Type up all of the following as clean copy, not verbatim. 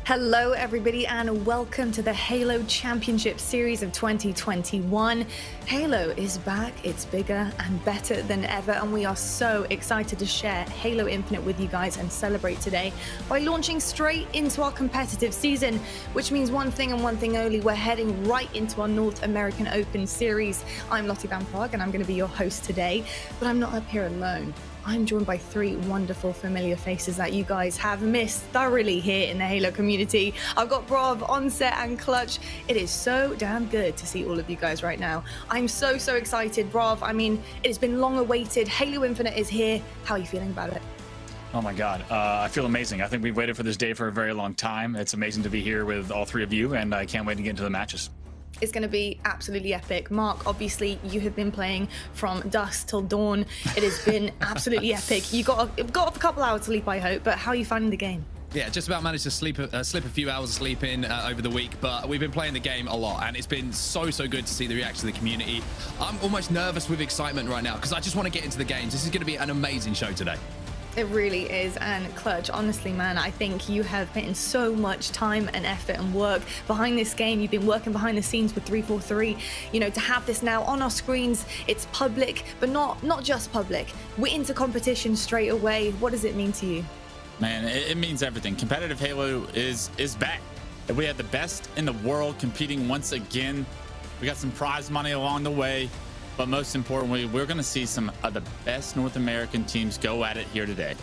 Hello everybody and welcome to the Halo Championship Series of 2021. Halo is back, it's bigger and better than ever, and we are so excited to share Halo Infinite with you guys and celebrate today by launching straight into our competitive season, which means one thing and one thing only: we're heading right into our North American Open Series. I'm Lottie Van Prague and I'm going to be your host today, but I'm not up here alone. I'm joined by three wonderful familiar faces that you guys have missed thoroughly here in the Halo community. I've got Brav, Onset and Clutch. It is so damn good to see all of you guys right now. I'm so excited, Brav. I mean, it has been long awaited. Halo Infinite is here. How are you feeling about it? Oh my God, I feel amazing. I think we've waited for this day for a very long time. It's amazing to be here with all three of you, and I can't wait to get into the matches. It's going to be absolutely epic. Mark, obviously you have been playing from dusk till dawn. It has been absolutely epic. You got a couple hours sleep, I hope, but how are you finding the game? Yeah, just about managed to slip a few hours of sleep in over the week, but we've been playing the game a lot, and it's been so good to see the reaction of the community. I'm almost nervous with excitement right now because I just want to get into the games. This is going to be an amazing show today. It really is. And Clutch, honestly, man, I think you have put in so much time and effort and work behind this game. You've been working behind the scenes with 343. You know, to have this now on our screens, it's public, but not just public. We're into competition straight away. What does it mean to you? Man, it means everything. Competitive Halo is back. We had the best in the world competing once again. We got some prize money along the way. But most importantly, we're going to see some of the best North American teams go at it here today.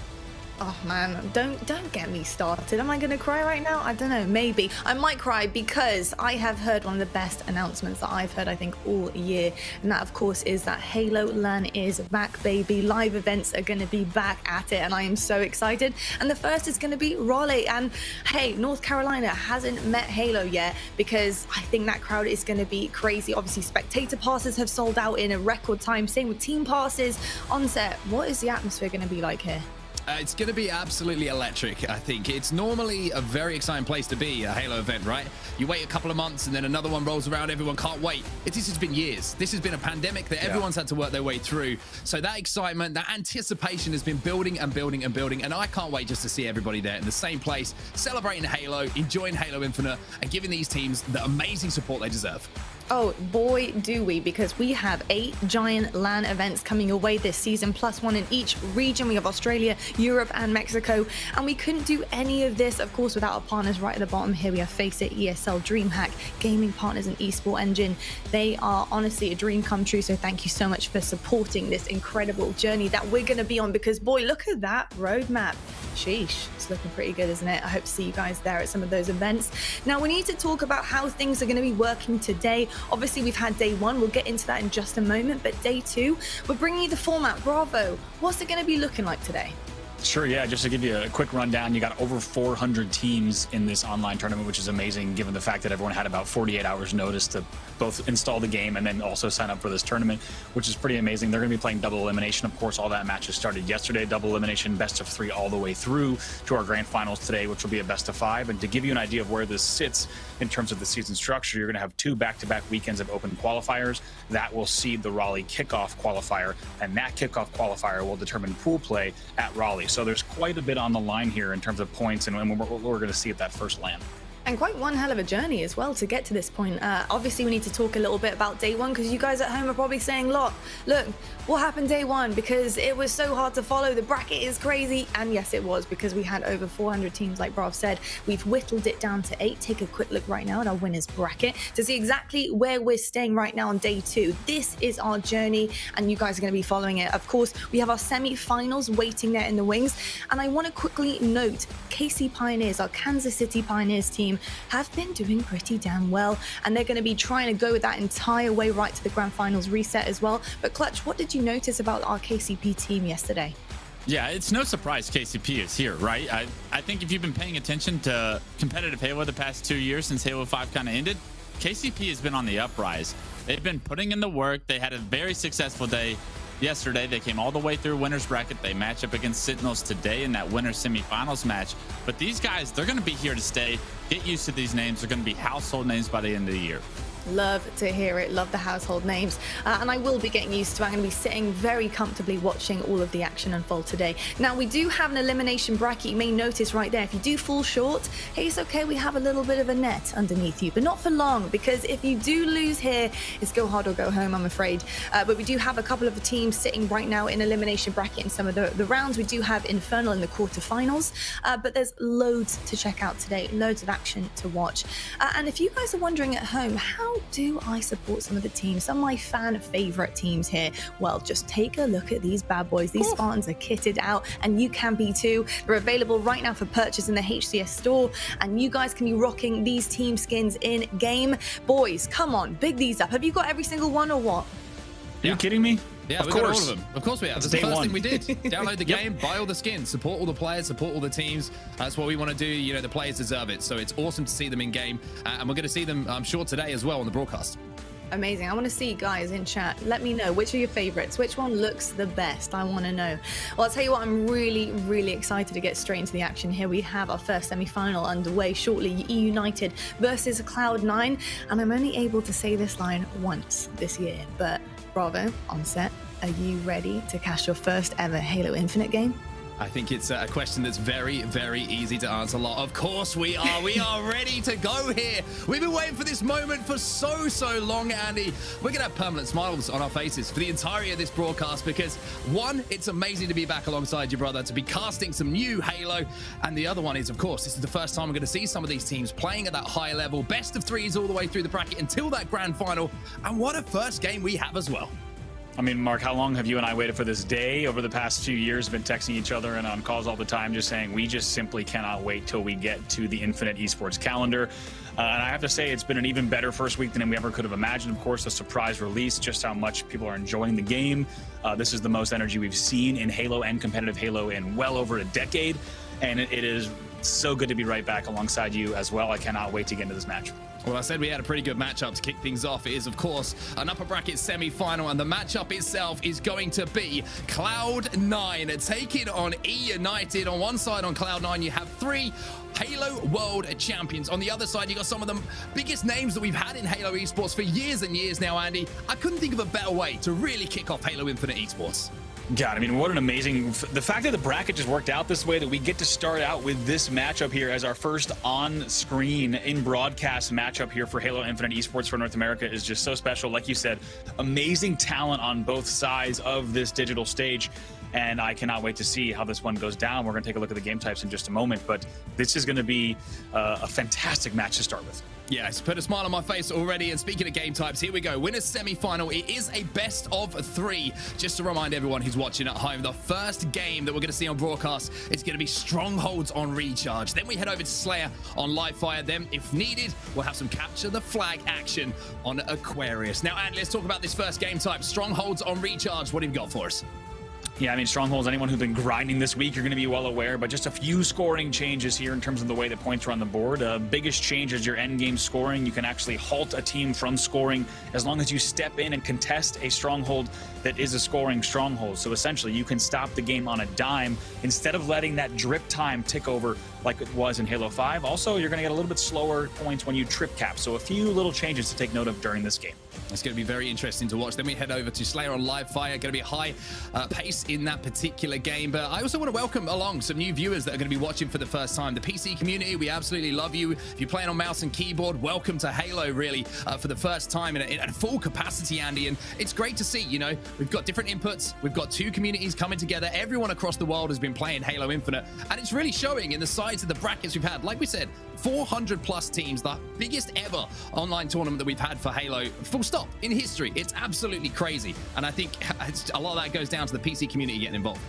Oh man, don't get me started. Am I going to cry right now? I don't know, maybe. I might cry because I have heard one of the best announcements that I've heard, I think, all year. And that, of course, is that Halo LAN is back, baby. Live events are going to be back at it, and I am so excited. And the first is going to be Raleigh. And hey, North Carolina hasn't met Halo yet because I think that crowd is going to be crazy. Obviously, spectator passes have sold out in a record time. Same with team passes. Onset, what is the atmosphere going to be like here? It's going to be absolutely electric, I think. It's normally a very exciting place to be, a Halo event, right? You wait a couple of months and then another one rolls around. Everyone can't wait. This has been years. This has been a pandemic that everyone's had to work their way through. So that excitement, that anticipation has been building and building and building. And I can't wait just to see everybody there in the same place, celebrating Halo, enjoying Halo Infinite, and giving these teams the amazing support they deserve. Oh boy, do we, because we have 8 giant LAN events coming your way this season, plus one in each region. We have Australia, Europe and Mexico, and we couldn't do any of this, of course, without our partners right at the bottom here. We have Face It, ESL, DreamHack, gaming partners and Esports Engine. They are honestly a dream come true, so thank you so much for supporting this incredible journey that we're going to be on, because boy, look at that roadmap. Sheesh, it's looking pretty good, isn't it? I hope to see you guys there at some of those events. Now, we need to talk about how things are going to be working today. Obviously, we've had day 1. We'll get into that in just a moment. But day 2, we're bringing you the format. Bravo. What's it going to be looking like today? Sure, yeah, just to give you a quick rundown, you got over 400 teams in this online tournament, which is amazing given the fact that everyone had about 48 hours notice to both install the game and then also sign up for this tournament, which is pretty amazing. They're going to be playing double elimination. Of course, all that matches started yesterday. Double elimination, best of 3 all the way through to our grand finals today, which will be a best of 5. And to give you an idea of where this sits in terms of the season structure, you're going to have 2 back-to-back weekends of open qualifiers. That will seed the Raleigh kickoff qualifier, and that kickoff qualifier will determine pool play at Raleigh. So there's quite a bit on the line here in terms of points and what we're going to see at that first LAN. And quite one hell of a journey as well to get to this point. Obviously, we need to talk a little bit about day 1, because you guys at home are probably saying, look, what happened day 1? Because it was so hard to follow. The bracket is crazy. And yes, it was, because we had over 400 teams, like Brav said. We've whittled it down to 8. Take a quick look right now at our winners bracket to see exactly where we're staying right now on day 2. This is our journey, and you guys are going to be following it. Of course, we have our semi-finals waiting there in the wings. And I want to quickly note, KC Pioneers, our Kansas City Pioneers team, have been doing pretty damn well, and they're going to be trying to go that entire way right to the grand finals reset as well. But Clutch, what did you notice about our KCP team yesterday? Yeah, it's no surprise KCP is here, right? I think if you've been paying attention to competitive Halo the past 2 years since Halo 5 kind of ended, KCP has been on the uprise. They've been putting in the work. They had a very successful day yesterday. They came all the way through winners bracket. They match up against Sentinels today in that winners semifinals match. But these guys, they're going to be here to stay. Get used to these names. They're going to be household names by the end of the year. Love to hear it. Love the household names. And I will be getting used to it. I'm going to be sitting very comfortably watching all of the action unfold today. Now, we do have an elimination bracket. You may notice right there, if you do fall short, hey, it's okay. We have a little bit of a net underneath you, but not for long, because if you do lose here, it's go hard or go home, I'm afraid. But we do have a couple of the teams sitting right now in elimination bracket in some of the rounds. We do have Infernal in the quarterfinals, but there's loads to check out today, loads of action to watch. And if you guys are wondering at home, how do I support some of the teams, some of my fan favorite teams here? Well, just take a look at these bad boys. These Spartans are kitted out, and you can be too. They're available right now for purchase in the HCS store, and you guys can be rocking these team skins in game. Boys, come on, big these up. Have you got every single one or what? Are you kidding me? Yeah, of we course. got all of them. Of course we have. That's the first thing we did. Download the game, buy all the skins, support all the players, support all the teams. That's what we want to do. You know, the players deserve it. So it's awesome to see them in game. And we're going to see them, I'm sure, today as well on the broadcast. Amazing. I want to see, guys, in chat. Let me know which are your favorites. Which one looks the best? I want to know. Well, I'll tell you what, I'm really, really excited to get straight into the action here. We have our first semi-final underway shortly. United versus Cloud9. And I'm only able to say this line once this year. But Bravo, on set, are you ready to cash your first ever Halo Infinite game? I think it's a question that's very, very easy to answer. Of course we are. We are ready to go here. We've been waiting for this moment for so long, Andy. We're going to have permanent smiles on our faces for the entirety of this broadcast because, one, it's amazing to be back alongside your brother, to be casting some new Halo. And the other one is, of course, this is the first time we're going to see some of these teams playing at that high level. Best of threes all the way through the bracket until that grand final. And what a first game we have as well. I mean, Mark, how long have you and I waited for this day? Over the past few years, been texting each other and on calls all the time, just saying we just simply cannot wait till we get to the Infinite Esports calendar. And I have to say, it's been an even better first week than we ever could have imagined. Of course, a surprise release, just how much people are enjoying the game. This is the most energy we've seen in Halo and competitive Halo in well over a decade. And it is so good to be right back alongside you as well. I cannot wait to get into this match. Well, I said we had a pretty good matchup to kick things off. It is, of course, an upper bracket semi-final, and the matchup itself is going to be Cloud9 taking on E-United. On one side, on Cloud9, you have 3 Halo World Champions. On the other side, you got some of the biggest names that we've had in Halo Esports for years and years now, Andy. I couldn't think of a better way to really kick off Halo Infinite Esports. God, I mean, what an amazing... The fact that the bracket just worked out this way, that we get to start out with this matchup here as our first on-screen, in-broadcast matchup here for Halo Infinite Esports for North America is just so special. Like you said, amazing talent on both sides of this digital stage. And I cannot wait to see how this one goes down. We're going to take a look at the game types in just a moment, but this is going to be a fantastic match to start with. Yeah, it's put a smile on my face already. And speaking of game types, here we go. Winners semi-final. It is a best of 3. Just to remind everyone who's watching at home, the first game that we're going to see on broadcast is going to be Strongholds on Recharge. Then we head over to Slayer on Livefire. Then, if needed, we'll have some Capture the Flag action on Aquarius. Now, Andy, let's talk about this first game type. Strongholds on Recharge. What have you got for us? Yeah, I mean, Strongholds, anyone who's been grinding this week, you're going to be well aware, but just a few scoring changes here in terms of the way the points are on the board. Biggest change is your end game scoring. You can actually halt a team from scoring as long as you step in and contest a Stronghold that is a scoring Stronghold. So essentially, you can stop the game on a dime instead of letting that drip time tick over like it was in Halo 5. Also, you're going to get a little bit slower points when you trip cap. So a few little changes to take note of during this game. It's going to be very interesting to watch. Then we head over to Slayer on Livefire. Going to be a high pace in that particular game. But I also want to welcome along some new viewers that are going to be watching for the first time. The PC community, we absolutely love you. If you're playing on mouse and keyboard, welcome to Halo, really, for the first time in a full capacity, Andy. And it's great to see, you know, we've got different inputs. We've got 2 communities coming together. Everyone across the world has been playing Halo Infinite. And it's really showing in the size of the brackets we've had. Like we said, 400 plus teams, the biggest ever online tournament that we've had for Halo, full stop, in history. It's absolutely crazy. And I think a lot of that goes down to the PC community getting involved.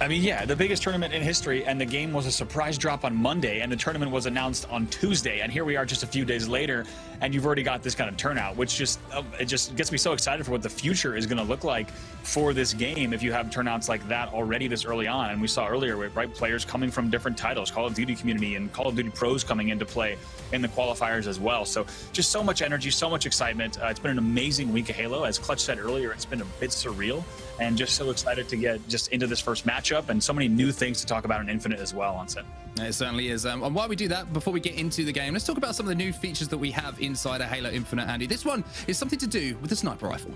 I mean, yeah, the biggest tournament in history, and the game was a surprise drop on Monday, and the tournament was announced on Tuesday, and here we are just a few days later, and you've already got this kind of turnout, which just it just gets me so excited for what the future is going to look like for this game if you have turnouts like that already this early on. And we saw earlier, right, players coming from different titles, Call of Duty community and Call of Duty pros coming into play in the qualifiers as well. So just so much energy, so much excitement. It's been an amazing week of Halo. As Clutch said earlier, it's been a bit surreal and just so excited to get just into this first matchup, and so many new things to talk about in Infinite as well on set. It certainly is. And while we do that, before we get into the game, let's talk about some of the new features that we have inside of Halo Infinite, Andy. This one is something to do with the sniper rifle.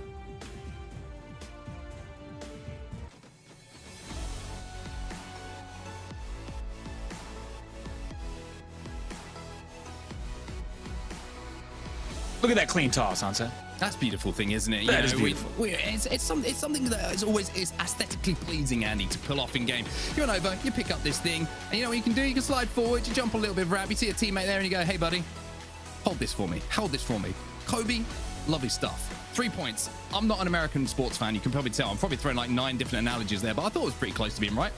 Look at that clean toss, Onset. That's a beautiful thing, isn't it? That is beautiful. It's something that is always aesthetically pleasing, Andy, to pull off in game. You run over, you pick up this thing, and you know what you can do? You can slide forward, you jump a little bit of ramp, you see a teammate there, and you go, hey, buddy, hold this for me. Hold this for me. Kobe, lovely stuff. 3 points. I'm not an American sports fan. You can probably tell. I'm probably throwing like 9 different analogies there, but I thought it was pretty close to being right.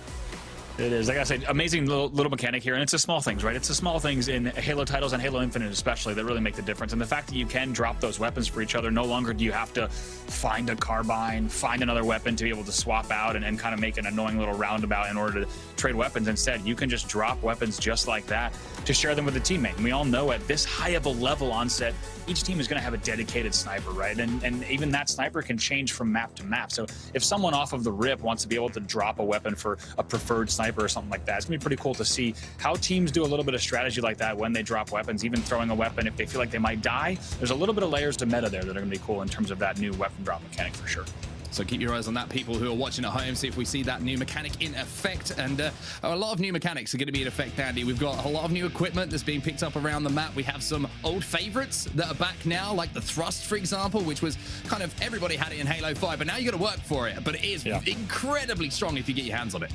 It is. Like I said, amazing little mechanic here, and it's the small things, right? It's the small things in Halo titles and Halo Infinite especially that really make the difference. And the fact that you can drop those weapons for each other, no longer do you have to find a carbine, find another weapon to be able to swap out and kind of make an annoying little roundabout in order to trade weapons. Instead, you can just drop weapons just like that to share them with a teammate. And we all know at this high of a level on set, each team is going to have a dedicated sniper, right? And even that sniper can change from map to map. So if someone off of the rip wants to be able to drop a weapon for a preferred sniper or something like that, it's going to be pretty cool to see how teams do a little bit of strategy like that when they drop weapons, even throwing a weapon if they feel like they might die. There's a little bit of layers to meta there that are going to be cool in terms of that new weapon drop mechanic for sure. So keep your eyes on that, people who are watching at home, see if we see that new mechanic in effect. And a lot of new mechanics are going to be in effect, Andy. We've got a lot of new equipment that's being picked up around the map. We have some old favorites that are back now, like the thrust, for example, which was kind of everybody had it in Halo 5, but now you got to work for it. But it is incredibly strong if you get your hands on it.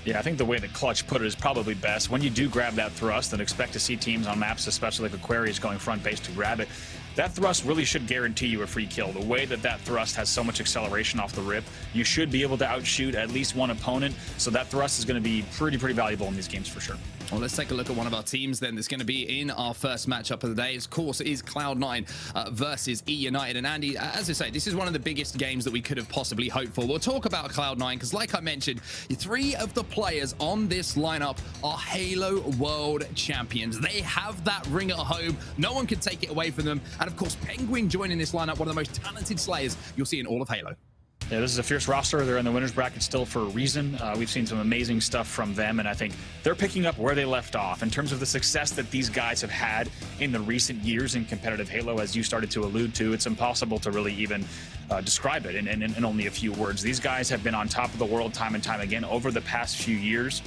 Yeah, I think the way that Clutch put it is probably best. When you do grab that thrust, and expect to see teams on maps, especially like Aquarius, going front base to grab it, that thrust really should guarantee you a free kill. The way that thrust has so much acceleration off the rip, you should be able to outshoot at least one opponent. So that thrust is going to be pretty valuable in these games for sure. Well, let's take a look at one of our teams then that's going to be in our first matchup of the day. Of course, it is Cloud9 versus E United. And Andy, as I say, this is one of the biggest games that we could have possibly hoped for. We'll talk about Cloud9 because, like I mentioned, 3 of the players on this lineup are Halo World Champions. They have that ring at home. No one can take it away from them. And of course, Penguin joining this lineup, one of the most talented slayers you'll see in all of Halo. Yeah, this is a fierce roster. They're in the winners bracket still for a reason. We've seen some amazing stuff from them, and I think they're picking up where they left off in terms of the success that these guys have had in the recent years in competitive Halo. As you started to allude to, it's impossible to really even describe it in only a few words. These guys have been on top of the world time and time again over the past few years.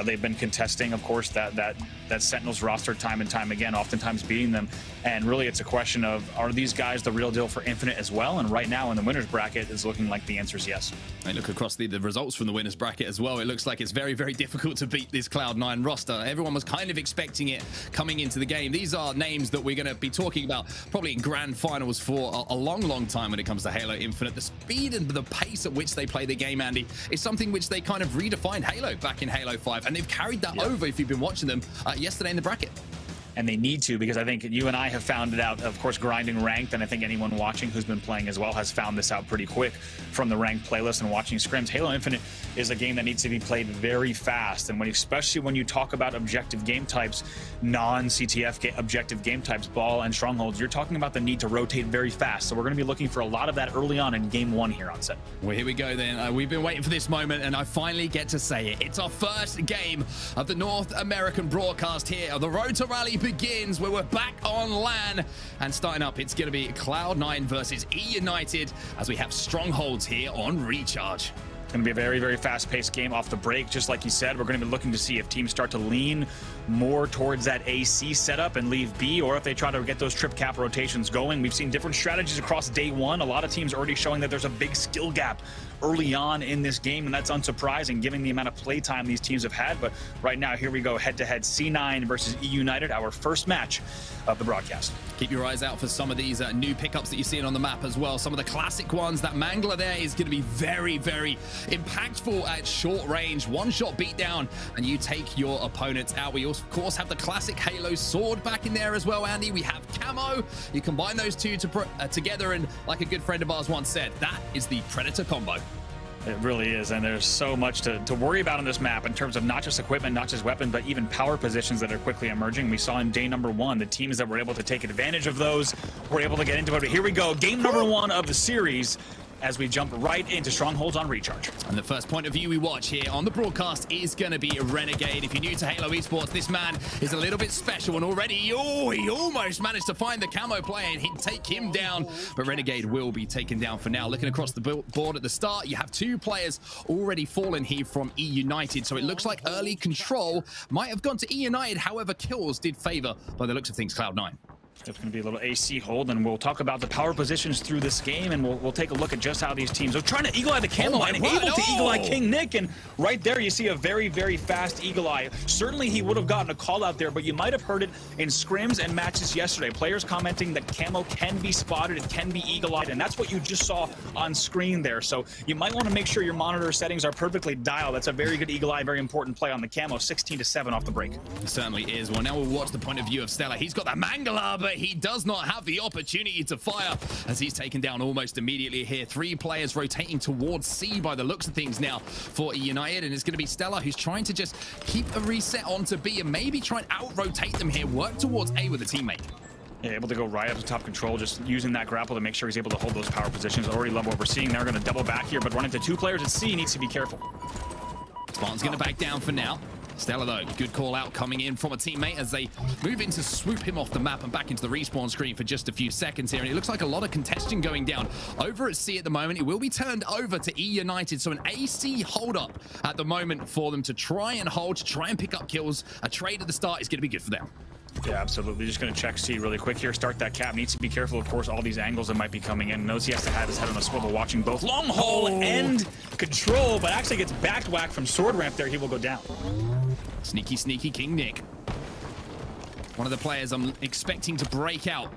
They've been contesting, of course, that Sentinels roster time and time again, oftentimes beating them. And really, it's a question of, are these guys the real deal for Infinite as well? And right now in the winners bracket, it's looking like the answer is yes. I look across the results from the winners bracket as well. It looks like it's very difficult to beat this Cloud9 roster. Everyone was kind of expecting it coming into the game. These are names that we're going to be talking about probably in grand finals for a long time when it comes to Halo Infinite. The speed and the pace at which they play the game, Andy, is something which they kind of redefined Halo back in Halo 5, and they've carried that over if you've been watching them yesterday in the bracket. And they need to, because I think you and I have found it out, of course, grinding ranked, and I think anyone watching who's been playing as well has found this out pretty quick from the ranked playlist and watching scrims. Halo Infinite is a game that needs to be played very fast, and especially when you talk about objective game types, non-CTF objective game types, ball and strongholds, you're talking about the need to rotate very fast. So we're going to be looking for a lot of that early on in game 1 here on set. Well, here we go then. We've been waiting for this moment, and I finally get to say it. It's our first game of the North American broadcast here. The road to Raleigh begins where we're back on LAN, and starting up, it's going to be Cloud9 versus E United as we have strongholds here on Recharge. It's going to be a very fast-paced game off the break. Just like you said, we're going to be looking to see if teams start to lean more towards that AC setup and leave B, or if they try to get those trip cap rotations going. We've seen different strategies across day 1. A lot of teams already showing that there's a big skill gap early on in this game, and that's unsurprising given the amount of playtime these teams have had. But right now, here we go, head-to-head C9 versus E United, our first match of the broadcast. Keep your eyes out for some of these new pickups that you're seeing on the map as well. Some of the classic ones. That Mangler there is going to be very impactful at short range. One-shot beatdown, and you take your opponents out. We also, of course, have the classic Halo sword back in there as well, Andy. We have camo. You combine those two together, and like a good friend of ours once said, that is the Predator combo. It really is, and there's so much to worry about on this map in terms of not just equipment, not just weapons, but even power positions that are quickly emerging. We saw in day number 1, the teams that were able to take advantage of those were able to get into it. Here we go, game number 1 of the series. as we jump right into Strongholds on Recharge. And the first point of view we watch here on the broadcast is going to be Renegade. If you're new to Halo Esports, this man is a little bit special, and already, he almost managed to find the camo player and he'd take him down, but Renegade will be taken down for now. Looking across the board at the start, you have 2 players already fallen here from E United, so it looks like early control might have gone to E United. However, kills did favor, by the looks of things, Cloud9. It's going to be a little AC hold, and we'll talk about the power positions through this game, and we'll take a look at just how these teams are trying to Eagle Eye the camo and able to Eagle Eye King Nick, and right there you see a very, very fast Eagle Eye. Certainly he would have gotten a call out there, but you might have heard it in scrims and matches yesterday. Players commenting that camo can be spotted, it can be Eagle Eyed, and that's what you just saw on screen there. So you might want to make sure your monitor settings are perfectly dialed. That's a very good Eagle Eye, very important play on the camo. 16-7 off the break. It certainly is. Well, now we'll watch the point of view of Stella. He's got that Mangala, but he does not have the opportunity to fire as he's taken down almost immediately here. 3 players rotating towards C by the looks of things now for E United, and it's going to be Stella who's trying to just keep a reset onto B and maybe try and out-rotate them here, work towards A with a teammate. Yeah, able to go right up to top control, just using that grapple to make sure he's able to hold those power positions. Already love what we're seeing. They're going to double back here, but run into 2 players at C. Needs to be careful. Spartan's going to back down for now. Stella, though, good call out coming in from a teammate as they move in to swoop him off the map and back into the respawn screen for just a few seconds here. And it looks like a lot of congestion going down over at C at the moment. It will be turned over to E United. So an AC hold up at the moment for them to try and hold, to try and pick up kills. A trade at the start is going to be good for them. Yeah, absolutely. Just going to check C really quick here. Start that cap. Needs to be careful, of course, all these angles that might be coming in. Knows he has to have his head on a swivel, watching both long haul and control, but actually gets back whack from sword ramp there. He will go down. Sneaky, sneaky King Nick. One of the players I'm expecting to break out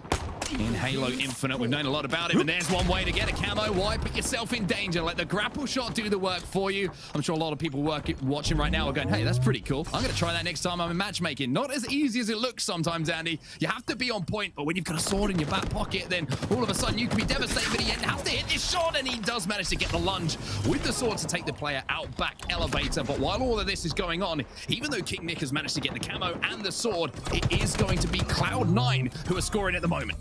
in Halo Infinite. We've known a lot about him, and there's one way to get a camo. Why put yourself in danger? Let the grapple shot do the work for you. I'm sure a lot of people watching right now are going, hey, that's pretty cool. I'm going to try that next time I'm in matchmaking. Not as easy as it looks sometimes, Andy. You have to be on point, but when you've got a sword in your back pocket, then all of a sudden you can be devastated, but he has to hit this shot, and he does manage to get the lunge with the sword to take the player out back elevator. But while all of this is going on, even though King Nick has managed to get the camo and the sword, it is going to be Cloud9 who are scoring at the moment.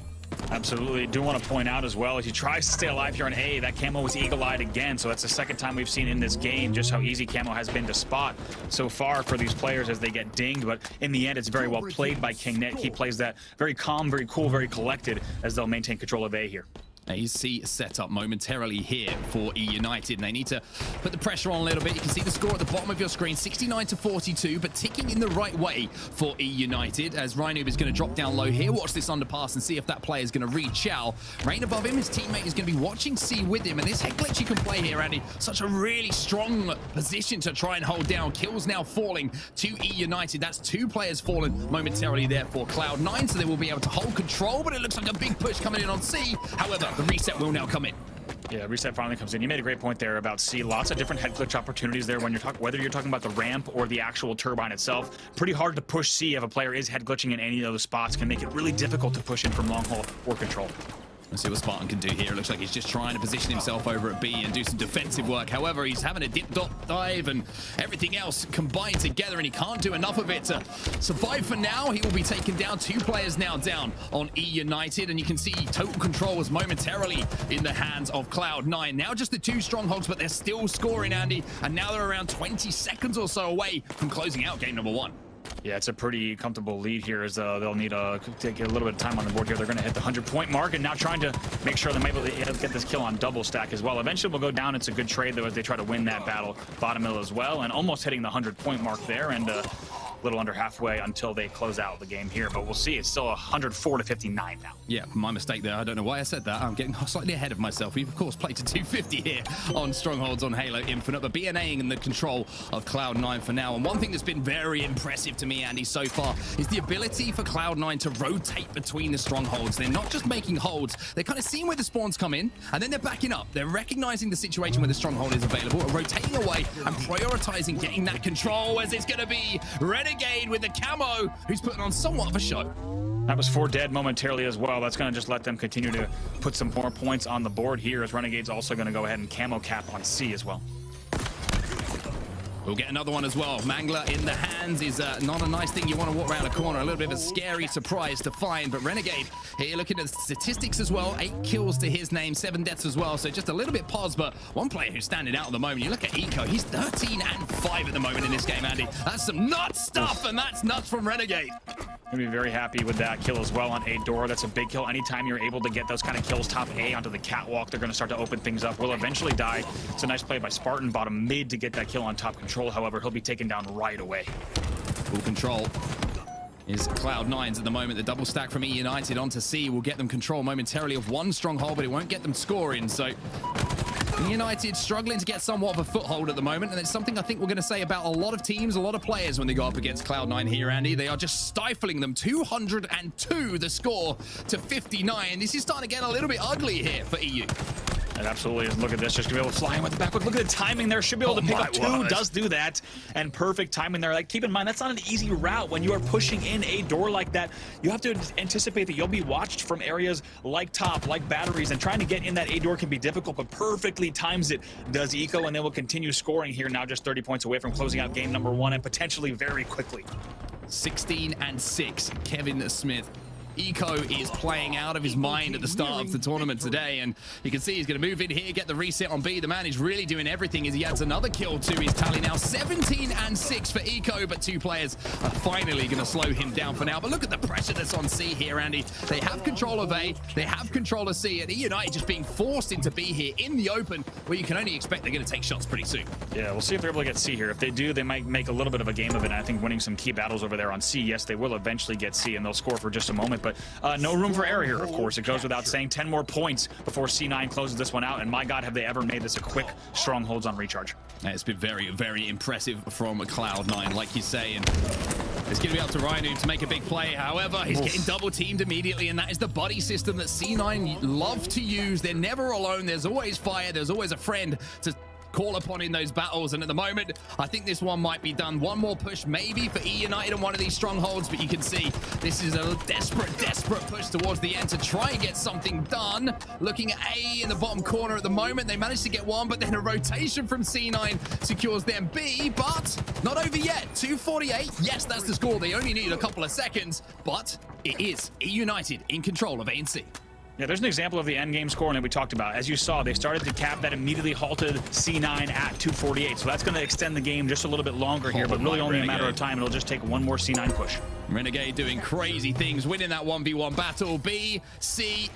Absolutely. Do want to point out as well, as he tries to stay alive here on A, that camo was eagle-eyed again, so that's the second time we've seen in this game just how easy camo has been to spot so far for these players as they get dinged, but in the end it's very well played by King Nick. He plays that very calm, very cool, very collected as they'll maintain control of A here. AC set up momentarily here for E United, and they need to put the pressure on a little bit. You can see the score at the bottom of your screen, 69-42, but ticking in the right way for E United as Rhinoob is going to drop down low here. Watch this underpass and see if that player is going to reach Chow. Rain above him, his teammate is going to be watching C with him, and this head glitch you can play here, Andy. Such a really strong position to try and hold down. Kills now falling to E United. That's 2 players fallen momentarily there for Cloud9, so they will be able to hold control, but it looks like a big push coming in on C. However, the reset will now come in. Yeah, reset finally comes in. You made a great point there about C. Lots of different head glitch opportunities there when you're talking, whether you're talking about the ramp or the actual turbine itself. Pretty hard to push C if a player is head glitching in any of those spots. Can make it really difficult to push in from long haul or control. Let's see what Spartan can do here. It looks like he's just trying to position himself over at B and do some defensive work. However, he's having a dip dive and everything else combined together, and he can't do enough of it to survive for now. He will be taken down. 2 players now down on E United, and you can see total control was momentarily in the hands of Cloud9. Now just the 2 strongholds, but they're still scoring, Andy, and now they're around 20 seconds or so away from closing out game number 1. Yeah, it's a pretty comfortable lead here as they'll need to take a little bit of time on the board here. They're going to hit the 100-point mark and now trying to make sure they're able to get this kill on double stack as well. Eventually we'll go down. It's a good trade, though, as they try to win that battle bottom middle as well, and almost hitting the 100-point mark there, and a little under halfway until they close out the game here. But we'll see. It's still 104-59 now. Yeah, my mistake there. I don't know why I said that. I'm getting slightly ahead of myself. We've, of course, played to 250 here on Strongholds on Halo Infinite, but BNAing in the control of Cloud9 for now. And one thing that's been very impressive to me, Andy, so far is the ability for Cloud9 to rotate between the strongholds. They're not just making holds. They're kind of seeing where the spawns come in, and then they're backing up. They're recognizing the situation where the stronghold is available, rotating away and prioritizing getting that control, as it's going to be Renegade with the camo, who's putting on somewhat of a show. That was 4 dead momentarily as well. That's going to just let them continue to put some more points on the board here, as Renegade's also going to go ahead and camo cap on C as well. We'll get another one as well. Mangler in the hands is not a nice thing you want to walk around a corner. A little bit of a scary surprise to find. But Renegade here looking at the statistics as well. 8 kills to his name, 7 deaths as well. So just a little bit paused, but one player who's standing out at the moment. You look at Eco. He's 13 and 5 at the moment in this game, Andy. That's some nuts stuff, and that's nuts from Renegade. Gonna be very happy with that kill as well on A door. That's a big kill. Anytime you're able to get those kind of kills top A onto the catwalk, they're gonna start to open things up. Will eventually die. It's a nice play by Spartan, bottom mid to get that kill on top control. However, he'll be taken down right away. Full control is Cloud9's at the moment. The double stack from E United onto C will get them control momentarily of one stronghold, but it won't get them scoring. So United struggling to get somewhat of a foothold at the moment, and it's something I think we're going to say about a lot of teams, a lot of players when they go up against Cloud9 here, Andy. They are just stifling them. 202 the score to 59. This is starting to get a little bit ugly here for EU. It absolutely is. Look at this. Just gonna be able to fly in with the backwood. Look at the timing there. Should be able to pick up 2. Does do that. And perfect timing there. Like, keep in mind, that's not an easy route. When you are pushing in a door like that, you have to anticipate that you'll be watched from areas like top, like batteries, and trying to get in that A door can be difficult, but perfectly times it does Eco, and they will continue scoring here now, just 30 points away from closing out game number 1, and potentially very quickly. 16 and 6, Kevin Smith. Eco is playing out of his mind at the start of the tournament today, and you can see he's going to move in here, get the reset on B. The man is really doing everything as he adds another kill to his tally now. 17 and 6 for Eco, but 2 players are finally going to slow him down for now. But look at the pressure that's on C here, Andy. They have control of A, they have control of C, and E United just being forced into B here in the open, where you can only expect they're going to take shots pretty soon. Yeah, we'll see if they're able to get C here. If they do, they might make a little bit of a game of it. I think winning some key battles over there on C, yes, they will eventually get C, and they'll score for just a moment. But no room for error here, of course. It goes without saying. 10 more points before C9 closes this one out. And my God, have they ever made this a quick strongholds on recharge. It's been very, very impressive from Cloud9, like you say. And it's going to be up to Rhino to make a big play. However, he's getting double teamed immediately, and that is the buddy system that C9 love to use. They're never alone. There's always fire. There's always a friend to call upon in those battles, and at the moment I think this one might be done. One more push maybe for E United on one of these strongholds, but you can see this is a desperate push towards the end to try and get something done. Looking at A in the bottom corner at the moment, they managed to get one, but then a rotation from C9 secures them B, but not over yet. 248, yes, that's the score. They only need a couple of seconds, but it is E United in control of A and C. Yeah, there's an example of the end game scoring that we talked about. As you saw, they started to cap that, immediately halted C9 at 248. So that's going to extend the game just a little bit longer here, but really only a matter of time. It'll just take one more C9 push. Renegade doing crazy things, winning that 1v1 battle. B, C,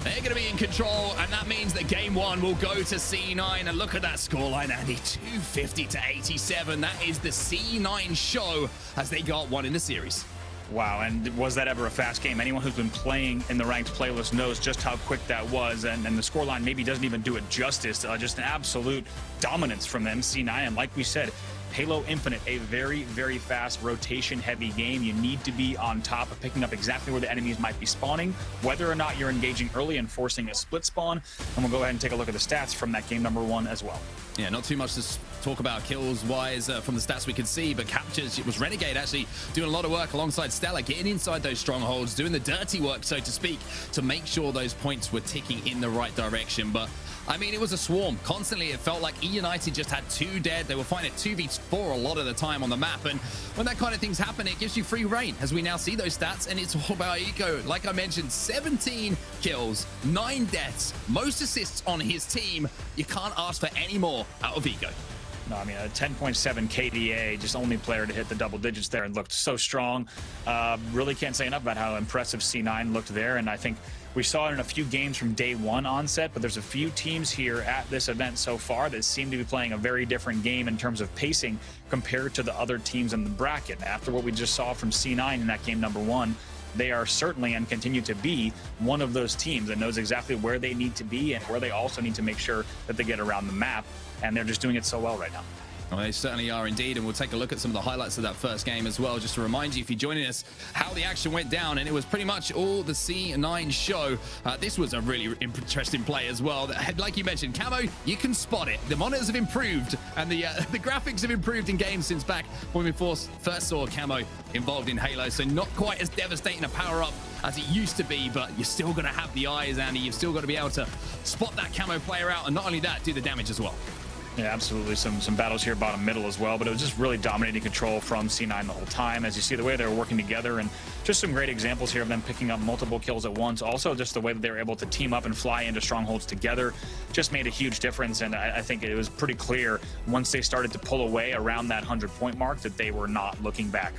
they're going to be in control, and that means that game 1 will go to C9. And look at that scoreline, Andy, 250 to 87. That is the C9 show as they got one in the series. Wow, and was that ever a fast game? Anyone who's been playing in the ranked playlist knows just how quick that was, and the scoreline maybe doesn't even do it justice. Just an absolute dominance from them, C9. And like we said, Halo Infinite, a very, very fast rotation-heavy game. You need to be on top of picking up exactly where the enemies might be spawning, whether or not you're engaging early and forcing a split spawn. And we'll go ahead and take a look at the stats from that game number 1 as well. Yeah, not too much to talk about kills-wise from the stats we could see, but captures, it was Renegade actually doing a lot of work alongside Stella, getting inside those strongholds, doing the dirty work, so to speak, to make sure those points were ticking in the right direction. But I mean, it was a swarm. Constantly, it felt like E United just had 2 dead. They were fighting 2v4 a lot of the time on the map. And when that kind of things happen, it gives you free reign, as we now see those stats. And it's all about Eco. Like I mentioned, 17 kills, 9 deaths, most assists on his team. You can't ask for any more out of Eco. No, I mean, a 10.7 KDA, just only player to hit the double digits there, and looked so strong. Really can't say enough about how impressive C9 looked there. And I think we saw it in a few games from day 1 onset, but there's a few teams here at this event so far that seem to be playing a very different game in terms of pacing compared to the other teams in the bracket. After what we just saw from C9 in that game number 1, they are certainly and continue to be one of those teams that knows exactly where they need to be and where they also need to make sure that they get around the map. And they're just doing it so well right now. Well, they certainly are indeed, and we'll take a look at some of the highlights of that first game as well, just to remind you, if you're joining us, how the action went down, and it was pretty much all the C9 show. This was a really interesting play as well. Like you mentioned, Camo, you can spot it. The monitors have improved, and the graphics have improved in games since back when we first saw Camo involved in Halo, so not quite as devastating a power-up as it used to be, but you're still going to have the eyes, Andy. You've still got to be able to spot that Camo player out, and not only that, do the damage as well. Yeah, absolutely. Some battles here bottom middle as well, but it was just really dominating control from C9 the whole time. As you see the way they were working together, and just some great examples here of them picking up multiple kills at once. Also, just the way that they were able to team up and fly into strongholds together just made a huge difference. And I think it was pretty clear once they started to pull away around that 100-point mark that they were not looking back.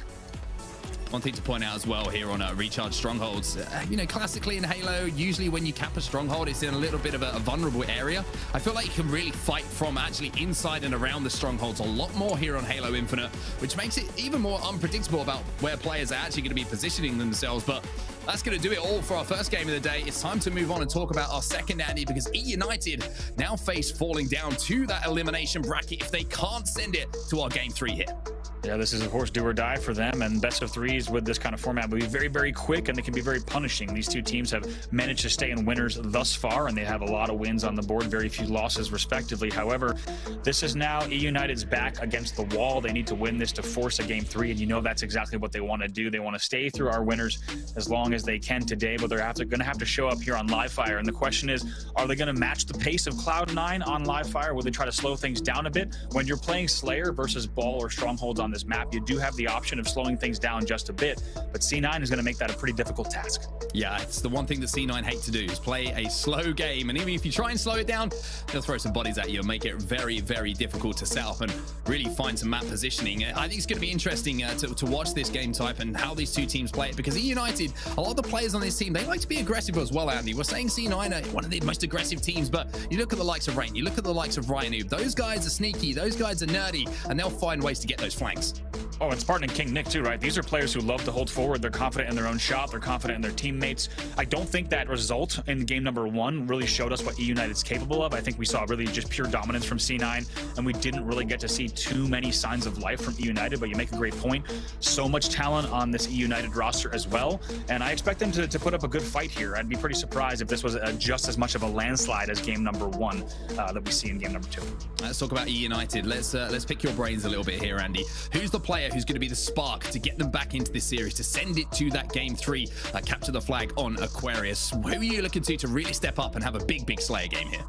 One thing to point out as well here on recharge strongholds, you know, classically in Halo, usually when you cap a stronghold, it's in a little bit of a vulnerable area. I feel like you can really fight from actually inside and around the strongholds a lot more here on Halo Infinite, which makes it even more unpredictable about where players are actually going to be positioning themselves. But that's going to do it all for our first game of the day. It's time to move on and talk about our second, Andy, because E United now face falling down to that elimination bracket if they can't send it to our game 3 here. Yeah, this is, of course, do or die for them, and best of threes with this kind of format will be very, very quick, and they can be very punishing. These two teams have managed to stay in winners thus far, and they have a lot of wins on the board, very few losses, respectively. However, this is now E United's back against the wall. They need to win this to force a game 3, and you know that's exactly what they want to do. They want to stay through our winners as long as they can today, but they're going to have to show up here on Livefire, and the question is, are they going to match the pace of Cloud9 on Livefire? Will they try to slow things down a bit? When you're playing Slayer versus Ball or Strongholds on this map, you do have the option of slowing things down just a bit, but C9 is going to make that a pretty difficult task. Yeah, it's the one thing that C9 hate to do is play a slow game, and even if you try and slow it down, they'll throw some bodies at you and make it very, very difficult to set up and really find some map positioning. I think it's going to be interesting to watch this game type and how these two teams play it, because E United, a lot of the players on this team, they like to be aggressive as well, Andy. We're saying C9 are one of the most aggressive teams, but you look at the likes of Rain, you look at the likes of Ryan, those guys are sneaky, those guys are nerdy, and they'll find ways to get those flanks. Oh, and Spartan and King Nick too, right? These are players who love to hold forward. They're confident in their own shot. They're confident in their teammates. I don't think that result in game number 1 really showed us what E United's capable of. I think we saw really just pure dominance from C9, and we didn't really get to see too many signs of life from E United, but you make a great point. So much talent on this E United roster as well, and I expect them to put up a good fight here. I'd be pretty surprised if this was just as much of a landslide as game number 1 that we see in game number 2. Let's talk about E United. Let's pick your brains a little bit here, Andy. Who's the player who's going to be the spark to get them back into this series, to send it to that game 3, capture the flag on Aquarius? Who are you looking to really step up and have a big Slayer game here?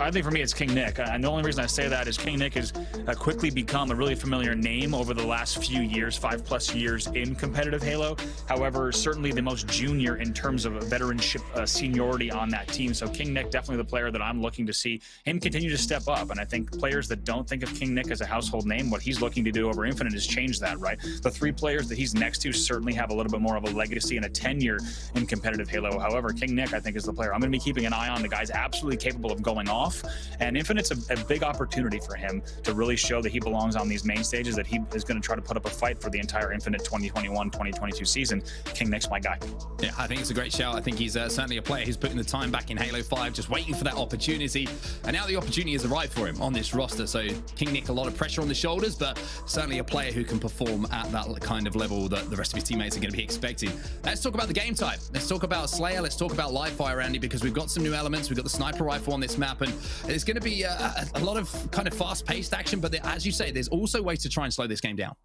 I think for me, it's King Nick. And the only reason I say that is King Nick has quickly become a really familiar name over the last few years, 5+ years in competitive Halo. However, certainly the most junior in terms of veteranship seniority on that team. So King Nick, definitely the player that I'm looking to see him continue to step up. And I think players that don't think of King Nick as a household name, what he's looking to do over Infinite has changed that, right? The 3 players that he's next to certainly have a little bit more of a legacy and a tenure in competitive Halo. However, King Nick, I think, is the player I'm going to be keeping an eye on. The guy's absolutely capable of going off. And Infinite's a big opportunity for him to really show that he belongs on these main stages, that he is going to try to put up a fight for the entire Infinite 2021-2022 season. King Nick's my guy. Yeah, I think it's a great shout. I think he's certainly a player who's putting the time back in Halo 5, just waiting for that opportunity. And now the opportunity has arrived for him on this roster. So King Nick, a lot of pressure on the shoulders, but certainly a player who can perform at that kind of level that the rest of his teammates are going to be expecting. Let's talk about the game type. Let's talk about Slayer. Let's talk about Livefire, Andy, because we've got some new elements. We've got the sniper rifle on this map, and it's going to be a lot of kind of fast-paced action, but as you say, there's also ways to try and slow this game down.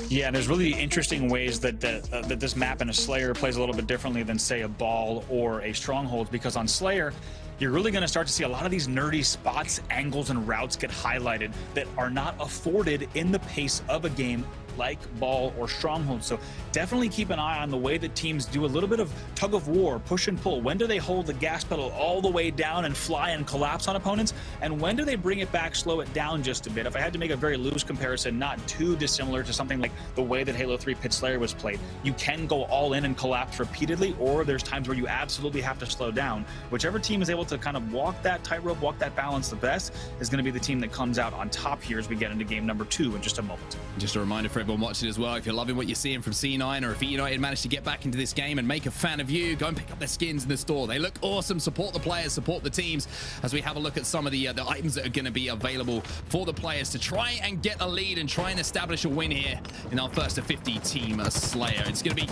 Yeah, and there's really interesting ways that this map in a Slayer plays a little bit differently than, say, a Ball or a Stronghold, because on Slayer, you're really going to start to see a lot of these nerdy spots, angles, and routes get highlighted that are not afforded in the pace of a game like Ball or Stronghold. So definitely keep an eye on the way that teams do a little bit of tug of war, push and pull. When do they hold the gas pedal all the way down and fly and collapse on opponents? And when do they bring it back, slow it down just a bit? If I had to make a very loose comparison, not too dissimilar to something like the way that Halo 3 Pit Slayer was played, you can go all in and collapse repeatedly, or there's times where you absolutely have to slow down. Whichever team is able to kind of walk that tightrope, walk that balance the best, is going to be the team that comes out on top here as we get into game number 2 in just a moment. Just a reminder for everyone watching as well, if you're loving what you're seeing from C9, or if E United managed to get back into this game and make a fan of you, go and pick up their skins in the store. They look awesome. Support the players, support the teams, as we have a look at some of the items that are going to be available for the players to try and get a lead and try and establish a win here in our first of 50 team Slayer. It's going to be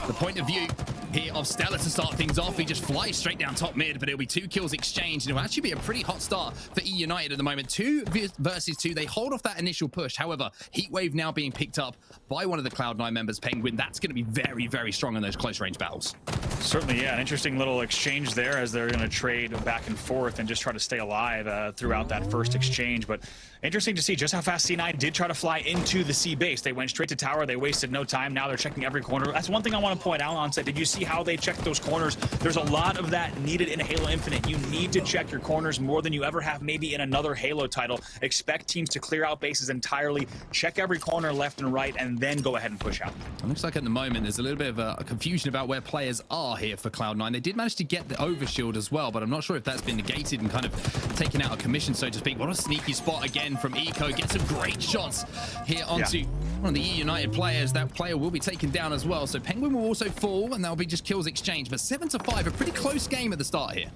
the point of view here of Stella to start things off. He just flies straight down top mid, but it'll be 2 kills exchanged, and it'll actually be a pretty hot start for E United at the moment. 2 versus 2. They hold off that initial push. However, Heatwave now being picked up by one of the Cloud9 members, Penguin. That's going to be very, very strong in those close range battles. Certainly, yeah, an interesting little exchange there as they're going to trade back and forth and just try to stay alive throughout that first exchange. But interesting to see just how fast C9 did try to fly into the C base. They went straight to tower. They wasted no time. Now they're checking every corner. That's one thing I want to point out on set. Did you see how they checked those corners? There's a lot of that needed in Halo Infinite. You need to check your corners more than you ever have maybe in another Halo title. Expect teams to clear out bases entirely, check every corner left and right, and then go ahead and push out. It looks like at the moment there's a little bit of a confusion about where players are here for Cloud9. They did manage to get the overshield as well, but I'm not sure if that's been negated and kind of taken out of commission, so to speak. What a sneaky spot again from Eco. Gets some great shots here onto one of the E United players. That player will be taken down as well, so Penguin will also fall, and that'll be just kills exchanged. But 7-5, a pretty close game at the start here.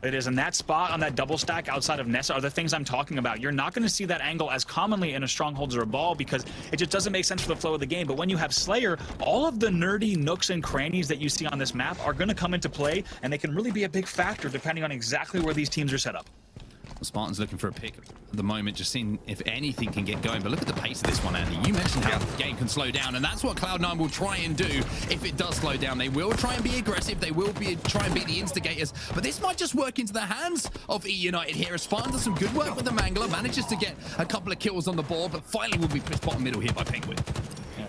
It is, and that spot on that double stack outside of Nessa are the things I'm talking about. You're not going to see that angle as commonly in a Strongholds or a Ball because it just doesn't make sense for the flow of the game. But when you have Slayer, all of the nerdy nooks and crannies that you see on this map are going to come into play, and they can really be a big factor depending on exactly where these teams are set up. Spartan's looking for a pick at the moment, just seeing if anything can get going. But look at the pace of this one, Andy. You mentioned how the game can slow down, and that's what Cloud9 will try and do if it does slow down. They will try and be aggressive. They will try and be the instigators. But this might just work into the hands of E United here. As Spartan does some good work with the Mangler, manages to get a couple of kills on the board, but finally will be pushed bottom middle here by Penguin.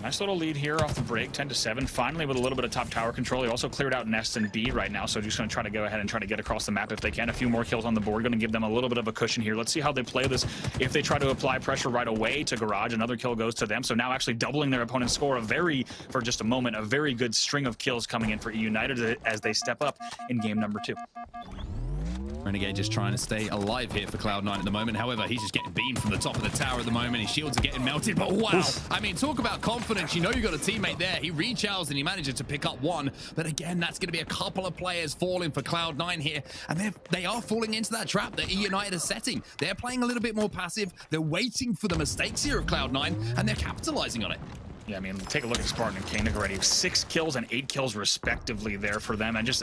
Nice little lead here off the break, 10-7. Finally, with a little bit of top tower control. He also cleared out Nest and B right now, so just going to try to go ahead and try to get across the map if they can. A few more kills on the board, going to give them a little bit of a cushion here. Let's see how they play this. If they try to apply pressure right away to Garage, another kill goes to them. So now actually doubling their opponent's score. For just a moment, a very good string of kills coming in for E United as they step up in game number 2. Renegade just trying to stay alive here for Cloud9 at the moment. However, he's just getting beamed from the top of the tower at the moment. His shields are getting melted, but wow. I mean, talk about confidence. You know you got a teammate there. He recharges and he manages to pick up one. But again, that's going to be a couple of players falling for Cloud9 here. And they are falling into that trap that E United is setting. They're playing a little bit more passive. They're waiting for the mistakes here of Cloud9, and they're capitalizing on it. Yeah, I mean, take a look at Spartan and King already. 6 kills and 8 kills respectively there for them, and just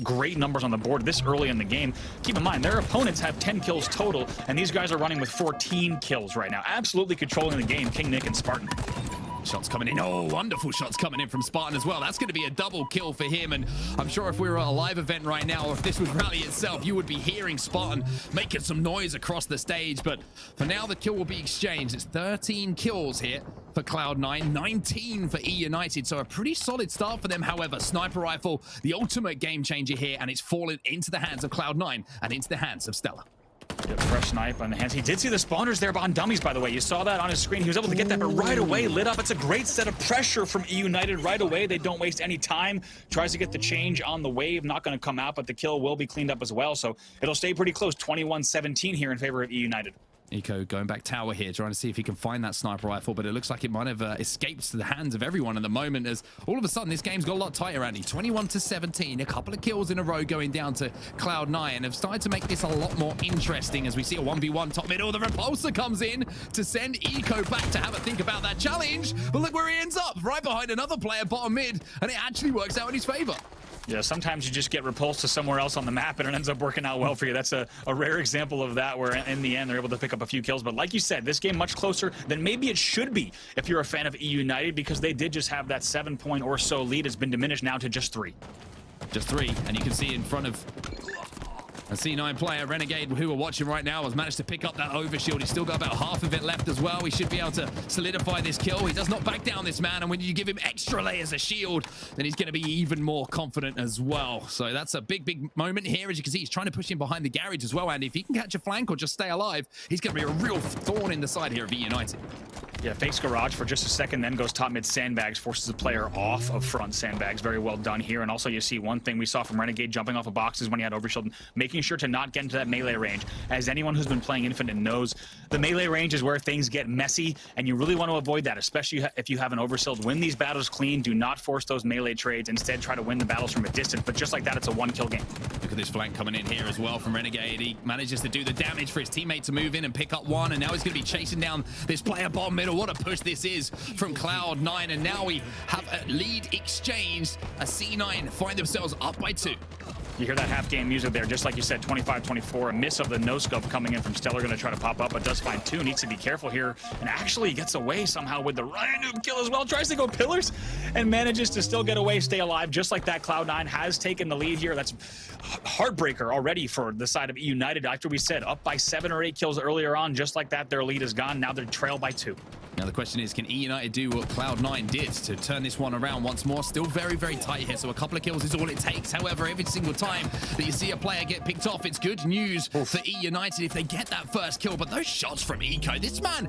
great numbers on the board this early in the game. Keep in mind, their opponents have 10 kills total, and these guys are running with 14 kills right now. Absolutely controlling the game, King, Nick, and Spartan. Shots coming in. Oh, wonderful shots coming in from Spartan as well. That's going to be a double kill for him. And I'm sure if we were at a live event right now, or if this was Raleigh itself, you would be hearing Spartan making some noise across the stage. But for now, the kill will be exchanged. It's 13 kills here for Cloud9, 19 for E United. So a pretty solid start for them. However, Sniper Rifle, the ultimate game changer here, and it's fallen into the hands of Cloud9 and into the hands of Stella. Yep, fresh snipe on the hands. He did see the spawners there on dummies, by the way. You saw that on his screen. He was able to get that, but right away lit up. It's a great set of pressure from E United right away. They don't waste any time. Tries to get the change on the wave. Not going to come out, but the kill will be cleaned up as well. So it'll stay pretty close. 21-17 here in favor of E United. Eco going back tower here, trying to see if he can find that sniper rifle, but it looks like it might have escaped to the hands of everyone at the moment, as all of a sudden this game's got a lot tighter, Andy. 21-17, a couple of kills in a row going down to Cloud9, and have started to make this a lot more interesting as we see a 1v1 top middle. The repulsor comes in to send Eco back to have a think about that challenge, but look where he ends up, right behind another player bottom mid, and it actually works out in his favor. Yeah, sometimes you just get repulsed to somewhere else on the map and it ends up working out well for you. That's a rare example of that, where in the end they're able to pick up a few kills. But like you said, this game much closer than maybe it should be if you're a fan of E United, because they did just have that 7-point or so lead. It's been diminished now to just 3. Just 3, and you can see in front of a C9 player, Renegade, who we're watching right now, has managed to pick up that overshield. He's still got about half of it left as well. He should be able to solidify this kill. He does not back down, this man, and when you give him extra layers of shield, then he's going to be even more confident as well. So that's a big, big moment here. As you can see, he's trying to push in behind the garage as well, and if he can catch a flank or just stay alive, he's going to be a real thorn in the side here of E United. Yeah, fakes garage for just a second, then goes top mid sandbags, forces the player off of front sandbags. Very well done here. And also you see one thing we saw from Renegade jumping off of boxes when he had overshield, making sure to not get into that melee range. As anyone who's been playing Infinite knows, the melee range is where things get messy, and you really want to avoid that, especially if you have an overshield. Win these battles clean. Do not force those melee trades. Instead, try to win the battles from a distance. But just like that, it's a 1-kill game. Look at this flank coming in here as well from Renegade. He manages to do the damage for his teammate to move in and pick up one, and now he's going to be chasing down this player bottom middle. What a push this is from Cloud9, and now we have a lead exchange. A C9 find themselves up by 2. You hear that half-game music there, just like you said, 25-24. A miss of the no-scope coming in from Stellar, going to try to pop up, but does find two. Needs to be careful here, and actually gets away somehow with the Ryan Noob kill as well. Tries to go pillars and manages to still get away, stay alive, just like that. Cloud9 has taken the lead here. That's heartbreaker already for the side of E United. After we said up by 7 or 8 kills earlier on, just like that, their lead is gone. Now they're trailed by 2. Now the question is, can E United do what Cloud9 did to turn this one around once more? Still very, very tight here, so a couple of kills is all it takes. However, every single time that you see a player get picked off, it's good news for E United if they get that first kill. But those shots from Eco, this man,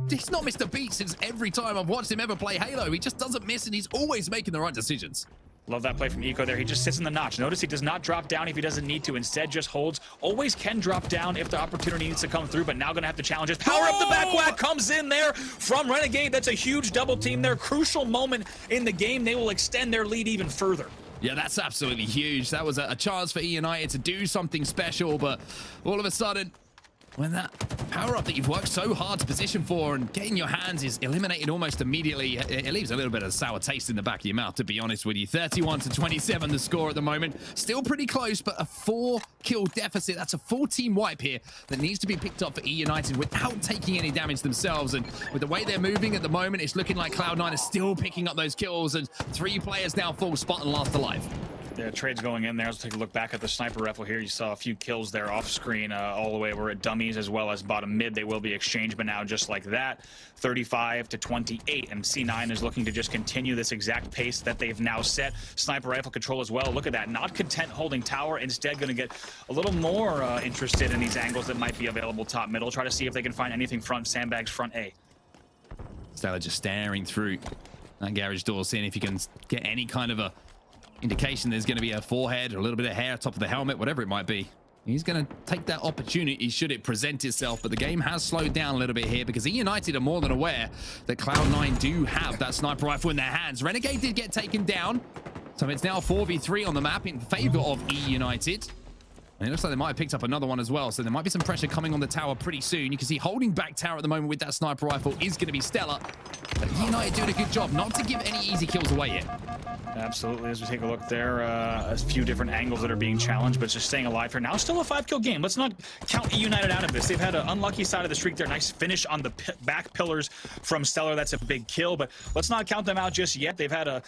he's not missed a beat since every time I've watched him ever play Halo. He just doesn't miss, and he's always making the right decisions. Love that play from Eco there. He just sits in the notch. Notice he does not drop down if he doesn't need to. Instead, just holds. Always can drop down if the opportunity needs to come through, but now going to have to challenge it. Power up the back whack comes in there from Renegade. That's a huge double team there. Crucial moment in the game. They will extend their lead even further. Yeah, that's absolutely huge. That was a chance for E United to do something special, but all of a sudden, when that power-up that you've worked so hard to position for and getting your hands is eliminated almost immediately, it leaves a little bit of sour taste in the back of your mouth, to be honest with you. 31-27 the score at the moment. Still pretty close, but a 4-kill deficit. That's a full team wipe here that needs to be picked up for E United without taking any damage themselves. And with the way they're moving at the moment, it's looking like Cloud9 is still picking up those kills, and 3 players now full spot and last alive. Yeah, trades going in there. Let's take a look back at the sniper rifle here. You saw a few kills there off screen all the way over at dummies as well as bottom mid. They will be exchanged, but now just like that, 35-28. And C9 is looking to just continue this exact pace that they've now set. Sniper rifle control as well. Look at that. Not content holding tower. Instead, going to get a little more interested in these angles that might be available top middle. Try to see if they can find anything front sandbags front A. Stellar just staring through that garage door, seeing if you can get any kind of a indication there's going to be a forehead or a little bit of hair atop of the helmet, whatever it might be. He's going to take that opportunity should it present itself, but the game has slowed down a little bit here because E United are more than aware that Cloud9 do have that sniper rifle in their hands. Renegade did get taken down, so it's now 4v3 on the map in favor of E United. And it looks like they might have picked up another one as well, so there might be some pressure coming on the tower pretty soon. You can see holding back tower at the moment with that sniper rifle is going to be Stellar. But E United doing a good job not to give any easy kills away yet. Absolutely. As we take a look there, a few different angles that are being challenged, but just staying alive here. Now still a 5-kill game. Let's not count E United out of this. They've had an unlucky side of the streak there. Nice finish on the back pillars from Stellar. That's a big kill, but let's not count them out just yet. They've had a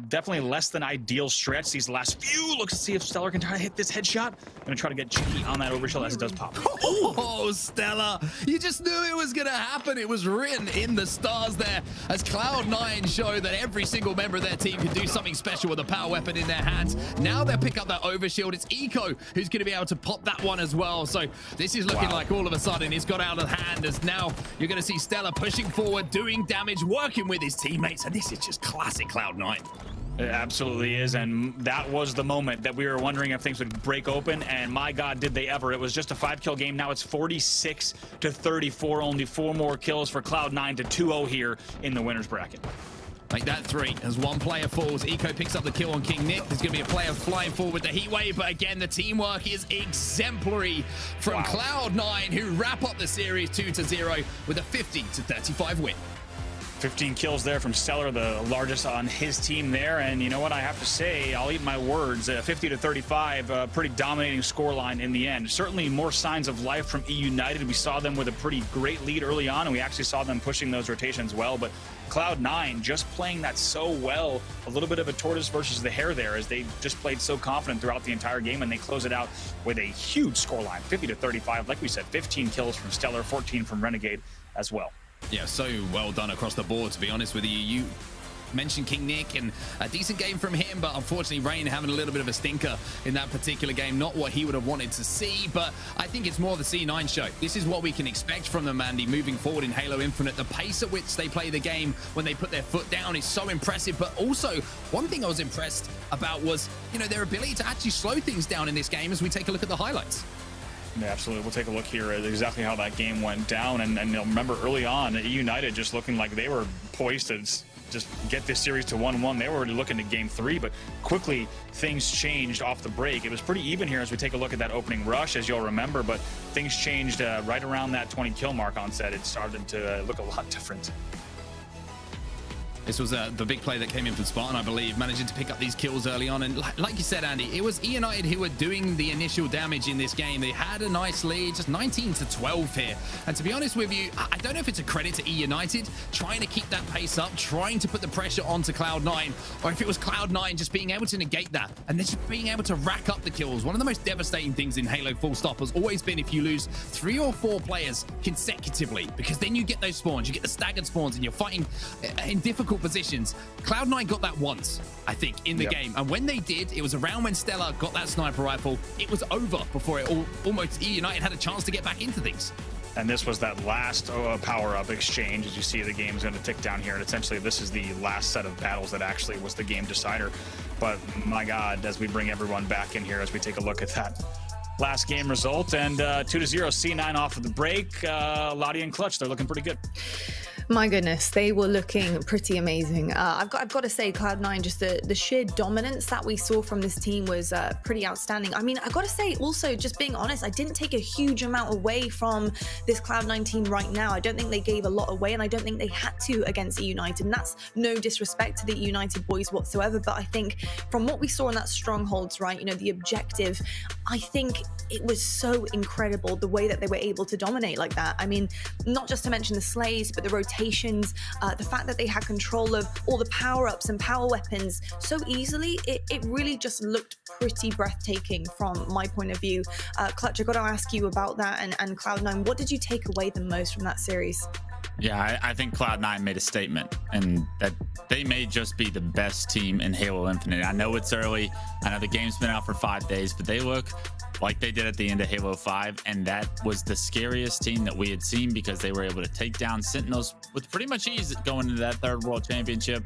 definitely less than ideal stretch these last few. Looks to see if Stellar can try to hit this headshot. Gonna try to get cheeky on that overshield as it does pop. Oh, Stellar. You just knew it was gonna happen. It was written in the stars there as Cloud9 show that every single member of their team can do something special with a power weapon in their hands. Now they'll pick up that overshield. It's Eco who's going to be able to pop that one as well. So this is looking like all of a sudden it's got out of hand, as now you're going to see Stellar pushing forward, doing damage, working with his teammates, and this is just classic Cloud9. It absolutely is, and that was the moment that we were wondering if things would break open, and my God, did they ever. It was just a 5-kill game. Now it's 46-34. Only 4 more kills for Cloud9 to 2-0 here in the winner's bracket. Make that 3 as one player falls. Eco picks up the kill on King Nick. There's going to be a player flying forward with the heat wave, but again, the teamwork is exemplary from Cloud9, who wrap up the series 2-0 with a 50-35 win. 15 kills there from Stellar, the largest on his team there. And you know what, I have to say, I'll eat my words. 50-35, pretty dominating scoreline in the end. Certainly more signs of life from E United. We saw them with a pretty great lead early on, and we actually saw them pushing those rotations well. But Cloud9 just playing that so well. A little bit of a tortoise versus the hare there, as they just played so confident throughout the entire game, and they close it out with a huge scoreline, 50-35. Like we said, 15 kills from Stellar, 14 from Renegade as well. Yeah, so well done across the board, to be honest with you. You mentioned King Nick, and a decent game from him, but unfortunately Rain having a little bit of a stinker in that particular game. Not what he would have wanted to see, but I think it's more the C9 show. This is what we can expect from them, Andy, moving forward in Halo Infinite. The pace at which they play the game when they put their foot down is so impressive, but also one thing I was impressed about was, you know, their ability to actually slow things down in this game as we take a look at the highlights. Yeah, absolutely. We'll take a look here at exactly how that game went down. And you'll remember early on, United just looking like they were poised to just get this series to 1-1. They were already looking to game 3, but quickly things changed off the break. It was pretty even here as we take a look at that opening rush, as you'll remember, but things changed right around that 20 kill mark on set. It started to look a lot different. This was the big play that came in from Spartan, I believe, managing to pick up these kills early on. And like you said, Andy, it was E United who were doing the initial damage in this game. They had a nice lead, just 19-12 here. And to be honest with you, I don't know if it's a credit to E United trying to keep that pace up, trying to put the pressure onto Cloud9, or if it was Cloud9 just being able to negate that and then just being able to rack up the kills. One of the most devastating things in Halo full stop has always been if you lose 3 or 4 players consecutively, because then you get those spawns, you get the staggered spawns, and you're fighting in difficult positions. Cloud9 got that once, I think, in the game. And when they did, it was around when Stella got that sniper rifle. It was over before it almost E United had a chance to get back into things. And this was that last power-up exchange. As you see, the game is going to tick down here. And essentially, this is the last set of battles that actually was the game decider. But my God, as we bring everyone back in here, as we take a look at that last game result. And 2-0 C9 off of the break. Lottie and Clutch, they're looking pretty good. My goodness, they were looking pretty amazing. I've got to say, Cloud9, just the sheer dominance that we saw from this team was pretty outstanding. I mean, I've got to say also, just being honest, I didn't take a huge amount away from this Cloud9 team right now. I don't think they gave a lot away, and I don't think they had to against E United. And that's no disrespect to the E United boys whatsoever. But I think from what we saw in that strongholds, right, you know, the objective, I think it was so incredible the way that they were able to dominate like that. I mean, not just to mention the slays, but the rotations, the fact that they had control of all the power-ups and power weapons so easily, it really just looked pretty breathtaking from my point of view. Clutch, I got to ask you about that, and Cloud9, what did you take away the most from that series? Yeah, I think Cloud9 made a statement, and that they may just be the best team in Halo Infinite. I know it's early. I know the game's been out for 5 days, but they look like they did at the end of Halo 5, and that was the scariest team that we had seen, because they were able to take down Sentinels with pretty much ease going into that 3rd World Championship.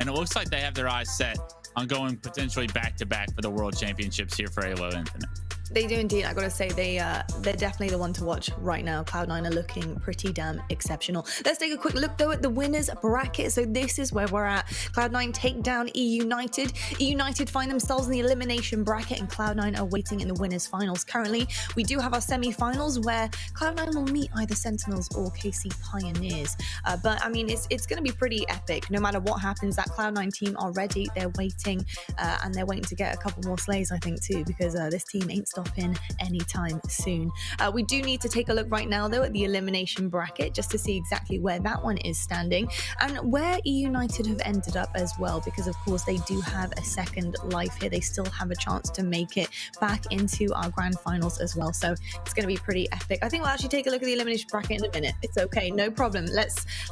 And it looks like they have their eyes set on going potentially back-to-back for the World Championships here for Halo Infinite. They do indeed. I gotta say, they're definitely the one to watch right now. Cloud9 are looking pretty damn exceptional. Let's take a quick look though at the winners bracket. So this is where we're at. Cloud9 take down E United. E United find themselves in the elimination bracket, and Cloud9 are waiting in the winners finals. Currently, we do have our semi-finals where Cloud9 will meet either Sentinels or KC Pioneers. But I mean, it's gonna be pretty epic. No matter what happens, that Cloud9 team are ready. They're waiting, and they're waiting to get a couple more slays, I think, too, because this team ain't stopping anytime soon. We do need to take a look right now though at the elimination bracket, just to see exactly where that one is standing and where E United have ended up as well, because of course they do have a second life here. They still have a chance to make it back into our grand finals as well, so it's going to be pretty epic. I think we'll actually take a look at the elimination bracket in a minute. It's okay, no problem.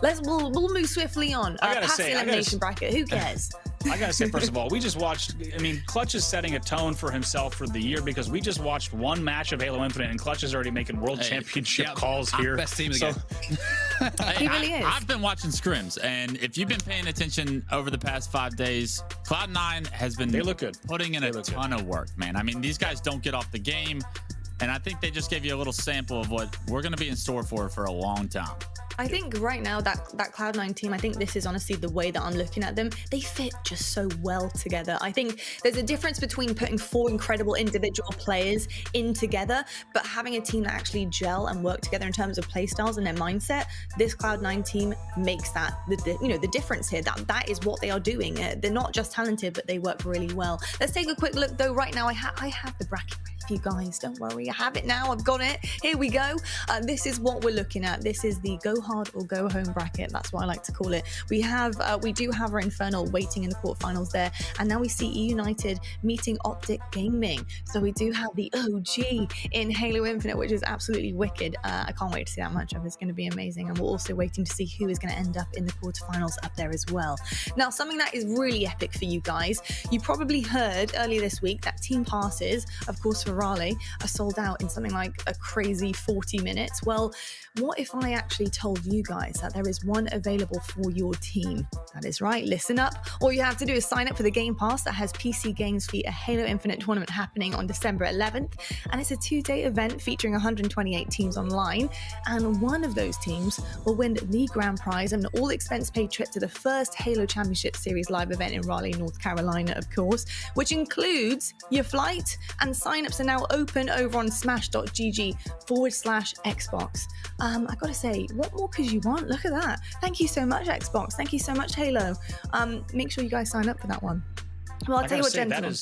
We'll move swiftly on past the elimination bracket. Who cares? I gotta say, first of all, we just watched, I mean, Clutch is setting a tone for himself for the year, because we just watched one match of Halo Infinite, and Clutch is already making world championship calls here. Best team again. He really is. I've been watching scrims, and if you've been paying attention over the past 5 days, Cloud9 has been putting in a ton of work, man. I mean, these guys don't get off the game, and I think they just gave you a little sample of what we're going to be in store for a long time. I think right now that Cloud9 team, I think this is honestly the way that I'm looking at them. They fit just so well together. I think there's a difference between putting 4 incredible individual players in together, but having a team that actually gel and work together in terms of play styles and their mindset. This Cloud9 team makes that the difference here. That is what they are doing. They're not just talented, but they work really well. Let's take a quick look though. Right now, I have the bracket ready for you guys. Don't worry, I have it now. I've got it. Here we go. This is what we're looking at. This is the go hard or go home bracket. That's what I like to call it. We do have our Infernal waiting in the quarterfinals there, and now we see E United meeting Optic Gaming. So we do have the OG in Halo Infinite, which is absolutely wicked. I can't wait to see that matchup. It's going to be amazing, and we're also waiting to see who is going to end up in the quarterfinals up there as well. Now, something that is really epic for you guys, you probably heard earlier this week that team passes, of course, for Raleigh are sold out in something like a crazy 40 minutes. Well, what if I actually told you guys that there is one available for your team? That is right, listen up. All you have to do is sign up for the Game Pass that has PC games for a Halo Infinite tournament happening on December 11th, and it's a 2-day event featuring 128 teams online, and one of those teams will win the grand prize and an all-expense paid trip to the first Halo Championship Series live event in Raleigh, North Carolina, of course, which includes your flight and sign-ups are now open over on smash.gg/Xbox. I gotta say, what more could you want? Look at that. Thank you so much, Xbox. Thank you so much, Halo. Make sure you guys sign up for that one. Well, I'll tell you what, gentlemen.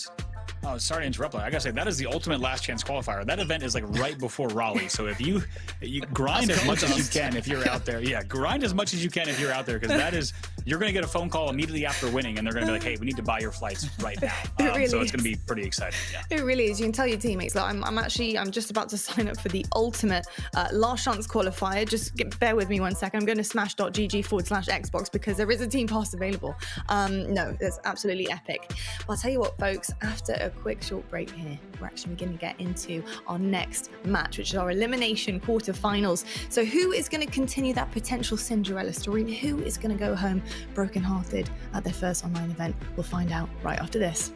Oh, sorry to interrupt. I gotta say, that is the ultimate last chance qualifier. That event is like right before Raleigh. So if you grind as much as you can if you're out there. Yeah, grind as much as you can if you're out there, because that is, you're gonna get a phone call immediately after winning, and they're gonna be like, hey, we need to buy your flights right now. So it's gonna be pretty exciting. Yeah. It really is. You can tell your teammates, like, I'm just about to sign up for the ultimate last chance qualifier. Just bear with me 1 second. I'm going to smash.gg/Xbox because there is a team pass available. No, it's absolutely epic. But I'll tell you what, folks, after a quick short break here, we're actually going to get into our next match, which is our elimination quarterfinals. So who is going to continue that potential Cinderella story, and who is going to go home brokenhearted at their first online event? We'll find out right after this.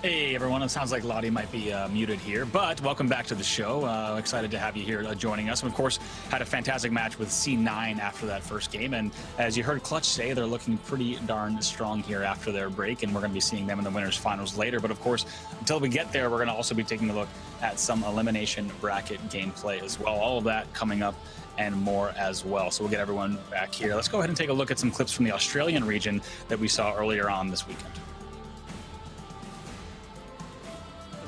Hey everyone, it sounds like Lottie might be muted here, but welcome back to the show. Excited to have you here joining us. And of course, had a fantastic match with C9 after that first game. And as you heard Clutch say, they're looking pretty darn strong here after their break, and we're going to be seeing them in the winners finals later. But of course, until we get there, we're going to also be taking a look at some elimination bracket gameplay as well. All of that coming up and more as well. So we'll get everyone back here. Let's go ahead and take a look at some clips from the Australian region that we saw earlier on this weekend.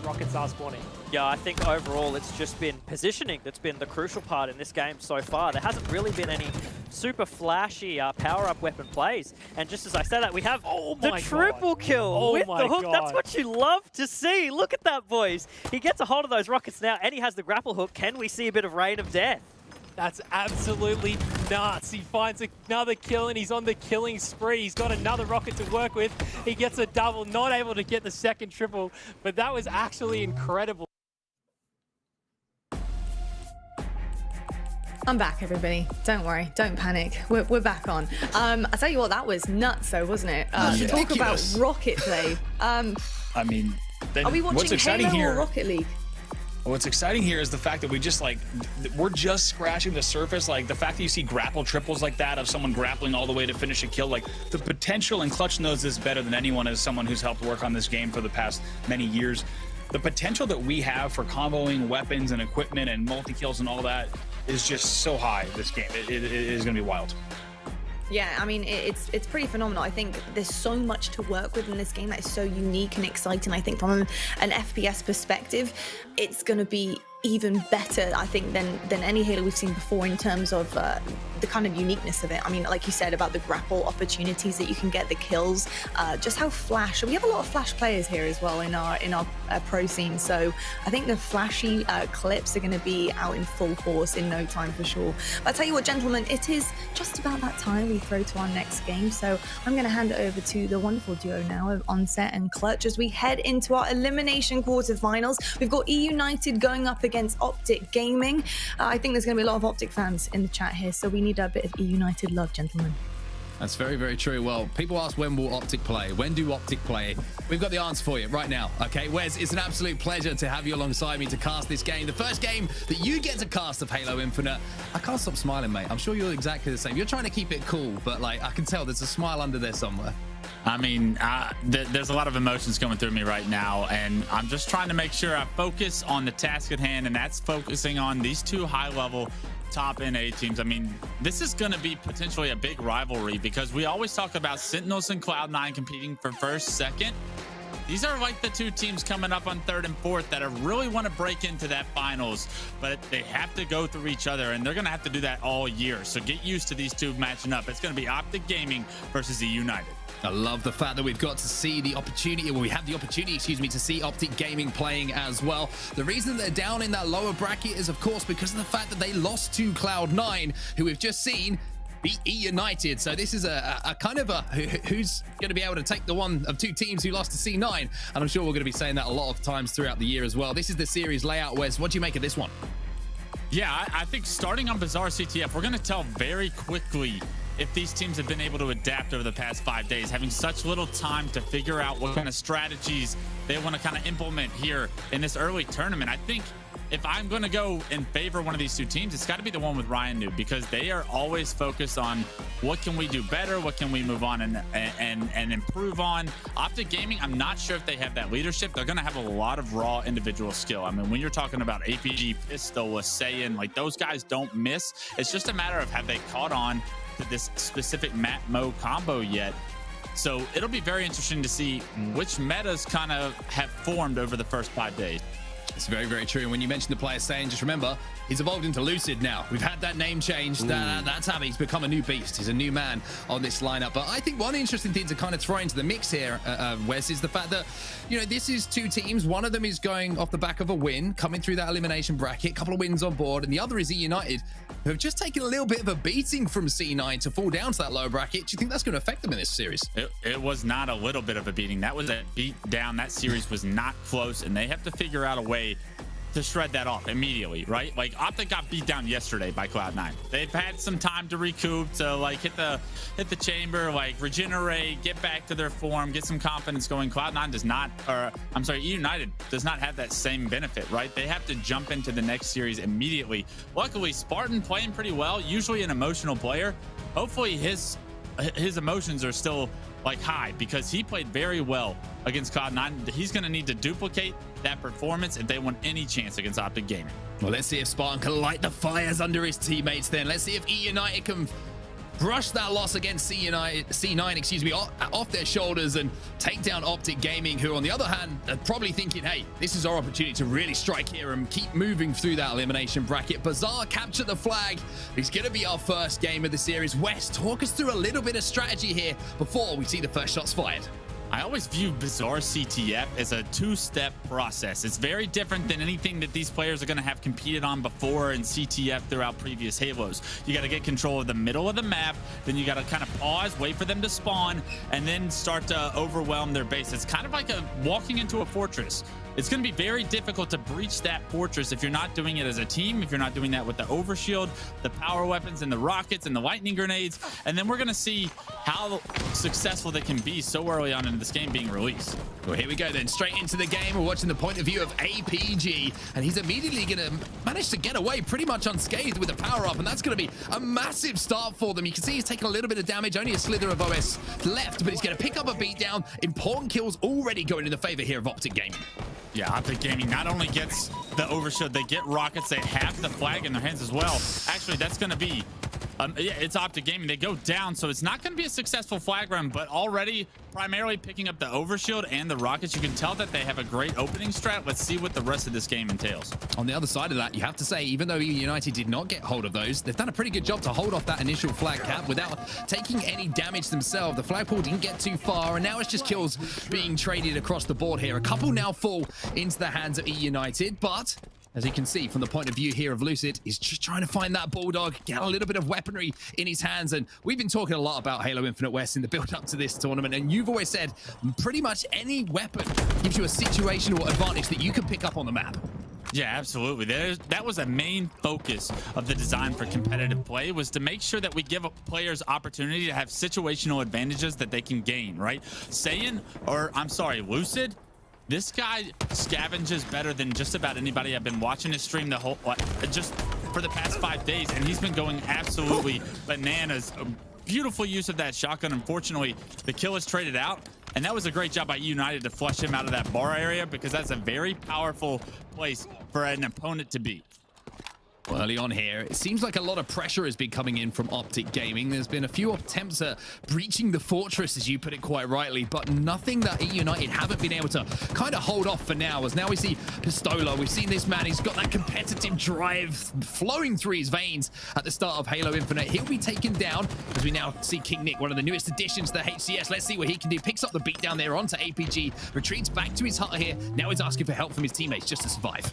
Rockets are spawning. Yeah, I think overall it's just been positioning that's been the crucial part in this game so far. There hasn't really been any super flashy power-up weapon plays. And just as I said that, we have the my triple God. kill Oh with my the hook. That's God. what you love to see. Look at that, boys. He gets a hold of those rockets now, and he has the grapple hook. Can we see a bit of Rain of Death? That's absolutely nuts. He finds another kill and he's on the killing spree. He's got another rocket to work with. He gets a double, not able to get the second triple, but that was actually incredible. I'm back, everybody. Don't worry. Don't panic. We're back on. I tell you what, that was nuts, though, wasn't it? To talk about rocket play. I mean, Are we what's watching exciting Halo here? or Rocket League? What's exciting here is the fact that we're just scratching the surface. Like the fact that you see grapple triples like that of someone grappling all the way to finish a kill. Like the potential, and Clutch knows this better than anyone as someone who's helped work on this game for the past many years. The potential that we have for comboing weapons and equipment and multi-kills and all that is just so high this game. It is going to be wild. Yeah, I mean, it's pretty phenomenal. I think there's so much to work with in this game that is so unique and exciting. I think from an FPS perspective, it's going to be even better, I think, than any Halo we've seen before in terms of the kind of uniqueness of it. I mean, like you said about the grapple opportunities that you can get, the kills, just how flash. We have a lot of flash players here as well in our pro scene. So I think the flashy clips are going to be out in full force in no time for sure. But I tell you what, gentlemen, it is just about that time we throw to our next game. So I'm going to hand it over to the wonderful duo now of Onset and Clutch as we head into our elimination quarterfinals. We've got E United going up against Optic Gaming. I think there's going to be a lot of Optic fans in the chat here, so we need a bit of E United love, gentlemen. That's very, very true. Well, people ask, when will Optic play? When do Optic play? We've got the answer for you right now, okay? Wes, it's an absolute pleasure to have you alongside me to cast this game. The first game that you get to cast of Halo Infinite. I can't stop smiling, mate. I'm sure you're exactly the same. You're trying to keep it cool, but like I can tell there's a smile under there somewhere. I mean, there's a lot of emotions going through me right now, and I'm just trying to make sure I focus on the task at hand, and that's focusing on these two high-level top NA teams. I mean, this is going to be potentially a big rivalry because we always talk about Sentinels and Cloud9 competing for first, second. These are like the two teams coming up on third and fourth that really want to break into that finals, but they have to go through each other, and they're going to have to do that all year. So get used to these two matching up. It's going to be Optic Gaming versus E United. I love the fact that we've got to see the opportunity, well, we have the opportunity, excuse me, to see Optic Gaming playing as well. The reason they're down in that lower bracket is, of course, because of the fact that they lost to Cloud9, who we've just seen beat E United. So this is a kind of a who's going to be able to take the one of two teams who lost to C9. And I'm sure we're going to be saying that a lot of times throughout the year as well. This is the series layout, Wes. What do you make of this one? Yeah, I think starting on Bazaar CTF, we're going to tell very quickly if these teams have been able to adapt over the past 5 days, having such little time to figure out what kind of strategies they want to kind of implement here in this early tournament. I think if I'm going to go in favor of one of these two teams, it's got to be the one with Ryan New, because they are always focused on what can we do better, what can we move on and improve on. Optic Gaming, I'm not sure if they have that leadership. They're going to have a lot of raw individual skill. I mean, when you're talking about APG, Pistol, Wasayan, like those guys don't miss. It's just a matter of have they caught on to this specific map Mo combo yet. So it'll be very interesting to see which metas kind of have formed over the first 5 days. It's very, very true. And when you mentioned the player saying, just remember, he's evolved into Lucid now. We've had that name changed. That's how he's become a new beast. He's a new man on this lineup. But I think one interesting thing to kind of throw into the mix here, Wes, is the fact that, you know, this is two teams. One of them is going off the back of a win, coming through that elimination bracket, a couple of wins on board. And the other is E United, who have just taken a little bit of a beating from C9 to fall down to that lower bracket. Do you think that's going to affect them in this series? It was not a little bit of a beating. That was a beat down. That series was not close, and they have to figure out a way to shred that off immediately, right? Like Optic got beat down yesterday by Cloud9. They've had some time to recoup, to like hit the chamber, like regenerate, get back to their form, get some confidence going. Cloud9 does not, or I'm sorry, E United does not have that same benefit, right? They have to jump into the next series immediately. Luckily, Spartan playing pretty well, usually an emotional player. Hopefully his emotions are still like high, because he played very well against Cloud9. He's going to need to duplicate that performance if they want any chance against Optic Gaming. Well, let's see if Spartan can light the fires under his teammates then. Let's see if E United can brush that loss against C9, excuse me, off their shoulders and take down Optic Gaming, who on the other hand are probably thinking, hey, this is our opportunity to really strike here and keep moving through that elimination bracket. Bazaar capture the flag. It's going to be our first game of the series. Wes, talk us through a little bit of strategy here before we see the first shots fired. I always view Bazaar CTF as a two-step process. It's very different than anything that these players are going to have competed on before in CTF throughout previous Halos. You got to get control of the middle of the map, then you got to kind of pause, wait for them to spawn, and then start to overwhelm their base. It's kind of like walking into a fortress. It's going to be very difficult to breach that fortress if you're not doing it as a team, if you're not doing that with the overshield, the power weapons, and the rockets, and the lightning grenades. And then we're going to see how successful they can be so early on in this game being released. Well, here we go then, straight into the game. We're watching the point of view of APG, and he's immediately going to manage to get away pretty much unscathed with a power-up, and that's going to be a massive start for them. You can see he's taking a little bit of damage, only a slither of OS left, but he's going to pick up a beatdown. Important kills already going in the favor here of Optic Gaming. Yeah, Optic Gaming not only gets the overshield, they get rockets, they have the flag in their hands as well. Actually, that's going to be, yeah, it's Optic Gaming. They go down, so it's not going to be a successful flag run, but already primarily picking up the overshield and the rockets. You can tell that they have a great opening strat. Let's see what the rest of this game entails. On the other side of that, you have to say, even though United did not get hold of those, they've done a pretty good job to hold off that initial flag cap without taking any damage themselves. The flagpole didn't get too far, and now it's just kills being traded across the board here. A couple now fall into the hands of United, but as you can see from the point of view here of Lucid, he's just trying to find that Bulldog, get a little bit of weaponry in his hands. And we've been talking a lot about Halo Infinite West in the build up to this tournament, and you've always said pretty much any weapon gives you a situational advantage that you can pick up on the map. Yeah, absolutely. That was a main focus of the design for competitive play, was to make sure that we give players opportunity to have situational advantages that they can gain, right? Lucid, this guy scavenges better than just about anybody. I've been watching his stream just for the past 5 days, and he's been going absolutely bananas. A beautiful use of that shotgun. Unfortunately, the kill is traded out, and that was a great job by United to flush him out of that bar area, because that's a very powerful place for an opponent to be. Early on here, it seems like a lot of pressure has been coming in from Optic Gaming. There's been a few attempts at breaching the fortress, as you put it quite rightly, but nothing that United haven't been able to kind of hold off for now. As now we see Pistola, we've seen this man, he's got that competitive drive flowing through his veins at the start of Halo Infinite. He'll be taken down as we now see King Nick, one of the newest additions to the HCS. Let's see what he can do. Picks up the beat down there onto APG, retreats back to his hut here. Now he's asking for help from his teammates just to survive.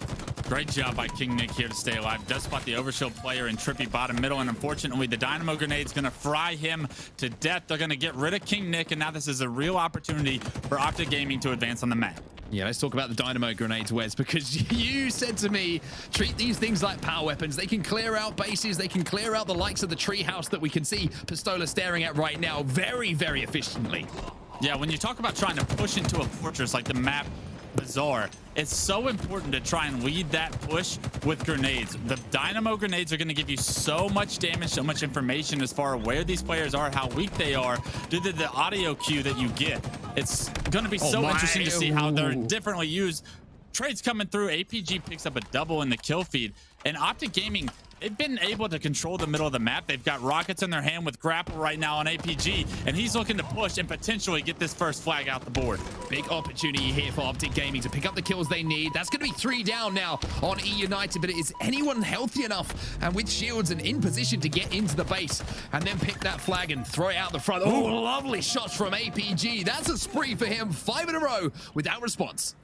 Great job by King Nick here to stay alive. Does spot the overshield player in Trippy bottom middle, and unfortunately the dynamo grenade's going to fry him to death. They're going to get rid of King Nick, and now this is a real opportunity for Optic Gaming to advance on the map. Yeah, let's talk about the dynamo grenades, Wes, because you said to me, treat these things like power weapons. They can clear out bases. They can clear out the likes of the treehouse that we can see Pistola staring at right now very, very efficiently. Yeah, when you talk about trying to push into a fortress like the map Bazaar, it's so important to try and lead that push with grenades. The dynamo grenades are going to give you so much damage, so much information as far as where these players are, how weak they are, due to the audio cue that you get. It's going to be so interesting to see how they're differently used. Trades coming through. APG picks up a double in the kill feed, and Optic Gaming, they've been able to control the middle of the map. They've got rockets in their hand with grapple right now on APG, and he's looking to push and potentially get this first flag out the board. Big opportunity here for Optic Gaming to pick up the kills they need. That's going to be 3 down now on United, but is anyone healthy enough and with shields and in position to get into the base and then pick that flag and throw it out the front? Oh, lovely shots from APG. That's a spree for him. 5 in a row without response.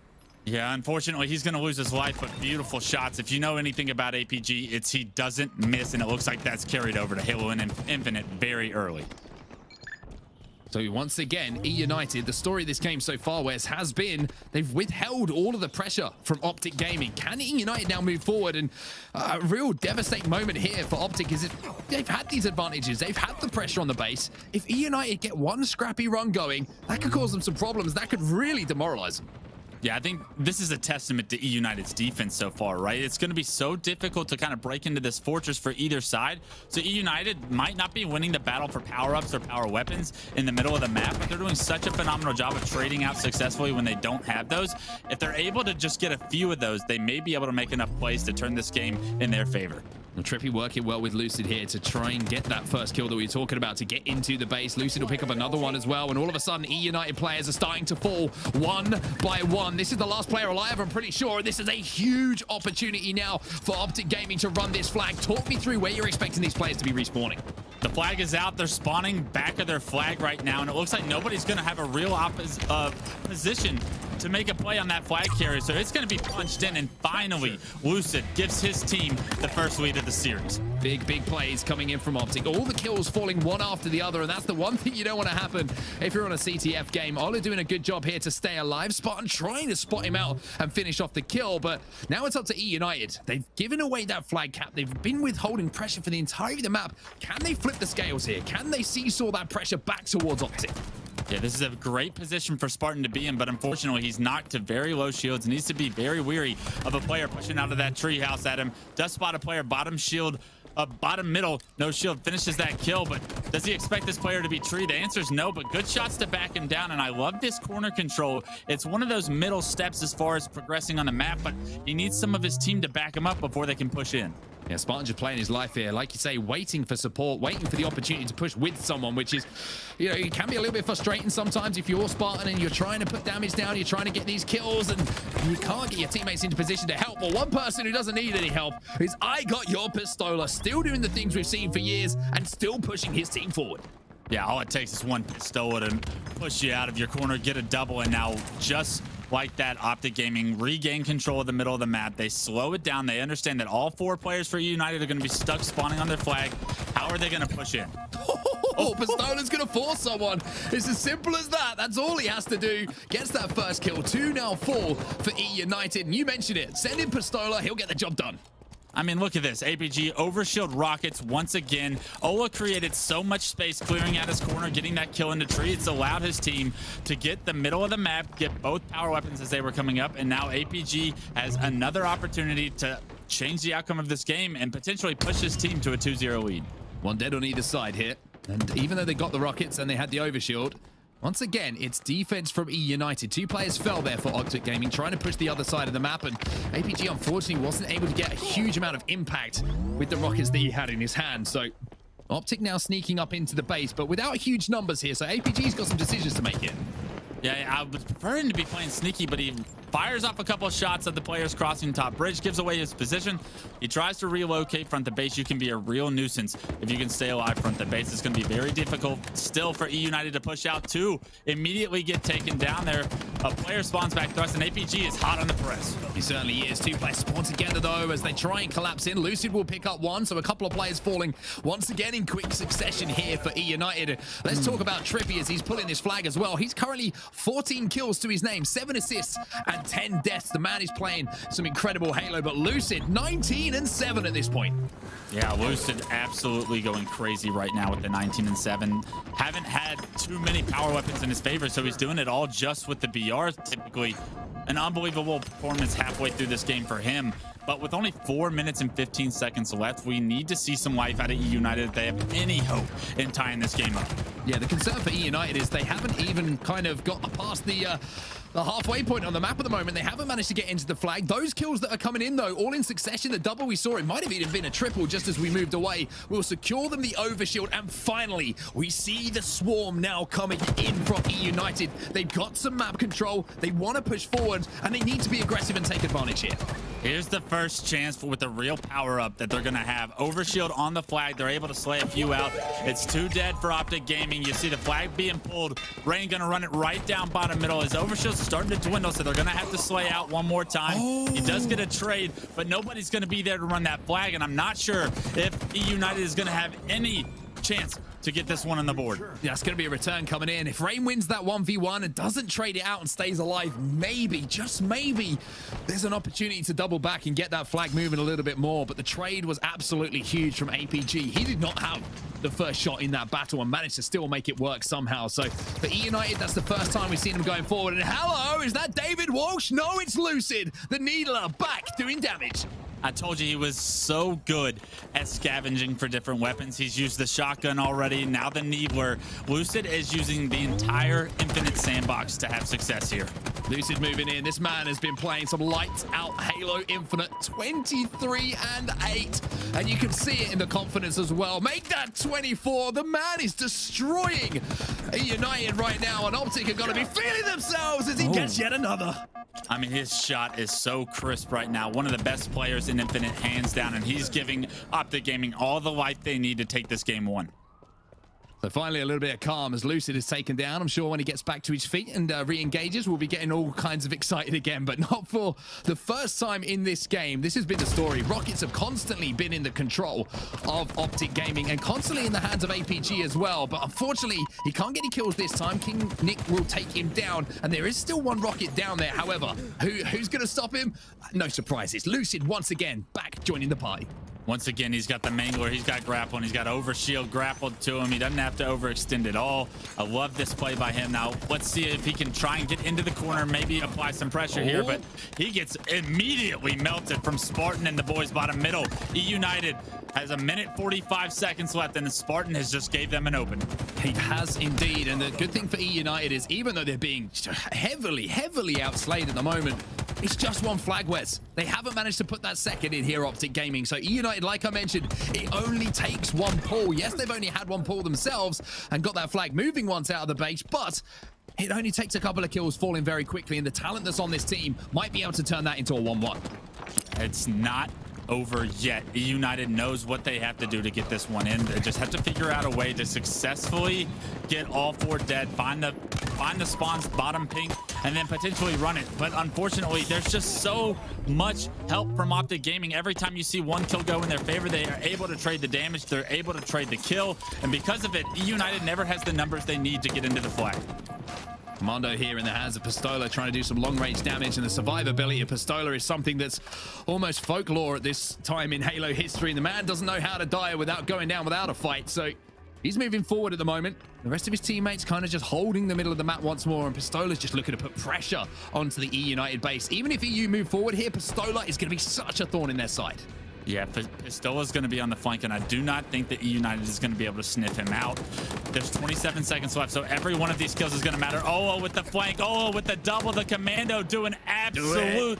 Yeah, unfortunately, he's going to lose his life, but beautiful shots. If you know anything about APG, it's he doesn't miss, and it looks like that's carried over to Halo Infinite very early. So once again, United, the story of this game so far, Wes, has been they've withheld all of the pressure from Optic Gaming. Can United now move forward? And a real devastating moment here for Optic is they've had these advantages. They've had the pressure on the base. If United get one scrappy run going, that could cause them some problems. That could really demoralize them. Yeah, I think this is a testament to United's defense so far, right? It's going to be so difficult to kind of break into this fortress for either side. So United might not be winning the battle for power-ups or power weapons in the middle of the map, but they're doing such a phenomenal job of trading out successfully when they don't have those. If they're able to just get a few of those, they may be able to make enough plays to turn this game in their favor. Well, Trippy working well with Lucid here to try and get that first kill that we were talking about, to get into the base. Lucid will pick up another one as well, and all of a sudden, E United players are starting to fall one by one. This is the last player alive, I'm pretty sure, and this is a huge opportunity now for Optic Gaming to run this flag. Talk me through where you're expecting these players to be respawning. The flag is out. They're spawning back of their flag right now, and it looks like nobody's going to have a real position to make a play on that flag carrier. So it's going to be punched in, and finally, Lucid gives his team the first lead of the series. Big plays coming in from Optic. All the kills falling one after the other, and that's the one thing you don't want to happen if you're on a CTF game. Ola doing a good job here to stay alive. Spartan trying to spot him out and finish off the kill, but now it's up to E United. They've given away that flag cap. They've been withholding pressure for the entirety of the map. Can they flip the scales here? Can they seesaw that pressure back towards Optic? Yeah, this is a great position for Spartan to be in, but unfortunately, he's knocked to very low shields. Needs to be very weary of a player pushing out of that treehouse at him. Does spot a player, bottom shield, bottom middle, no shield, finishes that kill, but does he expect this player to be tree? The answer is no, but good shots to back him down, and I love this corner control. It's one of those middle steps as far as progressing on the map, but he needs some of his team to back him up before they can push in. Yeah, Spartan just playing his life here. Like you say, waiting for support, waiting for the opportunity to push with someone, which is, you know, it can be a little bit frustrating sometimes if you're Spartan and you're trying to put damage down, you're trying to get these kills, and you can't get your teammates into position to help. Well, one person who doesn't need any help is I Got Your Pistola, still doing the things we've seen for years and still pushing his team forward. Yeah, all it takes is one Pistola to push you out of your corner, get a double, and now just like that, Optic Gaming regain control of the middle of the map. They slow it down. They understand that all 4 players for United are going to be stuck spawning on their flag. How are they going to push in? Oh, Pistola's going to force someone. It's as simple as that. That's all he has to do. Gets that first kill. 2 now fall for E United. And you mentioned it. Send in Pistola. He'll get the job done. I mean, look at this. APG overshield rockets once again. Ola created so much space clearing out his corner, getting that kill in the tree. It's allowed his team to get the middle of the map, get both power weapons as they were coming up, and now APG has another opportunity to change the outcome of this game and potentially push his team to a 2-0 lead. One dead on either side here. And even though they got the rockets and they had the overshield, once again, it's defense from E United. 2 players fell there for Optic Gaming, trying to push the other side of the map, and APG unfortunately wasn't able to get a huge amount of impact with the rockets that he had in his hand. So Optic now sneaking up into the base, but without huge numbers here, so APG's got some decisions to make here. Yeah, I would prefer him to be playing sneaky, but he fires off a couple of shots at the players crossing top bridge, gives away his position. He tries to relocate front the base. You can be a real nuisance if you can stay alive front the base. It's going to be very difficult still for E United to push out. 2 immediately get taken down there. A player spawns back thrust, and APG is hot on the press. He certainly is. 2 players spawn together, though, as they try and collapse in. Lucid will pick up 1, so a couple of players falling once again in quick succession here for E United. Let's talk about Trippy as he's pulling his flag as well. He's currently 14 kills to his name, 7 assists and 10 deaths. The man is playing some incredible Halo, but Lucid 19 and 7 at this point. Yeah, Lucid absolutely going crazy right now with the 19 and 7. Haven't had too many power weapons in his favor, so he's doing it all just with the BR. Typically an unbelievable performance halfway through this game for him. But with only 4 minutes and 15 seconds left, we need to see some life out of E United if they have any hope in tying this game up. Yeah, the concern for E United is they haven't even kind of got past the halfway point on the map at the moment. They haven't managed to get into the flag. Those kills that are coming in, though, all in succession. The double we saw, it might have even been a triple just as we moved away. We'll secure them the overshield, and finally, we see the swarm now coming in from E United. They've got some map control. They want to push forward, and they need to be aggressive and take advantage here. Here's the first chance with a real power-up that they're going to have. Overshield on the flag. They're able to slay a few out. It's 2 dead for Optic Gaming. You see the flag being pulled. Rain going to run it right down bottom middle. His overshield's starting to dwindle, so they're going to have to slay out one more time. He does get a trade, but nobody's going to be there to run that flag, and I'm not sure if E United is going to have any chance to get this one on the board. Yeah, it's going to be a return coming in. If Rain wins that 1v1 and doesn't trade it out and stays alive, maybe, just maybe, there's an opportunity to double back and get that flag moving a little bit more. But the trade was absolutely huge from APG. He did not have the first shot in that battle and managed to still make it work somehow. So for E United, that's the first time we've seen them going forward. And hello, is that David Walsh? No, it's Lucid, the Needler, back doing damage. I told you he was so good at scavenging for different weapons. He's used the shotgun already, now the Needler. Lucid is using the entire Infinite sandbox to have success here. Lucid moving in. This man has been playing some lights out Halo Infinite, 23-8. And you can see it in the confidence as well. Make that 24. The man is destroying United right now. And Optic are going to be feeling themselves as he gets yet another. I mean, his shot is so crisp right now. One of the best players in Infinite, hands down, and he's giving Optic Gaming all the life they need to take this game 1. So finally, a little bit of calm as Lucid is taken down. I'm sure when he gets back to his feet and re-engages, we'll be getting all kinds of excited again, but not for the first time in this game. This has been the story. Rockets have constantly been in the control of Optic Gaming and constantly in the hands of APG as well. But unfortunately, he can't get any kills this time. King Nick will take him down, and there is still one rocket down there. However, who's going to stop him? No surprises. Lucid once again back joining the party. Once again, he's got the Mangler, he's got grappling, he's got overshield grappled to him. He doesn't have to overextend at all. I love this play by him. Now, let's see if he can try and get into the corner, maybe apply some pressure here, but he gets immediately melted from Spartan in the boys bottom middle. E United has a minute 45 seconds left, and the Spartan has just gave them an open. He has indeed, and the good thing for E United is even though they're being heavily outslayed at the moment, it's just one flag, Wes. They haven't managed to put that second in here, Optic Gaming. So E United, like I mentioned, it only takes one pull. Yes, they've only had one pull themselves and got that flag moving once out of the base, but it only takes a couple of kills falling very quickly, and the talent that's on this team might be able to turn that into a 1-1. It's not over yet. E United knows what they have to do to get this one in. They just have to figure out a way to successfully get all 4 dead, find the spawns bottom pink, and then potentially run it. But unfortunately, there's just so much help from Optic Gaming. Every time you see one kill go in their favor, they are able to trade the damage, they're able to trade the kill, and because of it, E United never has the numbers they need to get into the flag. Commando here in the hands of Pistola, trying to do some long-range damage, and the survivability of Pistola is something that's almost folklore at this time in Halo history. And the man doesn't know how to die without going down without a fight, so he's moving forward at the moment. The rest of his teammates kind of just holding the middle of the map once more, and Pistola's just looking to put pressure onto the E United base. Even if EU move forward here, Pistola is going to be such a thorn in their side. Yeah, Pistola's going to be on the flank, and I do not think that E United is going to be able to sniff him out. There's 27 seconds left, so every one of these kills is going to matter. Oh, with the flank. Oh, with the double. The Commando doing absolute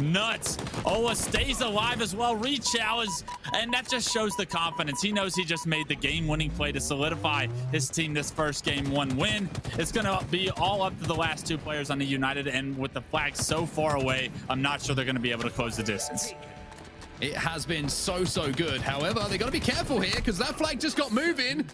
nuts. Ola stays alive as well. Rechallenge, and that just shows the confidence. He knows he just made the game-winning play to solidify his team this first game 1 win. It's going to be all up to the last 2 players on the United, and with the flag so far away, I'm not sure they're going to be able to close the distance. It has been so good. However, they got to be careful here because that flag just got moving.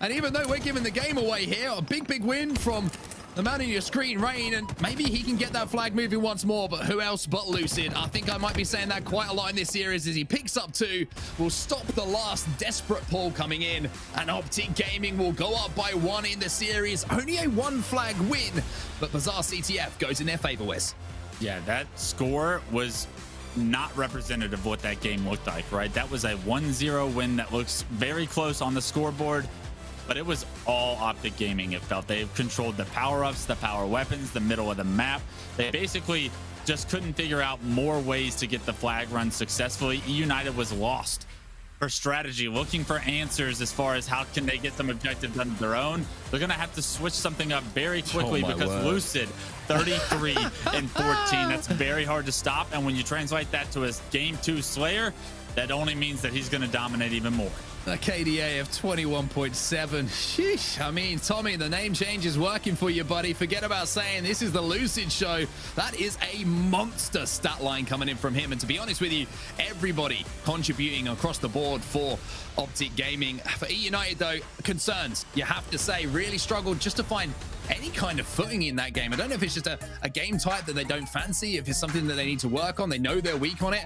And even though we're giving the game away here, a big win from the man on your screen, Rain, and maybe he can get that flag moving once more, but who else but Lucid? I think I might be saying that quite a lot in this series as he picks up 2, will stop the last desperate pull coming in, and Optic Gaming will go up by 1 in the series. Only a 1 flag win, but Bizarre CTF goes in their favor, Wes. Yeah, that score was not representative of what that game looked like, right? That was a 1-0 win that looks very close on the scoreboard, but it was all Optic Gaming. It felt they've controlled the power-ups, the power weapons, the middle of the map. They basically just couldn't figure out more ways to get the flag run successfully. E United was lost for strategy, looking for answers as far as how can they get some objectives on their own. They're going to have to switch something up very quickly because Lucid 33 and 14, that's very hard to stop. And when you translate that to his game 2 Slayer, that only means that he's going to dominate even more. A KDA of 21.7. Sheesh. I mean, Tommy, the name change is working for you, buddy. Forget about saying this is the Lucid show. That is a monster stat line coming in from him. And to be honest with you, everybody contributing across the board for Optic Gaming. For E United, though, concerns, you have to say, really struggled just to find any kind of footing in that game. I don't know if it's just a game type that they don't fancy, if it's something that they need to work on. They know they're weak on it.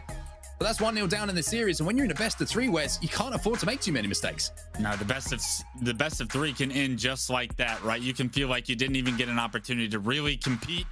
But that's 1-0 down in the series, and when you're in a best of 3, Wes, you can't afford to make too many mistakes. No, the best of 3 can end just like that, right? You can feel like you didn't even get an opportunity to really compete.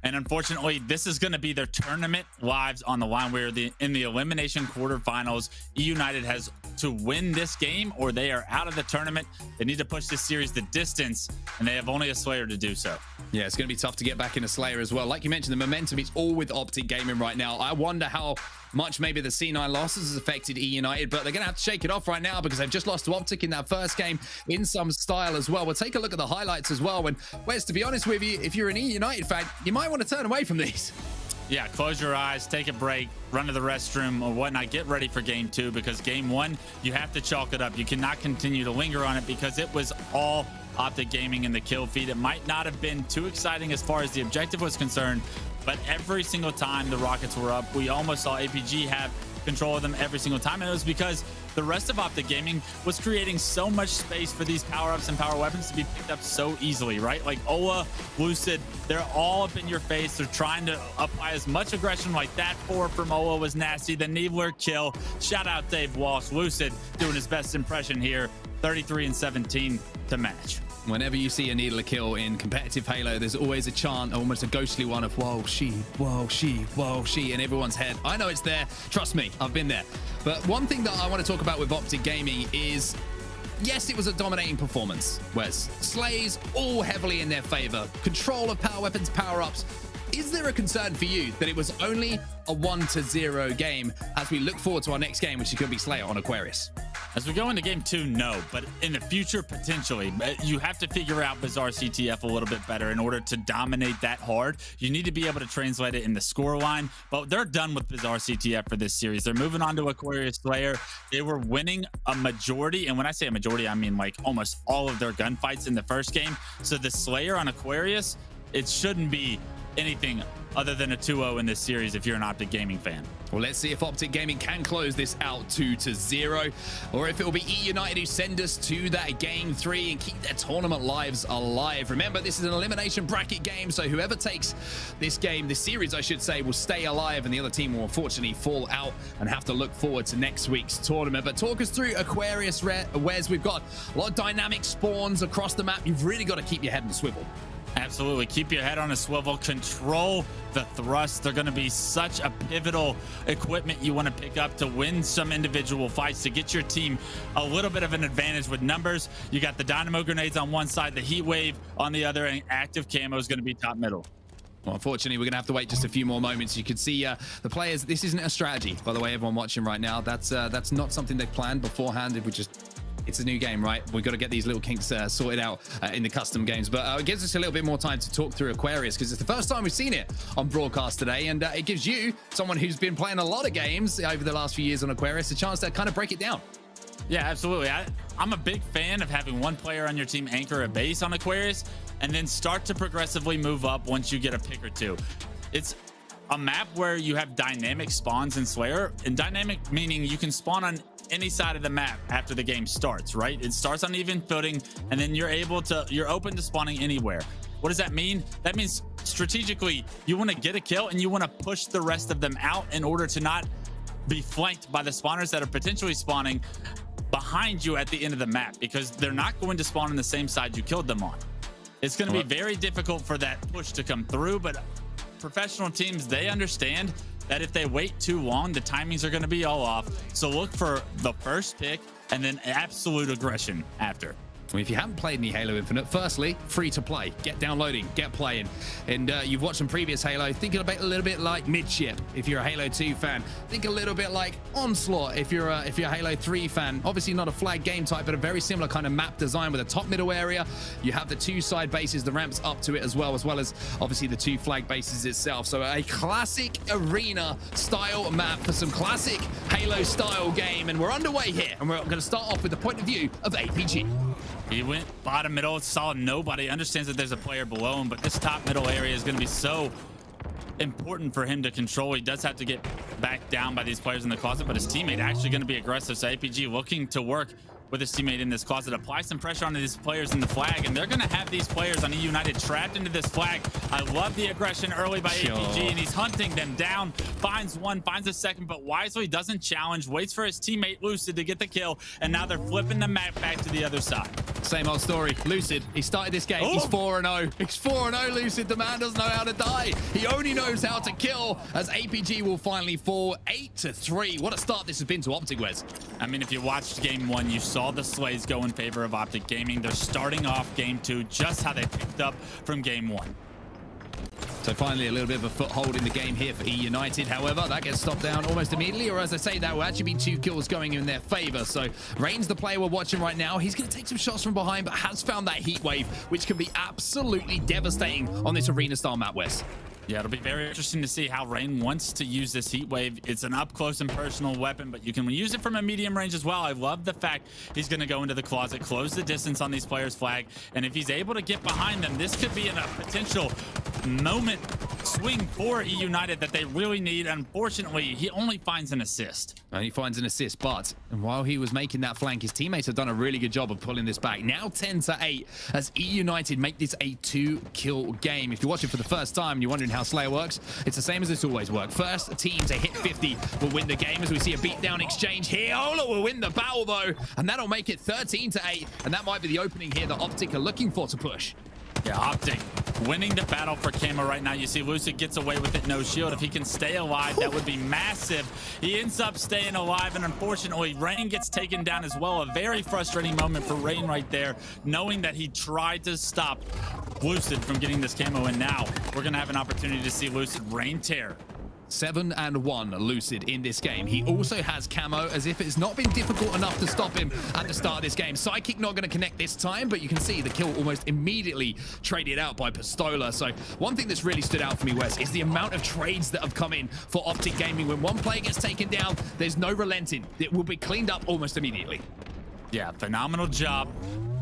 And unfortunately, this is going to be their tournament lives on the line. We're in the elimination quarterfinals. E United has to win this game or they are out of the tournament. They need to push this series the distance, and they have only a Slayer to do so. Yeah, it's going to be tough to get back in a Slayer as well. Like you mentioned, the momentum is all with Optic Gaming right now. I wonder how much maybe the C9 losses has affected E United, but they're going to have to shake it off right now because they've just lost to Optic in that first game in some style as well. We'll take a look at the highlights as well. And Wes, to be honest with you, if you're an E United fan, you might want to turn away from these. Yeah, close your eyes, take a break, run to the restroom or whatnot. Get ready for game 2 because game 1, you have to chalk it up. You cannot continue to linger on it because it was all Optic Gaming in the kill feed. It might not have been too exciting as far as the objective was concerned, but every single time the Rockets were up, we almost saw APG have control of them every single time. And it was because the rest of Optic Gaming was creating so much space for these power-ups and power weapons to be picked up so easily, right? Like Ola, Lucid, they're all up in your face. They're trying to apply as much aggression. Like that 4 from Ola was nasty. The Needler kill. Shout out Dave Walsh. Lucid doing his best impression here. 33 and 17 to match. Whenever you see a Needler kill in competitive Halo, there's always a chant, almost a ghostly one of whoa, she, in everyone's head. I know it's there. Trust me, I've been there. But one thing that I want to talk about with Optic Gaming is, yes, it was a dominating performance, Wes. Slays all heavily in their favor. Control of power weapons, power-ups. Is there a concern for you that it was only a 1-0 game as we look forward to our next game, which is going to be Slayer on Aquarius? As we go into game 2, no, but in the future, potentially. You have to figure out Bizarre CTF a little bit better in order to dominate that hard. You need to be able to translate it in the score line, but they're done with Bizarre CTF for this series. They're moving on to Aquarius Slayer. They were winning a majority, and when I say a majority, I mean like almost all of their gunfights in the first game. So the Slayer on Aquarius, it shouldn't be anything other than a 2-0 in this series if you're an Optic Gaming fan. Well, let's see if Optic Gaming can close this out 2-0, or if it will be E United who send us to that game 3 and keep their tournament lives alive. Remember, this is an elimination bracket game, so whoever takes this game, this series, I should say, will stay alive, and the other team will unfortunately fall out and have to look forward to next week's tournament. But talk us through Aquarius, Wes. We've got a lot of dynamic spawns across the map. You've really got to keep your head on the swivel. Absolutely. Keep your head on a swivel. Control the thrust. They're going to be such a pivotal equipment you want to pick up to win some individual fights, to get your team a little bit of an advantage with numbers. You got the dynamo grenades on one side, the heat wave on the other, and active camo is going to be top middle. Well, unfortunately, we're going to have to wait just a few more moments. You can see the players. This isn't a strategy, by the way, everyone watching right now. That's not something they planned beforehand. It's a new game, right? We've got to get these little kinks sorted out in the custom games. But it gives us a little bit more time to talk through Aquarius because it's the first time we've seen it on broadcast today. And it gives you, someone who's been playing a lot of games over the last few years on Aquarius, a chance to kind of break it down. Yeah, absolutely. I'm a big fan of having one player on your team anchor a base on Aquarius and then start to progressively move up once you get a pick or two. It's a map where you have dynamic spawns in Slayer, and dynamic meaning you can spawn on any side of the map after the game starts, right? It starts on even footing, and then you're open to spawning anywhere. What does that mean? That means strategically, you want to get a kill and you want to push the rest of them out in order to not be flanked by the spawners that are potentially spawning behind you at the end of the map, because they're not going to spawn on the same side you killed them on. It's going to be very difficult for that push to come through, but professional teams, they understand that if they wait too long, the timings are going to be all off. So look for the first pick and then absolute aggression after. Well, if you haven't played any Halo Infinite, firstly, free to play. Get downloading, get playing. And you've watched some previous Halo. Think a little bit like Midship if you're a Halo 2 fan. Think a little bit like Onslaught if you're a Halo 3 fan. Obviously not a flag game type, but a very similar kind of map design with a top middle area. You have the 2 side bases, the ramps up to it as well as obviously the 2 flag bases itself. So a classic arena style map for some classic Halo style game. And we're underway here. And we're going to start off with the point of view of APG. He went bottom middle, saw nobody, understands that there's a player below him, but this top middle area is going to be so important for him to control. He does have to get back down by these players in the closet, but his teammate actually going to be aggressive. So APG looking to work with his teammate in this closet, apply some pressure onto these players in the flag, and they're going to have these players on E United trapped into this flag. I love the aggression early by APG, and he's hunting them down, finds one, finds a second, but wisely doesn't challenge, waits for his teammate Lucid to get the kill, and now they're flipping the map back to the other side. Same old story. Lucid, he started this game. He's 4-0. He's 4-0, Lucid. The man doesn't know how to die. He only knows how to kill, as APG will finally fall 8-3. What a start this has been to Optic, Wes. I mean, if you watched game 1, you saw the slays go in favor of Optic Gaming. They're starting off game 2 just how they picked up from game 1. So finally a little bit of a foothold in the game here for E United. However, that gets stopped down almost immediately, or as I say, that will actually be 2 kills going in their favor. So Rain's the player we're watching right now. He's going to take some shots from behind, but has found that heat wave, which can be absolutely devastating on this arena-style map, Wes. Yeah, it'll be very interesting to see how Rain wants to use this heat wave. It's an up close and personal weapon, but you can use it from a medium range as well. I love the fact he's going to go into the closet, close the distance on these players' flag, and if he's able to get behind them, this could be a potential moment swing for E United that they really need. Unfortunately, he only finds an assist. And he finds an assist, but while he was making that flank, his teammates have done a really good job of pulling this back. Now 10-8 as E United make this a 2-kill game. If you're watching for the first time and you're wondering how Slayer works, it's the same as it's always worked. First team to hit 50 will win the game, as we see a beatdown exchange here. Ola will win the battle though, and that'll make it 13-8, and that might be the opening here that Optic are looking for to push. Yeah, Optic winning the battle for Camo right now. You see Lucid gets away with it, no shield. If he can stay alive, that would be massive. He ends up staying alive, and unfortunately, Rain gets taken down as well. A very frustrating moment for Rain right there, knowing that he tried to stop Lucid from getting this Camo, and now we're going to have an opportunity to see Lucid Rain tear. 7-1 Lucid in this game. He also has Camo, as if it's not been difficult enough to stop him at the start of this game. Sidekick not going to connect this time, but you can see the kill almost immediately traded out by Pistola. So one thing that's really stood out for me, Wes, is the amount of trades that have come in for Optic Gaming. When one player gets taken down, there's no relenting. It will be cleaned up almost immediately. Yeah, phenomenal job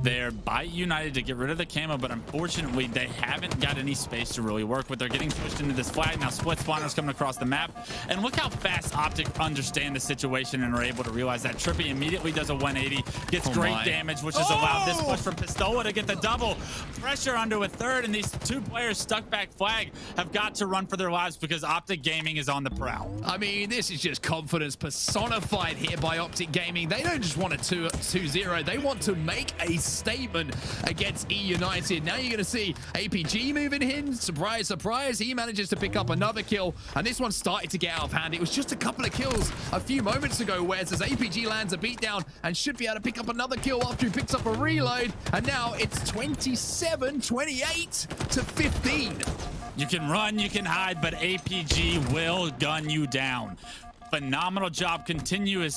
there by United to get rid of the Camo, but unfortunately they haven't got any space to really work with. They're getting pushed into this flag. Now split spawners coming across the map, and look how fast Optic understand the situation and are able to realize that. Trippy immediately does a 180, gets great damage, which has allowed this push from Pistola to get the double. Pressure onto a third, and these 2 players stuck back flag have got to run for their lives because Optic Gaming is on the prowl. I mean, this is just confidence personified here by Optic Gaming. They don't just want a 2-0, they want to make a statement against E United. Now you're going to see APG moving in. Surprise, surprise. He manages to pick up another kill, and this one started to get out of hand. It was just a couple of kills a few moments ago, whereas as APG lands a beatdown and should be able to pick up another kill after he picks up a reload, and now it's 27-28 to 15. You can run, you can hide, but APG will gun you down. Phenomenal job continuing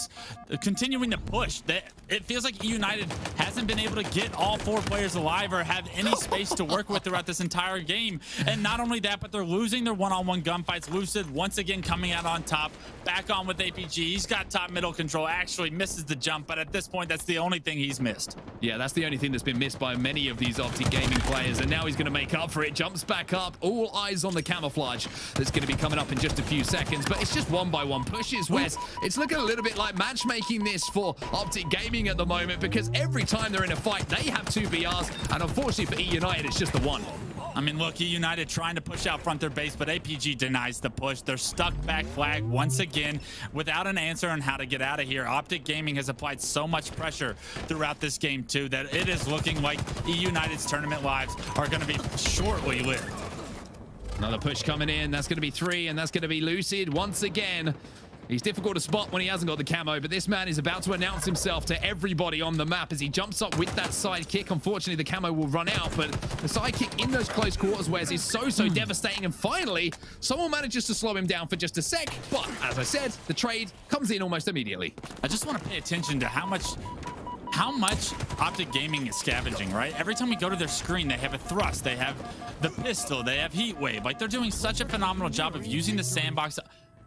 the push. It feels like United hasn't been able to get all 4 players alive or have any space to work with throughout this entire game. And not only that, but they're losing their one-on-one gunfights. Lucid once again coming out on top, back on with APG. He's got top middle control, actually misses the jump, but at this point that's the only thing he's missed. Yeah, that's the only thing that's been missed by many of these Optic Gaming players, and now he's going to make up for it. Jumps back up, all eyes on the camouflage that's going to be coming up in just a few seconds, but it's just one-by-one pushes, Wes. It's looking a little bit like matchmaking this for Optic Gaming at the moment, because every time they're in a fight, they have 2 BRs, and unfortunately for E United, it's just the 1. I mean, look, E United trying to push out front their base, but APG denies the push. They're stuck back flag once again without an answer on how to get out of here. Optic Gaming has applied so much pressure throughout this game, too, that it is looking like E United's tournament lives are going to be shortly lived. Another push coming in. That's going to be 3, and that's going to be Lucid once again. He's difficult to spot when he hasn't got the camo, but this man is about to announce himself to everybody on the map as he jumps up with that side kick. Unfortunately, the camo will run out, but the side kick in those close quarters, Wes, is so devastating. And finally, someone manages to slow him down for just a sec. But as I said, the trade comes in almost immediately. I just want to pay attention to how much Optic Gaming is scavenging, right? Every time we go to their screen, they have a thrust, they have the pistol, they have heat wave. Like, they're doing such a phenomenal job of using the sandbox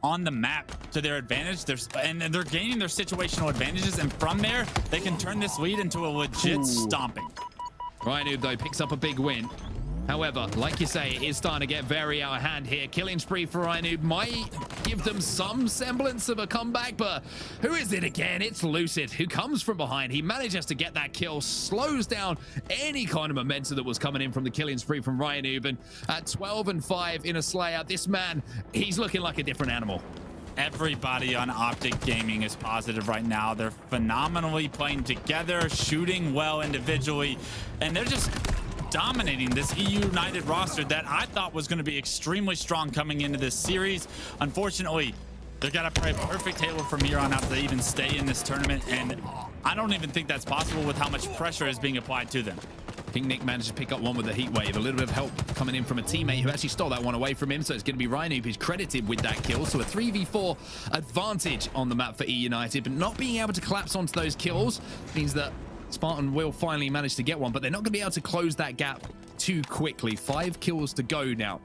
on the map to their advantage. And they're gaining their situational advantages, and from there they can turn this lead into a legit stomping. Ryan though picks up a big win. However, like you say, it is starting to get very out of hand here. Killing spree for Ryan might give them some semblance of a comeback, but who is it again? It's Lucid, who comes from behind. He manages to get that kill, slows down any kind of momentum that was coming in from the killing spree from Ryan and at 12-5 in a Slayer, this man, he's looking like a different animal. Everybody on Optic Gaming is positive right now. They're phenomenally playing together, shooting well individually, and they're just dominating this EU United roster that I thought was going to be extremely strong coming into this series. Unfortunately, they've got to play a perfect Halo from here on out to even stay in this tournament, and I don't even think that's possible with how much pressure is being applied to them. King Nick managed to pick up one with the heat wave. A little bit of help coming in from a teammate who actually stole that one away from him. So it's going to be Ryan who's credited with that kill. So a 3v4 advantage on the map for E United, but not being able to collapse onto those kills means that Spartan will finally manage to get one, but they're not going to be able to close that gap too quickly. 5 kills to go now.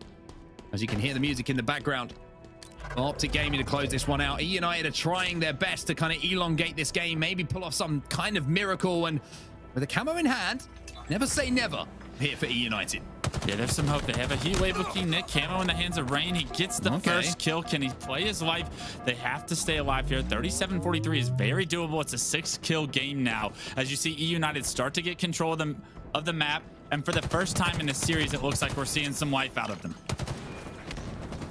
As you can hear the music in the background. Optic Gaming to close this one out. E United are trying their best to kind of elongate this game, maybe pull off some kind of miracle, and with a camo in hand, never say never here for E United. Yeah, there's some hope. They have a heat wave with King Nick. Camo in the hands of Rain. He gets the first kill. Can he play his life? They have to stay alive here. 37-43 is very doable. It's a 6-kill game now. As you see E United start to get control of the map. And for the first time in the series, it looks like we're seeing some life out of them.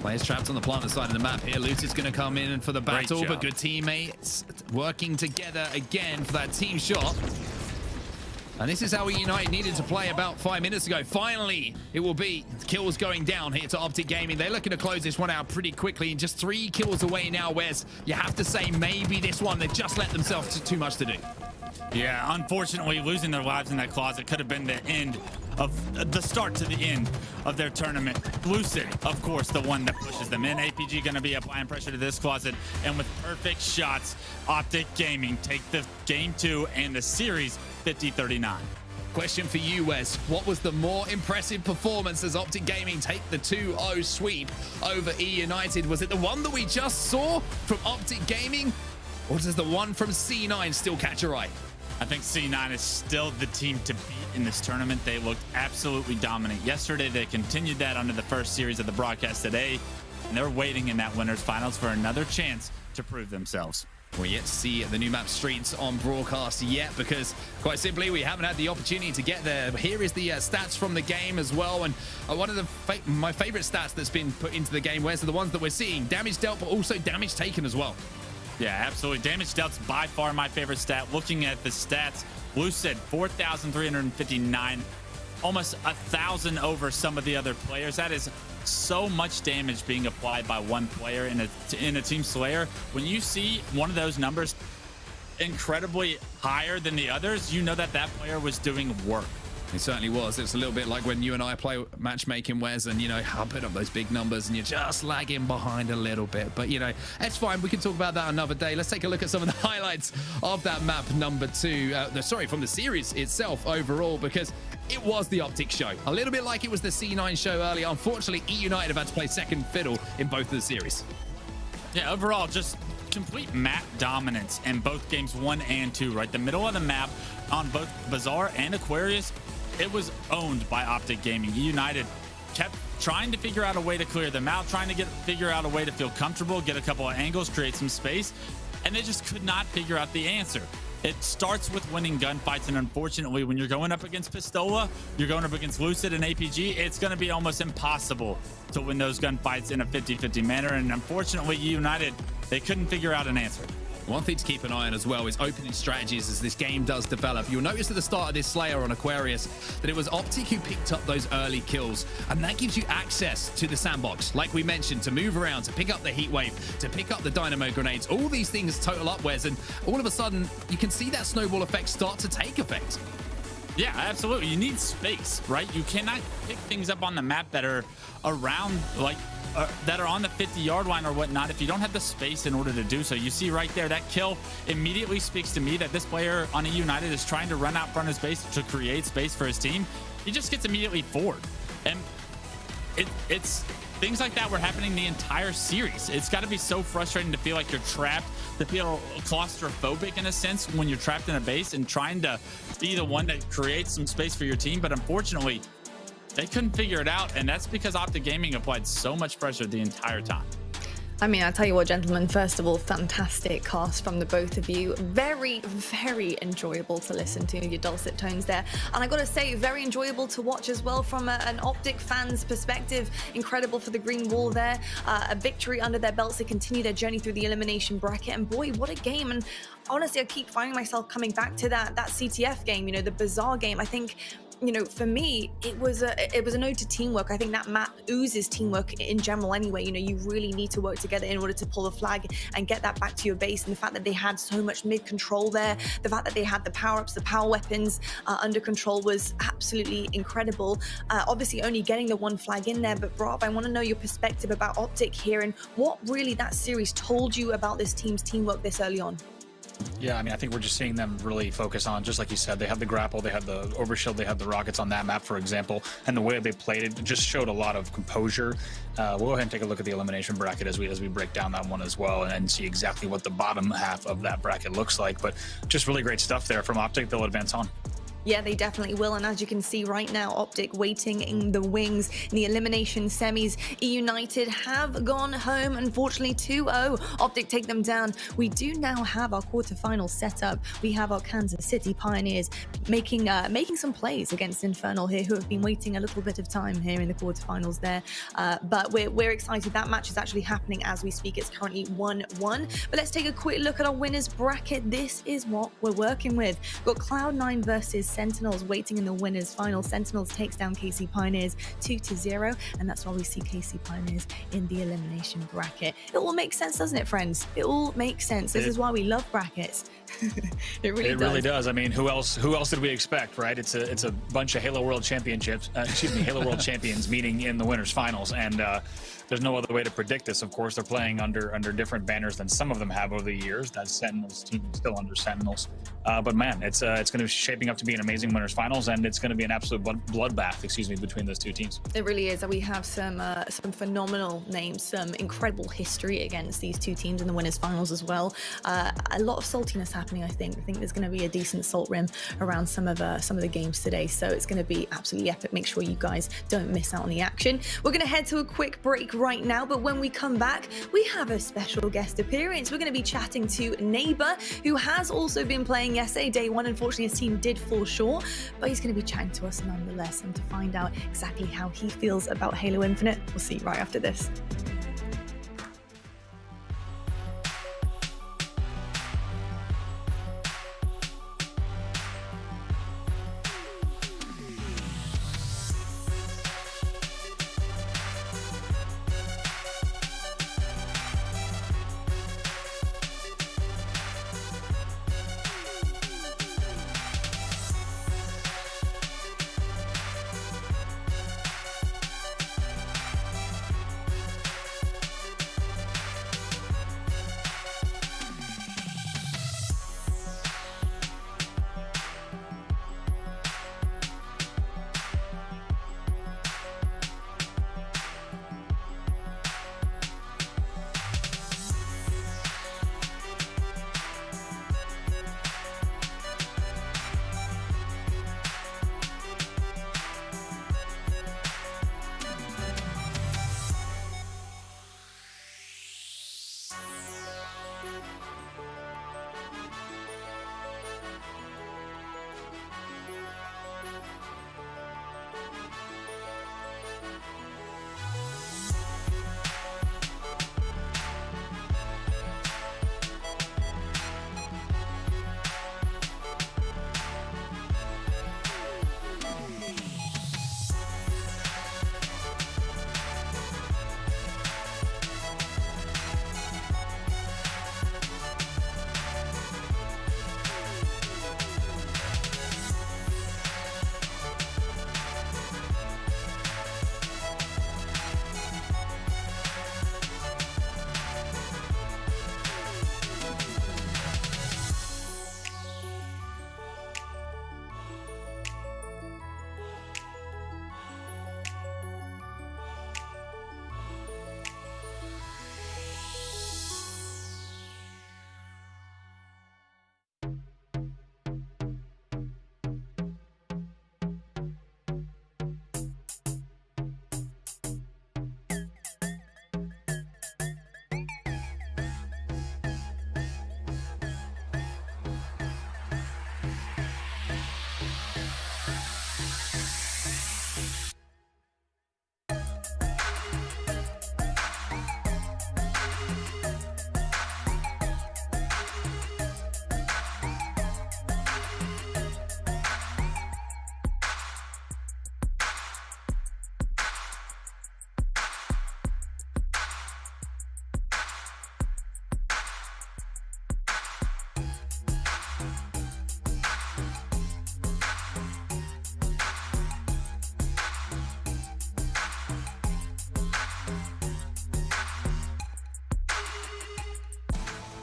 Players trapped on the planter side of the map here. Lucid's going to come in for the battle, but good teammates working together again for that team shot. And this is how E United needed to play about 5 minutes ago. Finally, it will be kills going down here to Optic Gaming. They're looking to close this one out pretty quickly, and just 3 kills away now, Wes. You have to say maybe this one, they've just let themselves too much to do. Yeah, unfortunately, losing their lives in that closet could have been the end of the start to the end of their tournament. Lucid, of course, the one that pushes them in. APG going to be applying pressure to this closet, and with perfect shots, Optic Gaming take the game 2 and the series 50-39. Question for you, Wes. What was the more impressive performance as Optic Gaming take the 2-0 sweep over E United? Was it the one that we just saw from Optic Gaming, or does the one from C9 still catch your eye? I think C9 is still the team to beat in this tournament. They looked absolutely dominant yesterday. They continued that under the first series of the broadcast today, and they're waiting in that winners finals for another chance to prove themselves. We're yet to see the new map Streets on broadcast yet, because quite simply we haven't had the opportunity to get there. Here is the stats from the game as well, and one of my favorite stats that's been put into the game, where's the ones that we're seeing? Damage dealt, but also damage taken as well. Yeah, absolutely. Damage dealt's by far my favorite stat. Looking at the stats, Lucid 4,359, almost 1,000 over some of the other players. That is so much damage being applied by one player in a team Slayer. When you see one of those numbers incredibly higher than the others, you know that that player was doing work. It certainly was. It's a little bit like when you and I play matchmaking, Wes, and, you know, I put up those big numbers and you're just lagging behind a little bit. But, you know, it's fine. We can talk about that another day. Let's take a look at some of the highlights of that map number 2. From the series itself overall, because it was the Optic show. A little bit like it was the C9 show earlier. Unfortunately, E United have had to play second fiddle in both of the series. Yeah, overall, just complete map dominance in both games 1 and 2, right? The middle of the map on both Bazaar and Aquarius, it was owned by Optic Gaming. United kept trying to figure out a way to clear them out, trying to figure out a way to feel comfortable, get a couple of angles, create some space, and they just could not figure out the answer. It starts with winning gunfights, and unfortunately, when you're going up against Pistola, you're going up against Lucid and APG, it's going to be almost impossible to win those gunfights in a 50-50 manner, and unfortunately, United, they couldn't figure out an answer. One thing to keep an eye on as well is opening strategies as this game does develop. You'll notice at the start of this Slayer on Aquarius that it was Optic who picked up those early kills, and that gives you access to the sandbox, like we mentioned, to move around, to pick up the heat wave, to pick up the dynamo grenades. All these things total up, Wes, and all of a sudden you can see that snowball effect start to take effect. Yeah, absolutely. You need space, right? You cannot pick things up on the map that are around, like, that are on the 50-yard line or whatnot if you don't have the space in order to do so. You see right there, that kill immediately speaks to me that this player on a United is trying to run out front of space to create space for his team. He just gets immediately forward. And it's things like that were happening the entire series. It's got to be so frustrating to feel like you're trapped, to feel claustrophobic in a sense when you're trapped in a base and trying to be the one that creates some space for your team. But unfortunately, they couldn't figure it out, and that's because Optic Gaming applied so much pressure the entire time. I mean, I'll tell you what, gentlemen, first of all, fantastic cast from the both of you. Very, very enjoyable to listen to, your dulcet tones there. And I got to say, very enjoyable to watch as well from an Optic fan's perspective. Incredible for the green wall there. A victory under their belts to continue their journey through the elimination bracket. And boy, what a game. And honestly, I keep finding myself coming back to that CTF game, you know, the Bazaar game. I think you know, for me, it was an ode to teamwork. I think that map oozes teamwork in general anyway. You know, you really need to work together in order to pull a flag and get that back to your base. And the fact that they had so much mid control there, the fact that they had the power-ups, the power weapons under control was absolutely incredible. Obviously only getting the one flag in there, but Rob, I want to know your perspective about Optic here and what really that series told you about this team's teamwork this early on. Yeah, I mean, I think we're just seeing them really focus on, just like you said, they had the grapple, they had the overshield, they had the rockets on that map, for example, and the way they played it just showed a lot of composure. We'll go ahead and take a look at the elimination bracket as we break down that one as well and see exactly what the bottom half of that bracket looks like. But just really great stuff there from Optic. They'll advance on. Yeah, they definitely will. And as you can see right now, Optic waiting in the wings in the elimination semis. United have gone home, unfortunately 2-0. Optic take them down. We do now have our quarterfinals set up. We have our Kansas City Pioneers making some plays against Infernal here, who have been waiting a little bit of time here in the quarterfinals there. But we're excited. That match is actually happening as we speak. It's currently 1-1. But let's take a quick look at our winners bracket. This is what we're working with. We've got Cloud9 versus Sentinels waiting in the winners final. Sentinels takes down KC Pioneers 2-0, and that's why we see KC Pioneers in the elimination bracket. It all makes sense, doesn't it, friends? It all makes sense. This is why we love brackets. It really does. I mean, who else did we expect, right? It's a bunch of Halo World Championships, Halo World Champions meeting in the winners finals, and there's no other way to predict this. Of course, they're playing under different banners than some of them have over the years. That Sentinels team is still under Sentinels. But man, it's going to be shaping up to be an amazing winners finals, and it's going to be an absolute bloodbath, between those two teams. It really is. We have some phenomenal names, some incredible history against these two teams in the winners finals as well. A lot of saltiness happening. I think there's going to be a decent salt rim around some of the games today, so it's going to be absolutely epic. Make sure you guys don't miss out on the action. We're going to head to a quick break right now, but when we come back, we have a special guest appearance. We're going to be chatting to Neighbor, who has also been playing yesterday, day one. Unfortunately, his team did fall short, but he's going to be chatting to us nonetheless, and to find out exactly how he feels about Halo Infinite, we'll see right after this.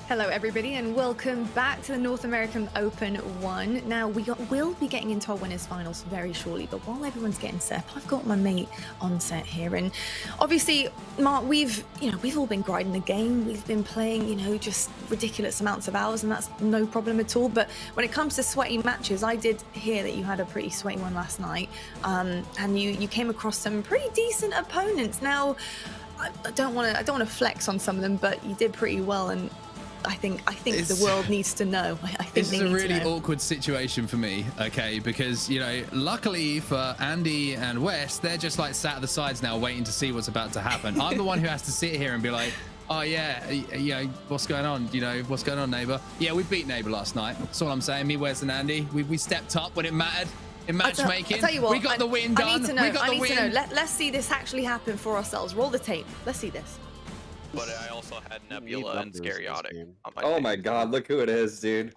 Hello, everybody, and welcome back to the North American Open 1. Now, will be getting into our winners finals very shortly, but while everyone's getting set up, I've got my mate on set here. And obviously, Mark, we've all been grinding the game. We've been playing, just ridiculous amounts of hours, and that's no problem at all. But when it comes to sweaty matches, I did hear that you had a pretty sweaty one last night, and you came across some pretty decent opponents. Now, I don't want to flex on some of them, but you did pretty well, and I think the world needs to know. I think this is a really awkward situation for me, okay? Because, luckily for Andy and Wes, they're just like sat at the sides now waiting to see what's about to happen. I'm the one who has to sit here and be like, oh yeah, what's going on? What's going on, neighbor? Yeah, we beat neighbor last night. That's all I'm saying. Me, Wes, and Andy, we stepped up when it mattered. In matchmaking, I'll tell you what, we got the win done. I need to know. Let's see this actually happen for ourselves. Roll the tape. Let's see this. But I also had Nebula and Scariotic on my Oh my god, look who it is, dude.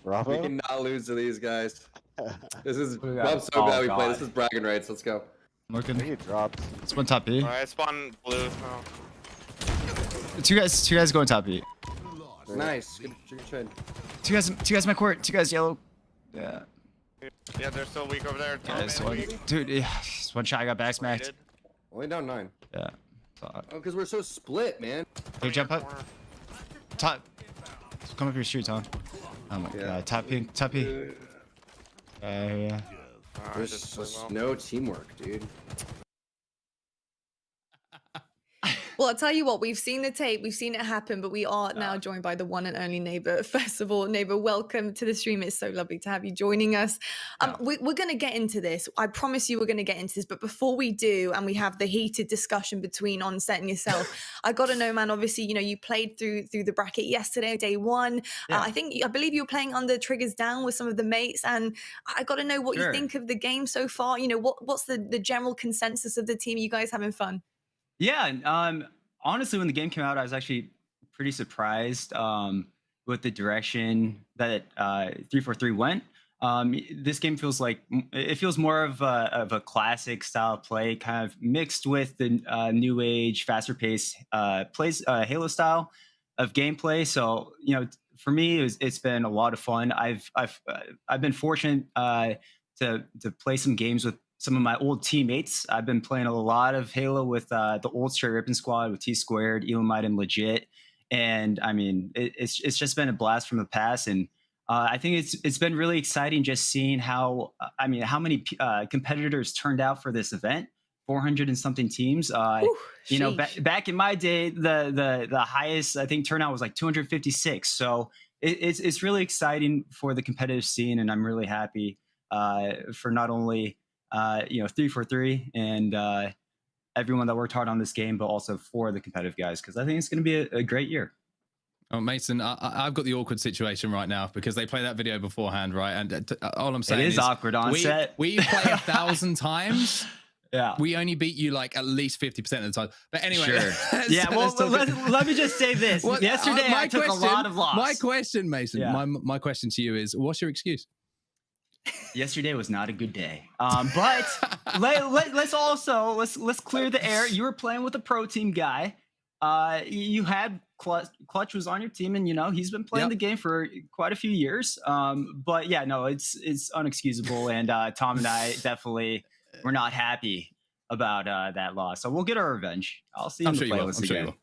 Bravo. We cannot lose to these guys. I'm so Oh, glad we God. played. This is bragging rights. Let's go. I think Looking. he dropped. It's one top B. Alright, I spawned blue. Oh. Two guys going top B. Nice. Good trade. Two guys my court. Two guys yellow. Yeah. Yeah, they're still weak over there. Yeah, it's one, dude, it's one shot. I got back smacked. Only down 9. Yeah. Oh, because we're so split, man. Hey, jump up. Top. Come up your street, Tom. Oh my god. Top P. Top P. Yeah. There's just no teamwork, dude. Well, I'll tell you what, we've seen the tape, we've seen it happen, but we are now joined by the one and only Neighbor. First of all, Neighbor, welcome to the stream. It's so lovely to have you joining us. We're going to get into this. I promise you we're going to get into this. But before we do, and we have the heated discussion between Onset and yourself, I got to know, man, obviously, you played through the bracket yesterday, day one. Yeah. I believe you were playing under Triggers Down with some of the mates. And I got to know what you think of the game so far. What's the general consensus of the team? You guys having fun? Yeah, honestly, when the game came out, I was actually pretty surprised with the direction that 343 went. This game feels more of a classic style play, kind of mixed with the new age, faster pace Halo style of gameplay. So for me, it's been a lot of fun. I've been fortunate to play some games with some of my old teammates. I've been playing a lot of Halo with the old Straight Rippin' squad with T Squared, Elamite, and Legit. And I mean, it's just been a blast from the past. And I think it's been really exciting just seeing how many competitors turned out for this event. 400 and something teams. Back in my day, the highest I think turnout was like 256. So it's really exciting for the competitive scene, and I'm really happy for not only 343 and everyone that worked hard on this game, but also for the competitive guys, because I think it's going to be a great year. Oh, Mason, I've got the awkward situation right now because they play that video beforehand, right? And all I'm saying is awkward on set. We play 1,000 times. Yeah, we only beat you like at least 50% of the time. But anyway, sure. Yeah. Well, let me just say this. Yesterday, I took a lot of loss. My question, Mason, my question to you is, what's your excuse? Yesterday was not a good day. But let's clear the air. You were playing with a pro team guy. You had Clutch was on your team, and he's been playing the game for quite a few years. But yeah, no, it's unexcusable, and Tom and I definitely were not happy about that loss. So we'll get our revenge. I'll see you in the playlist again.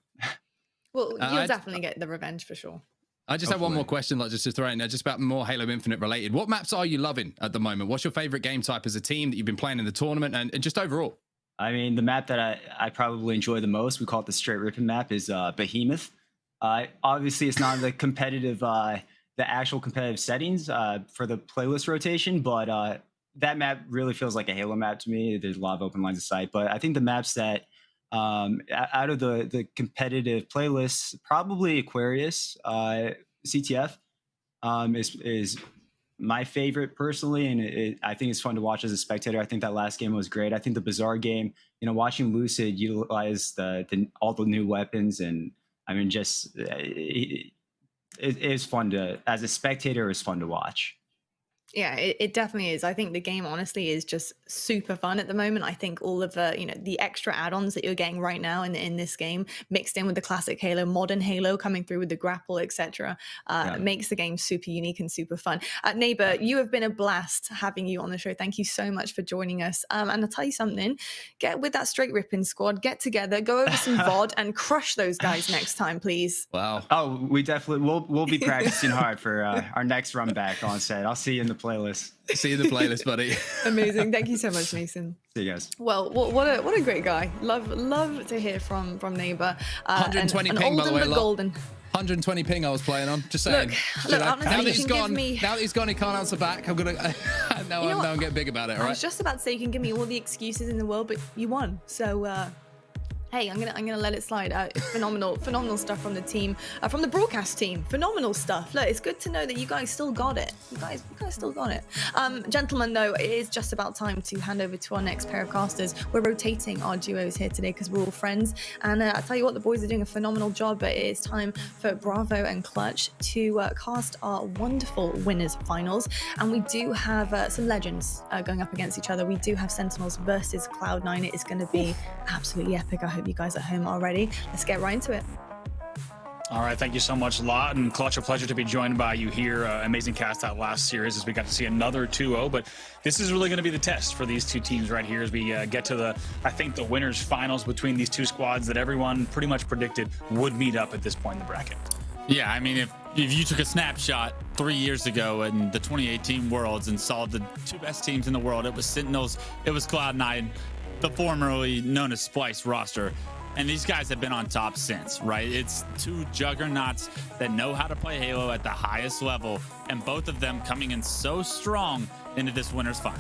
Well, you'll definitely get the revenge for sure. I just have one more question, just to throw in there, just about more Halo Infinite related. What maps are you loving at the moment? What's your favorite game type as a team that you've been playing in the tournament, and just overall? I mean, the map that I probably enjoy the most, we call it the Straight Rippin' map, is Behemoth. Obviously, it's not the competitive, the actual competitive settings for the playlist rotation, but that map really feels like a Halo map to me. There's a lot of open lines of sight, but I think the maps that out of the competitive playlists, probably Aquarius, CTF is my favorite personally, and I think it's fun to watch as a spectator. I think that last game was great. I think the Bazaar game, watching Lucid utilize all the new weapons, and I mean, just it is fun to, as a spectator, it's fun to watch. Yeah, it definitely is. I think the game honestly is just super fun at the moment. I think all of the, the extra add-ons that you're getting right now in this game, mixed in with the classic Halo, modern Halo coming through with the grapple, etc., makes the game super unique and super fun. Neighbor, you have been a blast having you on the show. Thank you so much for joining us. And I'll tell you something, get with that straight ripping squad, get together, go over some VOD and crush those guys next time, please. Wow. Oh, we definitely we'll be practicing hard for our next run back on set. I'll see you in the playlist. See you in the playlist, buddy. Amazing. Thank you so much, Mason. See you guys. Well, what a great guy. Love to hear from Neighbor. 120 ping, by the way. Golden. 120 ping I was playing on. Just saying. Look, honestly, now that he's gone, me... now that he's gone, he can't answer back. I'm gonna now I'm getting big about it. All right. I was just about to say you can give me all the excuses in the world, but you won. So hey, I'm gonna let it slide. Phenomenal stuff from the team, from the broadcast team. Phenomenal stuff. Look, it's good to know that you guys still got it. You guys still got it. Gentlemen, though, it is just about time to hand over to our next pair of casters. We're rotating our duos here today because we're all friends. And I tell you what, the boys are doing a phenomenal job. But it is time for Bravo and Clutch to cast our wonderful winners finals. And we do have some legends going up against each other. We do have Sentinels versus Cloud9. It is going to be absolutely epic. I hope you guys at home are ready. Let's get right into it. All right, thank you so much, Lot and Clutch. A pleasure to be joined by you here. Amazing cast out last series as we got to see another 2-0, but this is really going to be the test for these two teams right here as we get to I think the winners finals between these two squads that everyone pretty much predicted would meet up at this point in the bracket. Yeah, I mean, if you took a snapshot 3 years ago in the 2018 Worlds and saw the two best teams in the world, it was Sentinels, it was Cloud9, the formerly known as Splice roster. And these guys have been on top since, right? It's two juggernauts that know how to play Halo at the highest level, and both of them coming in so strong into this winners final.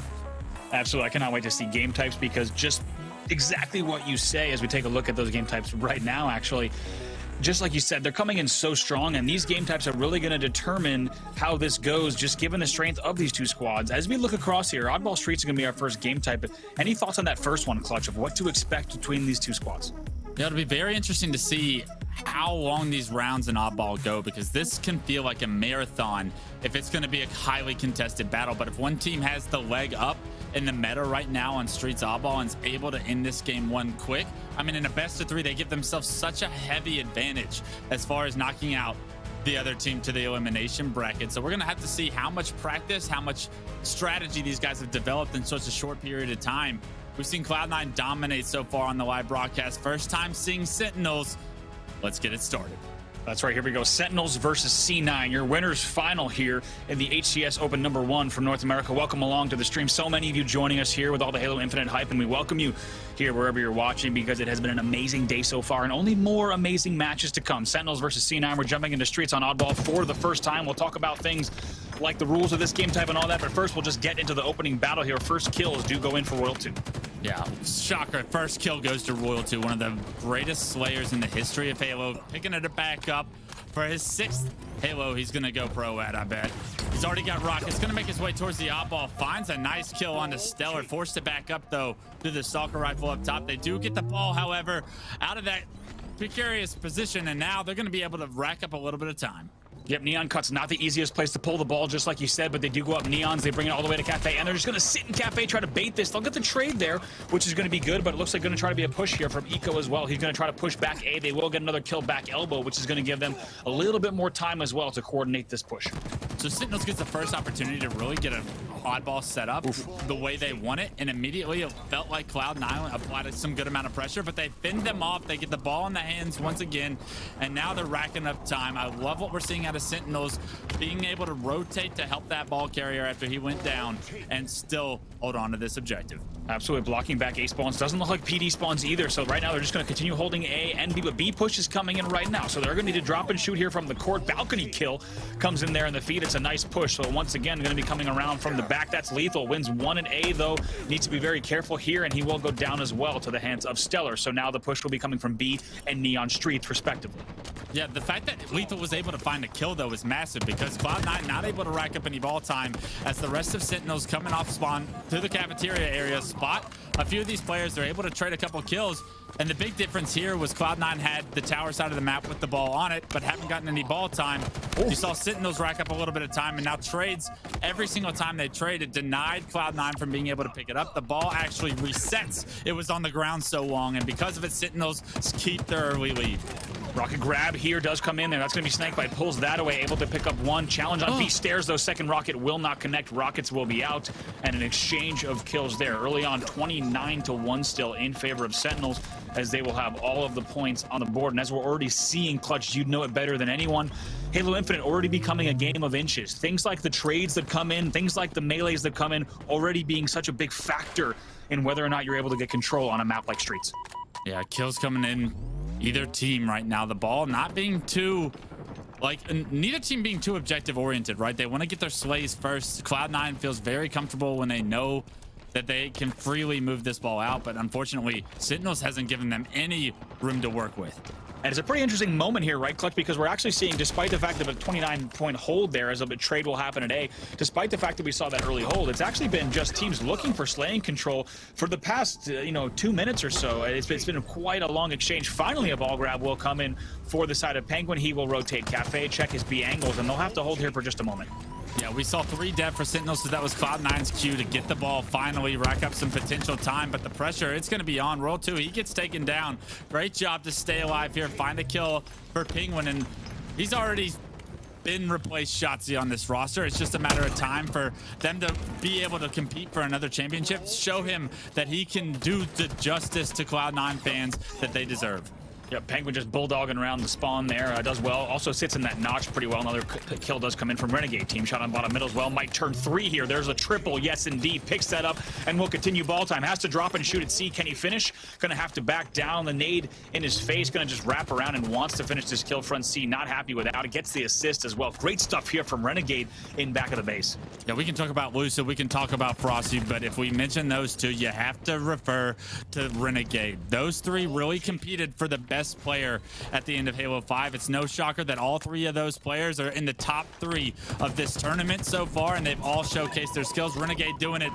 Absolutely. I cannot wait to see game types because just exactly what you say as we take a look at those game types right now, actually. Just like you said, they're coming in so strong, and these game types are really going to determine how this goes, just given the strength of these two squads. As we look across here, Oddball Streets is going to be our first game type. But any thoughts on that first one, Clutch, of what to expect between these two squads? Yeah, it'll be very interesting to see how long these rounds in Oddball go, because this can feel like a marathon if it's going to be a highly contested battle. But if one team has the leg up in the meta right now on Streets Oddball and is able to end this game one quick, I mean, in a best of three, they give themselves such a heavy advantage as far as knocking out the other team to the elimination bracket. So we're going to have to see how much practice, how much strategy these guys have developed in such a short period of time. We've seen Cloud9 dominate so far on the live broadcast. First time seeing Sentinels. Let's get it started. That's right. Here we go. Sentinels versus C9. Your winners final here in the HCS Open #1 from North America. Welcome along to the stream. So many of you joining us here with all the Halo Infinite hype, and we welcome you here wherever you're watching because it has been an amazing day so far and only more amazing matches to come. Sentinels versus C9. We're jumping into Streets on Oddball for the first time. We'll talk about things like the rules of this game type and all that, but first we'll just get into the opening battle here. First kills do go in for Royal 2. Yeah, shocker. First kill goes to Royal 2, one of the greatest slayers in the history of Halo, picking it back up for his 6th Halo. He's gonna go pro at, I bet. He's already got Rockets, gonna make his way towards the Oddball, finds a nice kill on the Stellar, forced to back up though through the Stalker rifle up top. They do get the ball, however, out of that precarious position, and now they're gonna be able to rack up a little bit of time. Yep, Neon Cut's not the easiest place to pull the ball, just like you said, but they do go up Neons. They bring it all the way to Cafe, and they're just going to sit in Cafe, try to bait this. They'll get the trade there, which is going to be good, but it looks like going to try to be a push here from Eco as well. He's going to try to push back A. They will get another kill back Elbow, which is going to give them a little bit more time as well to coordinate this push. So Sentinels gets the first opportunity to really get an Oddball set up the way they want it, and immediately it felt like Cloud9 applied some good amount of pressure, but they fend them off. They get the ball in the hands once again, and now they're racking up time. I love what we're seeing out of Sentinels, being able to rotate to help that ball carrier after he went down and still hold on to this objective. Absolutely, blocking back A spawns. Doesn't look like PD spawns either, so right now they're just going to continue holding A and B, but B push is coming in right now, so they're going to need to drop and shoot here from the court. Balcony kill comes in there in the feed. It's a nice push, so once again going to be coming around from the back. That's lethal. Wins 1 in A, though. Needs to be very careful here, and he will go down as well to the hands of Stellar. So now the push will be coming from B and Neon Streets, respectively. Yeah, the fact that Lethal was able to find a kill, though, is massive because Cloud9 not able to rack up any ball time as the rest of Sentinels coming off spawn to the cafeteria area spot a few of these players. They're able to trade a couple kills, and the big difference here was Cloud9 had the tower side of the map with the ball on it, but haven't gotten any ball time. You saw Sentinels rack up a little bit of time, and now trades, every single time they traded, denied Cloud9 from being able to pick it up. The ball actually resets. It was on the ground so long, and because of it, Sentinels keep their early lead. Rocket grab here does come in there. That's going to be Snakebite. Pulls that away, able to pick up one. Challenge on B stairs, though. Second rocket will not connect. Rockets will be out. And an exchange of kills there. Early on, 29-1 still in favor of Sentinels, as they will have all of the points on the board. And as we're already seeing, Clutch, you'd know it better than anyone, Halo Infinite already becoming a game of inches. Things like the trades that come in, things like the melees that come in, already being such a big factor in whether or not you're able to get control on a map like Streets. Yeah, kills coming in either team right now. The ball not being too, neither team being too objective oriented, right? They want to get their slays first. Cloud9 feels very comfortable when they know that they can freely move this ball out, but unfortunately, Sentinels hasn't given them any room to work with. And it's a pretty interesting moment here, right, Clutch? Because we're actually seeing, despite the fact that a 29-point hold there, as a trade will happen at A, despite the fact that we saw that early hold, it's actually been just teams looking for slaying control for the past, 2 minutes or so. It's been quite a long exchange. Finally, a ball grab will come in for the side of Penguin. He will rotate Cafe, check his B angles, and they'll have to hold here for just a moment. Yeah, we saw 3 dev for Sentinels, so that was Cloud9's cue to get the ball, finally rack up some potential time, but the pressure, it's going to be on. Roll 2, he gets taken down. Great job to stay alive here, find a kill for Penguin, and he's already been replaced Shotzi on this roster. It's just a matter of time for them to be able to compete for another championship, show him that he can do the justice to Cloud9 fans that they deserve. Yep, Penguin just bulldogging around the spawn there. Does well. Also sits in that notch pretty well. Another kill does come in from Renegade team. Shot on bottom middle as well. Might turn 3 here. There's a triple. Yes, indeed. Picks that up and will continue ball time. Has to drop and shoot at C. Can he finish? Gonna have to back down. The nade in his face. Gonna just wrap around and wants to finish this kill front C. Not happy without it. Gets the assist as well. Great stuff here from Renegade in back of the base. Yeah, we can talk about Lucid. We can talk about Frosty, but if we mention those two, you have to refer to Renegade. Those 3 really competed for the best player at the end of Halo 5. It's no shocker that all 3 of those players are in the top 3 of this tournament so far, and they've all showcased their skills. Renegade doing it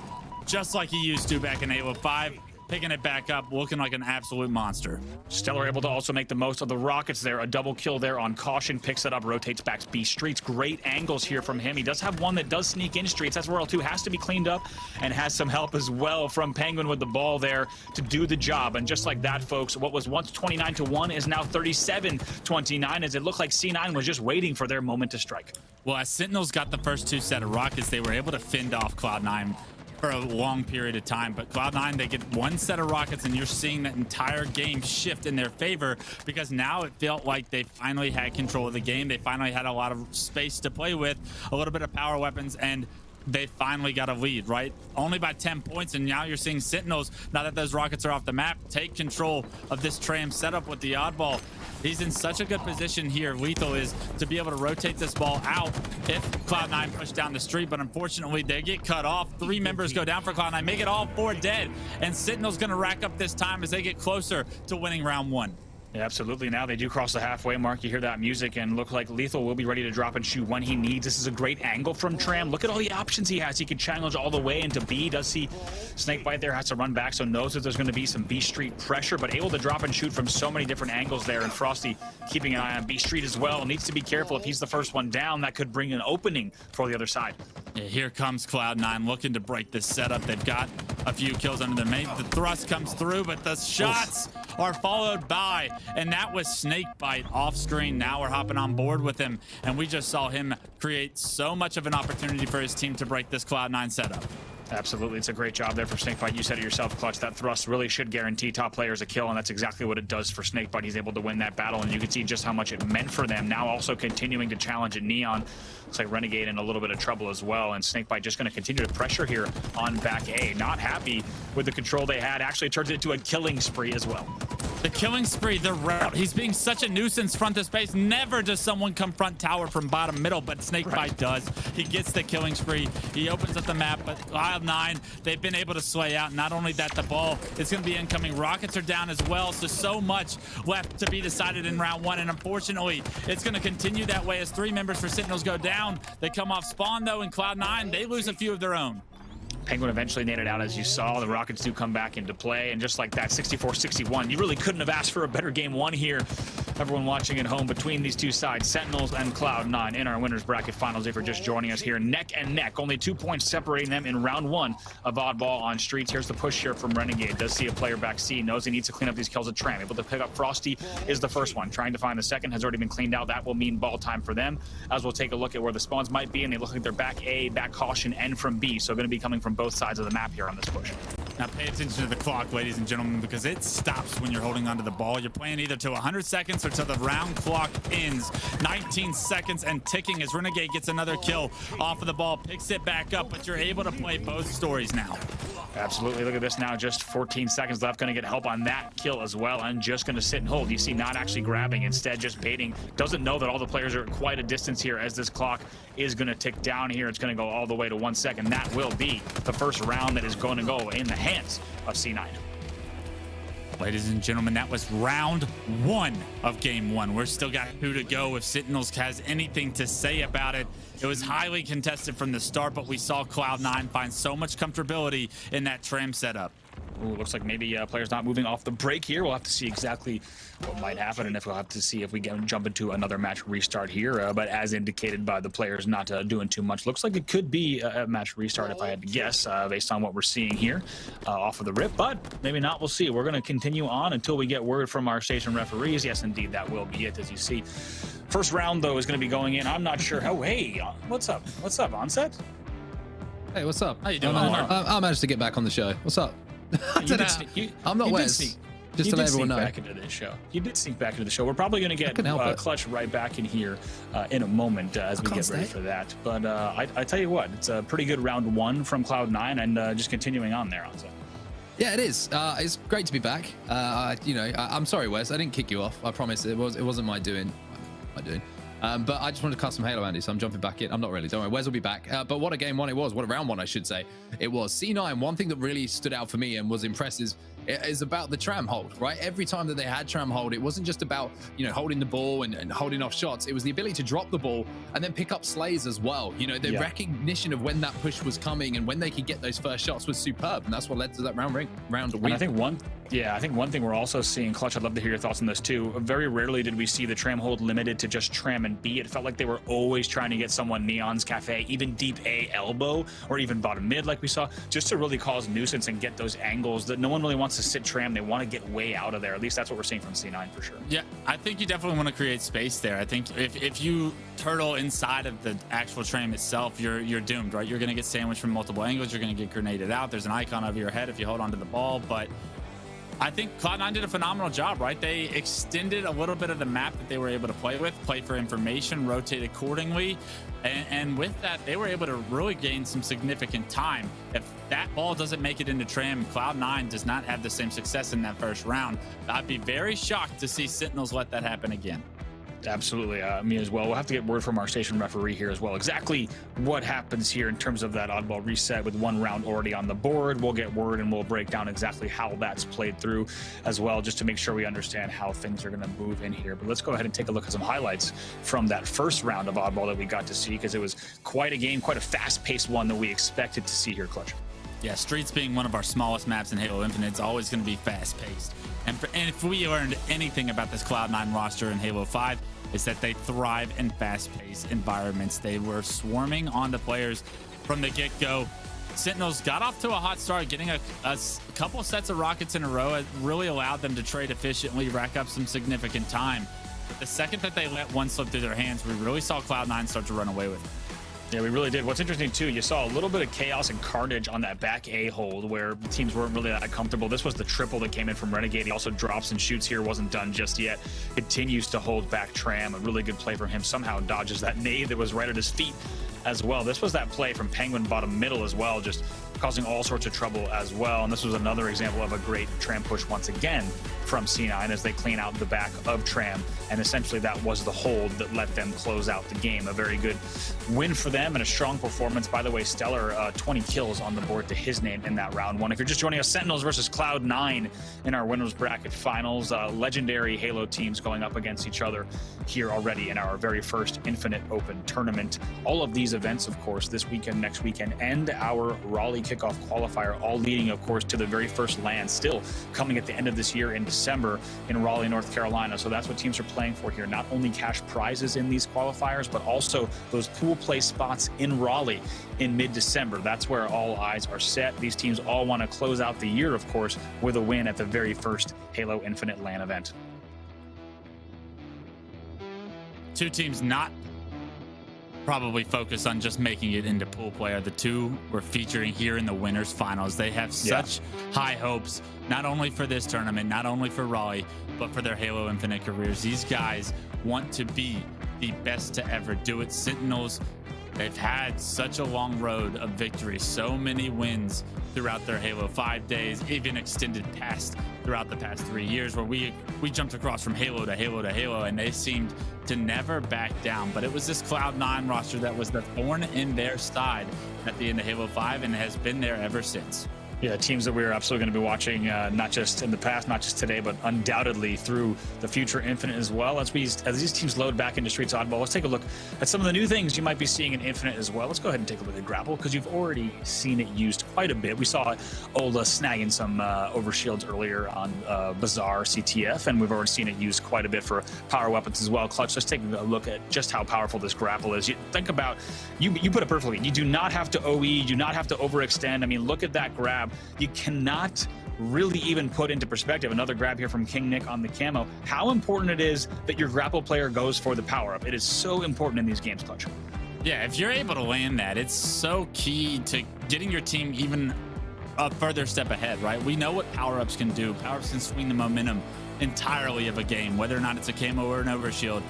just like he used to back in Halo 5. Picking it back up, looking like an absolute monster. Stellar able to also make the most of the rockets there. A double kill there on Caution. Picks it up, rotates back B Streets. Great angles here from him. He does have one that does sneak in Streets. That's where L2 has to be cleaned up, and has some help as well from Penguin with the ball there to do the job. And just like that, folks, what was once 29-1 is now 37-29, as it looked like C9 was just waiting for their moment to strike. Well, as Sentinels got the first 2 set of rockets, they were able to fend off Cloud9 for a long period of time, but Cloud9, they get 1 set of rockets, and you're seeing that entire game shift in their favor, because now it felt like they finally had control of the game. They finally had a lot of space to play with, a little bit of power weapons, and they finally got a lead, right? Only by 10 points, and now you're seeing Sentinels, now that those rockets are off the map, take control of this tram setup with the oddball. He's in such a good position here, Lethal is, to be able to rotate this ball out if Cloud9 push down the street, but unfortunately they get cut off. 3 members go down for Cloud9, make it all 4 dead, and Sentinel's gonna rack up this time as they get closer to winning round 1. Yeah, absolutely. Now they do cross the halfway mark. You hear that music and look like Lethal will be ready to drop and shoot when he needs. This is a great angle from Tram. Look at all the options he has. He can challenge all the way into B. Does see Snakebite there, has to run back, so knows that there's going to be some B Street pressure, but able to drop and shoot from so many different angles there. And Frosty keeping an eye on B Street as well. Needs to be careful. If he's the first one down, that could bring an opening for the other side. Yeah, here comes Cloud9 looking to break this setup. They've got a few kills under their mate. The thrust comes through, but the shots are followed by, and that was Snakebite off screen. Now we're hopping on board with him, and we just saw him create so much of an opportunity for his team to break this Cloud9 setup. Absolutely. It's a great job there for Snakebite. You said it yourself, Clutch. That thrust really should guarantee top players a kill, and that's exactly what it does for Snakebite. He's able to win that battle, and you can see just how much it meant for them. Now also continuing to challenge at Neon. Looks like Renegade in a little bit of trouble as well, and Snakebite just going to continue to pressure here on back A. Not happy with the control they had. Actually turns it into a killing spree as well. The killing spree, the route. He's being such a nuisance front of space. Never does someone come front tower from bottom middle, but Snakebite does. He gets the killing spree. He opens up the map, but Cloud9, they've been able to sway out. Not only that, the ball is going to be incoming. Rockets are down as well, so much left to be decided in round 1, and unfortunately, it's going to continue that way as 3 members for Sentinels go down. They come off spawn, though, and Cloud9, they lose a few of their own. Penguin eventually naded out, as you saw. The Rockets do come back into play, and just like that, 64-61. You really couldn't have asked for a better game 1 here. Everyone watching at home between these two sides, Sentinels and Cloud9 in our winners bracket finals. If you're just joining us here, neck and neck, only 2 points separating them in round 1 of Oddball on Streets. Here's the push here from Renegade. Does see a player back C, knows he needs to clean up these kills at Tram. Able to pick up Frosty is the first one. Trying to find the second, has already been cleaned out. That will mean ball time for them, as we'll take a look at where the spawns might be, and they look like they're back A, back caution, and from B. So going to be coming from both sides of the map here on this push. Now pay attention to the clock, ladies and gentlemen, because it stops when you're holding onto the ball. You're playing either to 100 seconds or till the round clock ends. 19 seconds and ticking as Renegade gets another kill off of the ball, picks it back up, but you're able to play both stories now. Absolutely. Look at this now. Just 14 seconds left. Going to get help on that kill as well. And just going to sit and hold. You see, not actually grabbing, instead just baiting. Doesn't know that all the players are at quite a distance here as this clock is going to tick down here. It's going to go all the way to 1 second. That will be the first round that is going to go in the hands of C9. Ladies and gentlemen, that was round 1 of game 1. We're still got 2 to go. If Sentinels has anything to say about it, it was highly contested from the start, but we saw Cloud9 find so much comfortability in that tram setup. Ooh, looks like maybe players not moving off the break here. We'll have to see exactly what might happen, and if we'll have to see if we can jump into another match restart here. But as indicated by the players, not doing too much. Looks like it could be a match restart if I had to guess, based on what we're seeing here off of the rip. But maybe not. We'll see. We're going to continue on until we get word from our station referees. Yes, indeed, that will be it. As you see, first round though is going to be going in. I'm not sure. Oh, hey, what's up? What's up, Onset? Hey, what's up? How you doing? I managed to get back on the show. What's up? I'm not Wes. Just to let everyone know. Back into this show. You did sneak back into the show. We're probably going to get Clutch right back in here in a moment as we get ready for that. But I tell you what, it's a pretty good round 1 from Cloud9, and just continuing on there, Onset. Yeah, it is. It's great to be back. I'm sorry, Wes. I didn't kick you off. I promise. It wasn't my doing. But I just wanted to cut some Halo, Andy, so I'm jumping back in. I'm not really. Don't worry. Wes will be back. But what a game 1 it was. What a round 1, I should say. It was. C9, one thing that really stood out for me and was impressive is about the tram hold, right? Every time that they had tram hold, it wasn't just about, holding the ball and holding off shots. It was the ability to drop the ball and then pick up slays as well. The recognition of when that push was coming and when they could get those first shots was superb. And that's what led to that round win. And I think one thing we're also seeing, Clutch, I'd love to hear your thoughts on this too. Very rarely did we see the tram hold limited to just tram and B. It felt like they were always trying to get someone Neon's Cafe, even deep A elbow, or even bottom mid like we saw, just to really cause nuisance and get those angles that no one really wants to sit tram. They want to get way out of there. At least that's what we're seeing from C9 for sure. Yeah, I think you definitely want to create space there. I think if you turtle inside of the actual tram itself, you're doomed, right? You're going to get sandwiched from multiple angles. You're going to get grenaded out. There's an icon over your head if you hold onto the ball, but I think Cloud9 did a phenomenal job, right? They extended a little bit of the map that they were able to play with, play for information, rotate accordingly. And with that, they were able to really gain some significant time. If that ball doesn't make it into tram, Cloud9 does not have the same success in that first round. I'd be very shocked to see Sentinels let that happen again. Absolutely, me as well. We'll have to get word from our station referee here as well. Exactly what happens here in terms of that oddball reset with 1 round already on the board. We'll get word and we'll break down exactly how that's played through as well, just to make sure we understand how things are going to move in here. But let's go ahead and take a look at some highlights from that first round of oddball that we got to see, because it was quite a game, quite a fast-paced one that we expected to see here, Clutch. Yeah, Streets being one of our smallest maps in Halo Infinite, it's always going to be fast-paced. And if we learned anything about this Cloud9 roster in Halo 5, is that they thrive in fast-paced environments. They were swarming onto players from the get-go. Sentinels got off to a hot start, getting a couple sets of rockets in a row. It really allowed them to trade efficiently, rack up some significant time. But the second that they let one slip through their hands, we really saw Cloud9 start to run away with it. Yeah, we really did. What's interesting, too, you saw a little bit of chaos and carnage on that back A hold where teams weren't really that comfortable. This was the triple that came in from Renegade. He also drops and shoots here. Wasn't done just yet. Continues to hold back Tram. A really good play from him. Somehow dodges that nade that was right at his feet as well. This was that play from Penguin bottom middle as well. Just causing all sorts of trouble as well. And this was another example of a great Tram push once again from C9 as they clean out the back of Tram. And essentially that was the hold that let them close out the game. A very good win for them and a strong performance. By the way, Stellar, 20 kills on the board to his name in that round one. If you're just joining us, Sentinels versus Cloud9 in our winners bracket finals. Legendary Halo teams going up against each other here already in our very first Infinite Open tournament. All of these events, of course, this weekend, next weekend, and our Raleigh kickoff qualifier, all leading, of course, to the very first LAN still coming at the end of this year in December in Raleigh, North Carolina. So that's what teams are playing for here. Not only cash prizes in these qualifiers, but also those pool play spots in Raleigh in mid-December. That's where all eyes are set. These teams all want to close out the year, of course, with a win at the very first Halo Infinite LAN event. Two teams not probably focused on just making it into pool play are the two we're featuring here in the winners finals. They have such high hopes, not only for this tournament, not only for Raleigh, but for their Halo Infinite careers. These guys want to be the best to ever do it. Sentinels, they've had such a long road of victory, so many wins throughout their Halo 5 days, even extended past throughout the past 3 years, where we jumped across from Halo to Halo to Halo, and they seemed to never back down. But it was this Cloud9 roster that was the thorn in their side at the end of Halo 5 and has been there ever since. Yeah, teams that we're absolutely going to be watching, not just in the past, not just today, but undoubtedly through the future Infinite as well. As these teams load back into Streets Oddball, let's take a look at some of the new things you might be seeing in Infinite as well. Let's go ahead and take a look at Grapple, because you've already seen it used quite a bit. We saw Ola snagging some overshields earlier on Bazaar CTF, and we've already seen it used quite a bit for power weapons as well. Clutch, let's take a look at just how powerful this Grapple is. You think about, you put it perfectly. You do not have to OE, you do not have to overextend. I mean, look at that grab. You cannot really even put into perspective. Another grab here from King Nick on the camo. How important it is that your grapple player goes for the power-up. It is so important in these games, Clutch. Yeah, if you're able to land that, it's so key to getting your team even a further step ahead, right? We know what power-ups can do. Power-ups can swing the momentum entirely of a game, whether or not it's a camo or an overshield.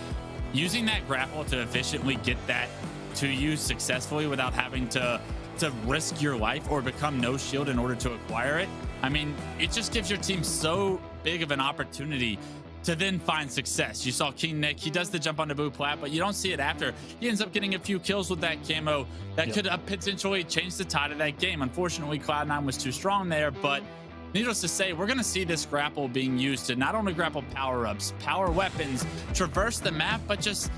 Using that grapple to efficiently get that to you successfully without having to risk your life or become no shield in order to acquire it. I mean, it just gives your team so big of an opportunity to then find success. You saw King Nick, he does the jump onto Boo Plat, but you don't see it after. He ends up getting a few kills with that camo that could potentially change the tide of that game. Unfortunately, Cloud9 was too strong there, but needless to say, we're going to see this grapple being used to not only grapple power-ups, power weapons, traverse the map, but just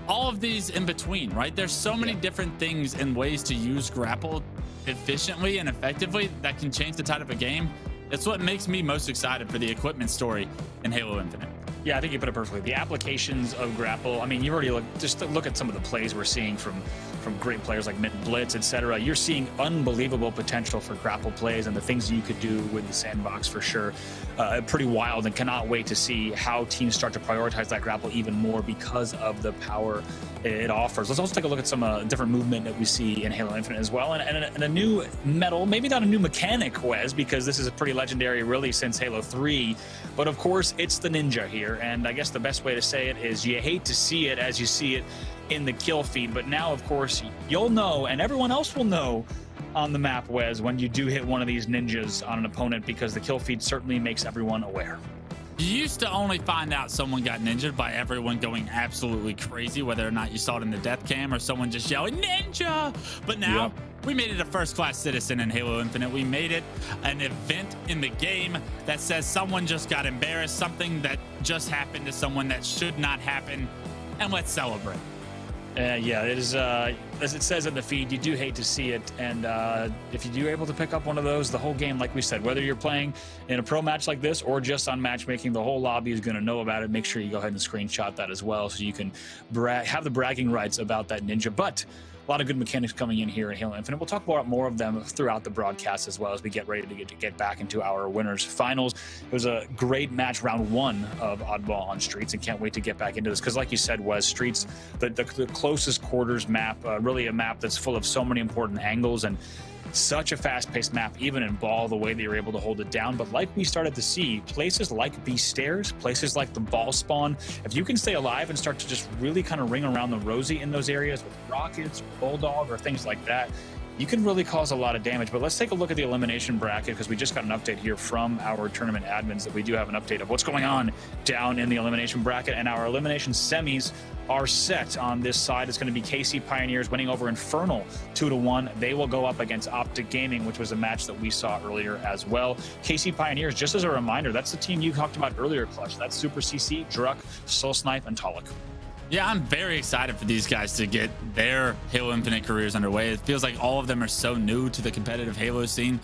all of these in between, right? There's so many different things and ways to use grapple efficiently and effectively that can change the tide of a game. It's what makes me most excited for the equipment story in Halo Infinite. Yeah, I think you put it perfectly. The applications of grapple, I mean, you already just look at some of the plays we're seeing from great players like Mint Blitz, etc. You're seeing unbelievable potential for grapple plays and the things you could do with the sandbox for sure. Pretty wild, and cannot wait to see how teams start to prioritize that grapple even more because of the power it offers. Let's also take a look at some different movement that we see in Halo Infinite as well, and a new medal, maybe not a new mechanic, Wes, because this is a pretty legendary really since Halo 3, but of course it's the Ninja here, and I guess the best way to say it is you hate to see it as you see it in the kill feed, but now of course you'll know, and everyone else will know on the map, Wes, when you do hit one of these ninjas on an opponent, because the kill feed certainly makes everyone aware. You used to only find out someone got ninja'd by everyone going absolutely crazy, whether or not you saw it in the death cam or someone just yelling ninja. But now we made it a first-class citizen in Halo Infinite. We made it an event in the game that says someone just got embarrassed, something that just happened to someone that should not happen, and let's celebrate. Yeah, it is, as it says in the feed, you do hate to see it, and if you do able to pick up one of those, the whole game, like we said, whether you're playing in a pro match like this or just on matchmaking, the whole lobby is going to know about it. Make sure you go ahead and screenshot that as well so you can have the bragging rights about that ninja. But a lot of good mechanics coming in here in Halo Infinite. We'll talk about more of them throughout the broadcast as well as we get ready to get back into our winners finals. It was a great match, round one of Oddball on Streets, and can't wait to get back into this because, like you said, Wes, Streets, the closest quarters map, really a map that's full of so many important angles and such a fast-paced map, even in Ball, the way that you're able to hold it down. But like we started to see, places like B Stairs, places like the Ball spawn, if you can stay alive and start to just really kind of ring around the rosy in those areas with rockets or bulldog or things like that, you can really cause a lot of damage. But let's take a look at the elimination bracket, because we just got an update here from our tournament admins that we do have an update of what's going on down in the elimination bracket. And our elimination semis are set. On this side, it's going to be KC Pioneers winning over Infernal 2-1. They will go up against Optic Gaming, which was a match that we saw earlier as well. KC Pioneers, just as a reminder, that's the team you talked about earlier, Clutch. That's Super CC, Druck, Soul Snipe, and Talik. Yeah, I'm very excited for these guys to get their Halo Infinite careers underway. It feels like all of them are so new to the competitive Halo scene.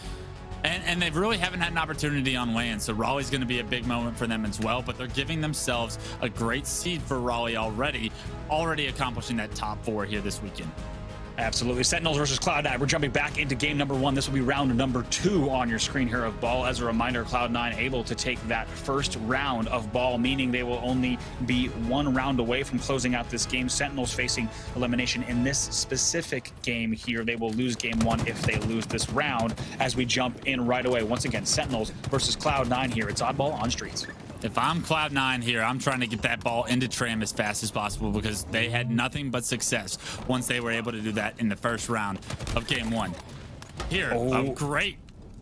And they really haven't had an opportunity on land, so Raleigh's going to be a big moment for them as well, but they're giving themselves a great seed for Raleigh already accomplishing that top 4 here this weekend. Absolutely. Sentinels versus Cloud9. We're jumping back into game number 1. This will be round number 2 on your screen here of Ball. As a reminder, Cloud9 able to take that first round of Ball, meaning they will only be 1 round away from closing out this game. Sentinels facing elimination in this specific game here. They will lose game 1 if they lose this round, as we jump in right away. Once again, Sentinels versus Cloud9 here. It's Oddball on Streets. If I'm Cloud9 here, I'm trying to get that ball into Tram as fast as possible, because they had nothing but success once they were able to do that in the first round of game 1. Here, a great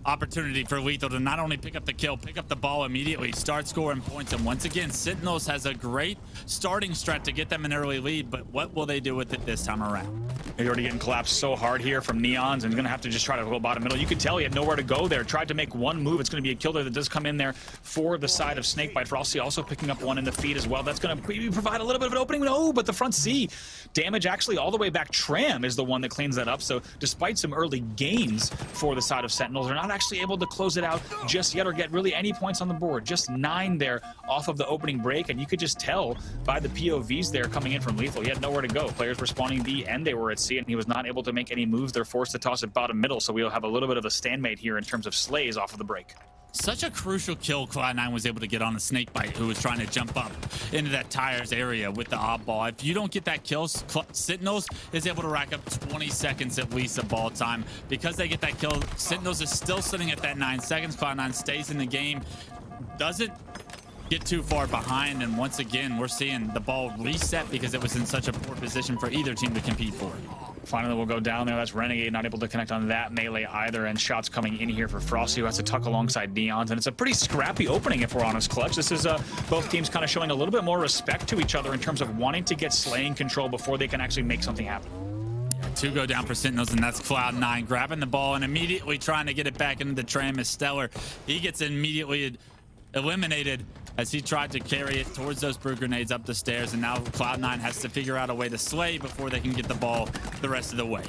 opportunity for Lethal to not only pick up the kill, pick up the ball immediately, start scoring points. And once again, Sentinels has a great starting strat to get them an early lead, but what will they do with it this time around? They're already getting collapsed so hard here from Neons, and going to have to just try to go bottom middle. You could tell he had nowhere to go there. Tried to make one move. It's going to be a kill there that does come in there for the side of Snakebite. Frosty also picking up one in the feed as well. That's going to maybe provide a little bit of an opening. No, but the front Z damage actually all the way back. Tram is the one that cleans that up. So despite some early gains for the side of Sentinels, they're not actually able to close it out just yet or get really any points on the board. Just 9 there off of the opening break, and you could just tell by the POVs there coming in from Lethal. He had nowhere to go. Players were spawning B and they were at C, and he was not able to make any moves. They're forced to toss it bottom middle, so we'll have a little bit of a stalemate here in terms of slays off of the break. Such a crucial kill Cloud9 was able to get on a Snakebite, who was trying to jump up into that tires area with the oddball. If you don't get that kill, Sentinels is able to rack up 20 seconds at least of ball time. Because they get that kill, Sentinels is still sitting at that 9 seconds. Cloud9 stays in the game, doesn't get too far behind, and once again we're seeing the ball reset because it was in such a poor position for either team to compete for. Finally, we'll go down there. That's Renegade, not able to connect on that melee either, and shots coming in here for Frosty, who has to tuck alongside Neons, and it's a pretty scrappy opening if we're honest, Clutch. This is both teams kind of showing a little bit more respect to each other in terms of wanting to get slaying control before they can actually make something happen. Yeah, 2 go down for Sentinels, and that's Cloud9 grabbing the ball and immediately trying to get it back into the Tram is Stellar. He gets immediately eliminated as he tried to carry it towards those brew grenades up the stairs, and now Cloud9 has to figure out a way to slay before they can get the ball the rest of the way.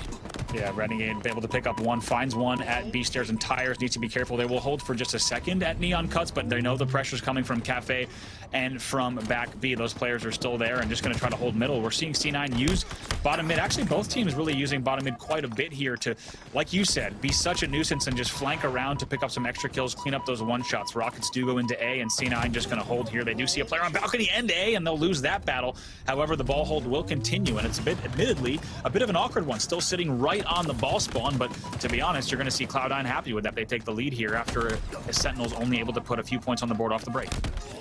Yeah, Renegade able to pick up one, finds one at B stairs and tires. Needs to be careful. They will hold for just a second at Neon Cuts, but they know the pressure's coming from Cafe and from back B. Those players are still there and just going to try to hold middle. We're seeing C9 use bottom mid. Actually, both teams really using bottom mid quite a bit here to, like you said, be such a nuisance and just flank around to pick up some extra kills, clean up those one-shots. Rockets do go into A, and C9 just going to hold here. They do see a player on balcony and A, and they'll lose that battle. However, the ball hold will continue, and it's a bit, admittedly, a bit of an awkward one. Still sitting right on the ball spawn, but to be honest, you're going to see Cloud9 happy with that. They take the lead here after Sentinel's only able to put a few points on the board off the break.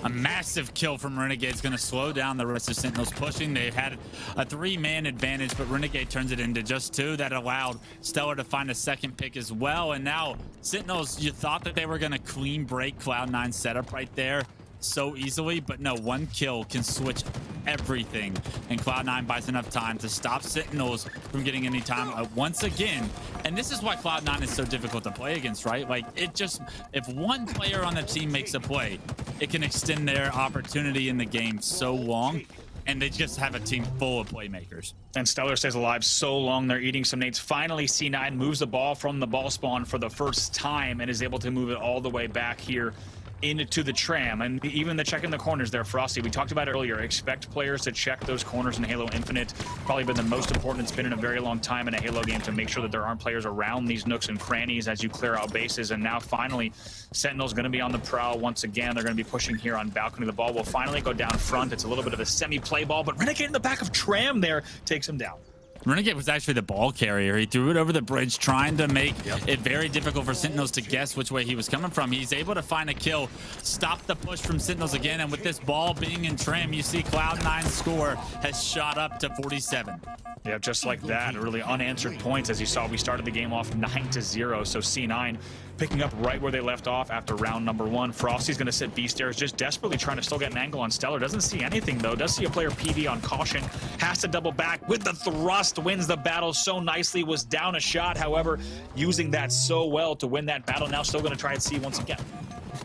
A massive kill from Renegade is going to slow down the rest of Sentinels pushing. They had a 3-man advantage, but Renegade turns it into just 2. That allowed Stellar to find a second pick as well. And now Sentinels, you thought that they were going to clean break Cloud9's setup right there so easily, but no, 1 kill can switch everything, and Cloud9 buys enough time to stop Sentinels from getting any time once again. And this is why Cloud9 is so difficult to play against, right? Like, it just, if one player on the team makes a play, it can extend their opportunity in the game so long, and they just have a team full of playmakers. And Stellar stays alive so long, they're eating some nades. Finally, C9 moves the ball from the ball spawn for the first time and is able to move it all the way back here into the tram. And even the check in the corners there, Frosty, we talked about it earlier. Expect players to check those corners in Halo Infinite. Probably been the most important it's been in a very long time in a Halo game, to make sure that there aren't players around these nooks and crannies as you clear out bases. And now finally, Sentinel's going to be on the prowl once again. They're going to be pushing here on balcony. The ball will finally go down front. It's a little bit of a semi-play ball, but Renegade in the back of Tram there takes him down. Renegade was actually the ball carrier. He threw it over the bridge, trying to make it very difficult for Sentinels to guess which way he was coming from. He's able to find a kill, stop the push from Sentinels again, and with this ball being in trim, you see Cloud9's score has shot up to 47. Yeah, just like that, really unanswered points. As you saw, we started the game off 9-0, so C9 picking up right where they left off after round number 1. Frosty's going to sit B stairs, just desperately trying to still get an angle on Stellar. Doesn't see anything, though. Does see a player PV on caution. Has to double back with the thrust. Wins the battle so nicely. Was down a shot, however, using that so well to win that battle. Now still going to try and see once again.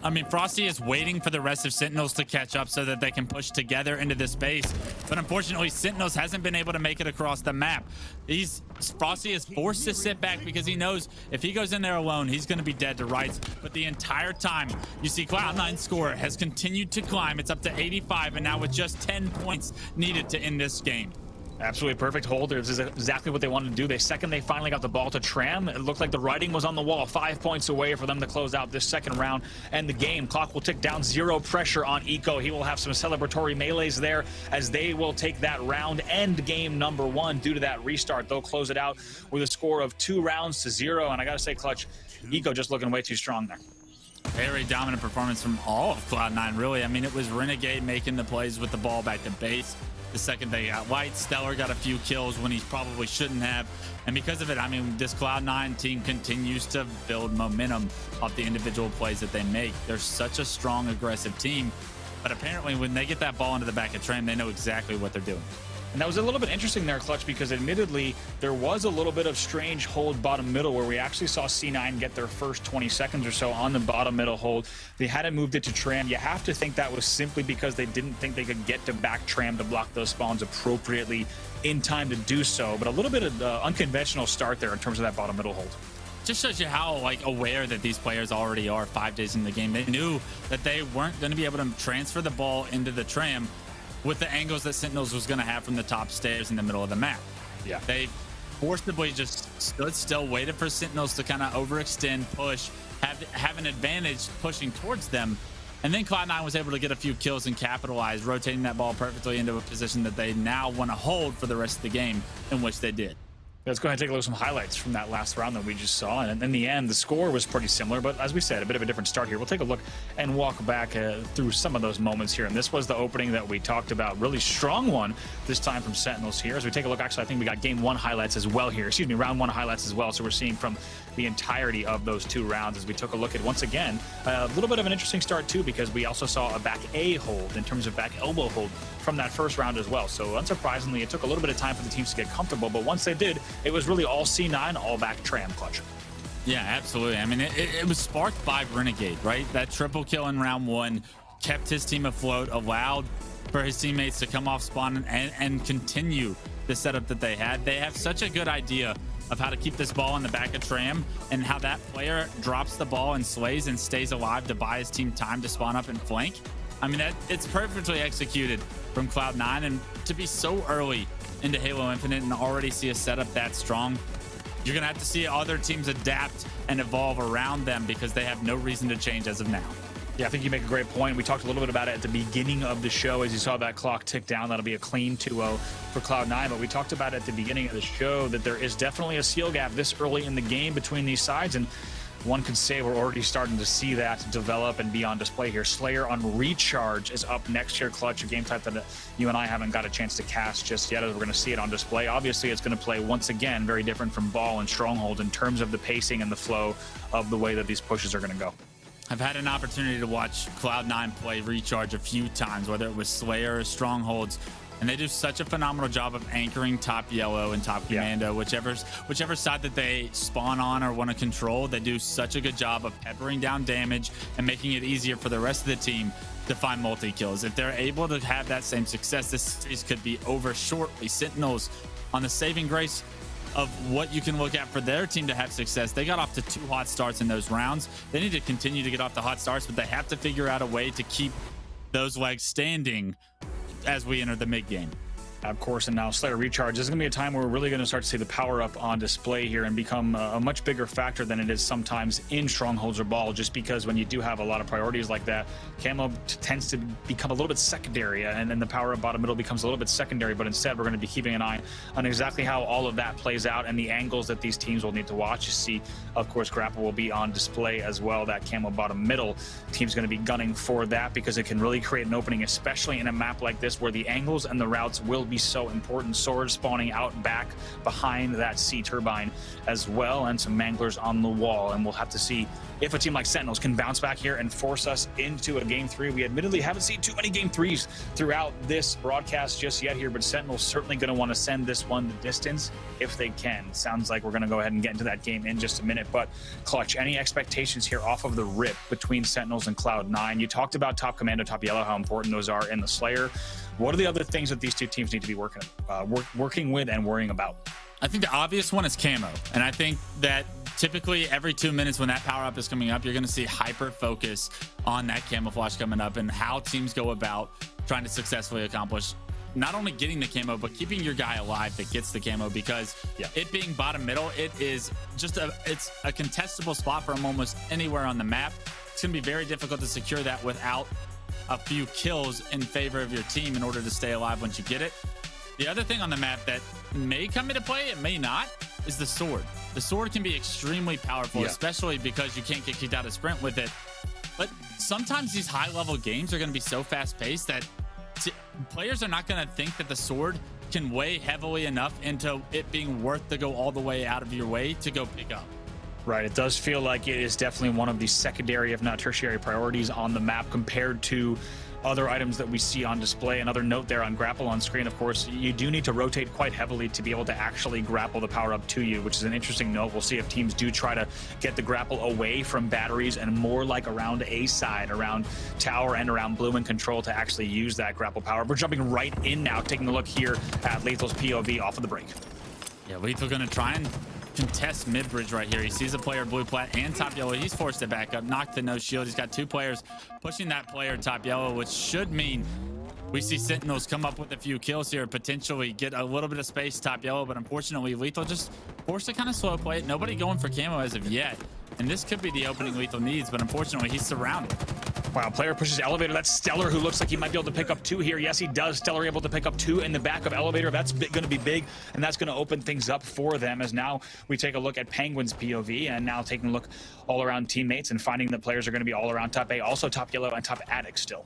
I mean, Frosty is waiting for the rest of Sentinels to catch up so that they can push together into this space. But unfortunately, Sentinels hasn't been able to make it across the map. Frosty is forced to sit back because he knows if he goes in there alone, he's going to be dead to rights. But the entire time, you see Cloud9's score has continued to climb. It's up to 85, and now with just 10 points needed to end this game. Absolutely perfect hold. This is exactly what they wanted to do. The second they finally got the ball to Tram, it looked like the writing was on the wall. 5 points away for them to close out this second round and the game. Clock will tick down. 0 pressure on Eco. He will have some celebratory melees there as they will take that round and game number 1 due to that restart. They'll close it out with a score of 2 rounds to 0. And I got to say, Clutch, Eco just looking way too strong there. Very dominant performance from all of Cloud9, really. I mean, it was Renegade making the plays with the ball back to base. The second they got white, Stellar got a few kills when he probably shouldn't have. And because of it, I mean, this Cloud9 team continues to build momentum off the individual plays that they make. They're such a strong, aggressive team. But apparently, when they get that ball into the back of Tram, they know exactly what they're doing. And that was a little bit interesting there, Clutch, because admittedly, there was a little bit of strange hold bottom middle where we actually saw C9 get their first 20 seconds or so on the bottom middle hold. They hadn't moved it to Tram. You have to think that was simply because they didn't think they could get to back Tram to block those spawns appropriately in time to do so. But a little bit of unconventional start there in terms of that bottom middle hold. Just shows you how aware that these players already are 5 days in the game. They knew that they weren't going to be able to transfer the ball into the Tram with the angles that Sentinels was going to have from the top stairs in the middle of the map. Yeah. They forcibly just stood still, waited for Sentinels to kind of overextend, push, have an advantage pushing towards them. And then Cloud9 was able to get a few kills and capitalize, rotating that ball perfectly into a position that they now want to hold for the rest of the game, in which they did. Let's go ahead and take a look at some highlights from that last round that we just saw. And in the end, the score was pretty similar, but as we said, a bit of a different start here. We'll take a look and walk back through some of those moments here. And this was the opening that we talked about. Really strong one this time from Sentinels here. As we take a look, actually, I think we got game 1 highlights as well here. Excuse me, round 1 highlights as well. So we're seeing from the entirety of those 2 rounds as we took a look at, once again, a little bit of an interesting start too, because we also saw a back A hold in terms of back elbow hold from that first round as well. So unsurprisingly, it took a little bit of time for the teams to get comfortable, but once they did, it was really all C9, all back Tram, Clutch. Yeah, absolutely. I mean, it was sparked by Renegade, right? That triple kill in round 1 kept his team afloat, allowed for his teammates to come off spawn and continue the setup that they had. They have such a good idea of how to keep this ball in the back of Tram and how that player drops the ball and slays and stays alive to buy his team time to spawn up and flank. I mean, it's perfectly executed from Cloud9, and to be so early into Halo Infinite and already see a setup that strong, you're gonna have to see other teams adapt and evolve around them because they have no reason to change as of now. Yeah, I think you make a great point. We talked a little bit about it at the beginning of the show. As you saw that clock tick down, that'll be a clean 2-0 for Cloud9. But we talked about at the beginning of the show that there is definitely a skill gap this early in the game between these sides. And one could say we're already starting to see that develop and be on display here. Slayer on Recharge is up next here, Clutch, a game type that you and I haven't got a chance to cast just yet, as we're going to see it on display. Obviously, it's going to play, once again, very different from Ball and Stronghold in terms of the pacing and the flow of the way that these pushes are going to go. I've had an opportunity to watch Cloud9 play Recharge a few times, whether it was Slayer or Strongholds, and they do such a phenomenal job of anchoring top Yellow and top Commando. Whichever side that they spawn on or want to control, they do such a good job of peppering down damage and making it easier for the rest of the team to find multi-kills. If they're able to have that same success, this series could be over shortly. Sentinels, on the saving grace of what you can look at for their team to have success, they got off to 2 hot starts in those rounds. They need to continue to get off the hot starts, but they have to figure out a way to keep those legs standing as we enter the mid game. Of course, and now Slayer Recharge. This is going to be a time where we're really going to start to see the power up on display here and become a much bigger factor than it is sometimes in Strongholds or Ball, just because when you do have a lot of priorities like that, camo tends to become a little bit secondary, and then the power up bottom middle becomes a little bit secondary, but instead we're going to be keeping an eye on exactly how all of that plays out and the angles that these teams will need to watch. You see, of course, Grapple will be on display as well. That camo bottom middle team's going to be gunning for that because it can really create an opening, especially in a map like this where the angles and the routes will be so important. Swords spawning out back behind that C turbine as well, and some manglers on the wall, and we'll have to see if a team like Sentinels can bounce back here and force us into a game 3. We admittedly haven't seen too many game 3s throughout this broadcast just yet here, but Sentinels certainly going to want to send this one the distance if they can. Sounds like we're going to go ahead and get into that game in just a minute, but Clutch, any expectations here off of the rip between Sentinels and Cloud9? You talked about Top Commando, Top Yellow, how important those are in the Slayer. What are the other things that these two teams need to be working with and worrying about? I think the obvious one is camo, and I think that typically every 2 minutes when that power up is coming up, you're going to see hyper focus on that camouflage coming up and how teams go about trying to successfully accomplish not only getting the camo, but keeping your guy alive that gets the camo, because it being bottom middle, it is just it's a contestable spot from almost anywhere on the map. It's going to be very difficult to secure that without a few kills in favor of your team in order to stay alive once you get it. The other thing on the map that may come into play, it may not, is the sword. The sword can be extremely powerful, especially because you can't get kicked out of sprint with it. But sometimes these high-level games are going to be so fast-paced that players are not going to think that the sword can weigh heavily enough into it being worth to go all the way out of your way to go pick up. Right, it does feel like it is definitely one of the secondary, if not tertiary, priorities on the map compared to other items that we see on display. Another note there on grapple on screen, of course, you do need to rotate quite heavily to be able to actually grapple the power up to you, which is an interesting note. We'll see if teams do try to get the grapple away from batteries and more like around A side, around tower and around blue and control to actually use that grapple power. We're jumping right in now, taking a look here at Lethal's POV off of the break. Yeah, Lethal gonna try and contest mid-bridge right here. He sees a player blue plat and top yellow. He's forced to back up, knocked the no shield. He's got two players pushing that player top yellow, which should mean we see Sentinels come up with a few kills here, potentially get a little bit of space top yellow, but unfortunately Lethal just forced to kind of slow play it. Nobody going for camo as of yet, and this could be the opening Lethal needs, but unfortunately he's surrounded. Wow, player pushes elevator. That's Stellar, who looks like he might be able to pick up 2 here. Yes, he does. Stellar able to pick up 2 in the back of elevator. That's going to be big, and that's going to open things up for them, as now we take a look at Penguin's POV, and now taking a look all around teammates and finding that players are going to be all around top A, also top yellow and top attic still.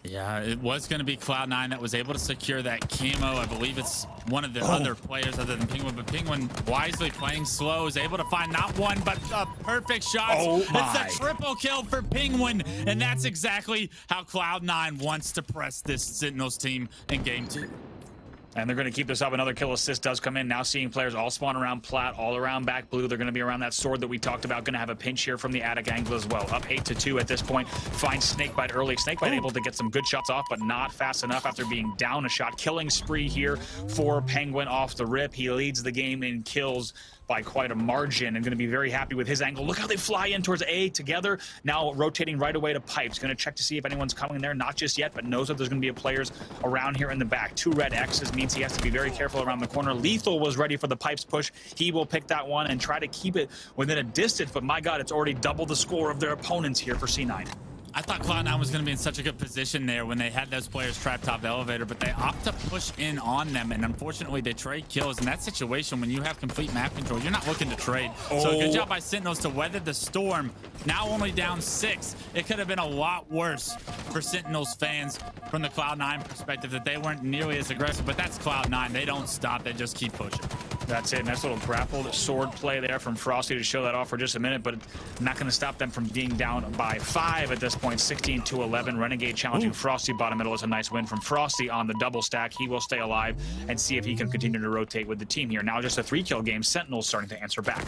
Yeah, it was going to be Cloud9 that was able to secure that camo. I believe it's one of the other players other than Penguin, but Penguin wisely playing slow is able to find not one, but a perfect shot. It's a triple kill for Penguin, and that's exactly how Cloud9 wants to press this Sentinels team in game 2. And they're going to keep this up. Another kill assist does come in. Now seeing players all spawn around plat, all around back blue. They're going to be around that sword that we talked about. Going to have a pinch here from the attic angle as well. Up 8-2 at this point. Finds Snakebite early. Snakebite able to get some good shots off, but not fast enough after being down a shot. Killing spree here for Penguin off the rip. He leads the game in kills by quite a margin, and going to be very happy with his angle. Look how they fly in towards A together. Now rotating right away to pipes. Going to check to see if anyone's coming there. Not just yet, but knows that there's going to be players around here in the back. 2 red X's means he has to be very careful around the corner. Lethal was ready for the pipes push. He will pick that one and try to keep it within a distance, but my God, it's already double the score of their opponents here for C9. I thought Cloud9 was going to be in such a good position there when they had those players trapped top elevator, but they opt to push in on them, and unfortunately they trade kills. In that situation, when you have complete map control, you're not looking to trade. So good job by Sentinels to weather the storm. Now only down 6. It could have been a lot worse for Sentinels fans from the Cloud9 perspective, that they weren't nearly as aggressive, but that's Cloud9. They don't stop. They just keep pushing. That's it. Nice little grappled sword play there from Frosty to show that off for just a minute, but not going to stop them from being down by 5 at this point. 16-11. Renegade challenging Frosty bottom middle is a nice win from Frosty on the double stack. He will stay alive and see if he can continue to rotate with the team here. Now just a 3-kill game. Sentinels starting to answer back.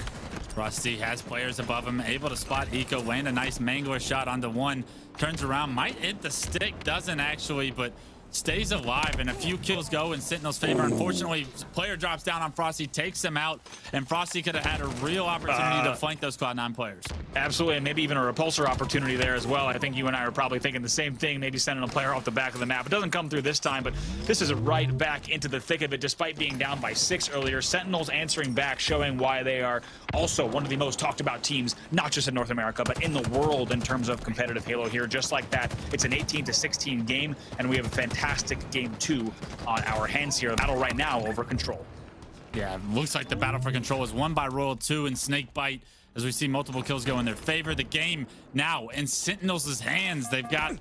Frosty has players above him, able to spot Eco, land a nice mangler shot onto one, turns around, might hit the stick, doesn't actually, but stays alive, and a few kills go in Sentinel's favor. Unfortunately, player drops down on Frosty, takes him out, and Frosty could have had a real opportunity to flank those Cloud9 players. Absolutely, and maybe even a repulsor opportunity there as well. I think you and I are probably thinking the same thing, maybe sending a player off the back of the map. It doesn't come through this time, but this is right back into the thick of it, despite being down by 6 earlier. Sentinels answering back, showing why they are also one of the most talked about teams, not just in North America, but in the world in terms of competitive Halo here. Just like that, it's an 18-16 game, and we have a fantastic game 2 on our hands here. Battle right now over Control. Yeah, looks like the battle for Control is won by Royal 2 and Snakebite, as we see multiple kills go in their favor. The game now in Sentinels' hands. They've got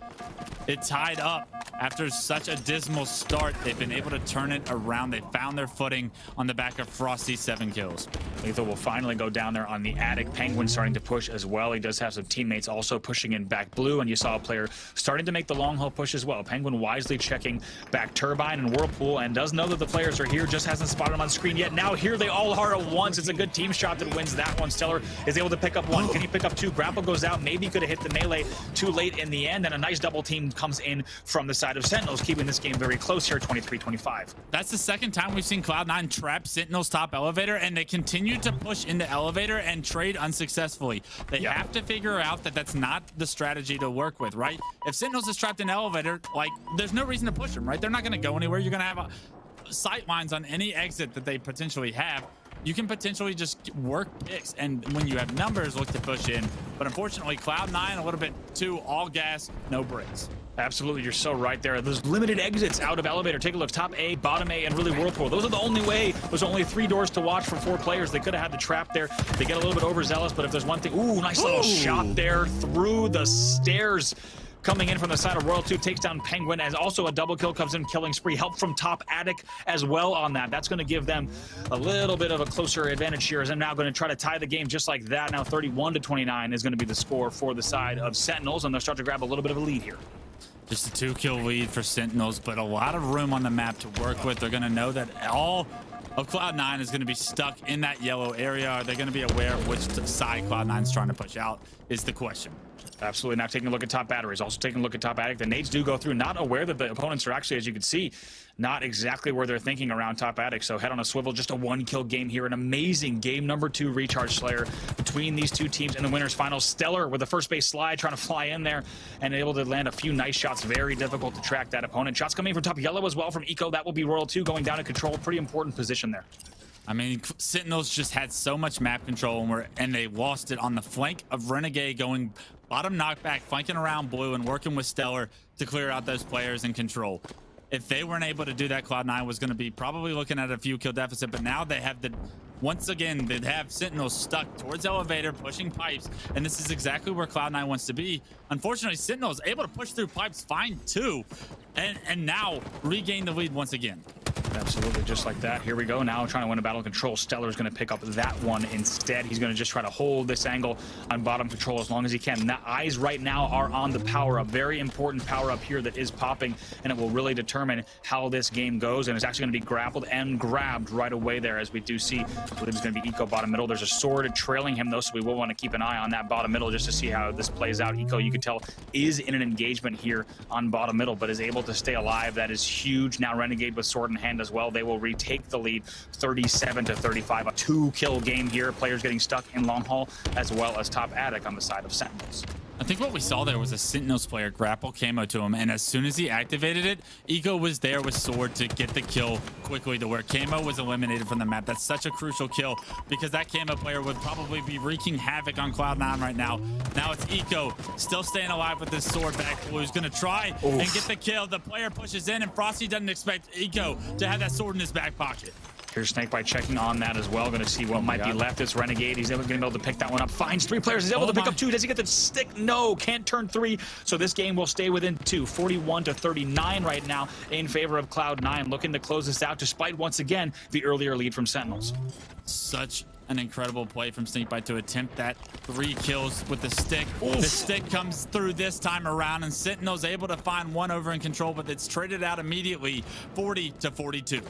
it tied up after such a dismal start. They've been able to turn it around. They found their footing on the back of Frosty's 7 kills. Lethal will finally go down there on the attic. Penguin starting to push as well. He does have some teammates also pushing in back blue, and you saw a player starting to make the long haul push as well. Penguin wisely checking back Turbine and Whirlpool, and does know that the players are here, just hasn't spotted them on screen yet. Now here they all are at once. It's a good team shot that wins that one. Stellar is able to pick up 1. Can he pick up 2? Grapple goes out. Maybe could have hit the melee too late in the end, and a nice double team comes in from the side of Sentinels, keeping this game very close here, 23-25. That's the second time we've seen Cloud9 trap Sentinels top elevator, and they continue to push into elevator and trade unsuccessfully. They have to figure out that that's not the strategy to work with, right? If Sentinels is trapped in elevator, like, there's no reason to push them, right? They're not going to go anywhere. You're going to have sight lines on any exit that they potentially have. You can potentially just work picks, and when you have numbers, look to push in. But unfortunately, Cloud9 a little bit too all gas, no brakes. Absolutely, you're so right there. There's limited exits out of elevator. Take a look, top A, bottom A, and really Whirlpool. Those are the only way. There's only 3 doors to watch for 4 players. They could have had the trap there. They get a little bit overzealous, but if there's one thing, ooh, nice little shot there through the stairs. Coming in from the side of Royal 2, takes down Penguin, as also a double kill comes in, killing spree. Help from top attic as well on that. That's going to give them a little bit of a closer advantage here, as I'm now going to try to tie the game just like that. Now 31-29 is going to be the score for the side of Sentinels, and they'll start to grab a little bit of a lead here. Just a 2-kill lead for Sentinels, but a lot of room on the map to work with. They're going to know that all of Cloud9 is going to be stuck in that yellow area. Are they going to be aware of which side Cloud9 is trying to push out is the question. Absolutely. Now taking a look at top batteries, also taking a look at top attic. The nades do go through, not aware that the opponents are actually, as you can see, not exactly where they're thinking around top attic. So head on a swivel, just a 1-kill game here. An amazing game number 2 recharge Slayer between these 2 teams in the winners finals. Stellar with a first base slide, trying to fly in there and able to land a few nice shots. Very difficult to track that opponent. Shots coming from top yellow as well from Eco. That will be Royal 2 going down to Control. Pretty important position there. I mean, Sentinels just had so much map control, and they lost it on the flank of Renegade, going bottom knockback, flanking around blue and working with Stellar to clear out those players in Control. If they weren't able to do that, Cloud9 was going to be probably looking at a few kill deficit, but now they have once again, they have Sentinels stuck towards elevator, pushing pipes, and this is exactly where Cloud9 wants to be. Unfortunately, Sentinels able to push through pipes fine too, and now regain the lead once again. Absolutely, just like that. Here we go. Now trying to win a battle control. Stellar's going to pick up that one instead. He's going to just try to hold this angle on bottom control as long as he can. Now, eyes right now are on the power-up. Very important power-up here that is popping, and it will really determine how this game goes. And it's actually going to be grappled and grabbed right away there, as we do see. I believe it's going to be Eco bottom middle. There's a sword trailing him, though, so we will want to keep an eye on that bottom middle just to see how this plays out. Eco, you can tell, is in an engagement here on bottom middle, but is able to stay alive. That is huge. Now Renegade with sword in hand as well. They will retake the lead 37-35. A 2-kill game here. Players getting stuck in long haul as well as top attic on the side of Sentinels. I think what we saw there was a Sentinels player grapple camo to him, and as soon as he activated it, Eco was there with sword to get the kill quickly to where camo was eliminated from the map. That's such a crucial kill because that camo player would probably be wreaking havoc on Cloud9 right now. Now it's Eco still staying alive with this sword back. Who's going to try and get the kill. The player pushes in, and Frosty doesn't expect Eco to have that sword in his back pocket. Here's Snakebite checking on that as well. Going to see what might be left. It's Renegade. He's going to be able to pick that one up. Finds 3 players. He's able to pick up 2. Does he get the stick? No, can't turn 3. So this game will stay within 2. 41-39 right now in favor of Cloud9. Looking to close this out despite, once again, the earlier lead from Sentinels. Such an incredible play from Snakebite to attempt that 3 kills with the stick. Oof. The stick comes through this time around, and Sentinel's able to find 1 over in Control, but it's traded out immediately, 40-42.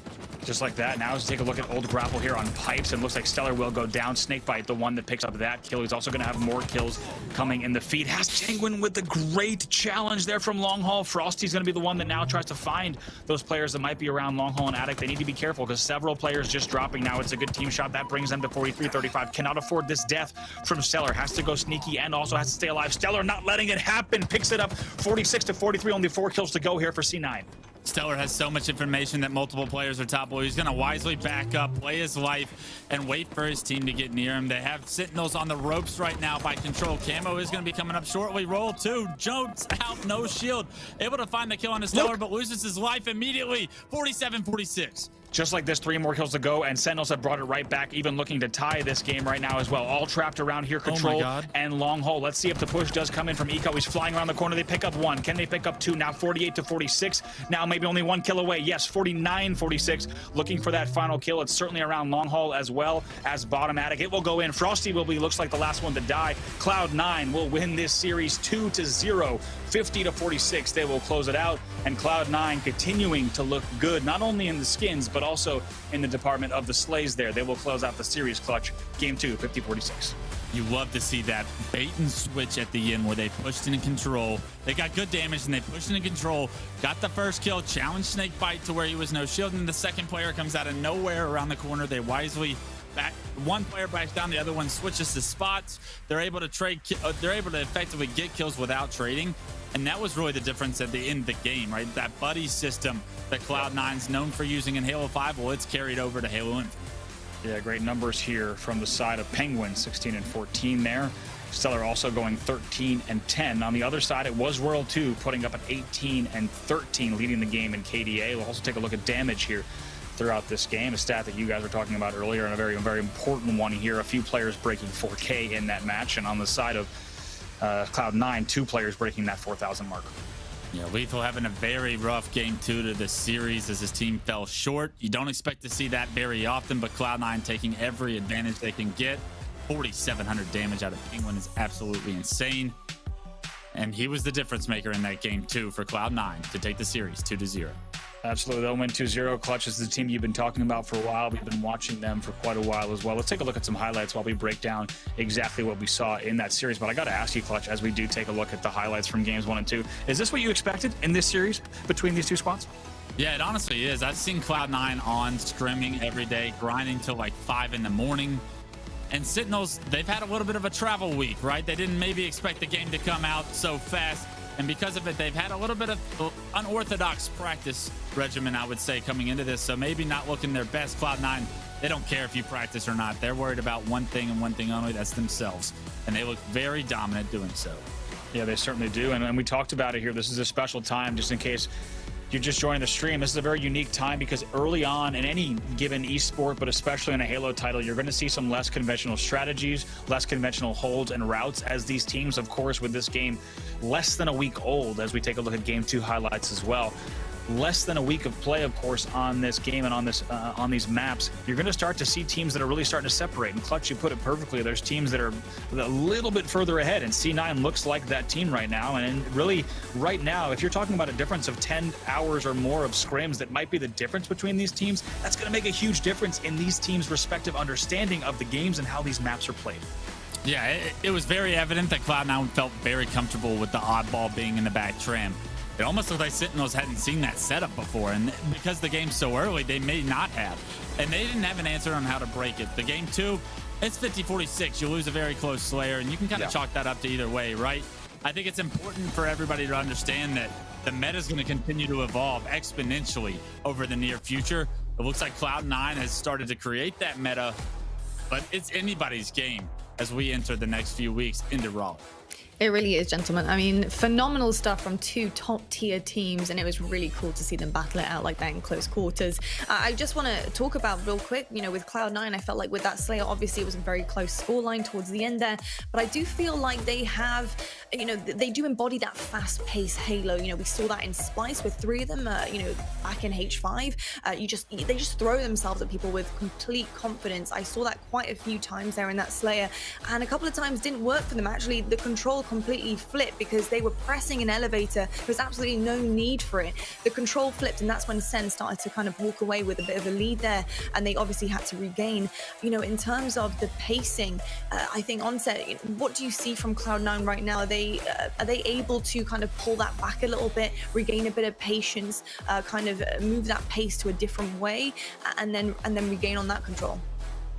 Just like that. Now let's take a look at old grapple here on pipes, and looks like Stellar will go down. Snakebite, the one that picks up that kill. He's also going to have more kills coming in the feed. Has Penguin with the great challenge there from long haul. Frosty's going to be the one that now tries to find those players that might be around long haul and attic. They need to be careful because several players just dropping now. It's a good team shot. That brings them to 46. 43-35. Cannot afford this death from Stellar. Has to go sneaky and also has to stay alive. Stellar not letting it happen. Picks it up 46-43. Only 4 kills to go here for C9. Stellar has so much information that multiple players are top. He's going to wisely back up, play his life, and wait for his team to get near him. They have Sentinels on the ropes right now by Control. Camo is going to be coming up shortly. Roll 2. Jones out, no shield. Able to find the kill on his Stellar, but loses his life immediately. 47-46. Just like this, 3 more kills to go, and Sentinels have brought it right back, even looking to tie this game right now as well. All trapped around here, Control and Long Hole. Let's see if the push does come in from Eco. He's flying around the corner. They pick up 1. Can they pick up 2? Now 48-46. Now maybe only 1 kill away. Yes, 49-46. Looking for that final kill. It's certainly around Long Hole as well as Bottom Attic. It will go in. Frosty will be, looks like the last one to die. Cloud9 will win this series 2-0. 50-46. They will close it out, and Cloud9 continuing to look good, not only in the skins, but also in the department of the slays there. They will close out the series clutch. Game 2, 50-46. You love to see that bait and switch at the end where they pushed into Control. They got good damage and they pushed into Control, got the first kill, challenged Snakebite to where he was no shield, and the second player comes out of nowhere around the corner. They wisely back, one player backs down, the other one switches the spots. They're able to trade, they're able to effectively get kills without trading. And that was really the difference at the end of the game, right? That buddy system that Cloud9's known for using in Halo 5, well, it's carried over to Halo Infinite. Yeah, great numbers here from the side of Penguin, 16-14 there. Stellar also going 13-10. On the other side, it was World 2 putting up an 18-13, leading the game in KDA. We'll also take a look at damage here throughout this game, a stat that you guys were talking about earlier, and a very, very important one here. A few players breaking 4K in that match, and on the side of Cloud9, 2 players breaking that 4,000 mark. Yeah, Lethal having a very rough game 2 to this series as his team fell short. You don't expect to see that very often, but Cloud9 taking every advantage they can get. 4,700 damage out of Penguin is absolutely insane. And he was the difference maker in that game 2 for Cloud9 to take the series 2-0. Absolutely. They'll win 2-0. Clutch is the team you've been talking about for a while. We've been watching them for quite a while as well. Let's take a look at some highlights while we break down exactly what we saw in that series. But I got to ask you, Clutch, as we do take a look at the highlights from games 1 and 2, is this what you expected in this series between these two squads? Yeah, it honestly is. I've seen Cloud9 on scrimming every day, grinding till like 5 in the morning. And Sentinels, they've had a little bit of a travel week, right? They didn't maybe expect the game to come out so fast. And because of it, they've had a little bit of unorthodox practice regimen, I would say, coming into this. So maybe not looking their best. Cloud9, they don't care if you practice or not. They're worried about one thing and one thing only. That's themselves. And they look very dominant doing so. Yeah, they certainly do. And we talked about it here. This is a special time, just in case you're just joining the stream. This is a very unique time because early on in any given esport, but especially in a Halo title, you're going to see some less conventional strategies, less conventional holds and routes as these teams, of course, with this game less than a week old, as we take a look at game 2 highlights as well. Less than a week of play, of course, on this game and on this on these maps, you're going to start to see teams that are really starting to separate. And Clutch, you put it perfectly. There's teams that are a little bit further ahead, and C9 looks like that team right now. And really, right now, if you're talking about a difference of 10 hours or more of scrims, that might be the difference between these teams. That's going to make a huge difference in these teams' respective understanding of the games and how these maps are played. Yeah, it was very evident that Cloud9 felt very comfortable with the oddball being in the back tram. It almost looked like Sentinels hadn't seen that setup before, and because the game's so early, they may not have. And they didn't have an answer on how to break it. The game 2, it's 50-46. You lose a very close Slayer, and you can kind of chalk that up to either way, right? I think it's important for everybody to understand that the meta is going to continue to evolve exponentially over the near future. It looks like Cloud9 has started to create that meta, but it's anybody's game as we enter the next few weeks into Raleigh. It really is, gentlemen. I mean, phenomenal stuff from 2 top-tier teams, and it was really cool to see them battle it out like that in close quarters. I just want to talk about real quick, you know, with Cloud9, I felt like with that Slayer, obviously it was a very close scoreline towards the end there, but I do feel like they have, you know, they do embody that fast-paced Halo. You know, we saw that in Splice with 3 of them, you know, back in H5. They just throw themselves at people with complete confidence. I saw that quite a few times there in that Slayer, and a couple of times didn't work for them. Actually, the control completely flipped because they were pressing an elevator. There was absolutely no need for it. The control flipped, and that's when Sen started to kind of walk away with a bit of a lead there, and they obviously had to regain. You know, in terms of the pacing, I think Onset, what do you see from Cloud9 right now? Are they able to kind of pull that back a little bit, regain a bit of patience, kind of move that pace to a different way, and then regain on that control?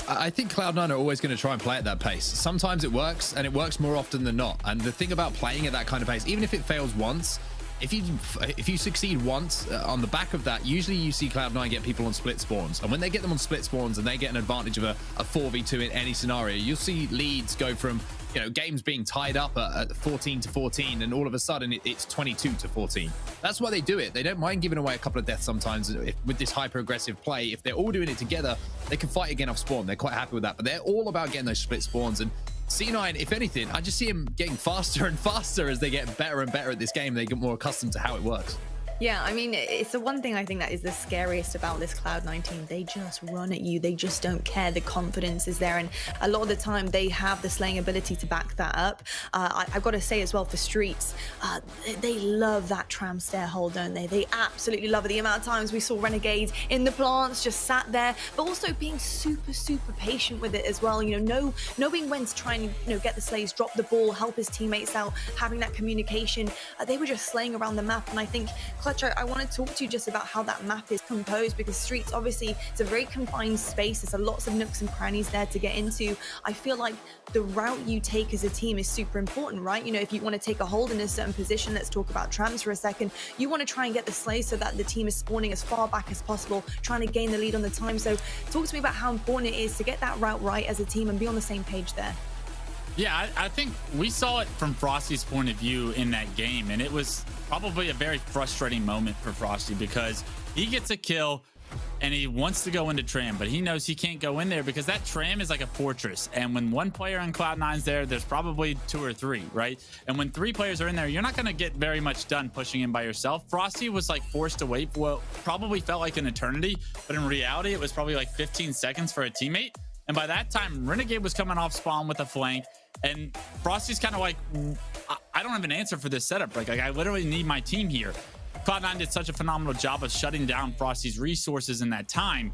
I think Cloud9 are always going to try and play at that pace. Sometimes it works, and it works more often than not. And the thing about playing at that kind of pace, even if it fails once, if you succeed once on the back of that, usually you see Cloud9 get people on split spawns. And when they get them on split spawns and they get an advantage of a 4v2 in any scenario, you'll see leads go from, you know, games being tied up at 14-14, and all of a sudden it's 22-14. That's why they do it. They don't mind giving away a couple of deaths sometimes with this hyper aggressive play. If they're all doing it together, they can fight again off spawn. They're quite happy with that, but they're all about getting those split spawns. And C9, if anything, I just see him getting faster and faster as they get better and better at this game. They get more accustomed to how it works. Yeah, I mean, it's the one thing I think that is the scariest about this Cloud9 team. They just run at you. They just don't care. The confidence is there. And a lot of the time, they have the slaying ability to back that up. I've got to say as well for Streets, they love that tram stair hold, don't they? They absolutely love it. The amount of times we saw Renegades in the plants, just sat there, but also being super, super patient with it as well. You know, knowing when to try and, you know, get the slays, drop the ball, help his teammates out, having that communication. They were just slaying around the map. And I think, Clutch, I want to talk to you just about how that map is composed, because Streets, obviously, it's a very confined space. There's lots of nooks and crannies there to get into. I feel like the route you take as a team is super important, right? You know, if you want to take a hold in a certain position, let's talk about trams for a second. You want to try and get the slays so that the team is spawning as far back as possible, trying to gain the lead on the time. So talk to me about how important it is to get that route right as a team and be on the same page there. Yeah, I think we saw it from Frosty's point of view in that game, and it was probably a very frustrating moment for Frosty because he gets a kill and he wants to go into tram, but he knows he can't go in there because that tram is like a fortress. And when one player on Cloud9's there, there's probably 2 or 3, right? And when 3 players are in there, you're not going to get very much done pushing in by yourself. Frosty was like forced to wait for what probably felt like an eternity, but in reality, it was probably like 15 seconds for a teammate. And by that time, Renegade was coming off spawn with a flank, and Frosty's kind of like, I don't have an answer for this setup. Like I literally need my team here. Cloud9 did such a phenomenal job of shutting down Frosty's resources in that time,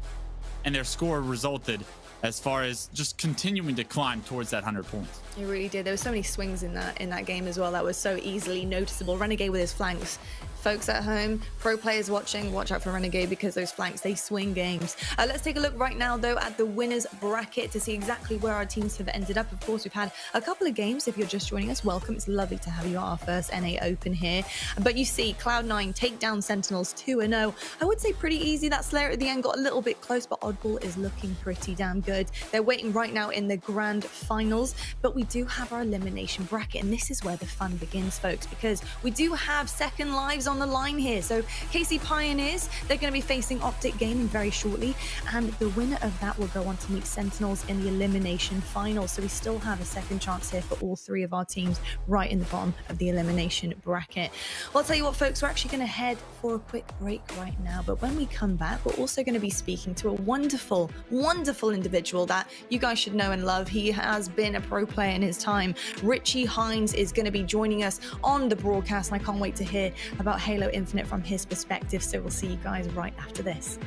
and their score resulted as far as just continuing to climb towards that 100 points. It really did. There were so many swings in that game as well that was so easily noticeable. Renegade with his flanks. Folks at home, pro players watching, watch out for Renegade because those flanks, they swing games. Let's take a look right now, though, at the winners bracket to see exactly where our teams have ended up. Of course, we've had a couple of games. If you're just joining us, welcome. It's lovely to have you at our first NA Open here. But you see, Cloud9 take down Sentinels 2-0. I would say pretty easy. That Slayer at the end got a little bit close, but Oddball is looking pretty damn good. They're waiting right now in the grand finals, but we do have our elimination bracket, and this is where the fun begins, folks, because we do have second lives on the line here. So KC Pioneers, they're going to be facing Optic Gaming very shortly, and the winner of that will go on to meet Sentinels in the elimination final. So we still have a second chance here for all 3 of our teams right in the bottom of the elimination bracket. Well, I'll tell you what, folks, we're actually going to head for a quick break right now, but when we come back, we're also going to be speaking to a wonderful, wonderful individual that you guys should know and love. He has been a pro player in his time. Richie Hines is going to be joining us on the broadcast, and I can't wait to hear about Halo Infinite from his perspective. So we'll see you guys right after this.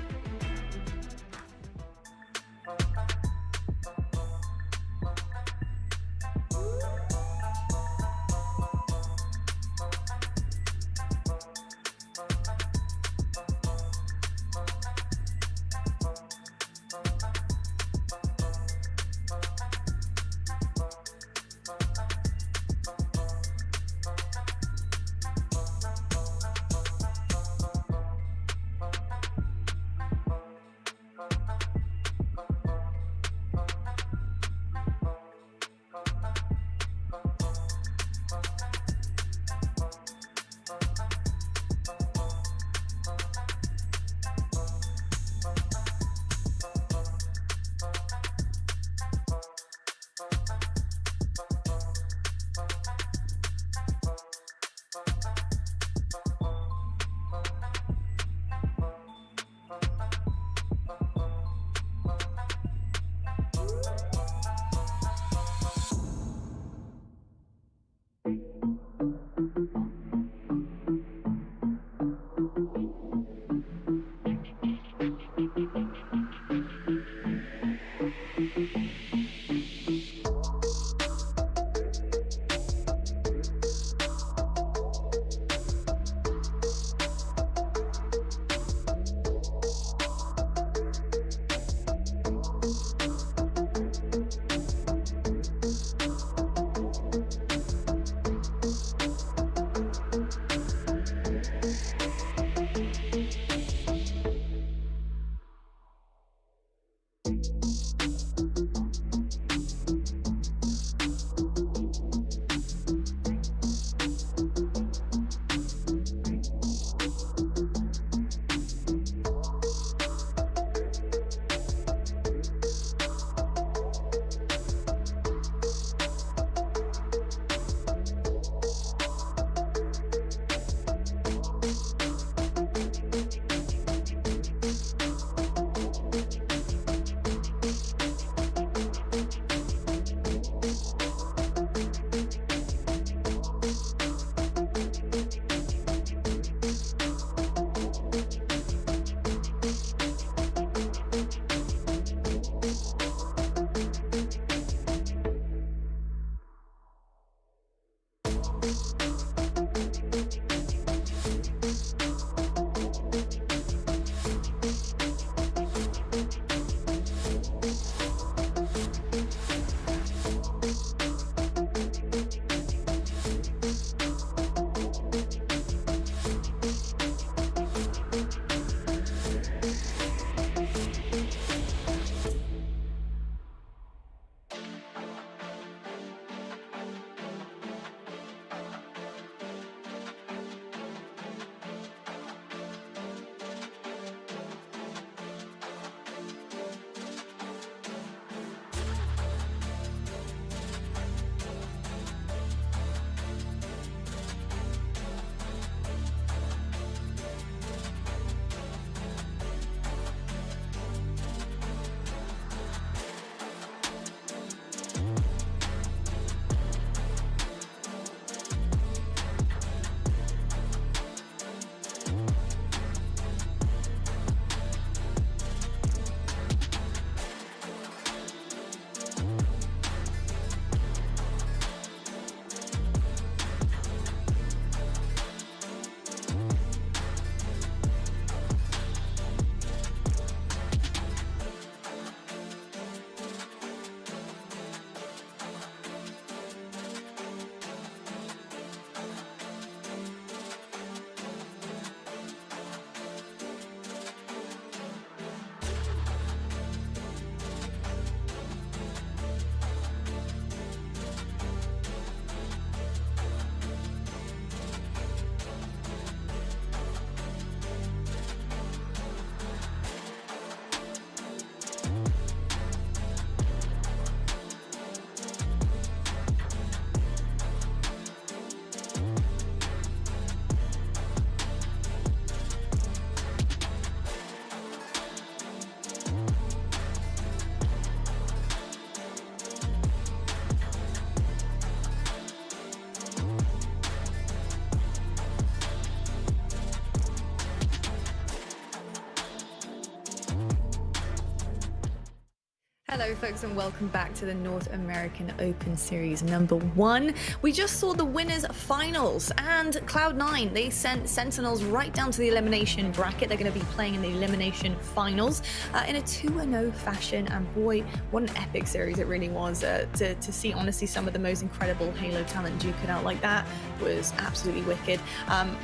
Hello folks and welcome back to the North American Open Series #1. We just saw the winners finals and Cloud9, they sent Sentinels right down to the elimination bracket. They're going to be playing in the elimination finals in a 2-0 fashion, and boy, what an epic series it really was. To see honestly some of the most incredible Halo talent duke it out like that was absolutely wicked.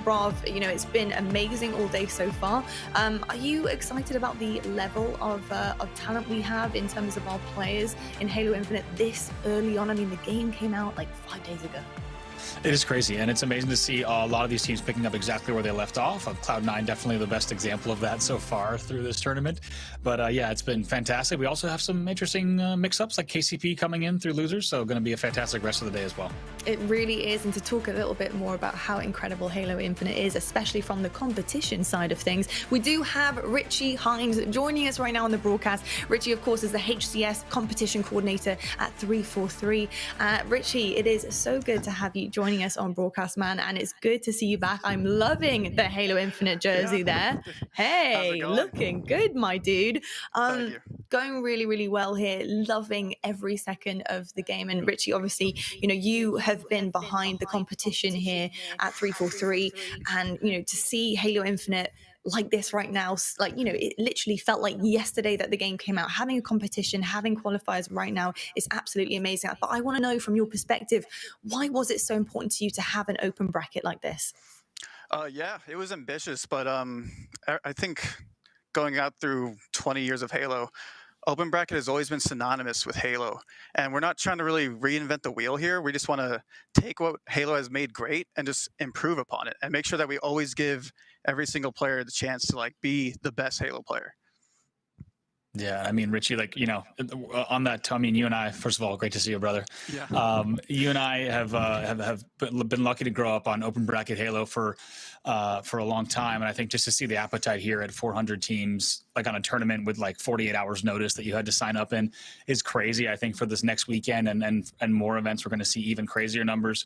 Brav, you know, it's been amazing all day so far. Are you excited about the level of talent we have in terms of our players in Halo Infinite this early on? I mean, the game came out like 5 days ago. It is crazy, and it's amazing to see a lot of these teams picking up exactly where they left off. Cloud9 definitely the best example of that so far through this tournament. But yeah, it's been fantastic. We also have some interesting mix-ups like KCP coming in through losers, so going to be a fantastic rest of the day as well. It really is, and to talk a little bit more about how incredible Halo Infinite is, especially from the competition side of things, we do have Richie Hines joining us right now on the broadcast. Richie, of course, is the HCS competition coordinator at 343. Richie, it is so good to have you joining us on broadcast, man, and it's good to see you back. I'm loving the Halo Infinite jersey there. Hey, looking good, my dude. Going really, really well here. Loving every second of the game. And Richie, obviously, you know, you have been behind the competition here at 343, and you know, to see Halo Infinite like this right now, like, you know, it literally felt like yesterday that the game came out. Having a competition, having qualifiers right now is absolutely amazing. But I want to know from your perspective, why was it so important to you to have an open bracket like this? Yeah, it was ambitious, but I think going out through 20 years of Halo, open bracket has always been synonymous with Halo, and we're not trying to really reinvent the wheel here. We just want to take what Halo has made great and just improve upon it and make sure that we always give every single player the chance to like be the best Halo player. Yeah, I mean, Richie, like, you know, on that, I mean, you and I, first of all, great to see you, brother. Yeah. You and I have been lucky to grow up on open bracket Halo for a long time, and I think just to see the appetite here at 400 teams, like on a tournament with like 48 hours notice that you had to sign up in, is crazy. I think for this next weekend and more events, we're going to see even crazier numbers.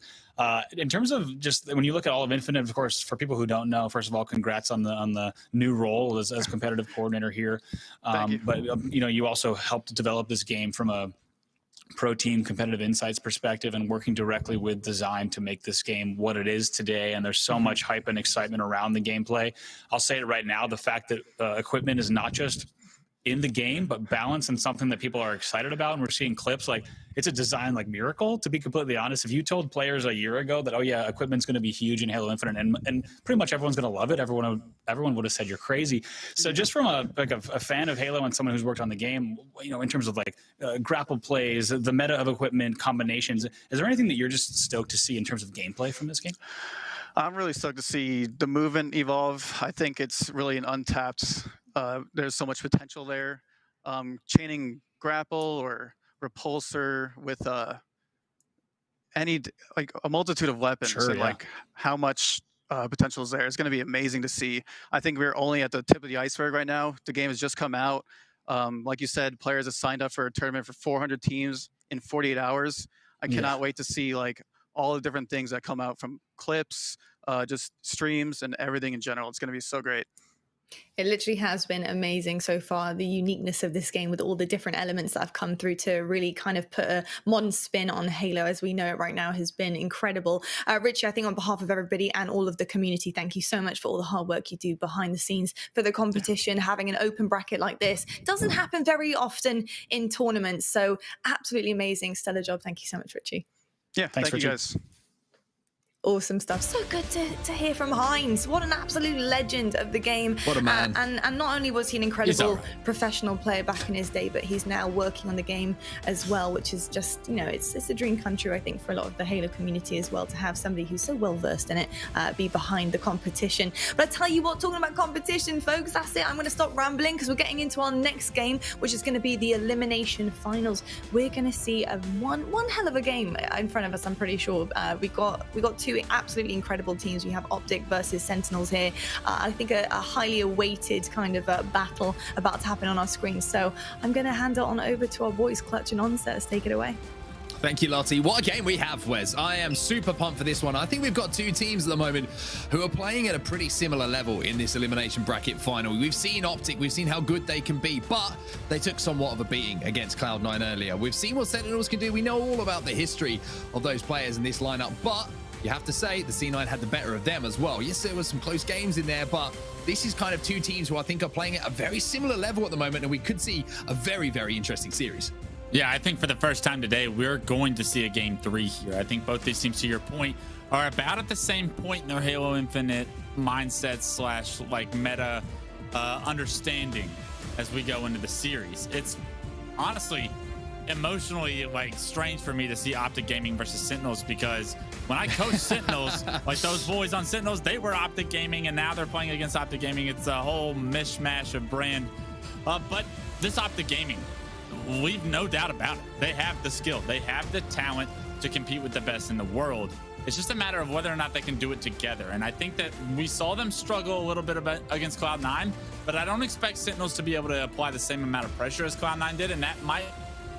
In terms of just when you look at all of Infinite, of course, for people who don't know, first of all, congrats on the new role as competitive coordinator here. Thank you. But you know, you also helped develop this game from a pro team competitive insights perspective and working directly with design to make this game what it is today. And there's so much hype and excitement around the gameplay. I'll say it right now, the fact that equipment is not just in the game, but balance and something that people are excited about. And we're seeing clips like it's a design like miracle, to be completely honest. If you told players a year ago that, oh yeah, equipment's going to be huge in Halo Infinite and pretty much everyone's going to love it, everyone would have said you're crazy. So just from a fan of Halo and someone who's worked on the game, you know, in terms of like grapple plays, the meta of equipment combinations, is there anything that you're just stoked to see in terms of gameplay from this game? I'm really stoked to see the movement evolve. I think it's really an untapped, there's so much potential there. Chaining grapple or repulsor with any like a multitude of weapons, sure, and yeah. like how much potential is there. It's going to be amazing to see. I think we're only at the tip of the iceberg right now. The game has just come out. Like you said, players have signed up for a tournament for 400 teams in 48 hours. I cannot wait to see like all the different things that come out from clips, just streams and everything in general. It's going to be so great. It literally has been amazing so far, the uniqueness of this game with all the different elements that have come through to really kind of put a modern spin on Halo as we know it right now has been incredible. Richie, I think on behalf of everybody and all of the community, thank you so much for all the hard work you do behind the scenes for the competition. Having an open bracket like this doesn't happen very often in tournaments, so absolutely amazing. Stellar job. Thank you so much, Richie. Yeah, thanks, thank you guys. Awesome stuff. So good to hear from Hines. What an absolute legend of the game. What a man. And not only was he an incredible professional player back in his day, but he's now working on the game as well, which is just, you know, it's a dream come true, I think, for a lot of the Halo community as well, to have somebody who's so well versed in it be behind the competition. But I tell you what, talking about competition, folks, that's it. I'm going to stop rambling because we're getting into our next game, which is going to be the elimination finals. We're going to see one hell of a game in front of us, I'm pretty sure. We got two absolutely incredible teams. We have Optic versus Sentinels here. I think a highly awaited kind of battle about to happen on our screen. So I'm going to hand it on over to our boys, Clutch and Onset. Let's take it away. Thank you, Lottie. What a game we have, Wes. I am super pumped for this one. I think we've got two teams at the moment who are playing at a pretty similar level in this elimination bracket final. We've seen Optic, we've seen how good they can be, but they took somewhat of a beating against Cloud9 earlier. We've seen what Sentinels can do. We know all about the history of those players in this lineup, but you have to say the C9 had the better of them as well. Yes, there was some close games in there, but this is kind of two teams who I think are playing at a very similar level at the moment, and we could see a very, very interesting series. Yeah, I think for the first time today, we're going to see a game 3 here. I think both these teams, to your point, are about at the same point in their Halo Infinite mindset slash like meta understanding as we go into the series. It's honestly emotionally like strange for me to see Optic Gaming versus Sentinels, because when I coached Sentinels, like those boys on Sentinels, they were Optic Gaming, and now they're playing against Optic Gaming. It's a whole mishmash of brand. But this Optic Gaming, we've no doubt about it. They have the skill. They have the talent to compete with the best in the world. It's just a matter of whether or not they can do it together. And I think that we saw them struggle a little bit against Cloud9, but I don't expect Sentinels to be able to apply the same amount of pressure as Cloud9 did, and that might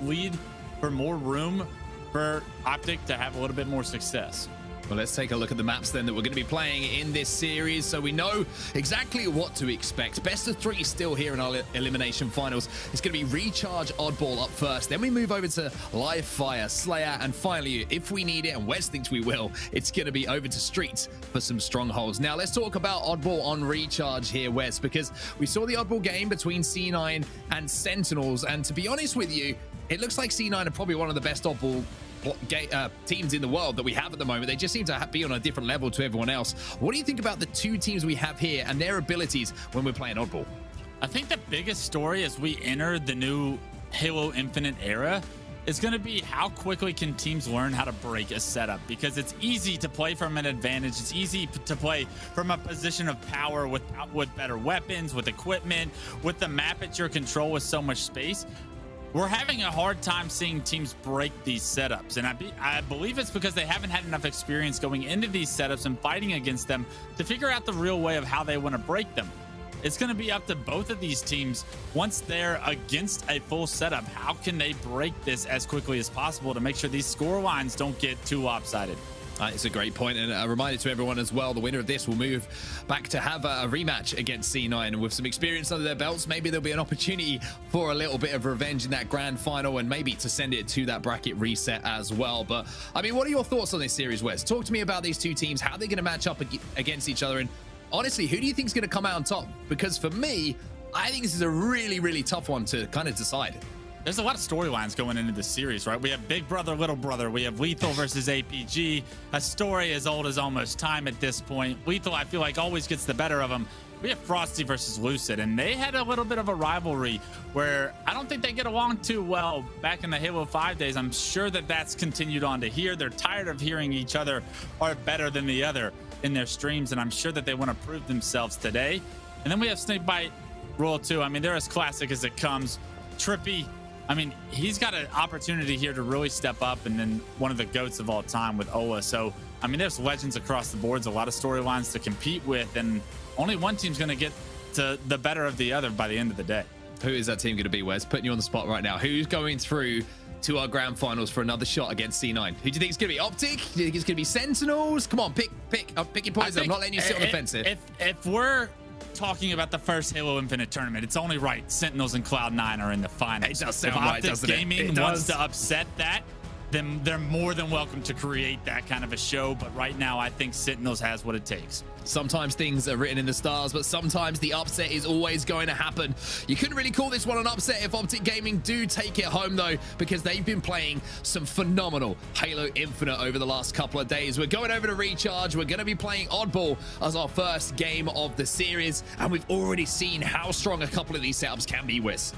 lead for more room for Optic to have a little bit more success. Well, let's take a look at the maps then that we're going to be playing in this series, so we know exactly what to expect. Best of 3 still here in our elimination finals. It's going to be Recharge Oddball up first, then we move over to Live Fire, Slayer, and finally, if we need it, and Wes thinks we will, it's going to be over to Streets for some strongholds. Now, let's talk about Oddball on Recharge here, Wes, because we saw the Oddball game between C9 and Sentinels, and to be honest with you, it looks like C9 are probably one of the best Oddball teams in the world that we have at the moment. They just seem to be on a different level to everyone else. What do you think about the two teams we have here and their abilities when we're playing Oddball? I think the biggest story as we enter the new Halo Infinite era is going to be how quickly can teams learn how to break a setup, because it's easy to play from an advantage. It's easy to play from a position of power with better weapons, with equipment, with the map at your control with so much space. We're having a hard time seeing teams break these setups, and I believe it's because they haven't had enough experience going into these setups and fighting against them to figure out the real way of how they want to break them. It's going to be up to both of these teams once they're against a full setup. How can they break this as quickly as possible to make sure these score lines don't get too lopsided? It's a great point, and a reminder to everyone as well, the winner of this will move back to have a rematch against C9, and with some experience under their belts, maybe there'll be an opportunity for a little bit of revenge in that grand final, and maybe to send it to that bracket reset as well. But I mean, what are your thoughts on this series, Wes? Talk to me about these two teams, how they're going to match up against each other, and honestly, who do you think is going to come out on top? Because for me, I think this is a really, really tough one to kind of decide. There's a lot of storylines going into this series, right? We have Big Brother, Little Brother. We have Lethal versus APG, a story as old as almost time at this point. Lethal, I feel like, always gets the better of them. We have Frosty versus Lucid, and they had a little bit of a rivalry where I don't think they get along too well back in the Halo 5 days. I'm sure that that's continued on to here. They're tired of hearing each other are better than the other in their streams, and I'm sure that they want to prove themselves today. And then we have Snakebite Royal 2. I mean, they're as classic as it comes. Trippy, I mean, he's got an opportunity here to really step up, and then one of the GOATs of all time with Ola. So, I mean, there's legends across the boards, a lot of storylines to compete with, and only one team's going to get to the better of the other by the end of the day. Who is that team going to be, Wes? Putting you on the spot right now. Who's going through to our grand finals for another shot against C9? Who do you think it's going to be? Optic? Do you think it's going to be Sentinels? Come on, pick your poison. I'm not letting you sit on the fence here. If we're talking about the first Halo Infinite tournament, it's only right Sentinels and Cloud9 are in the finals. It does sound if right, doesn't it? Gaming wants to upset that, then they're more than welcome to create that kind of a show. But right now, I think Sentinels has what it takes. Sometimes things are written in the stars, but sometimes the upset is always going to happen. You couldn't really call this one an upset if Optic Gaming do take it home, though, because they've been playing some phenomenal Halo Infinite over the last couple of days. We're going over to Recharge. We're going to be playing Oddball as our first game of the series, and we've already seen how strong a couple of these setups can be, Wes.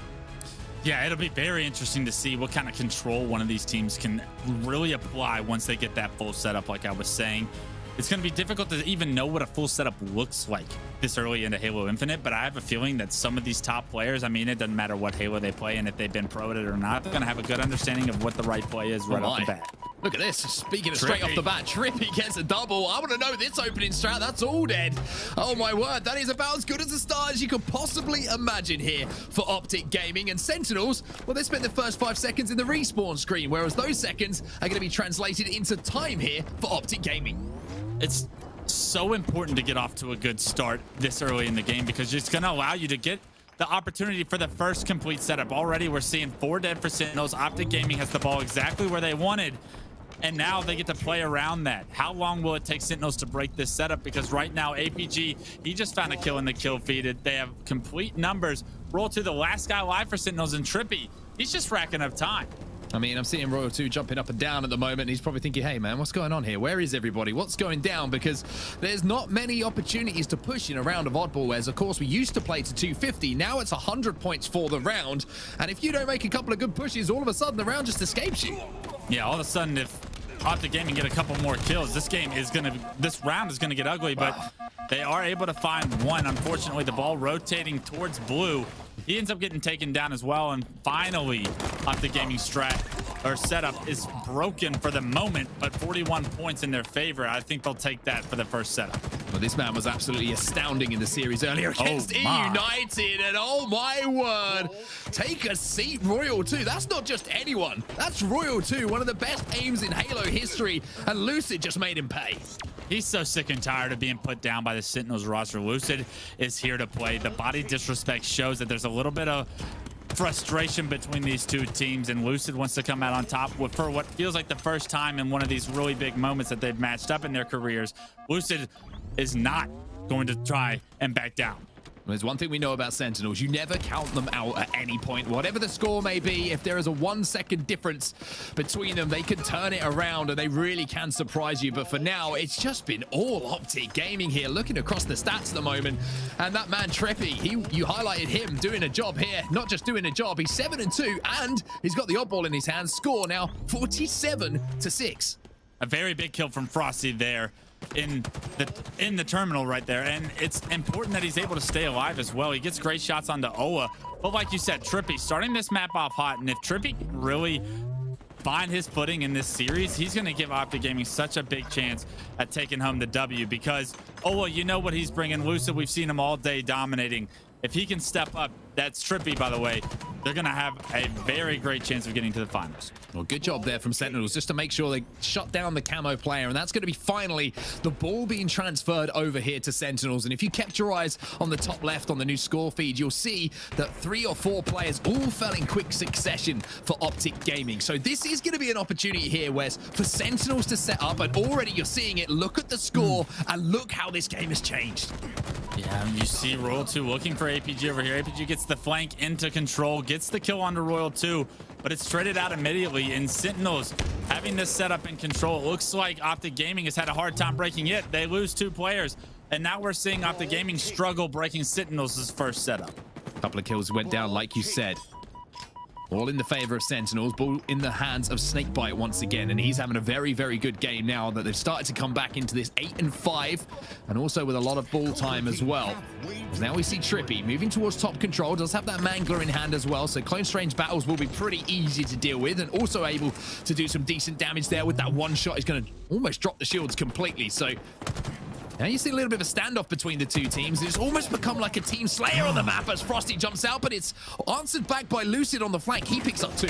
Yeah, it'll be very interesting to see what kind of control one of these teams can really apply once they get that full setup, like I was saying. it's going to be difficult to even know what a full setup looks like this early into Halo Infinite, but I have a feeling that some of these top players, I mean, it doesn't matter what Halo they play and if they've been pro at it or not, they're going to have a good understanding of what the right play is right off the bat. Look at this. Speaking of straight off the bat, Trippy gets a double. I want to know this opening strat. That's all dead. Oh, my word. That is about as good as a start as you could possibly imagine here for Optic Gaming. And Sentinels, well, they spent the first 5 seconds in the respawn screen, whereas those seconds are going to be translated into time here for Optic Gaming. It's so important to get off to a good start this early in the game because it's going to allow you to get the opportunity for the first complete setup. Already, we're seeing 4 dead for Sentinels. Optic Gaming has the ball exactly where they wanted, and now they get to play around that. How long will it take Sentinels to break this setup? Because right now, APG, he just found a kill in the kill feed. They have complete numbers. Roll to the last guy alive for Sentinels, and Trippy, he's just racking up time. I mean, I'm seeing Royal 2 jumping up and down at the moment. He's probably thinking, hey, man, what's going on here? Where is everybody? What's going down? Because there's not many opportunities to push in a round of Oddball, whereas, of course, we used to play to 250. Now it's 100 points for the round. And if you don't make a couple of good pushes, all of a sudden the round just escapes you. Yeah, all of a sudden, if Optic Gaming get a couple more kills, this round is going to get ugly, but they are able to find one. Unfortunately, the ball rotating towards blue. He ends up getting taken down as well, and finally, Optic Gaming setup is broken for the moment, but 41 points in their favor. I think they'll take that for the first setup. Well, this man was absolutely astounding in the series earlier against United, and oh my word, take a seat, Royal 2. That's not just anyone. That's Royal 2, one of the best aims in Halo history, and Lucid just made him pay. He's so sick and tired of being put down by the Sentinels roster. Lucid is here to play. The body disrespect shows that there's a little bit of frustration between these two teams, and Lucid wants to come out on top for what feels like the first time in one of these really big moments that they've matched up in their careers. Lucid is not going to try and back down. There's one thing we know about Sentinels. You never count them out at any point. Whatever the score may be, if there is a 1 second difference between them, they can turn it around and they really can surprise you. But for now, it's just been all Optic Gaming here, looking across the stats at the moment. And that man, Trippy, you highlighted him doing a job here. Not just doing a job, he's 7-2, and he's got the oddball in his hands. Score now 47-6. A very big kill from Frosty there in the terminal right there, and it's important that he's able to stay alive as well. He gets great shots onto Oa, but like you said, Trippy starting this map off hot, and if Trippy can really find his footing in this series, he's going to give Optic Gaming such a big chance at taking home the W, because Oa, you know what he's bringing. Lucid, we've seen him all day dominating. If he can step up, that's Trippy, by the way, they're going to have a very great chance of getting to the finals. Well, good job there from Sentinels just to make sure they shut down the camo player, and that's going to be finally the ball being transferred over here to Sentinels. And if you kept your eyes on the top left on the new score feed, you'll see that 3 or 4 players all fell in quick succession for Optic Gaming. So this is going to be an opportunity here, Wes, for Sentinels to set up, and already you're seeing it. Look at the score, and look how this game has changed. Yeah, you see Royal 2 looking for APG over here. APG gets the flank into control, gets the kill onto Royal 2, but it's traded out immediately. And Sentinels having this setup in control. It looks like Optic Gaming has had a hard time breaking it. They lose 2 players, and now we're seeing Optic Gaming struggle breaking Sentinels' first setup. A couple of kills went down, like you said. All in the favor of Sentinels, ball in the hands of Snakebite once again, and he's having a very, very good game now that they've started to come back into this 8-5, and also with a lot of ball time as well. As now we see Trippy moving towards top control, does have that Mangler in hand as well, so Clone Strange battles will be pretty easy to deal with, and also able to do some decent damage there with that one shot. He's going to almost drop the shields completely, so now you see a little bit of a standoff between the two teams. It's almost become like a team slayer on the map as Frosty jumps out, but it's answered back by Lucid on the flank. He picks up 2.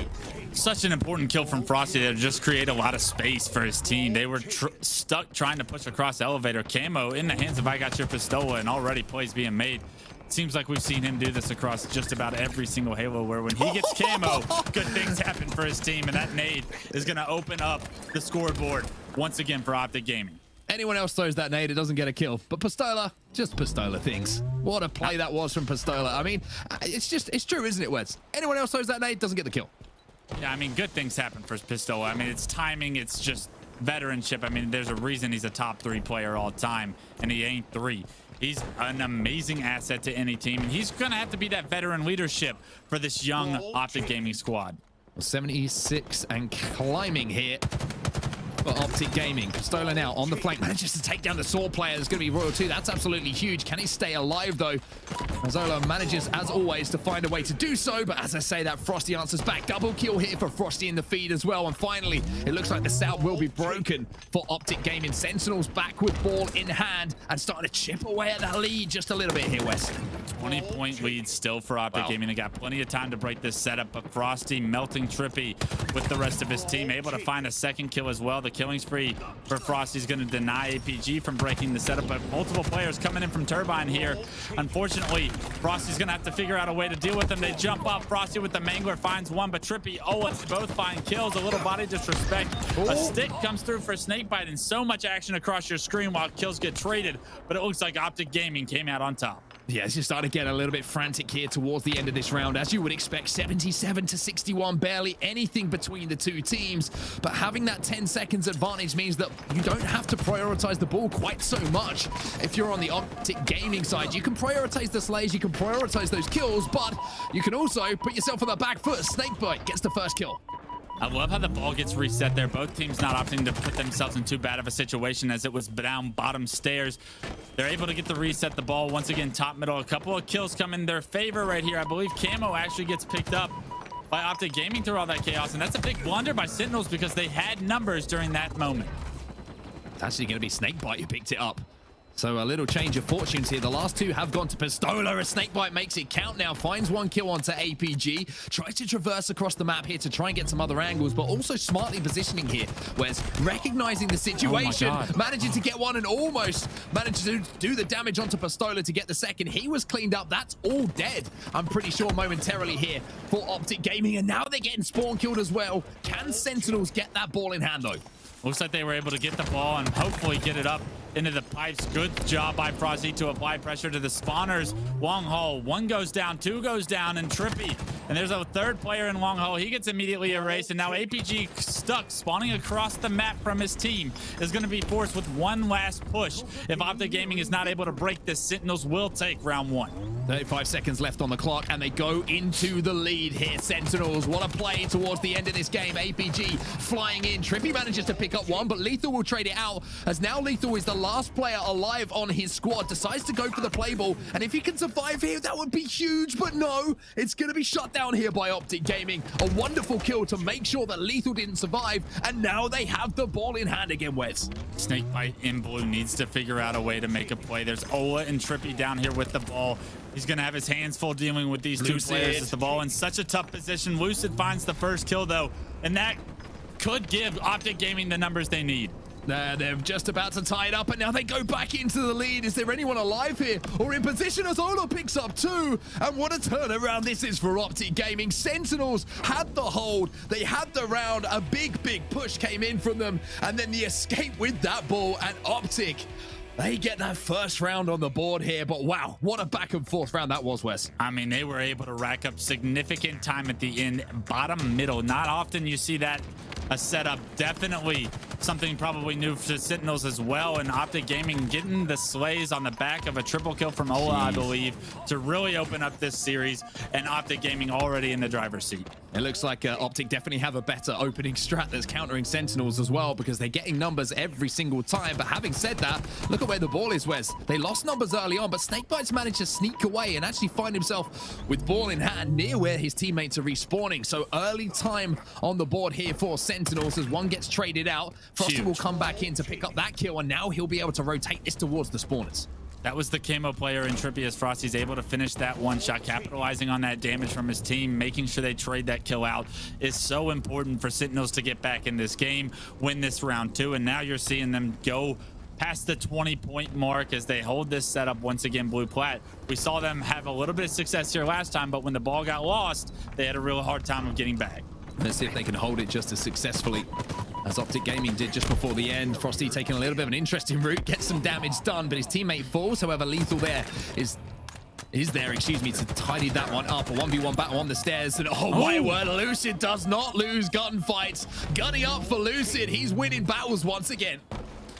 Such an important kill from Frosty to just create a lot of space for his team. They were stuck trying to push across elevator. Camo in the hands of I Got Your Pistola, and already plays being made. Seems like we've seen him do this across just about every single Halo, where when he gets camo, good things happen for his team, and that nade is going to open up the scoreboard once again for Optic Gaming. Anyone else throws that nade, it doesn't get a kill. But Pistola, just Pistola things. What a play that was from Pistola. I mean, it's true, isn't it, Wes? Anyone else throws that nade, doesn't get the kill. Yeah, I mean, good things happen for Pistola. I mean, it's timing, it's just veteranship. I mean, there's a reason he's a top 3 player all time, and he ain't 3. He's an amazing asset to any team, and he's going to have to be that veteran leadership for this young Optic Gaming squad. 76 and climbing here. for Optic Gaming. Pistola now on the flank, manages to take down the Sword player. There's going to be Royal 2. That's absolutely huge. Can he stay alive, though? Zola manages, as always, to find a way to do so, but as I say that, Frosty answers back. Double kill here for Frosty in the feed as well, and finally, it looks like the South will be broken for Optic Gaming. Sentinels back with ball in hand and starting to chip away at that lead just a little bit here, Wes. 20-point lead still for Optic Gaming. They got plenty of time to break this setup, but Frosty melting Trippy with the rest of his team, able to find a second kill as well. The killing spree for Frosty's going to deny APG from breaking the setup, but multiple players coming in from Turbine here. Unfortunately, Frosty's going to have to figure out a way to deal with them. They jump up. Frosty with the Mangler finds one, but Trippy, both find kills. A little body disrespect. A stick comes through for Snakebite, and so much action across your screen while kills get traded, but it looks like Optic Gaming came out on top. Yeah, it's just starting to get a little bit frantic here towards the end of this round. As you would expect, 77 to 61, barely anything between the two teams. But having that 10 seconds advantage means that you don't have to prioritize the ball quite so much. If you're on the Optic Gaming side, you can prioritize the slays, you can prioritize those kills, but you can also put yourself on the back foot. Snakebite gets the first kill. I love how the ball gets reset there. Both teams not opting to put themselves in too bad of a situation as it was down bottom stairs. They're able to get the reset the ball once again, top middle. A couple of kills come in their favor right here. I believe Camo actually gets picked up by Optic Gaming through all that chaos, and that's a big blunder by Sentinels because they had numbers during that moment. It's actually going to be Snakebite who picked it up. So a little change of fortunes here. The last two have gone to Pistola. A Snakebite makes it count now. Finds one kill onto APG. Tries to traverse across the map here to try and get some other angles, but also smartly positioning here. Whereas recognizing the situation, managing to get one and almost managed to do the damage onto Pistola to get the second. He was cleaned up. That's all dead, I'm pretty sure, momentarily here for Optic Gaming. And now they're getting spawn killed as well. Can Sentinels get that ball in hand, though? Looks like they were able to get the ball and hopefully get it up into the pipes. Good job by Frosty to apply pressure to the spawners. Long Haul, one goes down, two goes down, and Trippy. And there's a third player in Long Haul. He gets immediately erased, and now APG stuck, spawning across the map from his team, is going to be forced with one last push. If Optic Gaming is not able to break this, Sentinels will take round one. 35 seconds left on the clock, and they go into the lead here. Sentinels, what a play towards the end of this game. APG flying in. Trippy manages to pick up one, but Lethal will trade it out, as now Lethal is the last player alive on his squad. Decides to go for the play ball, and if he can survive here, that would be huge, but no, it's going to be shut down here by Optic Gaming. A wonderful kill to make sure that Lethal didn't survive, and now they have the ball in hand again, Wes. Snakebite in blue needs to figure out a way to make a play. There's Ola and Trippy down here with the ball. He's going to have his hands full dealing with these two players with the ball in such a tough position. Lucid finds the first kill, though, and that could give Optic Gaming the numbers they need. They're just about to tie it up, and now they go back into the lead. Is there anyone alive here or in position as Ola picks up two? And what a turnaround this is for Optic Gaming. Sentinels had the hold. They had the round. A big push came in from them, and then the escape with that ball, and Optic, they get that first round on the board here. But wow, what a back and forth round that was, Wes. I mean, they were able to rack up significant time at the end, bottom middle. Not often you see that a setup. Definitely something probably new to Sentinels as well, and Optic Gaming getting the slays on the back of a triple kill from Ola, I believe, to really open up this series, and Optic Gaming already in the driver's seat. It looks like Optic definitely have a better opening strat that's countering Sentinels as well, because they're getting numbers every single time. But having said that, look at where the ball is, Wes. They lost numbers early on, but Snakebite's managed to sneak away and actually find himself with ball in hand near where his teammates are respawning. So early time on the board here for Sentinels as one gets traded out. Frosty will come back in to pick up that kill, and now he'll be able to rotate this towards the spawners. That was the Camo player in Trippy as Frosty's able to finish that one shot, capitalizing on that damage from his team, making sure they trade that kill out is so important for Sentinels to get back in this game, win this round two, and now you're seeing them go past the 20-point mark as they hold this setup once again. Blue Plat, we saw them have a little bit of success here last time, but when the ball got lost, they had a real hard time of getting back. Let's see if they can hold it just as successfully as Optic Gaming did just before the end. Frosty taking a little bit of an interesting route, gets some damage done, but his teammate falls. However, Lethal there is there, excuse me, to tidy that one up. A 1v1 battle on the stairs, and oh my word, Lucid does not lose gunfights. Gunning up for Lucid. He's winning battles once again.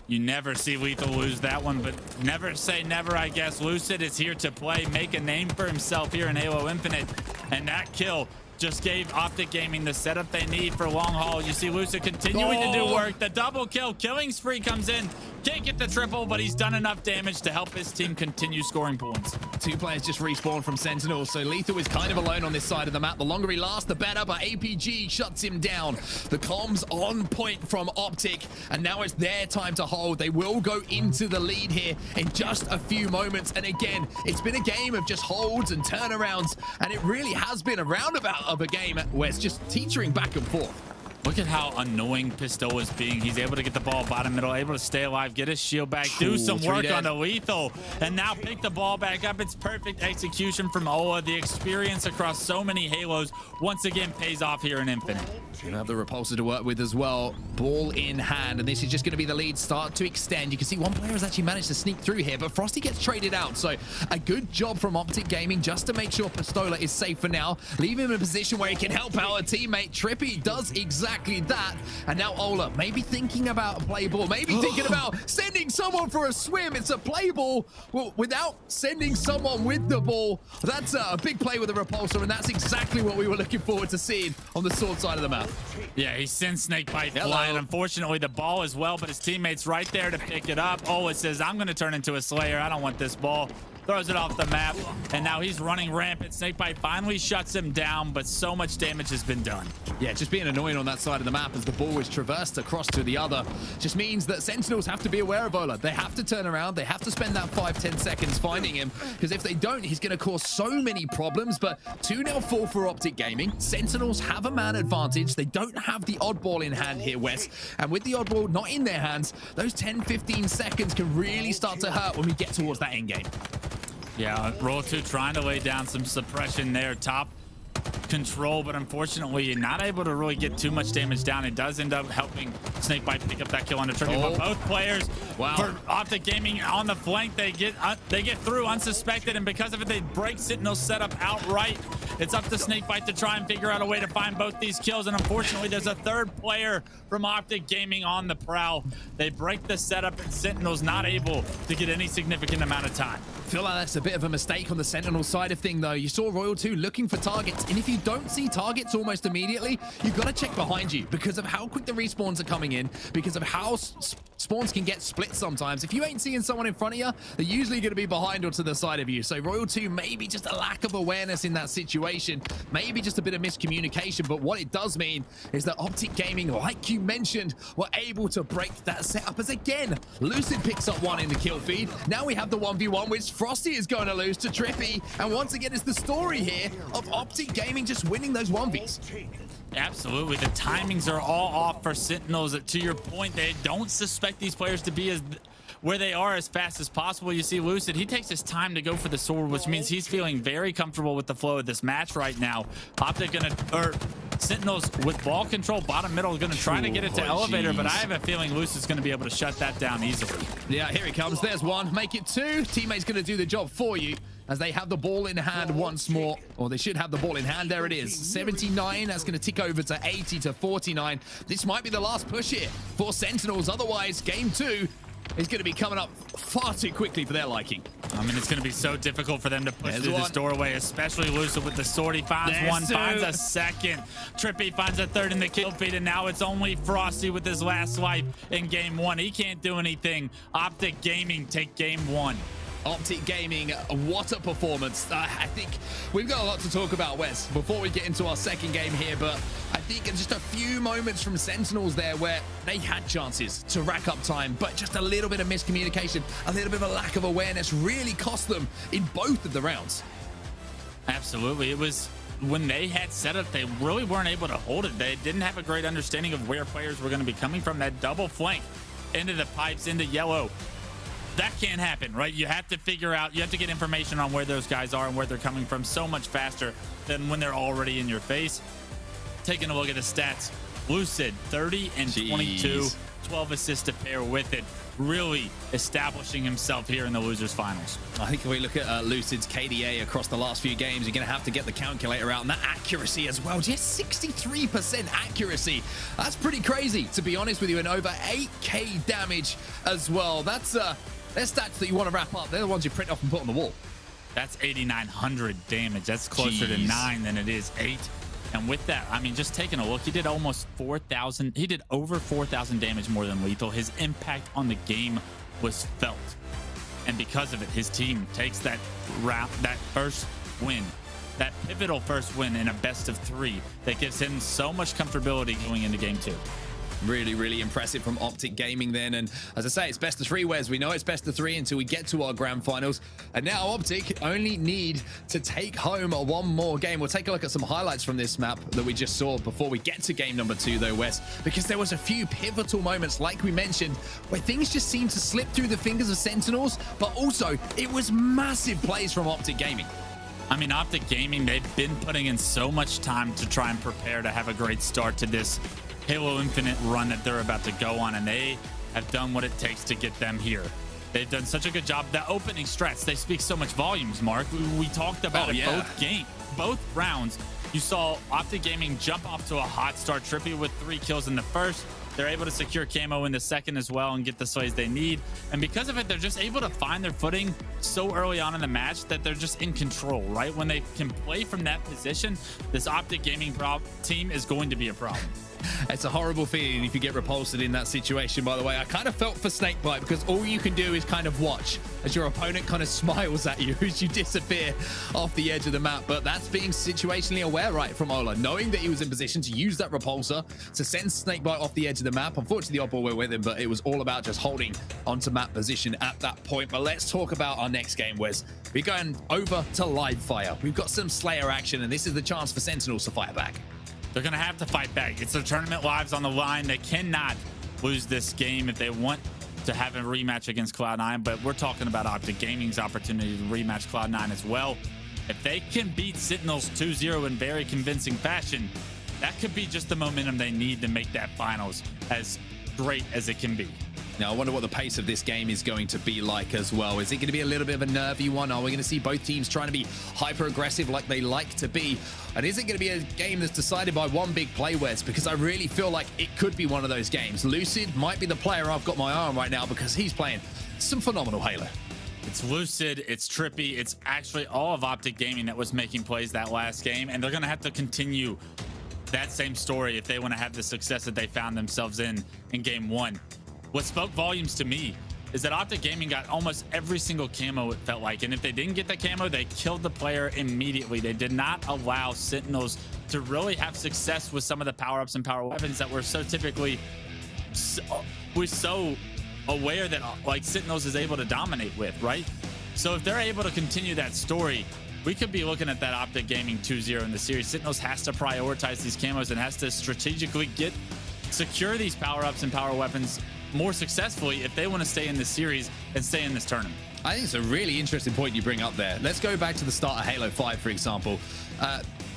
You never see Lethal lose that one, but never say never, I guess. Lucid is here to play, make a name for himself here in Halo Infinite, and that kill just gave Optic Gaming the setup they need for long haul. You see Lucid continuing to do work. The double kill, killing spree comes in. Can't get the triple, but he's done enough damage to help his team continue scoring points. 2 players just respawned from Sentinel, so Lethal is kind of alone on this side of the map. The longer he lasts, the better, but APG shuts him down. The comms on point from Optic, and now it's their time to hold. They will go into the lead here in just a few moments, and again, it's been a game of just holds and turnarounds, and it really has been a roundabout of a game where it's just teetering back and forth. Look at how annoying Pistol is being. He's able to get the ball bottom middle, able to stay alive, get his shield back, do some work on the Lethal, and now pick the ball back up. It's perfect execution from Ola. The experience across so many Halos once again pays off here in Infinite. You have the Repulsor to work with as well. Ball in hand, and this is just going to be the lead start to extend. You can see one player has actually managed to sneak through here, but Frosty gets traded out. So a good job from Optic Gaming just to make sure Pistola is safe for now. Leave him in a position where he can help out a teammate. Trippy does exactly that. And now Ola maybe thinking about a play ball, maybe thinking about sending someone for a swim. It's a play ball without sending someone with the ball. That's a big play with the Repulsor, and that's exactly what we were looking forward to seeing on the sword side of the map. Yeah, he sends Snakebite flying. Unfortunately, the ball as well, but his teammate's right there to pick it up. Ola says, I'm going to turn into a Slayer. I don't want this ball. Throws it off the map, and now he's running rampant. Snakebite finally shuts him down, but so much damage has been done. Yeah, just being annoying on that side of the map as the ball is traversed across to the other. Just means that Sentinels have to be aware of Ola. They have to turn around. They have to spend that 5-10 seconds finding him, because if they don't, he's going to cause so many problems. But 2-0 fall for Optic Gaming. Sentinels have a man advantage. They don't have the oddball in hand here, Wes. And with the oddball not in their hands, those 10-15 seconds can really start to hurt when we get towards that end game. Yeah, Roll 2 trying to lay down some suppression there. Top control, but unfortunately not able to really get too much damage down. It does end up helping Snakebite pick up that kill on the trigger, but both players for Optic Gaming on the flank, they get through unsuspected, and because of it, they break Sentinel's setup outright. It's up to Snakebite to try and figure out a way to find both these kills, and unfortunately, there's a third player from Optic Gaming on the prowl. They break the setup, and Sentinel's not able to get any significant amount of time. I feel like that's a bit of a mistake on the Sentinel side of thing, though. You saw Royal 2 looking for targets, and if you don't see targets almost immediately, you've got to check behind you because of how quick the respawns are coming in, because of how spawns can get split sometimes. If you ain't seeing someone in front of you, they're usually going to be behind or to the side of you. So Royal 2, maybe just a lack of awareness in that situation, maybe just a bit of miscommunication, but what it does mean is that Optic Gaming, like you mentioned, were able to break that setup as again, Lucid picks up one in the kill feed. Now we have the 1v1, which Frosty is going to lose to Trippy, and once again, it's the story here of Optic Gaming just winning those 1vs. Absolutely. The timings are all off for Sentinels. To your point, they don't suspect these players to be where they are as fast as possible. You see Lucid, he takes his time to go for the sword, which means he's feeling very comfortable with the flow of this match right now. Optic Sentinels with ball control, bottom middle, going to try to get it to elevator, but I have a feeling Lucid's going to be able to shut that down easily. Yeah, here he comes. There's one. Make it 2. Teammate's going to do the job for you as they have the ball in hand once more, or they should have the ball in hand. There it is, 79. That's going to tick over to 80 to 49. This might be the last push here for Sentinels. Otherwise, game 2 is going to be coming up far too quickly for their liking. I mean, it's going to be so difficult for them to push through this doorway, especially Lucid with the sword. He finds one, finds a second. Trippy finds a third in the kill feed, and now it's only Frosty with his last life in game 1. He can't do anything. Optic Gaming take game 1. Optic Gaming, what a performance. I think we've got a lot to talk about, Wes, before we get into our second game here, but I think just a few moments from Sentinels there where they had chances to rack up time, but just a little bit of miscommunication, a little bit of a lack of awareness really cost them in both of the rounds. Absolutely. It was when they had set up, they really weren't able to hold it. They didn't have a great understanding of where players were going to be coming from. That double flank into the pipes, into yellow. That can't happen, right? You have to figure out, you have to get information on where those guys are and where they're coming from so much faster than when they're already in your face. Taking a look at the stats, Lucid 30 and 22, 12 assists to pair with it, really establishing himself here in the losers finals. I think if we look at Lucid's KDA across the last few games, you're going to have to get the calculator out, and that accuracy as well, just 63% accuracy. That's pretty crazy, to be honest with you, and over 8k damage as well. They're stats that you want to wrap up. They're the ones you print off and put on the wall. That's 8,900 damage. That's closer to 9 than it is 8. And with that, I mean, just taking a look, he did almost 4,000. He did over 4,000 damage more than Lethal. His impact on the game was felt. And because of it, his team takes that round, that first win, that pivotal first win in a best of 3 that gives him so much comfortability going into game 2. Really, really impressive from Optic Gaming then. And as I say, it's best of 3, whereas we know it's best of 3 until we get to our grand finals. And now Optic only need to take home one more game. We'll take a look at some highlights from this map that we just saw before we get to game number 2 though, Wes, because there was a few pivotal moments, like we mentioned, where things just seemed to slip through the fingers of Sentinels, but also it was massive plays from Optic Gaming. I mean, Optic Gaming, they've been putting in so much time to try and prepare to have a great start to this Halo Infinite run that they're about to go on, and they have done what it takes to get them here. They've done such a good job. The opening strats, they speak so much volumes, Mark. We talked about both rounds. You saw Optic Gaming jump off to a hot start. Trippy with 3 kills in the first. They're able to secure camo in the second as well and get the slays they need. And because of it, they're just able to find their footing so early on in the match that they're just in control, right? When they can play from that position, this Optic Gaming team is going to be a problem. It's a horrible feeling if you get repulsed in that situation, by the way. I kind of felt for Snakebite because all you can do is kind of watch as your opponent kind of smiles at you as you disappear off the edge of the map. But that's being situationally aware, right, from Ola, knowing that he was in position to use that repulsor to send Snakebite off the edge of the map. Unfortunately, the Oppo were with him, but it was all about just holding onto map position at that point. But let's talk about our next game, Wes. We're going over to live fire. We've got some Slayer action, and this is the chance for Sentinels to fire back. They're going to have to fight back. It's their tournament lives on the line. They cannot lose this game if they want to have a rematch against Cloud9, but we're talking about Optic Gaming's opportunity to rematch Cloud9 as well. If they can beat Sentinels 2-0 in very convincing fashion, that could be just the momentum they need to make that finals as great as it can be. Now, I wonder what the pace of this game is going to be like as well. Is it going to be a little bit of a nervy one? Are we going to see both teams trying to be hyper-aggressive like they like to be? And is it going to be a game that's decided by one big play, Wes? Because I really feel like it could be one of those games. Lucid might be the player I've got my eye on right now because he's playing some phenomenal Halo. It's Lucid, it's Trippy, it's actually all of Optic Gaming that was making plays that last game, and they're going to have to continue that same story if they want to have the success that they found themselves in game 1. What spoke volumes to me is that Optic Gaming got almost every single camo, it felt like. And if they didn't get the camo, they killed the player immediately. They did not allow Sentinels to really have success with some of the power-ups and power weapons that were so typically... We're so aware that like Sentinels is able to dominate with, right? So if they're able to continue that story, we could be looking at that Optic Gaming 2-0 in the series. Sentinels has to prioritize these camos and has to strategically secure these power-ups and power weapons more successfully if they want to stay in this series and stay in this tournament. I think it's a really interesting point you bring up there. Let's go back to the start of Halo 5, for example.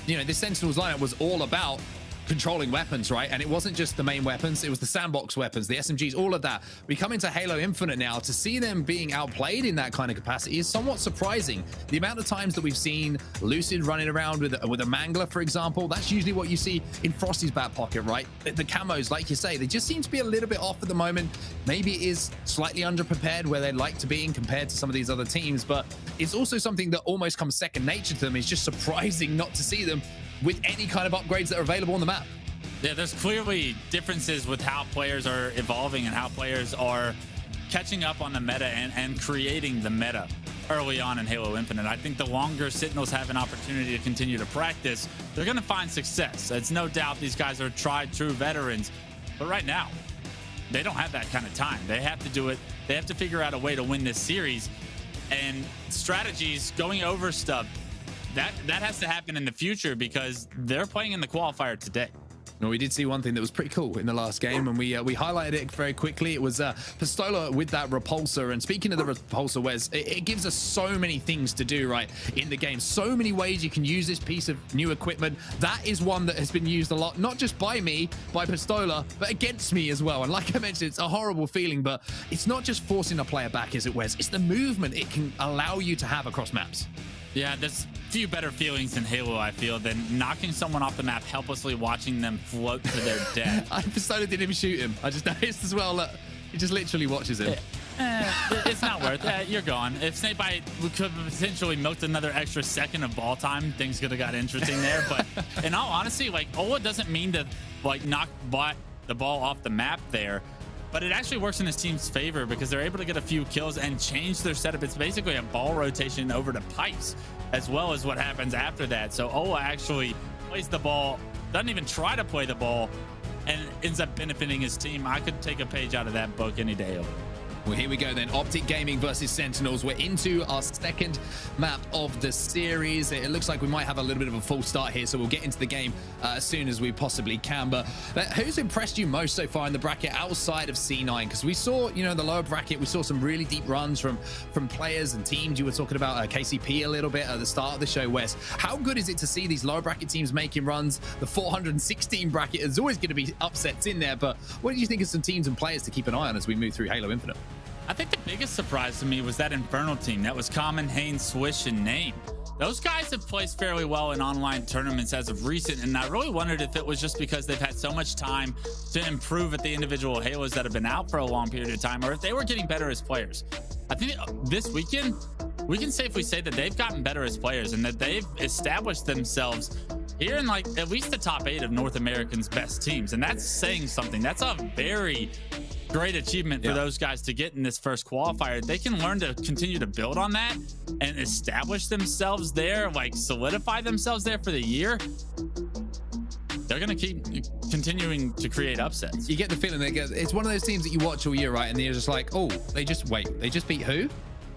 You know, this Sentinels lineup was all about controlling weapons, right? And it wasn't just the main weapons, it was the sandbox weapons, the SMGs, all of that. We come into Halo Infinite now, to see them being outplayed in that kind of capacity is somewhat surprising. The amount of times that we've seen Lucid running around with a Mangler, for example, that's usually what you see in Frosty's back pocket, right? The camos, like you say, they just seem to be a little bit off at the moment. Maybe it is slightly underprepared where they'd like to be in compared to some of these other teams, but it's also something that almost comes second nature to them. It's just surprising not to see them with any kind of upgrades that are available on the map. Yeah, there's clearly differences with how players are evolving and how players are catching up on the meta and creating the meta early on in Halo Infinite. I think the longer Sentinels have an opportunity to continue to practice, they're going to find success. It's no doubt these guys are tried, true veterans. But right now, they don't have that kind of time. They have to do it. They have to figure out a way to win this series. And strategies, going over stuff, that has to happen in the future because they're playing in the qualifier today. Well, we did see one thing that was pretty cool in the last game, and we highlighted it very quickly. It was Pistola with that repulsor. And speaking of the repulsor, Wes, it gives us so many things to do, right, in the game. So many ways you can use this piece of new equipment. That is one that has been used a lot, not just by me, by Pistola, but against me as well. And like I mentioned, it's a horrible feeling, but it's not just forcing a player back, is it, Wes? It's the movement it can allow you to have across maps. Yeah, there's few better feelings in Halo, I feel, than knocking someone off the map, helplessly watching them float to their death. I decided didn't even shoot him. I just noticed as well that he just literally watches him. It's not worth it. You're gone. If Snakebite could have potentially milked another extra second of ball time, things could have got interesting there. But in all honesty, like, Ola doesn't mean to like knock the ball off the map there, but it actually works in his team's favor because they're able to get a few kills and change their setup. It's basically a ball rotation over to pipes, as well as what happens after that. So Ola actually plays the ball, doesn't even try to play the ball, and ends up benefiting his team. I could take a page out of that book any day over. Well, here we go then. Optic Gaming versus Sentinels. We're into our second map of the series. It looks like we might have a little bit of a full start here, so we'll get into the game as soon as we possibly can. But who's impressed you most so far in the bracket outside of C9? Because we saw, you know, the lower bracket, we saw some really deep runs from players and teams. You were talking about KCP a little bit at the start of the show, Wes. How good is it to see these lower bracket teams making runs? The 416 bracket is always going to be upsets in there, but what do you think of some teams and players to keep an eye on as we move through Halo Infinite? I think the biggest surprise to me was that Infernal team. That was Common, Haynes, Swish, and Name. Those guys have placed fairly well in online tournaments as of recent, and I really wondered if it was just because they've had so much time to improve at the individual Halos that have been out for a long period of time, or if they were getting better as players. I think this weekend, we can safely say that they've gotten better as players and that they've established themselves here in like at least the top 8 of North America's best teams, and that's saying something. That's a very great achievement for those guys to get in this first qualifier. They can learn to continue to build on that and establish themselves there, like solidify themselves there for the year. They're going to keep continuing to create upsets. You get the feeling it's one of those teams that you watch all year, right? And you're just like, oh, they just beat who?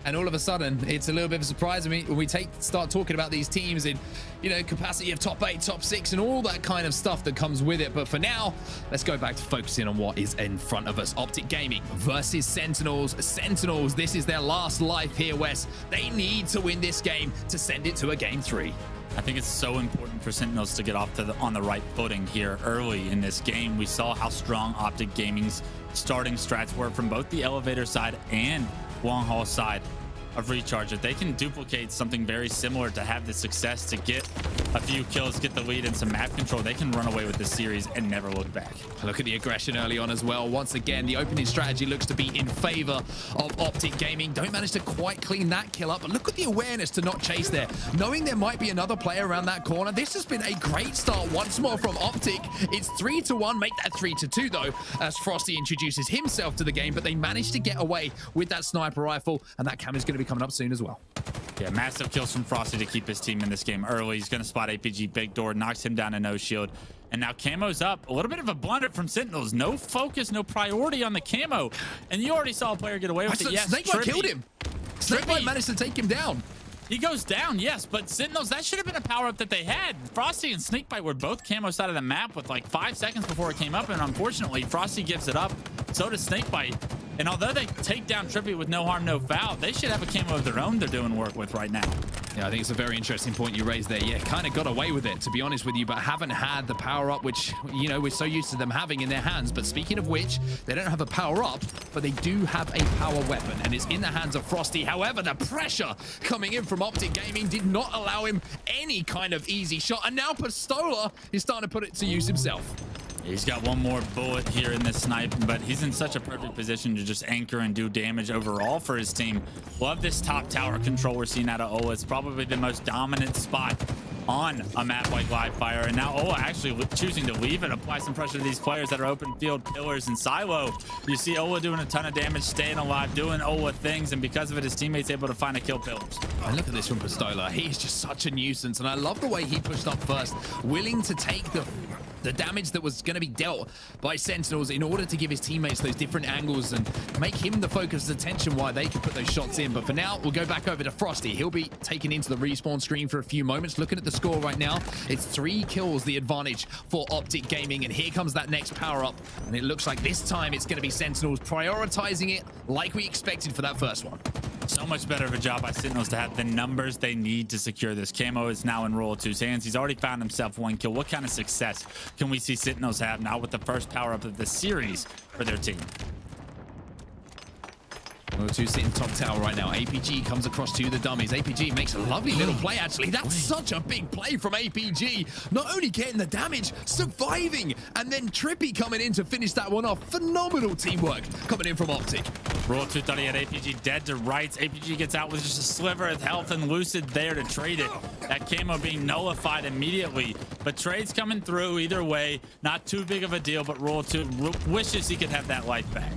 And all of a sudden, it's a little bit of a surprise to me when we start talking about these teams in, you know, capacity of top 8, top 6, and all that kind of stuff that comes with it. But for now, let's go back to focusing on what is in front of us. Optic Gaming versus Sentinels. Sentinels, this is their last life here, Wes. They need to win this game to send it to a game 3. I think it's so important for Sentinels to get off on the right footing here early in this game. We saw how strong Optic Gaming's starting strats were from both the elevator side and long haul side of Recharge. If they can duplicate something very similar to have the success to get a few kills, get the lead and some map control, they can run away with this series and never look back. Look at the aggression early on as well. Once again, the opening strategy looks to be in favor of Optic Gaming. Don't manage to quite clean that kill up, but look at the awareness to not chase there. Knowing there might be another player around that corner, this has been a great start once more from Optic. It's 3-1, make that 3-2 though, as Frosty introduces himself to the game, but they managed to get away with that sniper rifle, and that cam is going to be coming up soon as well. Yeah, massive kills from Frosty to keep his team in this game early. He's going to spot APG Big Door, knocks him down to no shield. And now Camo's up. A little bit of a blunder from Sentinels. No focus, no priority on the Camo. And you already saw a player get away with it. Yes, Snakebite killed him. Snakebite managed to take him down. He goes down, yes, but Sentinels, that should have been a power-up that they had. Frosty and Snakebite were both Camo side of the map with like 5 seconds before it came up, and unfortunately, Frosty gives it up. So does Snakebite. And although they take down Trippy with no harm, no foul, they should have a Camo of their own they're doing work with right now. Yeah, I think it's a very interesting point you raised there. Yeah, kind of got away with it, to be honest with you, but haven't had the power-up, which, you know, we're so used to them having in their hands. But speaking of which, they don't have a power-up, but they do have a power weapon, and it's in the hands of Frosty. However, the pressure coming in from Optic Gaming did not allow him any kind of easy shot, and now Pistola is starting to put it to use himself. He's got one more bullet here in this snipe, but he's in such a perfect position to just anchor and do damage overall for his team. Love this top tower control we're seeing out of Ola. It's probably the most dominant spot on a map like Live Fire, and now Ola actually choosing to leave and apply some pressure to these players that are open field, pillars, and silo. You see Ola doing a ton of damage, staying alive, doing Ola things, and because of it, his teammates able to find a kill pillars. And look at this from Pistola. He's just such a nuisance, and I love the way he pushed up first, willing to take the damage that was going to be dealt by Sentinels in order to give his teammates those different angles and make him the focus of attention while they can put those shots in. But for now, we'll go back over to Frosty. He'll be taken into the respawn screen for a few moments. Looking at the score right now, it's 3 kills, the advantage for Optic Gaming, and here comes that next power-up, and it looks like this time it's going to be Sentinels prioritizing it like we expected for that first one. So much better of a job by Sentinels to have the numbers they need to secure this. Camo is now in Roll 2's hands. He's already found himself 1 kill. What kind of success can we see Sentinels have now with the first power-up of the series for their team? Royal 2 sitting top tower right now. APG comes across to the dummies. APG makes a lovely little play, actually. That's such a big play from APG. Not only getting the damage, surviving, and then Trippy coming in to finish that one off. Phenomenal teamwork coming in from Optic. Royal 2 thought he had APG dead to rights. APG gets out with just a sliver of health, and Lucid there to trade it. That camo being nullified immediately. But trades coming through either way. Not too big of a deal, but Royal 2 wishes he could have that life back.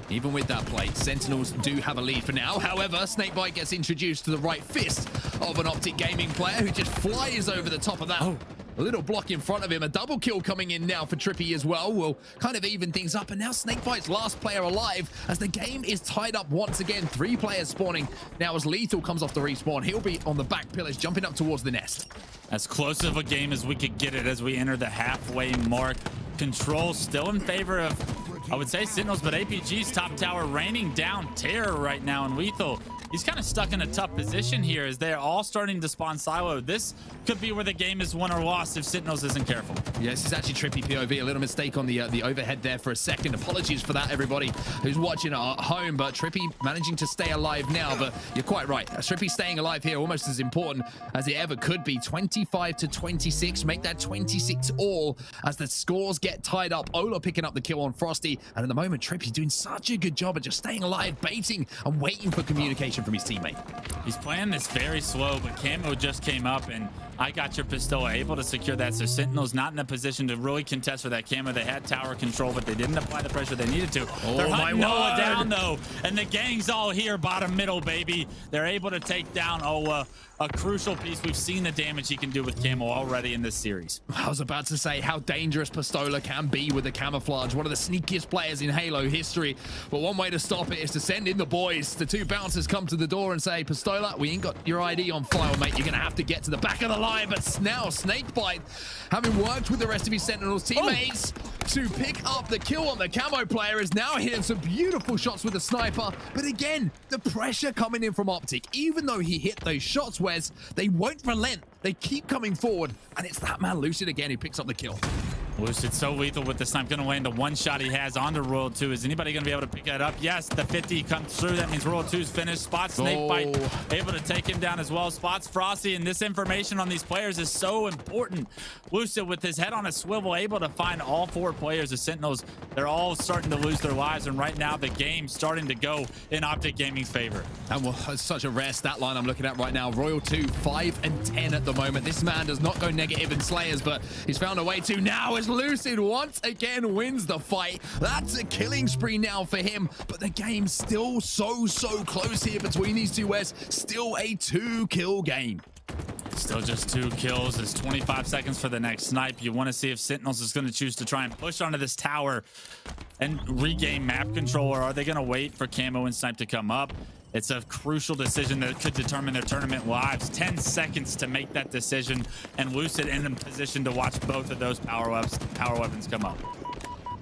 Even with that play, Sentinels do have a lead for now. However, Snakebite gets introduced to the right fist of an Optic Gaming player who just flies over the top of that. Oh, a little block in front of him. A double kill coming in now for Trippy as well. Will kind of even things up. And now Snakebite's last player alive as the game is tied up once again. 3 players spawning now as Lethal comes off the respawn. He'll be on the back pillars, jumping up towards the nest. As close of a game as we could get it as we enter the halfway mark. Control still in favor of, I would say, Sentinels, but APG's top tower raining down terror right now, and Lethal, he's kind of stuck in a tough position here as they're all starting to spawn silo. This could be where the game is won or lost if Sentinels isn't careful. Yes, it's actually Trippy POV. A little mistake on the overhead there for a second. Apologies for that, everybody who's watching at home, but Trippy managing to stay alive now. But you're quite right. Trippy staying alive here almost as important as it ever could be. 25 to 26. Make that 26 all as the scores get tied up. Ola picking up the kill on Frosty. And at the moment, Trippy's doing such a good job of just staying alive, baiting and waiting for communication from his teammate. He's playing this very slow, but Camo just came up and I got your Pistola able to secure that. So Sentinel's not in a position to really contest for that Camo. They had tower control, but they didn't apply the pressure they needed to. Oh, they're hunting Noah word. down though, and the gang's all here, bottom middle, baby. They're able to take down Ola. A crucial piece. We've seen the damage he can do with Camo already in this series. I was about to say how dangerous Pistola can be with the camouflage. One of the sneakiest players in Halo history. But one way to stop it is to send in the boys. The 2 bouncers come to the door and say, Pistola, we ain't got your ID on file, mate. You're going to have to get to the back of the line. But now Snakebite, having worked with the rest of his Sentinels teammates to pick up the kill on the camo player, is now hitting some beautiful shots with the sniper. But again, the pressure coming in from Optic. Even though he hit those shots, Wes, they won't relent. They keep coming forward, and it's that man Lucid again who picks up the kill. Lucid so lethal with the snipe, gonna land the one shot he has onto Royal 2. Is anybody gonna be able to pick that up? Yes, the 50 comes through. That means Royal 2's finished. Spots Snakebite able to take him down as well. Spots Frosty, and this information on these players is so important. Lucid with his head on a swivel, able to find all 4 players. The Sentinels, they're all starting to lose their lives, and right now the game's starting to go in Optic Gaming's favor. And well, it's such a rare stat line I'm looking at right now. Royal 2, 5 and 10 at the moment. This man does not go negative in Slayers, but he's found a way to now as Lucid once again wins the fight. That's a killing spree now for him, but the game's still so close here between these two Wes. Still a 2-kill game. Still just 2 kills. There's 25 seconds for the next snipe. You want to see if Sentinels is going to choose to try and push onto this tower and regain map control, or are they going to wait for Camo and Snipe to come up? It's a crucial decision that could determine their tournament lives. 10 seconds to make that decision, and Lucid in a position to watch both of those power weapons come up.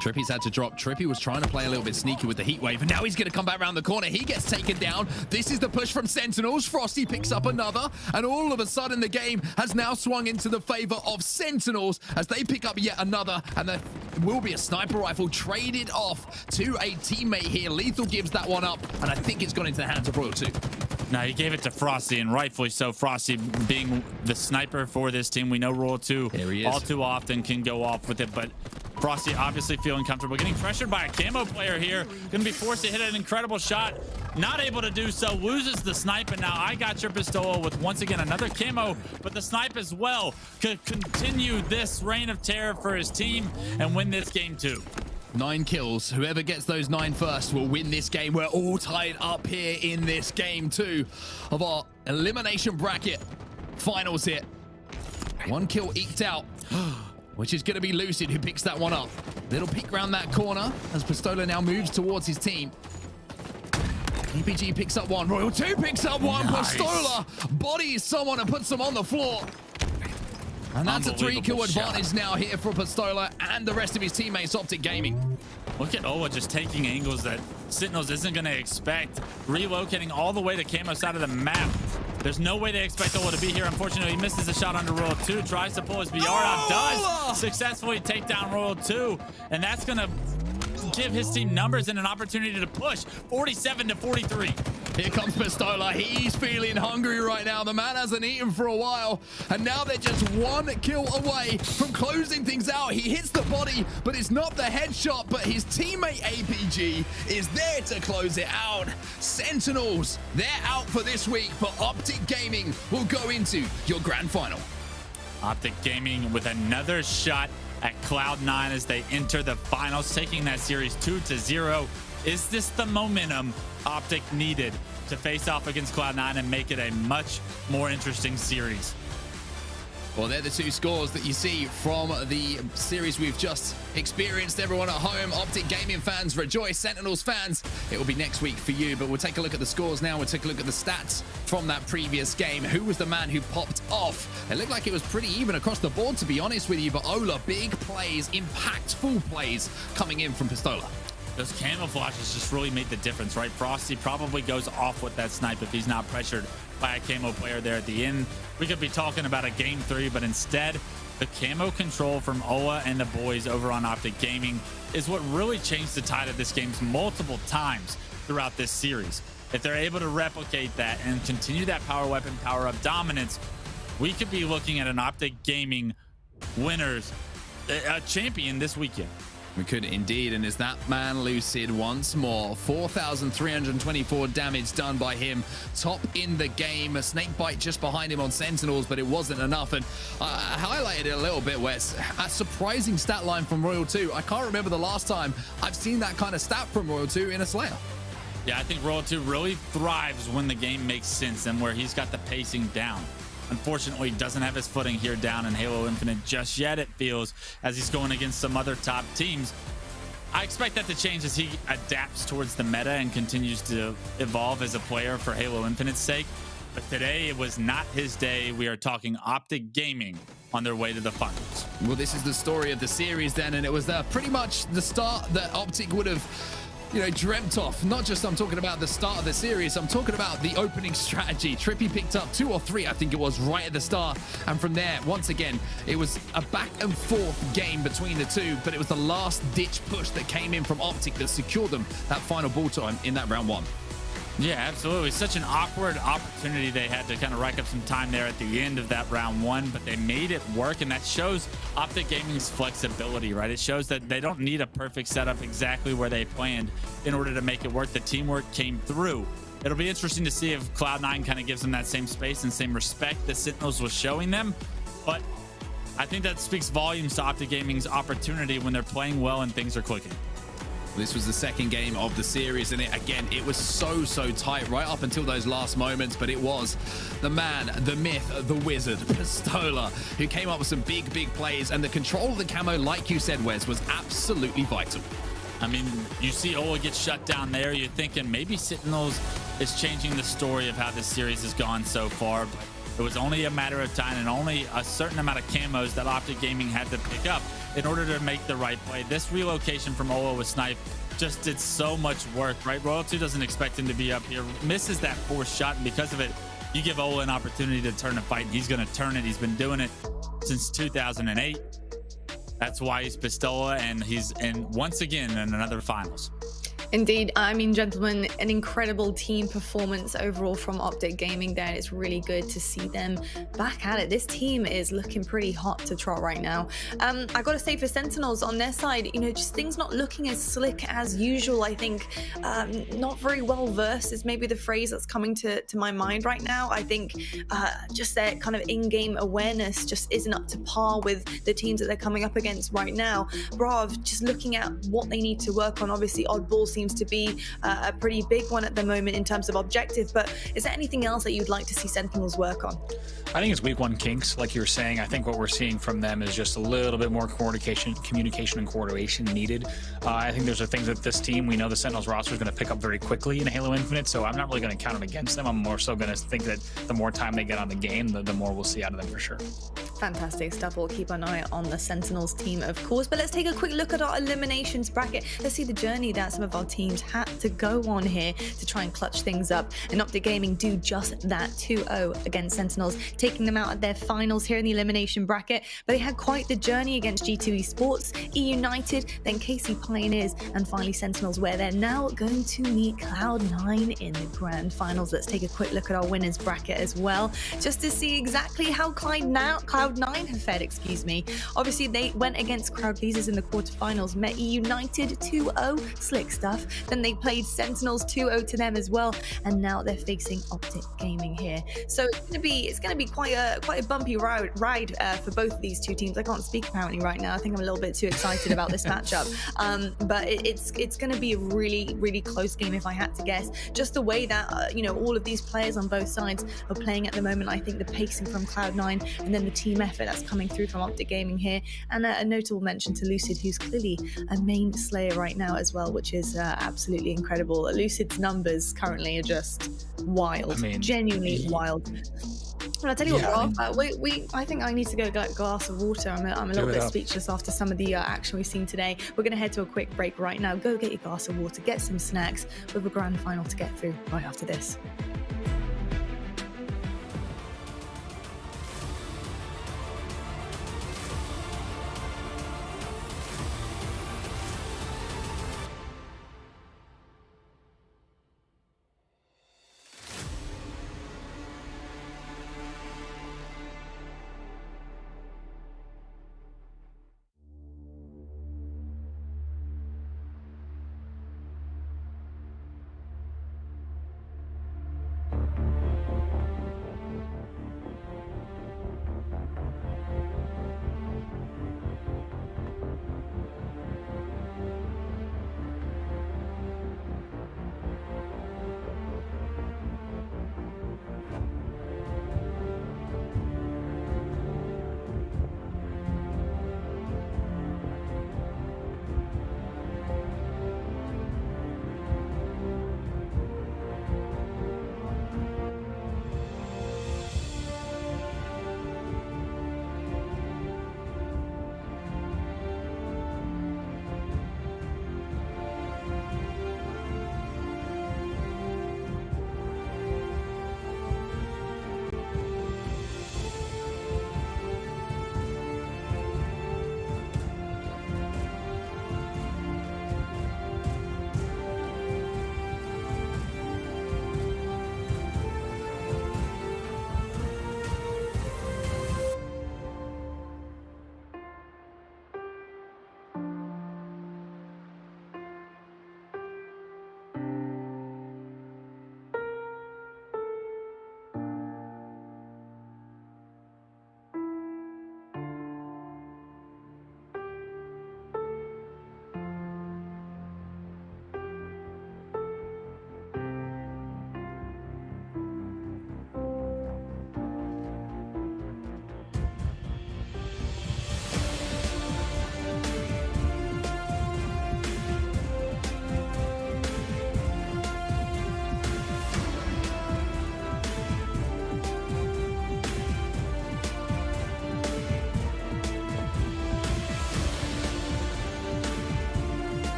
Trippy's had to drop. Trippy was trying to play a little bit sneaky with the heat wave, and now he's going to come back around the corner. He gets taken down. This is the push from Sentinels. Frosty picks up another, and all of a sudden the game has now swung into the favor of Sentinels as they pick up yet another, and there will be a sniper rifle traded off to a teammate here. Lethal gives that one up, and I think it's gone into the hands of Royal 2. Now, he gave it to Frosty, and rightfully so. Frosty being the sniper for this team. We know Royal 2 all too often can go off with it, but Frosty obviously feeling comfortable. Getting pressured by a camo player here. Going to be forced to hit an incredible shot. Not able to do so. Loses the snipe, and now I got your Pistola with once again another camo, but the snipe as well could continue this reign of terror for his team and win this game too. 9 kills. Whoever gets those 9 first will win this game. We're all tied up here in this game 2 of our elimination bracket finals here. 1 kill eked out, which is going to be Lucid who picks that one up. Little peek around that corner as Pistola now moves towards his team. EPG picks up 1. Royal 2 picks up 1. Nice. Pistola bodies someone and puts them on the floor. And that's a 3-kill advantage now here for Pistola and the rest of his teammates, Optic Gaming. Look at Ola just taking angles that Sentinels isn't going to expect. Relocating all the way to Camo side of the map. There's no way they expect Ola to be here. Unfortunately, he misses a shot under Royal 2. Tries to pull his BR out. Does successfully take down Royal 2. And that's going to give his team numbers and an opportunity to push 47-43. Here comes Pistola. He's feeling hungry right now. The man hasn't eaten for a while, and now they're just one kill away from closing things out. He hits the body, but it's not the headshot, but his teammate APG is there to close it out. Sentinels, they're out for this week, but Optic Gaming will go into your grand final. Optic Gaming with another shot at Cloud9 as they enter the finals, taking that series 2-0. Is this the momentum Optic needed to face off against Cloud9 and make it a much more interesting series? Well, they're the two scores that you see from the series we've just experienced. Everyone at home, Optic Gaming fans, rejoice. Sentinels fans, it will be next week for you. But we'll take a look at the scores now. We'll take a look at the stats from that previous game. Who was the man who popped off? It looked like it was pretty even across the board, to be honest with you. But Ola, big plays, impactful plays coming in from Pistola. Those camouflages just really made the difference, right? Frosty probably goes off with that snipe if he's not pressured by a camo player there at the end. We could be talking about a game 3, but instead, the camo control from Ola and the boys over on Optic Gaming is what really changed the tide of this game multiple times throughout this series. If they're able to replicate that and continue that power weapon, power up dominance, we could be looking at an Optic Gaming winners, a champion this weekend. We could indeed, and is that man Lucid once more. 4,324 damage done by him, top in the game. A snake bite just behind him on Sentinels, but it wasn't enough. And I highlighted it a little bit, Wes. A surprising stat line from Royal 2. I can't remember the last time I've seen that kind of stat from Royal 2 in a Slayer. Yeah, I think Royal 2 really thrives when the game makes sense and where he's got the pacing down. Unfortunately, doesn't have his footing here down in Halo Infinite just yet, it feels, as he's going against some other top teams. I expect that to change as he adapts towards the meta and continues to evolve as a player for Halo Infinite's sake. But today, it was not his day. We are talking Optic Gaming on their way to the finals. Well, this is the story of the series then, and it was pretty much the start that Optic would have dreamt of. Not just I'm talking about the start of the series, I'm talking about the opening strategy. Trippy picked up 2 or 3, I think it was, right at the start. And from there, once again, it was a back and forth game between the two, but it was the last ditch push that came in from Optic that secured them that final ball time in that round 1. Yeah, absolutely. Such an awkward opportunity they had to kind of rack up some time there at the end of that round 1, but they made it work, and that shows Optic Gaming's flexibility, right? It shows that they don't need a perfect setup exactly where they planned in order to make it work. The teamwork came through. It'll be interesting to see if Cloud9 kind of gives them that same space and same respect the Sentinels was showing them, but I think that speaks volumes to Optic Gaming's opportunity when they're playing well and things are clicking. This was the second game of the series, and it was so tight right up until those last moments, but it was the man, the myth, the wizard, Pistola, who came up with some big plays, and the control of the camo, like you said, Wes, was absolutely vital. I mean, you see Ola get shut down there, you're thinking maybe Sentinels is changing the story of how this series has gone so far, but it was only a matter of time and only a certain amount of camos that Optic Gaming had to pick up in order to make the right play. This relocation from Ola with Snipe just did so much work, right? Royal 2 doesn't expect him to be up here, misses that 4th shot, and because of it, you give Ola an opportunity to turn a fight, and he's going to turn it. He's been doing it since 2008. That's why he's Pistola, and he's once again in another finals. Indeed. I mean, gentlemen, an incredible team performance overall from Optic Gaming there. It's really good to see them back at it. This team is looking pretty hot to trot right now. I got to say, for Sentinels on their side, just things not looking as slick as usual. I think not very well versed is maybe the phrase that's coming to my mind right now. I think just their kind of in-game awareness just isn't up to par with the teams that they're coming up against right now. Brav, just looking at what they need to work on, obviously Oddball seems to be a pretty big one at the moment in terms of objective, but is there anything else that you'd like to see Sentinels work on? I think it's week 1 kinks, like you were saying. I think what we're seeing from them is just a little bit more communication and coordination needed. I think there's things that this team, we know the Sentinels roster is going to pick up very quickly in Halo Infinite, so I'm not really going to count it against them. I'm more so going to think that the more time they get on the game, the more we'll see out of them for sure. Fantastic stuff. We'll keep an eye on the Sentinels team, of course. But let's take a quick look at our eliminations bracket. Let's see the journey that some of our teams had to go on here to try and clutch things up. And Optic Gaming do just that, 2-0 against Sentinels, taking them out at their finals here in the elimination bracket. But they had quite the journey against G2 Esports, E United, then KC Pioneers, and finally Sentinels, where they're now going to meet Cloud9 in the grand finals. Let's take a quick look at our winners bracket as well, just to see exactly how Cloud9 have fared, excuse me. Obviously, they went against Crowd Pleasers in the quarterfinals, met E United 2-0, slick stuff. Then they played Sentinels 2-0 to them as well, and now they're facing Optic Gaming here. So it's gonna be quite a bumpy ride for both of these two teams. I can't speak apparently right now. I think I'm a little bit too excited about this matchup. But it's gonna be a really close game if I had to guess. Just the way that you know, all of these players on both sides are playing at the moment. I think the pacing from Cloud9 and then the team effort that's coming through from Optic Gaming here, and a notable mention to Lucid, who's clearly a main slayer right now as well, which is absolutely incredible. Lucid's numbers currently are just wild, genuinely wild. Well, I'll tell you what, I think I need to go get a glass of water. I'm a little bit speechless after some of the action we've seen today. We're going to head to a quick break right now. Go get your glass of water, get some snacks. We have a grand final to get through right after this.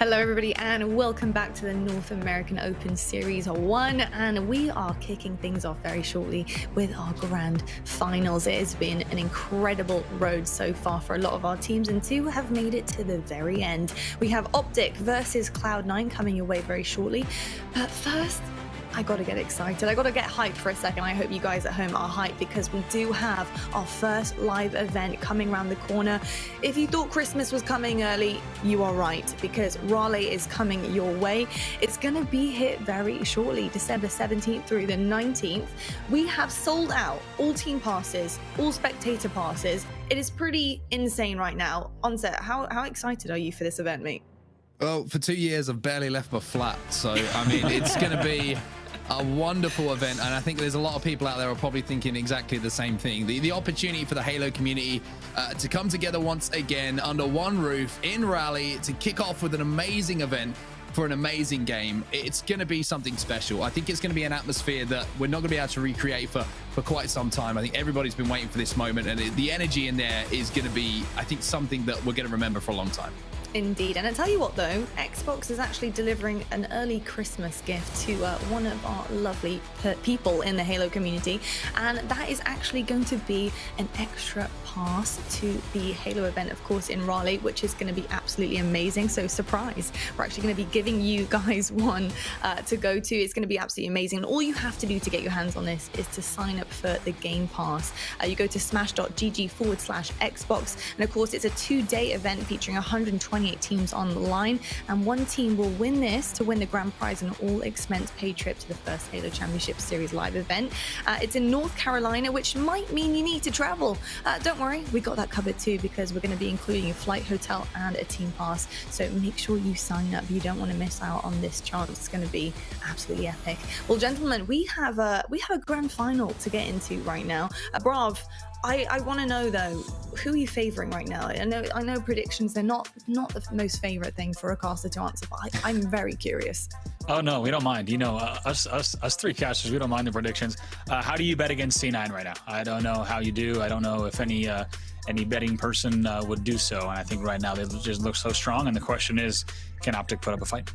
Hello everybody and welcome back to the North American Open Series 1, and we are kicking things off very shortly with our grand finals. It has been an incredible road so far for a lot of our teams, and two have made it to the very end. We have Optic versus Cloud9 coming your way very shortly, but first I gotta get excited. I gotta get hyped for a second. I hope you guys at home are hyped because we do have our first live event coming around the corner. If you thought Christmas was coming early, you are right, because Raleigh is coming your way. It's gonna be here very shortly, December 17th through the 19th. We have sold out all team passes, all spectator passes. It is pretty insane right now. Onset, how excited are you for this event, mate? Well, for 2 years, I've barely left my flat. So, I mean, it's going to be a wonderful event. And I think there's a lot of people out there who are probably thinking exactly the same thing. The opportunity for the Halo community to come together once again under one roof in Raleigh to kick off with an amazing event for an amazing game. It's going to be something special. I think it's going to be an atmosphere that we're not going to be able to recreate for quite some time. I think everybody's been waiting for this moment, and the energy in there is going to be, I think, something that we're going to remember for a long time. Indeed. And I tell you what though, Xbox is actually delivering an early Christmas gift to one of our lovely people in the Halo community, and that is actually going to be an extra pass to the Halo event, of course, in Raleigh, which is going to be absolutely amazing. So surprise, we're actually going to be giving you guys one to go to. It's going to be absolutely amazing, and all you have to do to get your hands on this is to sign up for the Game Pass. You go to smash.gg/Xbox, and of course it's a 2-day event featuring 128 teams on the line, and one team will win this to win the grand prize and all expense paid trip to the first Halo Championship Series live event. It's in North Carolina, which might mean you need to travel. Don't worry, we got that covered too, because we're going to be including a flight, hotel and a team pass, so make sure you sign up. You don't want to miss out on this chance. It's going to be absolutely epic. Well, gentlemen, we have a grand final to get into right now. Brav, I want to know though, who are you favoring right now? I know predictions, they're not the most favorite thing for a caster to answer, but I'm very curious. Oh no, we don't mind. You know, us three casters, we don't mind the predictions. How do you bet against C9 right now? I don't know how you do. I don't know if any betting person would do so. And I think right now they just look so strong. And the question is, can Optic put up a fight?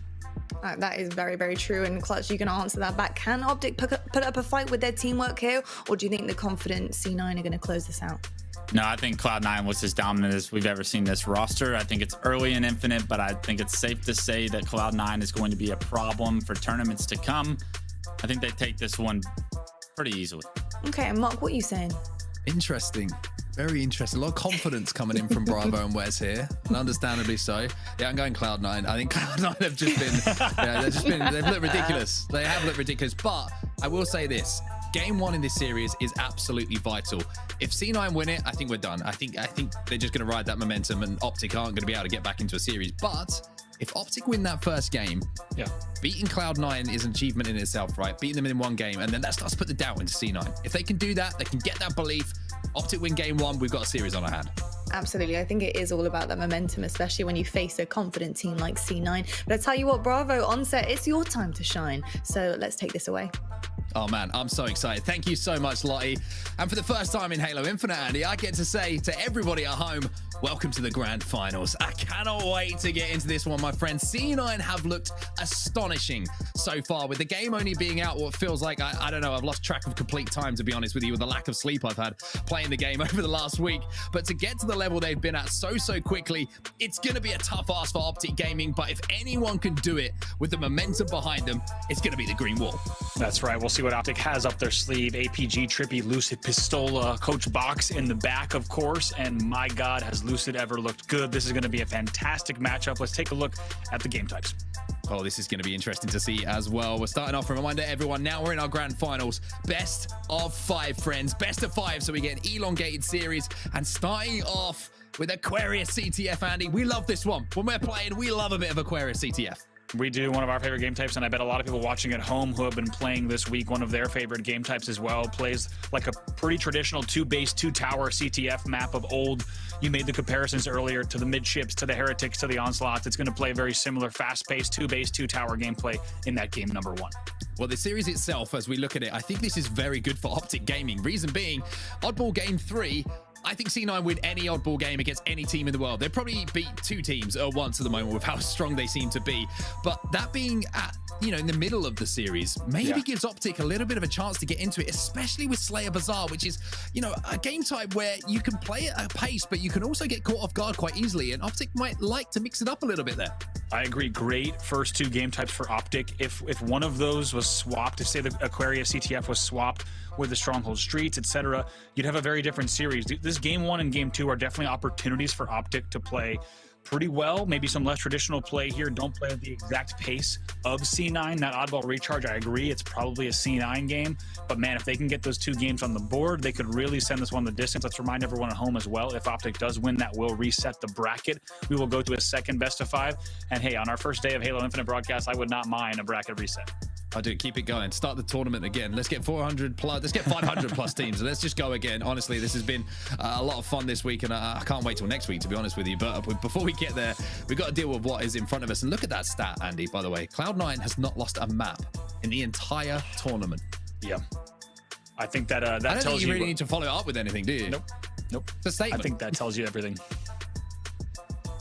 That is very, very true. And Clutch, you can answer that back. Can Optic put up a fight with their teamwork here? Or do you think the confident C9 are going to close this out? No, I think Cloud9 was as dominant as we've ever seen this roster. I think it's early and Infinite, but I think it's safe to say that Cloud9 is going to be a problem for tournaments to come. I think they take this one pretty easily. Okay, and Mark, what are you saying? Interesting. Very interesting. A lot of confidence coming in from Bravo and Wes here, and understandably so. Yeah, I'm going Cloud9. I think Cloud9 have just been, they've looked ridiculous. They have looked ridiculous, but I will say this. Game 1 in this series is absolutely vital. If C9 win it, I think we're done. I think they're just going to ride that momentum, and Optic aren't going to be able to get back into a series. But if Optic win that first game, beating Cloud9 is an achievement in itself, right? Beating them in one game, and then that starts to put the doubt into C9. If they can do that, they can get that belief. Optic win game 1, we've got a series on our hand. Absolutely. I think it is all about that momentum, especially when you face a confident team like C9. But I tell you what, Bravo, Onset, it's your time to shine. So let's take this away. Oh man, I'm so excited. Thank you so much, Lottie. And for the first time in Halo Infinite, Andy, I get to say to everybody at home, welcome to the grand finals. I cannot wait to get into this one, my friends. C9 have looked astonishing so far, with the game only being out what feels like, I don't know, I've lost track of complete time, to be honest with you, with the lack of sleep I've had playing the game over the last week. But to get to the level they've been at so quickly, it's going to be a tough ask for Optic Gaming, but if anyone can do it with the momentum behind them, it's going to be the Green Wall. That's right. We'll see what Optic has up their sleeve. APG, Trippy, Lucid, Pistola, Coach Box in the back, of course. And my God, has Lucid ever looked good. This is going to be a fantastic matchup. Let's take a look at the game types. Oh, this is going to be interesting to see as well. We're starting off, a reminder to everyone, now we're in our grand finals. Best of 5, friends. Best of 5, so we get an elongated series. And starting off with Aquarius CTF, Andy. We love this one. When we're playing, we love a bit of Aquarius CTF. We do, one of our favorite game types, and I bet a lot of people watching at home who have been playing this week, one of their favorite game types as well. Plays like a pretty traditional 2-base, 2-tower CTF map of old. You made the comparisons earlier to the midships, to the heretics, to the onslaughts. It's going to play very similar fast-paced 2-base, 2-tower gameplay in that game number 1. Well, the series itself, as we look at it, I think this is very good for Optic Gaming. Reason being, Oddball Game 3, I think C9 win any oddball game against any team in the world. They probably beat 2 teams at once at the moment with how strong they seem to be. But that being at, in the middle of the series, maybe gives Optic a little bit of a chance to get into it, especially with Slayer Bazaar, which is, a game type where you can play at a pace, but you can also get caught off guard quite easily. And Optic might like to mix it up a little bit there. I agree. Great first 2 game types for Optic. If one of those was swapped, if say the Aquarius CTF was swapped with the Stronghold Streets, etc., you'd have a very different series. This game 1 and game 2 are definitely opportunities for Optic to play pretty well. Maybe some less traditional play here. Don't play at the exact pace of C9. That oddball recharge, I agree, it's probably a C9 game. But man, if they can get those 2 games on the board, they could really send this one the distance. Let's remind everyone at home as well, if Optic does win, that will reset the bracket. We will go to a second best of 5. And hey, on our first day of Halo Infinite broadcast, I would not mind a bracket reset. I do. Keep it going. Start the tournament again. Let's get 400 plus. Let's get 500 plus teams. Let's just go again. Honestly, this has been a lot of fun this week, and I can't wait till next week, to be honest with you. But before we get there, we've got to deal with what is in front of us. And look at that stat, Andy, by the way. Cloud9 has not lost a map in the entire tournament. Yeah. I think that I don't think you really need to follow it up with anything, do you? Nope. It's a statement. I think that tells you everything.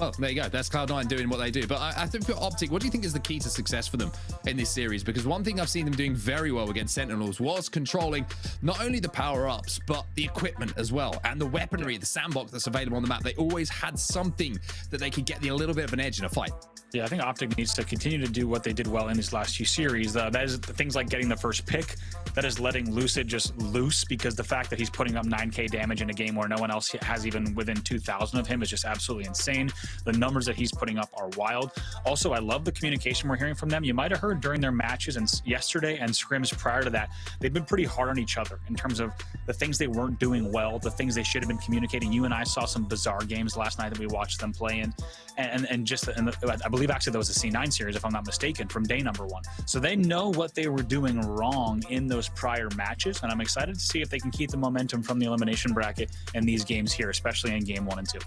Well, there you go. That's Cloud9 doing what they do. But I think for Optic, what do you think is the key to success for them in this series? Because one thing I've seen them doing very well against Sentinels was controlling not only the power-ups, but the equipment as well. And the weaponry, the sandbox that's available on the map. They always had something that they could get a little bit of an edge in a fight. Yeah, I think Optic needs to continue to do what they did well in these last few series. That is things like getting the first pick. That is letting Lucid just loose, because the fact that he's putting up 9k damage in a game where no one else has even within 2,000 of him is just absolutely insane. The numbers that he's putting up are wild. Also, I love the communication we're hearing from them. You might have heard during their matches and yesterday and scrims prior to that, they've been pretty hard on each other in terms of the things they weren't doing well, the things they should have been communicating. You and I saw some bizarre games last night that we watched them play in, and I believe actually that was a C9 series, if I'm not mistaken, from day number 1. So they know what they were doing wrong in those prior matches, and I'm excited to see if they can keep the momentum from the elimination bracket in these games here, especially in game 1 and 2.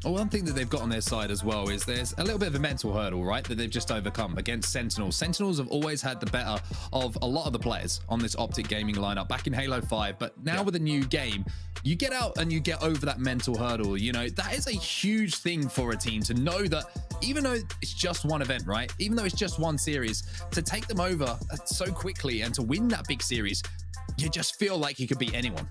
Well, one thing that they've got on their side as well is there's a little bit of a mental hurdle, right, that they've just overcome against Sentinels. Sentinels have always had the better of a lot of the players on this Optic gaming lineup back in Halo 5, but now with a new game, you get out and you get over that mental hurdle. That is a huge thing for a team to know that even though it's just one event, right, even though it's just one series, to take them over so quickly and to win that big series, you just feel like you could beat anyone.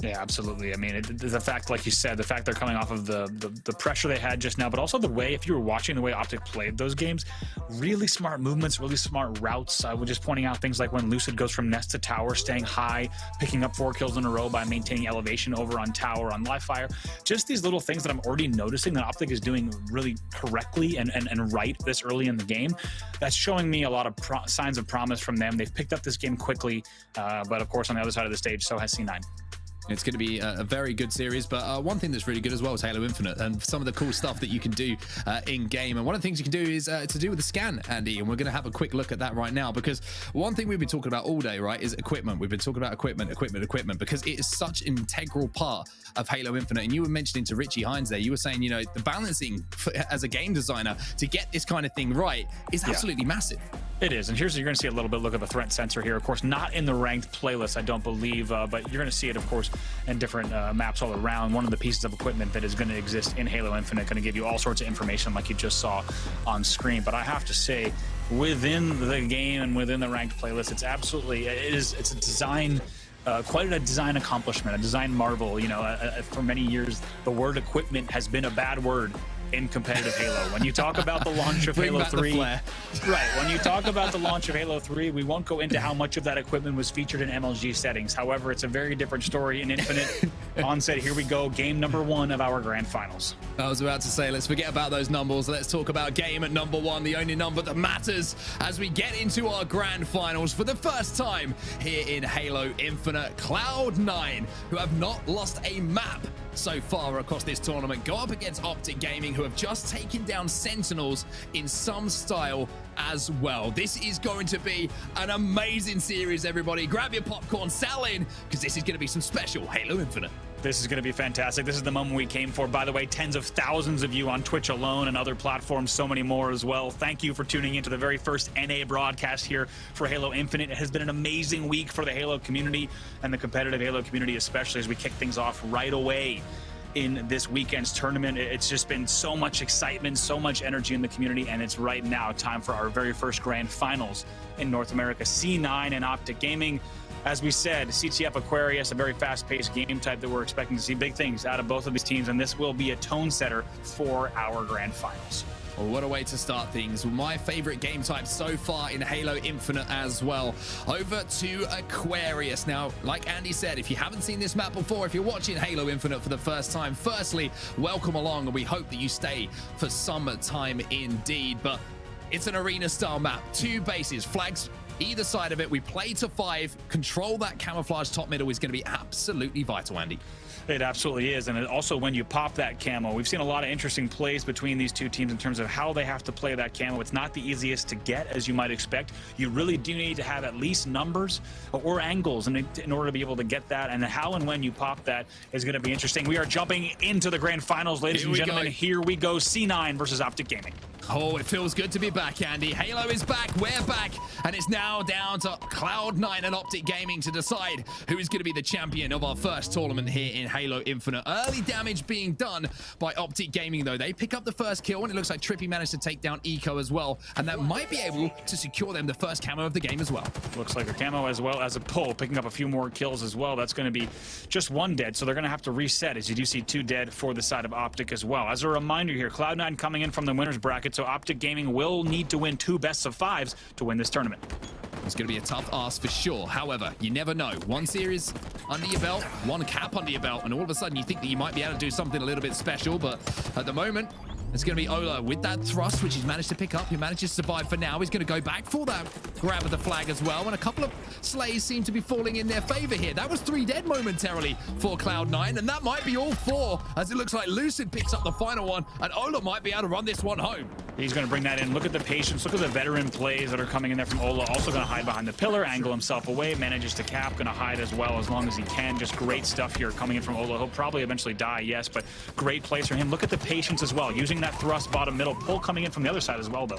Yeah, absolutely. I mean, the fact, like you said, the fact they're coming off of the pressure they had just now, but also the way, if you were watching the way Optic played those games, really smart movements, really smart routes. I was just pointing out things like when Lucid goes from nest to tower, staying high, picking up 4 kills in a row by maintaining elevation over on tower, on live fire. Just these little things that I'm already noticing that Optic is doing really correctly and right this early in the game. That's showing me a lot of signs of promise from them. They've picked up this game quickly, but of course on the other side of the stage, so has C9. It's going to be a very good series, but one thing that's really good as well is Halo Infinite and some of the cool stuff that you can do in game. And one of the things you can do is to do with the scan, Andy, and we're going to have a quick look at that right now, because one thing we've been talking about all day, right, is equipment. We've been talking about equipment, because it is such an integral part of Halo Infinite. And you were mentioning to Richie Hines there, you were saying, the balancing as a game designer to get this kind of thing right is absolutely massive. It is, and you're going to see a little bit look at the threat sensor here. Of course, not in the ranked playlist, I don't believe, but you're going to see it, of course, in different maps all around. One of the pieces of equipment that is going to exist in Halo Infinite, going to give you all sorts of information like you just saw on screen. But I have to say, within the game and within the ranked playlist, it's a design. Quite a design accomplishment, a design marvel. For many years, the word equipment has been a bad word in competitive Halo. When you talk about the launch of Halo 3, right, when you talk about the launch of Halo 3, we won't go into how much of that equipment was featured in MLG settings. However, it's a very different story in Infinite. Onset, here we go, game number 1 of our grand finals. I was about to say, let's forget about those numbers. Let's talk about game at number 1, the only number that matters as we get into our grand finals for the first time here in Halo Infinite. Cloud9, who have not lost a map so far across this tournament, go up against Optic Gaming, who have just taken down Sentinels in some style as well. This is going to be an amazing series, everybody. Grab your popcorn, settle in, because this is going to be some special Halo Infinite. This is going to be fantastic. This is the moment we came for. By the way, tens of thousands of you on Twitch alone and other platforms, so many more as well. Thank you for tuning into the very first NA broadcast here for Halo Infinite. It has been an amazing week for the Halo community and the competitive Halo community, especially as we kick things off right away. in this weekend's tournament. It's just been so much excitement, so much energy in the community, and it's right now time for our very first grand finals in North America. C9 and Optic Gaming. As we said, CTF Aquarius, a very fast-paced game type that we're expecting to see big things out of both of these teams, and this will be a tone setter for our grand finals. Well, what a way to start things. My favorite game type so far in Halo Infinite as well. Over to Aquarius. Now, like Andy said, if you haven't seen this map before, if you're watching Halo Infinite for the first time, firstly, welcome along, and we hope that you stay for some time indeed. But it's an arena-style map. 2 bases, flags either side of it. We play to 5. Control that camouflage top middle is going to be absolutely vital, Andy. It absolutely is. And also when you pop that camo, we've seen a lot of interesting plays between these two teams in terms of how they have to play that camo. It's not the easiest to get, as you might expect. You really do need to have at least numbers or angles in order to be able to get that. And how and when you pop that is going to be interesting. We are jumping into the grand finals, ladies and gentlemen. Here we go. C9 versus Optic Gaming. Oh, it feels good to be back, Andy. Halo is back, we're back, and it's now down to Cloud9 and Optic Gaming to decide who is going to be the champion of our first tournament here in Halo Infinite. Early damage being done by Optic Gaming, though. They pick up the first kill, and it looks like Trippy managed to take down Eco as well, and that might be able to secure them the first camo of the game as well. Looks like a camo as well as a pull, picking up a few more kills as well. That's going to be just 1 dead, so they're going to have to reset, as you do see 2 dead for the side of Optic as well. As a reminder here, Cloud9 coming in from the winner's bracket, so Optic Gaming will need to win 2 best-of-5s to win this tournament. It's going to be a tough ask for sure. However, you never know. 1 series under your belt, 1 cap under your belt, and all of a sudden you think that you might be able to do something a little bit special, but at the moment, it's going to be Ola with that thrust, which he's managed to pick up. He manages to survive for now. He's going to go back for that grab of the flag as well. And a couple of slays seem to be falling in their favor here. That was 3 dead momentarily for Cloud9. And that might be all 4, as it looks like Lucid picks up the final one. And Ola might be able to run this one home. He's going to bring that in. Look at the patience. Look at the veteran plays that are coming in there from Ola. Also going to hide behind the pillar, angle himself away, manages to cap. Going to hide as well as long as he can. Just great stuff here coming in from Ola. He'll probably eventually die, yes, but great plays for him. Look at the patience as well. Using that thrust bottom middle, pull coming in from the other side as well, though.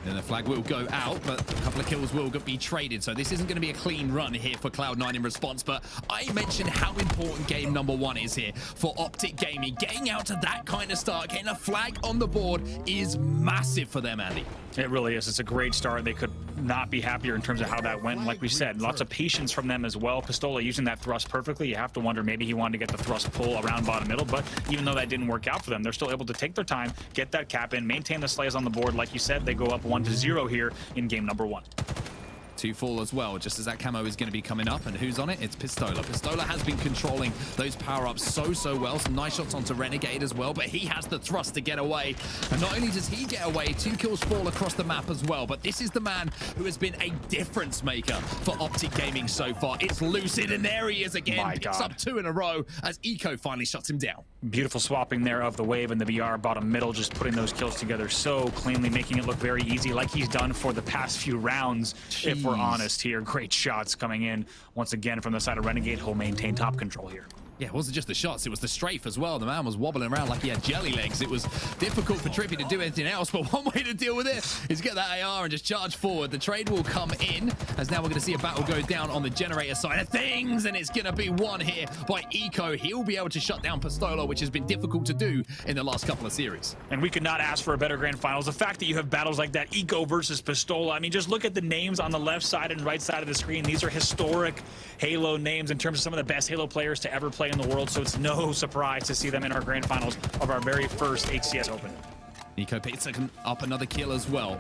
And the flag will go out, but a couple of kills will be traded. So this isn't going to be a clean run here for Cloud9 in response. But I mentioned how important game number 1 is here for Optic Gaming. Getting out to that kind of start, getting a flag on the board is massive for them, Andy. It really is. It's a great start. They could not be happier in terms of how that went. And like we said, lots of patience from them as well. Pistola using that thrust perfectly. You have to wonder maybe he wanted to get the thrust pull around bottom middle, but even though that didn't work out for them, they're still able to take their time, get that cap in, maintain the slays on the board. Like you said, they go up 1-0 here in game number 1. 2 fall as well, just as that camo is going to be coming up. And who's on it? It's Pistola. Pistola has been controlling those power-ups so well. Some nice shots onto Renegade as well, but he has the thrust to get away. And not only does he get away, 2 kills fall across the map as well, but this is the man who has been a difference maker for Optic Gaming so far. It's Lucid, and there he is again. Picks up 2 in a row as Eco finally shuts him down. Beautiful swapping there of the wave and the VR bottom middle, just putting those kills together so cleanly, making it look very easy, like he's done for the past few rounds. Jeez. If we're honest here. Great shots coming in once again from the side of Renegade. He'll maintain top control here. Yeah, it wasn't just the shots, it was the strafe as well. The man was wobbling around like he had jelly legs. It was difficult for Trippy to do anything else, but one way to deal with it is get that AR and just charge forward. The trade will come in, as now we're going to see a battle go down on the generator side of things, and it's going to be won here by Eco. He'll be able to shut down Pistola, which has been difficult to do in the last couple of series. And we could not ask for a better grand finals. The fact that you have battles like that, Eco versus Pistola, I mean, just look at the names on the left side and right side of the screen. These are historic Halo names in terms of some of the best Halo players to ever play in the world, so it's no surprise to see them in our grand finals of our very first HCS Open. Eco picks up another kill as well.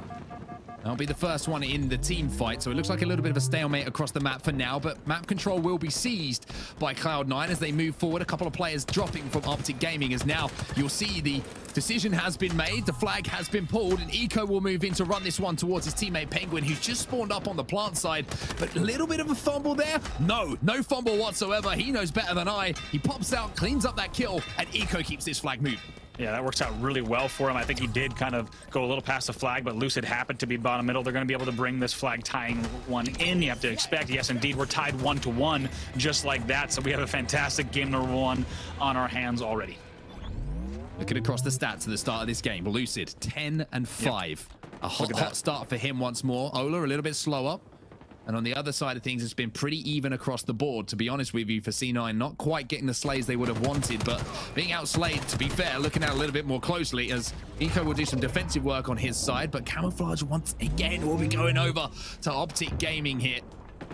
That'll be the first one in the team fight, so it looks like a little bit of a stalemate across the map for now, but map control will be seized by Cloud9 as they move forward. A couple of players dropping from Optic Gaming, as now you'll see the decision has been made, the flag has been pulled, and Eco will move in to run this one towards his teammate Penguin, who's just spawned up on the plant side. But a little bit of a fumble there. No fumble whatsoever. He knows better than I. He pops out, cleans up that kill, and Eco keeps this flag moving. Yeah, that works out really well for him. I think he did kind of go a little past the flag, but Lucid happened to be bottom middle. They're going to be able to bring this flag tying one in. You have to expect, yes, indeed, we're tied 1-1 just like that. So we have a fantastic game number 1 on our hands already. Looking across the stats at the start of this game, Lucid 10-5. Yep. A hot start for him once more. Ola a little bit slower. And on the other side of things, it's been pretty even across the board, to be honest with you, for C9. Not quite getting the slays they would have wanted, but being outslayed, to be fair, looking at it a little bit more closely, as Eco will do some defensive work on his side, but Camouflage once again will be going over to Optic Gaming here.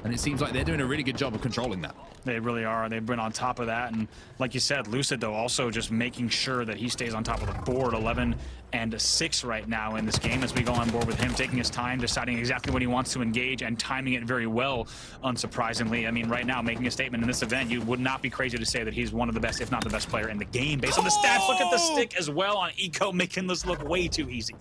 And it seems like they're doing a really good job of controlling that. They really are. They've been on top of that. And like you said, Lucid, though, also just making sure that he stays on top of the board. 11-6 right now in this game as we go on board with him, taking his time, deciding exactly when he wants to engage and timing it very well, unsurprisingly. I mean, right now, making a statement in this event, you would not be crazy to say that he's one of the best, if not the best player in the game. Based on the stats, look at the stick as well on Eco, making this look way too easy.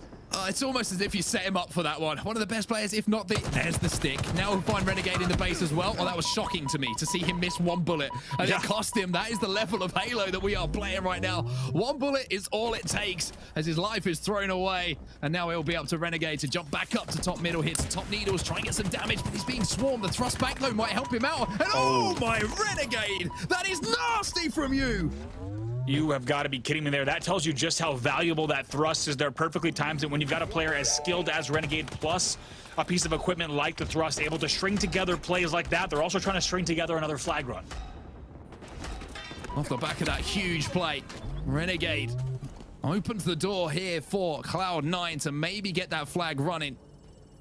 It's almost as if you set him up for that one. One of the best players, if not the... There's the stick. Now we'll find Renegade in the base as well. Well, that was shocking to me to see him miss one bullet. And it cost him. That is the level of Halo that we are playing right now. One bullet is all it takes as his life is thrown away. And now it'll be up to Renegade to jump back up to top middle here to top needles, try and get some damage, but he's being swarmed. The thrust back though might help him out. And oh my Renegade! That is nasty from you! You have got to be kidding me there. That tells you just how valuable that thrust is there. Perfectly times it when you've got a player as skilled as Renegade plus a piece of equipment like the thrust, able to string together plays like that. They're also trying to string together another flag run. Off the back of that huge play, Renegade opens the door here for Cloud9 to maybe get that flag running.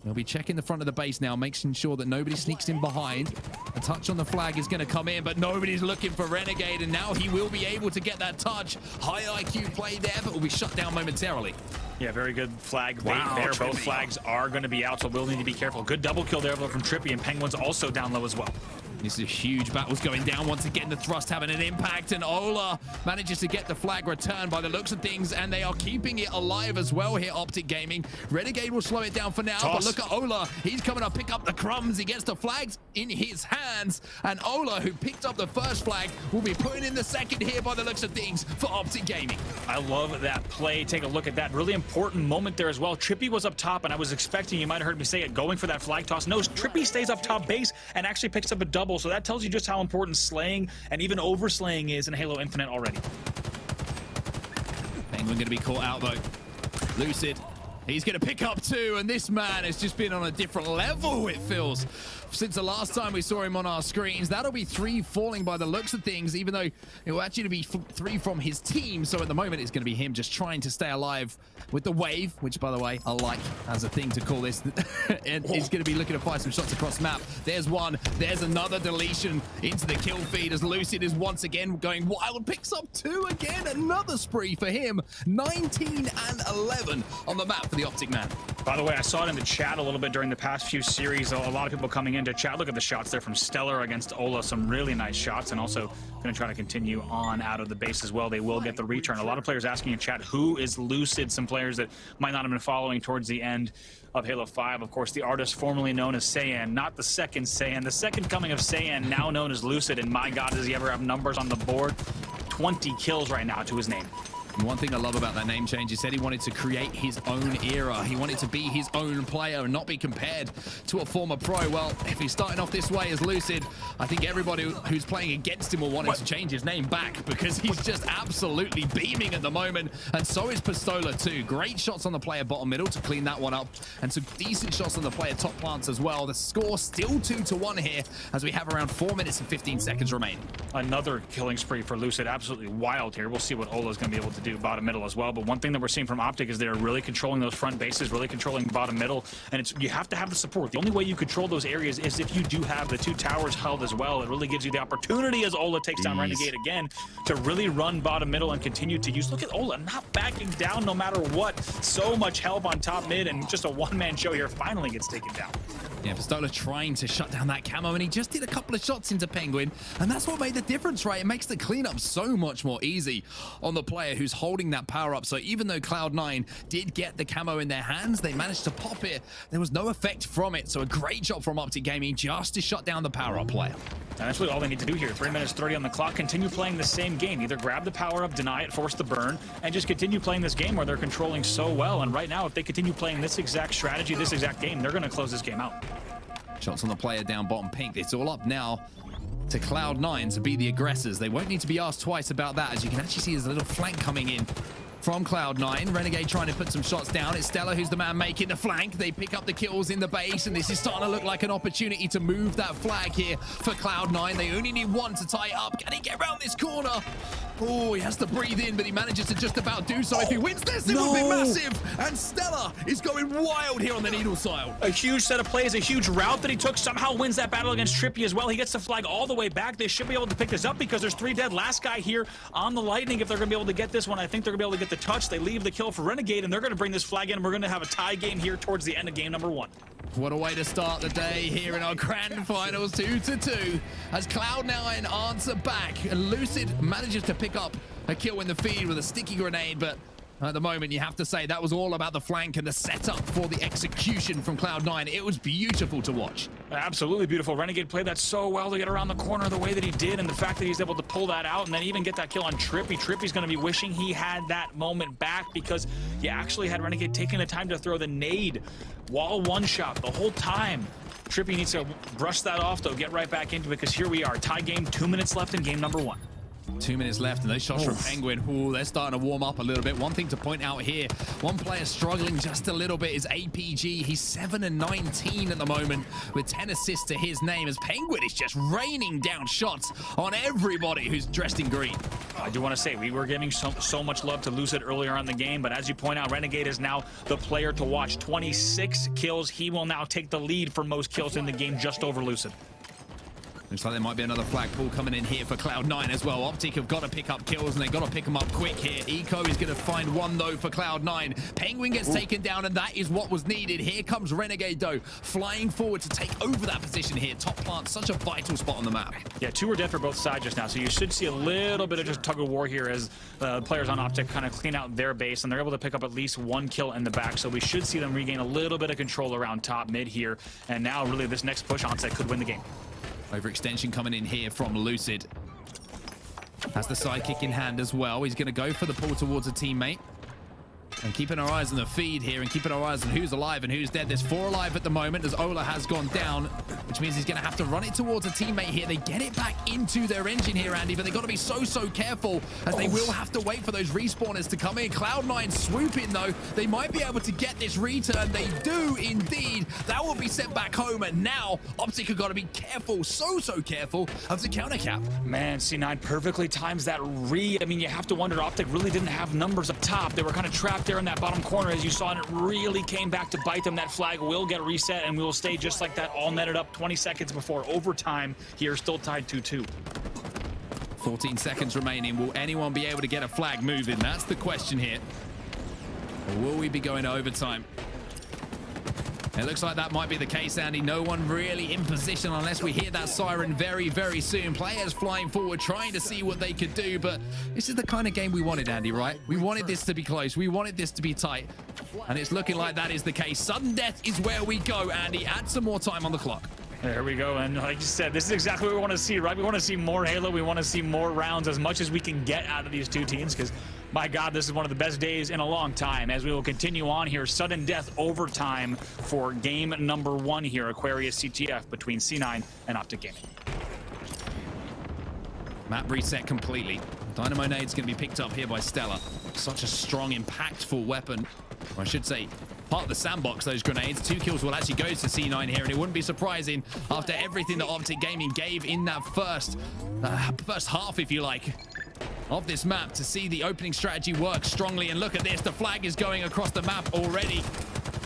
They'll be checking the front of the base now, making sure that nobody sneaks in behind. A touch on the flag is going to come in, but nobody's looking for Renegade, and now he will be able to get that touch. High IQ play there, but will be shut down momentarily. Yeah, very good flag bait there. Trippy. Both flags are going to be out, so we'll need to be careful. Good double kill there from Trippy, and Penguin's also down low as well. This is huge. Battles going down once again. The thrust having an impact, and Ola manages to get the flag returned by the looks of things, and they are keeping it alive as well here, Optic Gaming. Renegade will slow it down for now, but look at Ola. He's coming to pick up the crumbs. He gets the flags in his hands, and Ola, who picked up the first flag, will be putting in the second here by the looks of things for Optic Gaming. I love that play. Take a look at that. Really important moment there as well. Trippy was up top, and I was expecting, you might have heard me say it, going for that flag toss. No, Trippy stays up top base and actually picks up a double. So that tells you just how important slaying and even overslaying is in Halo Infinite already. Penguin going to be caught out though. Lucid, he's going to pick up two, and this man has just been on a different level, it feels, since the last time we saw him on our screens. That'll be 3 falling by the looks of things, even though it will actually be 3 from his team. So at the moment, it's going to be him just trying to stay alive with the wave, which, by the way, I like as a thing to call this. And he's going to be looking to fire some shots across map. There's one. There's another deletion into the kill feed as Lucid is once again going wild. Picks up 2 again. Another spree for him. 19 and 11 on the map for the Optic man. By the way, I saw it in the chat a little bit during the past few series. A lot of people coming into chat. Look at the shots there from Stellar against Ola. Some really nice shots, and also going to try to continue on out of the base as well. They will get the return. A lot of players asking in chat, who is Lucid? Some players that might not have been following towards the end of Halo 5. Of course, the artist formerly known as Saiyan, not the second Saiyan. The second coming of Saiyan, now known as Lucid. And my God, does he ever have numbers on the board? 20 kills right now to his name. And one thing I love about that name change, he said he wanted to create his own era. He wanted to be his own player and not be compared to a former pro. Well, if he's starting off this way as Lucid, I think everybody who's playing against him will want him to change his name back, because he's just absolutely beaming at the moment. And so is Pistola too. Great shots on the player bottom middle to clean that one up, and some decent shots on the player top plants as well. The score still 2-1 here as we have around 4 minutes and 15 seconds remaining. Another killing spree for Lucid. Absolutely wild here. We'll see what Ola's going to be able to do bottom middle as well. But one thing that we're seeing from Optic is they're really controlling those front bases, really controlling bottom middle, and it's, you have to have the support. The only way you control those areas is if you do have the 2 towers held as well. It really gives you the opportunity, as Ola takes down Renegade again, to really run bottom middle and continue to use. Look at Ola not backing down no matter what. So much help on top mid, and just a one-man show here finally gets taken down. Yeah, Pistola trying to shut down that camo, and he just did a couple of shots into Penguin, and that's what made the difference, right? It makes the cleanup so much more easy on the player who's holding that power up. So even though Cloud9 did get the camo in their hands, they managed to pop it. There was no effect from it, so a great job from Optic Gaming just to shut down the power up player. And that's really all they need to do here. 3 minutes 30 on the clock. Continue playing the same game. Either grab the power up, deny it, force the burn, and just continue playing this game where they're controlling so well. And right now, if they continue playing this exact strategy, this exact game, they're going to close this game out. Shots on the player down bottom pink. It's all up now to Cloud9 to be the aggressors. They won't need to be asked twice about that, as you can actually see there's a little flank coming in from Cloud9. Renegade trying to put some shots down. It's Stella who's the man making the flank. They pick up the kills in the base, and this is starting to look like an opportunity to move that flag here for Cloud9. They only need one to tie it up. Can he get around this corner? Oh, he has to breathe in, but he manages to just about do so. If he wins this, it would be massive. And Stella is going wild here on the needle side. A huge set of plays, a huge route that he took, somehow wins that battle against Trippy as well. He gets the flag all the way back. They should be able to pick this up because there's 3 dead. Last guy here on the Lightning. If they're going to be able to get this one, I think they're going to be able to get the touch. They leave the kill for Renegade, and they're going to bring this flag in. We're going to have a tie game here towards the end of game number 1. What a way to start the day here in our grand finals, 2-2, as Cloud9 answer back. And Lucid manages to pick up a kill in the feed with a sticky grenade, but at the moment, you have to say that was all about the flank and the setup for the execution from Cloud9. It was beautiful to watch. Absolutely beautiful. Renegade played that so well to get around the corner the way that he did, and the fact that he's able to pull that out and then even get that kill on Trippy. Trippy's going to be wishing he had that moment back because you actually had Renegade taking the time to throw the nade wall one-shot the whole time. Trippy needs to brush that off, though, get right back into it because here we are. Tie game, 2 minutes left in game number 1. 2 minutes left, and those shots from Penguin, ooh, they're starting to warm up a little bit. One thing to point out here, one player struggling just a little bit is APG. He's 7 and 19 at the moment with 10 assists to his name, as Penguin is just raining down shots on everybody who's dressed in green. I do want to say, we were giving so much love to Lucid earlier on in the game, but as you point out, Renegade is now the player to watch. 26 kills. He will now take the lead for most kills in the game, just over Lucid. Looks like there might be another flag pull coming in here for Cloud9 as well. Optic have got to pick up kills, and they've got to pick them up quick here. Eco is going to find one, though, for Cloud9. Penguin gets taken down, and that is what was needed. Here comes Renegade, though, flying forward to take over that position here. Top plant, such a vital spot on the map. Yeah, 2 were dead for both sides just now, so you should see a little bit of just tug of war here as players on Optic kind of clean out their base, and they're able to pick up at least 1 kill in the back, so we should see them regain a little bit of control around top mid here, and now really this next push onset could win the game. Overextension coming in here from Lucid. Has the sidekick in hand as well. He's going to go for the pull towards a teammate. And keeping our eyes on the feed here and keeping our eyes on who's alive and who's dead. There's 4 alive at the moment as Ola has gone down, which means he's going to have to run it towards a teammate here. They get it back into their engine here, Andy, but they've got to be so careful as they will have to wait for those respawners to come in. Cloud9 swoop in, though. They might be able to get this return. They do indeed. That will be sent back home, and now Optic have got to be careful, so careful of the counter cap. Man, C9 perfectly times that I mean, you have to wonder, Optic really didn't have numbers up top. They were kind of trapped there in that bottom corner, as you saw, and it really came back to bite them. That flag will get reset, and we will stay just like that, all netted up 20 seconds before overtime here, still tied 2-2. 14 seconds remaining. Will anyone be able to get a flag moving? That's the question here. Or will we be going to overtime? It looks like that might be the case, Andy. No one really in position unless we hear that siren very soon. Players flying forward, trying to see what they could do, but this is the kind of game we wanted, Andy, right? We wanted this to be close. We wanted this to be tight, and it's looking like that is the case. Sudden death is where we go, Andy. Add some more time on the clock. There we go, and like you said, this is exactly what we want to see, right? We want to see more Halo. We want to see more rounds, as much as we can get out of these 2 teams, because my God, this is one of the best days in a long time, as we will continue on here. Sudden death overtime for game number 1 here, Aquarius CTF between C9 and Optic Gaming. Map reset completely. Dynamo Nade's going to be picked up here by Stella. Such a strong, impactful weapon. Or I should say, part of the sandbox, those grenades. 2 kills will actually go to C9 here, and it wouldn't be surprising after everything that Optic Gaming gave in that first half, if you like, of this map, to see the opening strategy work strongly. And look at this, the flag is going across the map already.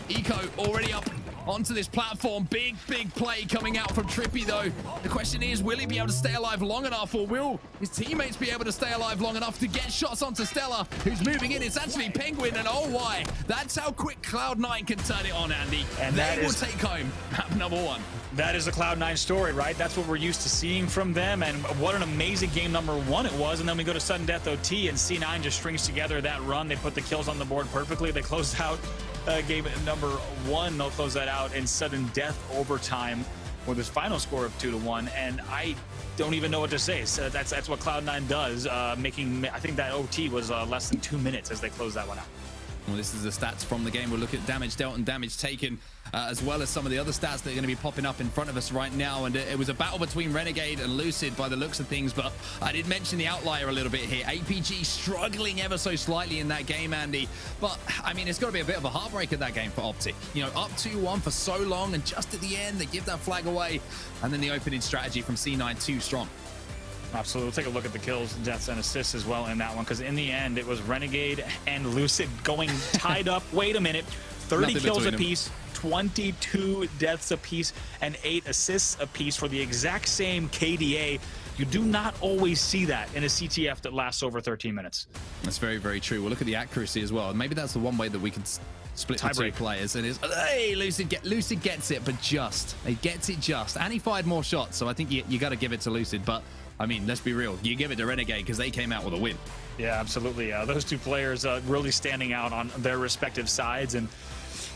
Eco already up onto this platform. Big play coming out from Trippy, though. The question is, will he be able to stay alive long enough, or will his teammates be able to stay alive long enough to get shots onto Stella, who's moving in? It's actually Penguin, and oh why, that's how quick Cloud9 can turn it on, Andy. And they will take home map number 1. That is the Cloud9 story, right? That's what we're used to seeing from them, and what an amazing game number 1 it was. And then we go to sudden death OT, and C9 just strings together that run. They put the kills on the board perfectly. They closed out game number 1. They'll close that out in sudden death overtime with this final score of 2-1, and I don't even know what to say. So that's what Cloud9 does, I think that OT was less than 2 minutes as they close that one out. Well, this is the stats from the game. We'll look at damage dealt and damage taken, as well as some of the other stats that are going to be popping up in front of us right now. And it was a battle between Renegade and Lucid by the looks of things, but I did mention the outlier a little bit here. APG struggling ever so slightly in that game, Andy. But, I mean, it's got to be a bit of a heartbreaker, that game for Optic. You know, up 2-1 for so long, and just at the end, they give that flag away. And then the opening strategy from C9 too strong. Absolutely. We'll take a look at the kills, deaths, and assists as well in that one, because in the end, it was Renegade and Lucid going tied up. Wait a minute. 30 kills apiece, 22 deaths apiece, and 8 assists apiece for the exact same KDA. You do not always see that in a CTF that lasts over 13 minutes. That's very, very true. We'll look at the accuracy as well. And maybe that's the one way that we can split the two players. And hey, Lucid gets it, but just. He gets it just. And he fired more shots, so I think you got to give it to Lucid. But I mean, let's be real. You give it to Renegade because they came out with a win. Yeah, absolutely. Those two players really standing out on their respective sides and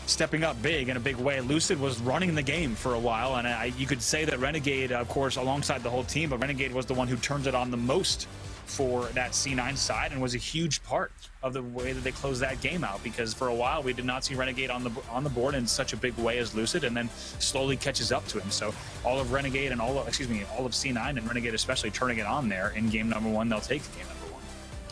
stepping up big in a big way. Lucid was running the game for a while, and you could say that Renegade, of course, alongside the whole team, but Renegade was the one who turned it on the most for that C9 side and was a huge part of the way that they closed that game out, because for a while we did not see Renegade on the board in such a big way as Lucid, and then slowly catches up to him. So all of Renegade and all of C9 and Renegade especially turning it on there in game number 1, they'll take game number 1.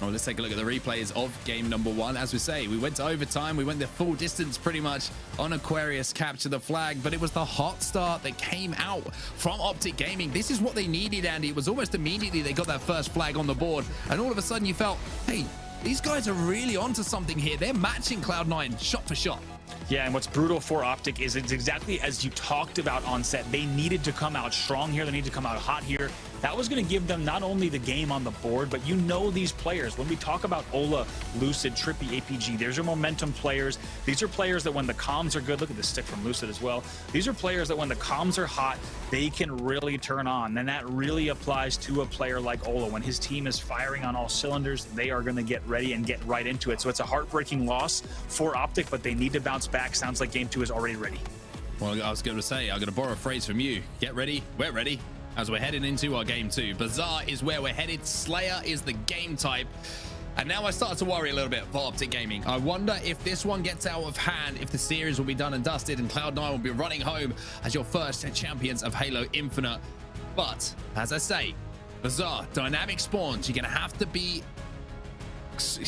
Well, let's take a look at the replays of game number 1. As we say, we went to overtime. We went the full distance pretty much on Aquarius, capture the flag, but it was the hot start that came out from Optic Gaming. This is what they needed, Andy. It was almost immediately they got that first flag on the board, and all of a sudden you felt, hey, these guys are really onto something here. They're matching Cloud9 shot for shot. Yeah, and what's brutal for Optic is it's exactly as you talked about on set. They needed to come out strong here. They needed to come out hot here. That was going to give them not only the game on the board, but you know these players. When we talk about Ola, Lucid, Trippy, APG, these are momentum players. These are players that when the comms are good, look at the stick from Lucid as well. These are players that when the comms are hot, they can really turn on. And that really applies to a player like Ola. When his team is firing on all cylinders, they are going to get ready and get right into it. So it's a heartbreaking loss for Optic, but they need to bounce back. Sounds like game 2 is already ready. Well, I was going to say, I'm going to borrow a phrase from you. Get ready, we're ready. As we're heading into our game 2. Bazaar is where we're headed. Slayer is the game type. And now I start to worry a little bit for Optic Gaming. I wonder if this one gets out of hand, if the series will be done and dusted and Cloud9 will be running home as your first champions of Halo Infinite. But, as I say, Bazaar, dynamic spawns, you're going to have to be,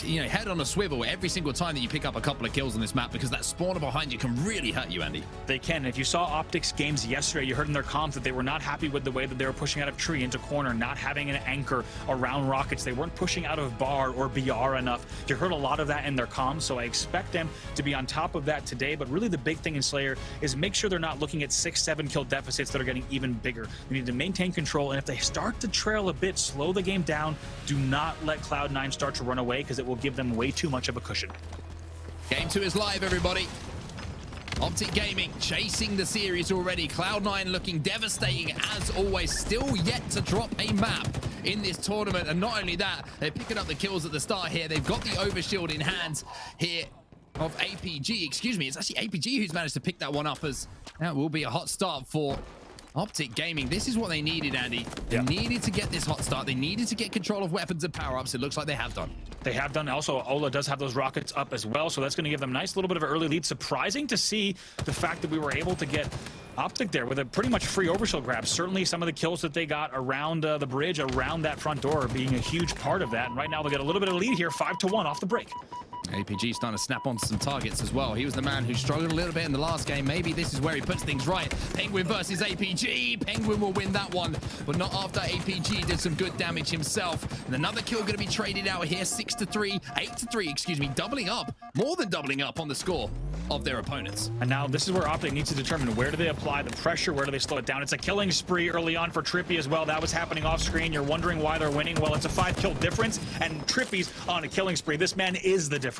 you know, head on a swivel every single time that you pick up a couple of kills on this map, because that spawner behind you can really hurt you, Andy. They can. If you saw Optic's games yesterday, you heard in their comms that they were not happy with the way that they were pushing out of tree into corner, not having an anchor around rockets. They weren't pushing out of bar or BR enough. You heard a lot of that in their comms, so I expect them to be on top of that today. But really the big thing in Slayer is make sure they're not looking at 6-7 kill deficits that are getting even bigger. They need to maintain control, and if they start to trail a bit, slow the game down. Do not let Cloud9 start to run away, because it will give them way too much of a cushion. Game 2 is live, everybody. Optic Gaming chasing the series already. Cloud9 looking devastating as always. Still yet to drop a map in this tournament. And not only that, they're picking up the kills at the start here. They've got the overshield in hand here of APG. Excuse me, it's actually APG who's managed to pick that one up, as that will be a hot start for Optic Gaming. This is what they needed, Andy. They needed to get this hot start. They needed to get control of weapons and power-ups. It looks like they have done. They have done. Also, Ola does have those rockets up as well, so that's going to give them a nice little bit of an early lead. Surprising to see the fact that we were able to get Optic there with a pretty much free overshield grab. Certainly some of the kills that they got around the bridge, around that front door, being a huge part of that. And right now they'll get a little bit of lead here, 5-1 off the break. APG starting to snap on some targets as well. He was the man who struggled a little bit in the last game. Maybe this is where he puts things right. Penguin versus APG. Penguin will win that one, but not after APG did some good damage himself. And another kill going to be traded out here. 6-3, 8-3, excuse me, doubling up, more than doubling up on the score of their opponents. And now this is where Optic needs to determine where do they apply the pressure, where do they slow it down. It's a killing spree early on for Trippy as well. That was happening off screen. You're wondering why they're winning. Well, it's a 5-kill difference, and Trippy's on a killing spree. This man is the difference.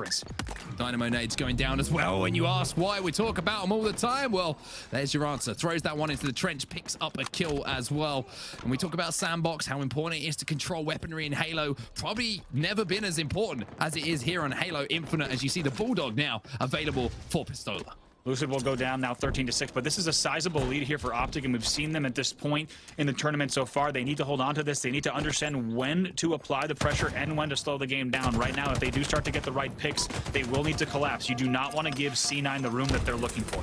Dynamo nades going down as well. When you ask why we talk about them all the time, well, there's your answer. Throws that one into the trench, picks up a kill as well. And we talk about Sandbox, how important it is to control weaponry in Halo. Probably never been as important as it is here on Halo Infinite, as you see the Bulldog now available for Pistola. Lucid will go down now 13-6, but this is a sizable lead here for Optic, and we've seen them at this point in the tournament so far. They need to hold on to this. They need to understand when to apply the pressure and when to slow the game down. Right now, if they do start to get the right picks, they will need to collapse. You do not want to give C9 the room that they're looking for.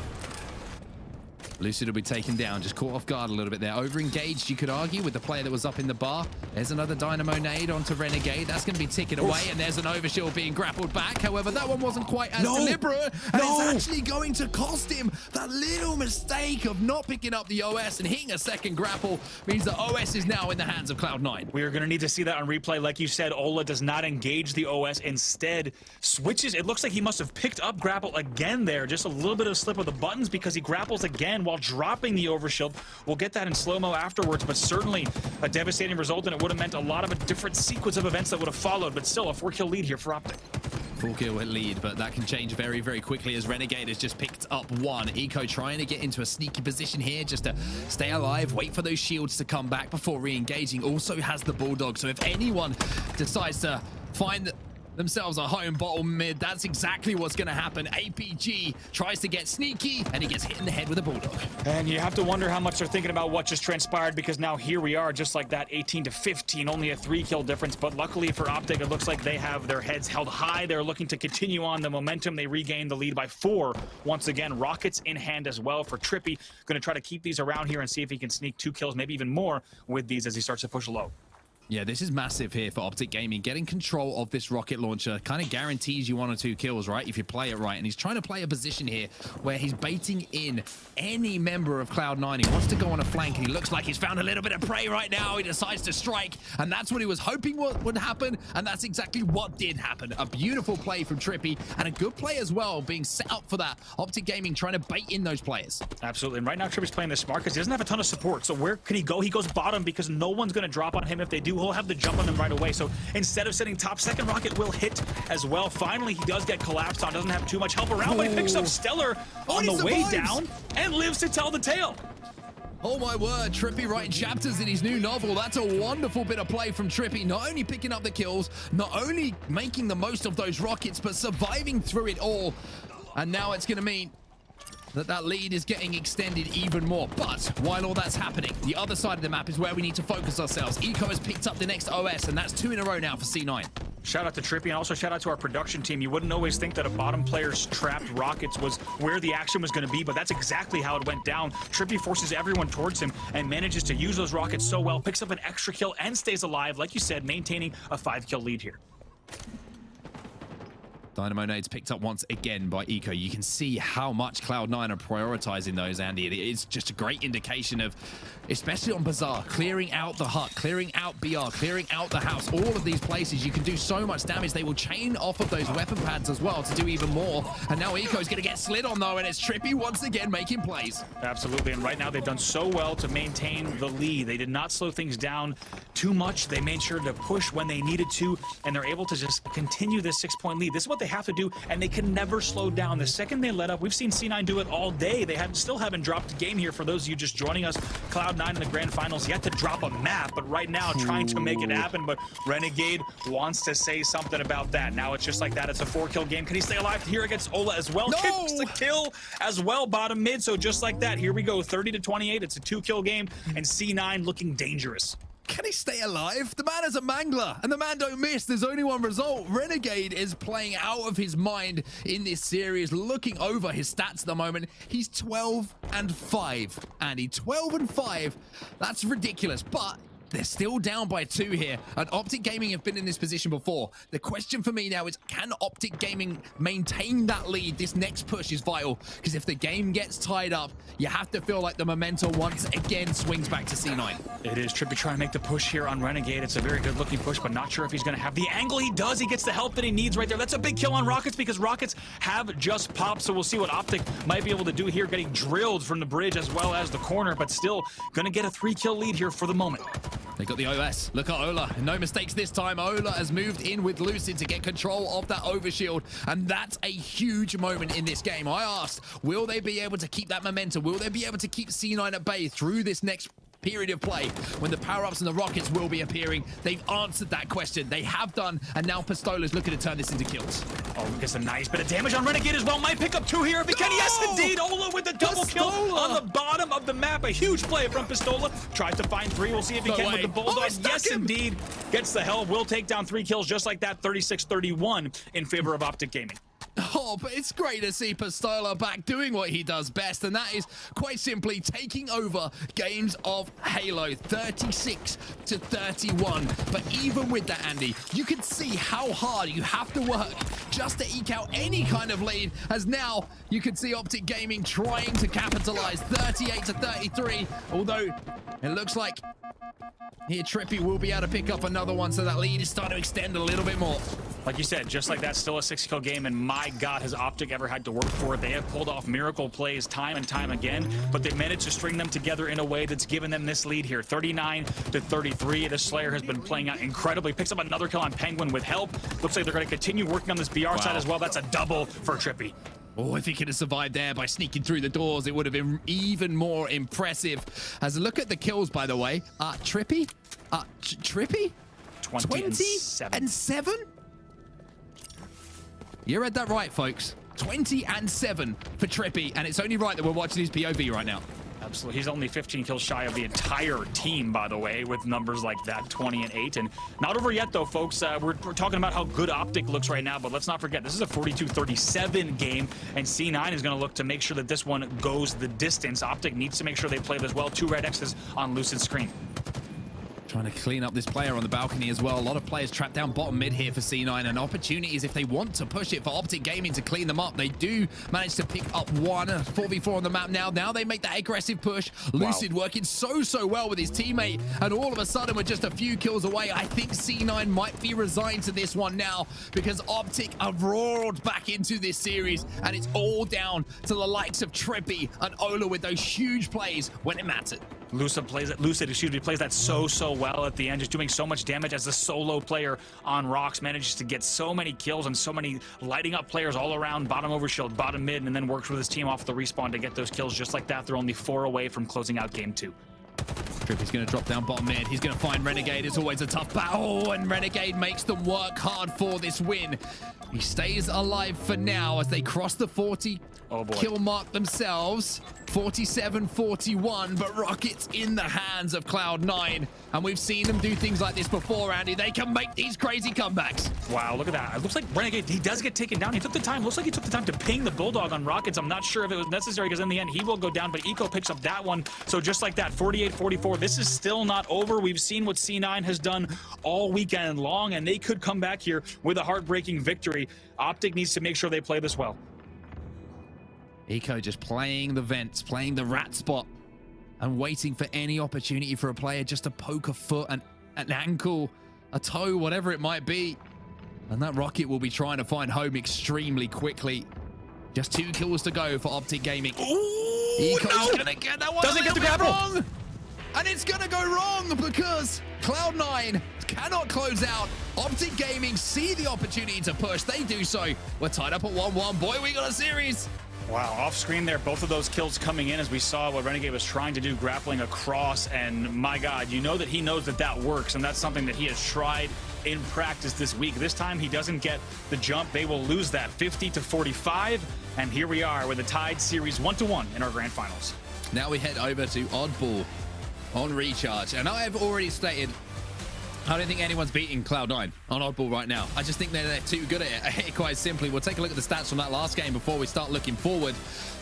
Lucid will be taken down, just caught off guard a little bit there. Over-engaged, you could argue, with the player that was up in the bar. There's another Dynamo nade onto Renegade. That's going to be ticking away, and there's an overshield being grappled back. However, that one wasn't quite as deliberate, and it's actually going to cost him. That little mistake of not picking up the OS and hitting a second grapple means that OS is now in the hands of Cloud9. We are going to need to see that on replay. Like you said, Ola does not engage the OS. Instead, switches. It looks like he must have picked up grapple again there. Just a little bit of slip of the buttons because he grapples again while dropping the overshield. We'll get that in slow-mo afterwards, but certainly a devastating result, and it would have meant a lot of a different sequence of events that would have followed, but still a 4-kill lead here for Optic. 4-kill lead, but that can change very, very quickly as Renegade has just picked up one. Eco trying to get into a sneaky position here just to stay alive, wait for those shields to come back before re-engaging. Also has the Bulldog, so if anyone decides to find themselves a home bottom mid, that's exactly what's going to happen. APG tries to get sneaky, and he gets hit in the head with a Bulldog. And you have to wonder how much they're thinking about what just transpired, because now here we are, just like that, 18-15, only a 3-kill difference. But luckily for Optic, it looks like they have their heads held high. They're looking to continue on the momentum. They regain the lead by 4. Once again, rockets in hand as well for Trippy. Going to try to keep these around here and see if he can sneak 2 kills, maybe even more with these as he starts to push low. Yeah, this is massive here for Optic Gaming. Getting control of this rocket launcher kind of guarantees you 1 or 2 kills, right? If you play it right. And he's trying to play a position here where he's baiting in any member of Cloud9. He wants to go on a flank, and he looks like he's found a little bit of prey right now. He decides to strike, and that's what he was hoping would happen, and that's exactly what did happen. A beautiful play from Trippy, and a good play as well, being set up for that. Optic Gaming trying to bait in those players. Absolutely, and right now Trippy's playing this smart because he doesn't have a ton of support. So where can he go? He goes bottom because no one's going to drop on him. If they do, he'll have the jump on them right away. So instead of sitting top, second rocket will hit as well. Finally, he does get collapsed on. Doesn't have too much help around, but he picks up Stellar on the way down and lives to tell the tale. Oh my word, Trippy writing chapters in his new novel. That's a wonderful bit of play from Trippy. Not only picking up the kills, not only making the most of those rockets, but surviving through it all. And now it's going to mean that lead is getting extended even more. But while all that's happening, the other side of the map is where we need to focus ourselves. Eco has picked up the next OS, and that's 2 in a row now for C9. Shout out to Trippy, and also shout out to our production team. You wouldn't always think that a bottom player's trapped rockets was where the action was going to be, but that's exactly how it went down. Trippy forces everyone towards him and manages to use those rockets so well, picks up an extra kill and stays alive, like you said, maintaining a 5-kill lead here. Dynamo nades picked up once again by Eco. You can see how much Cloud9 are prioritizing those, Andy. It's just a great indication of, especially on Bazaar, clearing out the hut, clearing out BR, clearing out the house. All of these places, you can do so much damage. They will chain off of those weapon pads as well to do even more. And now Eco's going to get slid on, though, and it's Trippy once again making plays. Absolutely, and right now they've done so well to maintain the lead. They did not slow things down too much. They made sure to push when they needed to, and they're able to just continue this 6-point lead. This is what they have to do, and they can never slow down. The second they let up, we've seen C9 do it all day. They still haven't dropped a game here. For those of you just joining us, Cloud9 in the grand finals yet to drop a map, but right now trying to make it happen. But Renegade wants to say something about that. Now it's just like that. It's a 4-kill game. Can he stay alive here against Ola as well? No! Kicks the kill as well, bottom mid. So just like that, here we go, 30-28. It's a 2-kill game, and C9 looking dangerous. Can he stay alive? The man is a mangler, and the man don't miss. There's only one result. Renegade is playing out of his mind in this series, looking over his stats at the moment. He's 12-5, Andy. 12-5. That's ridiculous, but they're still down by 2 here, and Optic Gaming have been in this position before. The question for me now is, can Optic Gaming maintain that lead? This next push is vital, because if the game gets tied up, you have to feel like the momentum once again swings back to C9. It is Trippy trying to make the push here on Renegade. It's a very good looking push, but not sure if he's going to have the angle he does. He gets the help that he needs right there. That's a big kill on Rockets, because Rockets have just popped, so we'll see what Optic might be able to do here, getting drilled from the bridge as well as the corner, but still going to get a 3-kill lead here for the moment. They got the OS. Look at Ola. No mistakes this time. Ola has moved in with Lucid to get control of that overshield, and that's a huge moment in this game. I asked, will they be able to keep that momentum? Will they be able to keep C9 at bay through this next period of play when the power-ups and the rockets will be appearing. They've answered that question. They have done, and now Pistola's looking to turn this into kills. Oh, gets a nice bit of damage on Renegade as well. Might pick up 2 here if he can. Yes, indeed. Ola with the double kill on the bottom of the map. A huge play from Pistola. Tries to find 3. We'll see if he can with the Bulldog. Yes, indeed. Gets the help. Will take down 3 kills just like that. 36-31 in favor of Optic Gaming. Oh, but it's great to see Pistola back doing what he does best, and that is quite simply taking over games of Halo 36-31. But even with that, Andy, you can see how hard you have to work just to eke out any kind of lead, as now you can see Optic Gaming trying to capitalize 38-33, although it looks like here Trippy will be able to pick up another one, so that lead is starting to extend a little bit more. Like you said, just like that, still a 6-kill game, and my God, has Optic ever had to work for it. They have pulled off miracle plays time and time again, but they've managed to string them together in a way that's given them this lead here, 39-33. The Slayer has been playing out incredibly. Picks up another kill on Penguin with help. Looks like they're going to continue working on this BR side as well. That's a double for Trippy. Oh, if he could have survived there by sneaking through the doors, it would have been even more impressive. As a look at the kills, by the way, Trippy? Trippy? 20-7? You read that right, folks. 20-7 for Trippy, and it's only right that we're watching his POV right now. Absolutely. He's only 15 kills shy of the entire team, by the way, with numbers like that, 20-8. And not over yet, though, folks. We're talking about how good Optic looks right now, but let's not forget, this is a 42-37 game, and C9 is going to look to make sure that this one goes the distance. Optic needs to make sure they play this well. 2 red X's on Lucid's screen. Trying to clean up this player on the balcony as well. A lot of players trapped down bottom mid here for C9, and opportunities if they want to push it for Optic Gaming to clean them up. They do manage to pick up 1 4v4 on the map now. Now they make that aggressive push. Lucid working so well with his teammate, and all of a sudden we're just a few kills away. I think C9 might be resigned to this one now, because Optic have roared back into this series, and it's all down to the likes of Trippy and Ola with those huge plays when it mattered. Lucid plays that so well at the end, just doing so much damage as a solo player on Rocks, manages to get so many kills and so many lighting up players all around, bottom overshield, bottom mid, and then works with his team off the respawn to get those kills just like that. They're only 4 away from closing out game 2. Trippy's going to drop down bottom mid. He's going to find Renegade. It's always a tough battle, and Renegade makes them work hard for this win. He stays alive for now as they cross the 40 kill mark themselves. 47-41, but Rocket's in the hands of Cloud9, and we've seen them do things like this before, Andy. They can make these crazy comebacks. Wow, look at that. It looks like Renegade, he does get taken down. He took the time. Looks like he took the time to ping the Bulldog on Rockets. I'm not sure if it was necessary, because in the end, he will go down, but Eco picks up that one. So just like that, 48-44. This is still not over. We've seen what C9 has done all weekend long, and they could come back here with a heartbreaking victory. Optic needs to make sure they play this well. Eco just playing the vents, playing the rat spot, and waiting for any opportunity for a player just to poke a foot, an ankle, a toe, whatever it might be. And that Rocket will be trying to find home extremely quickly. Just 2 kills to go for Optic Gaming. Ooh, Eco's gonna get that one doesn't get the grapple wrong. And it's gonna go wrong because Cloud9 cannot close out. Optic Gaming see the opportunity to push. They do so. We're tied up at 1-1. Boy, we got a series. Wow, off screen there, both of those kills coming in as we saw what Renegade was trying to do, grappling across, and my God, you know that he knows that that works, and that's something that he has tried in practice this week. This time he doesn't get the jump. They will lose that 50-45, and here we are with a tied series 1-1 in our grand finals. Now we head over to Oddball on Recharge, and I have already stated I don't think anyone's beating Cloud9 on Oddball right now. I just think they're too good at it, quite simply. We'll take a look at the stats from that last game before we start looking forward.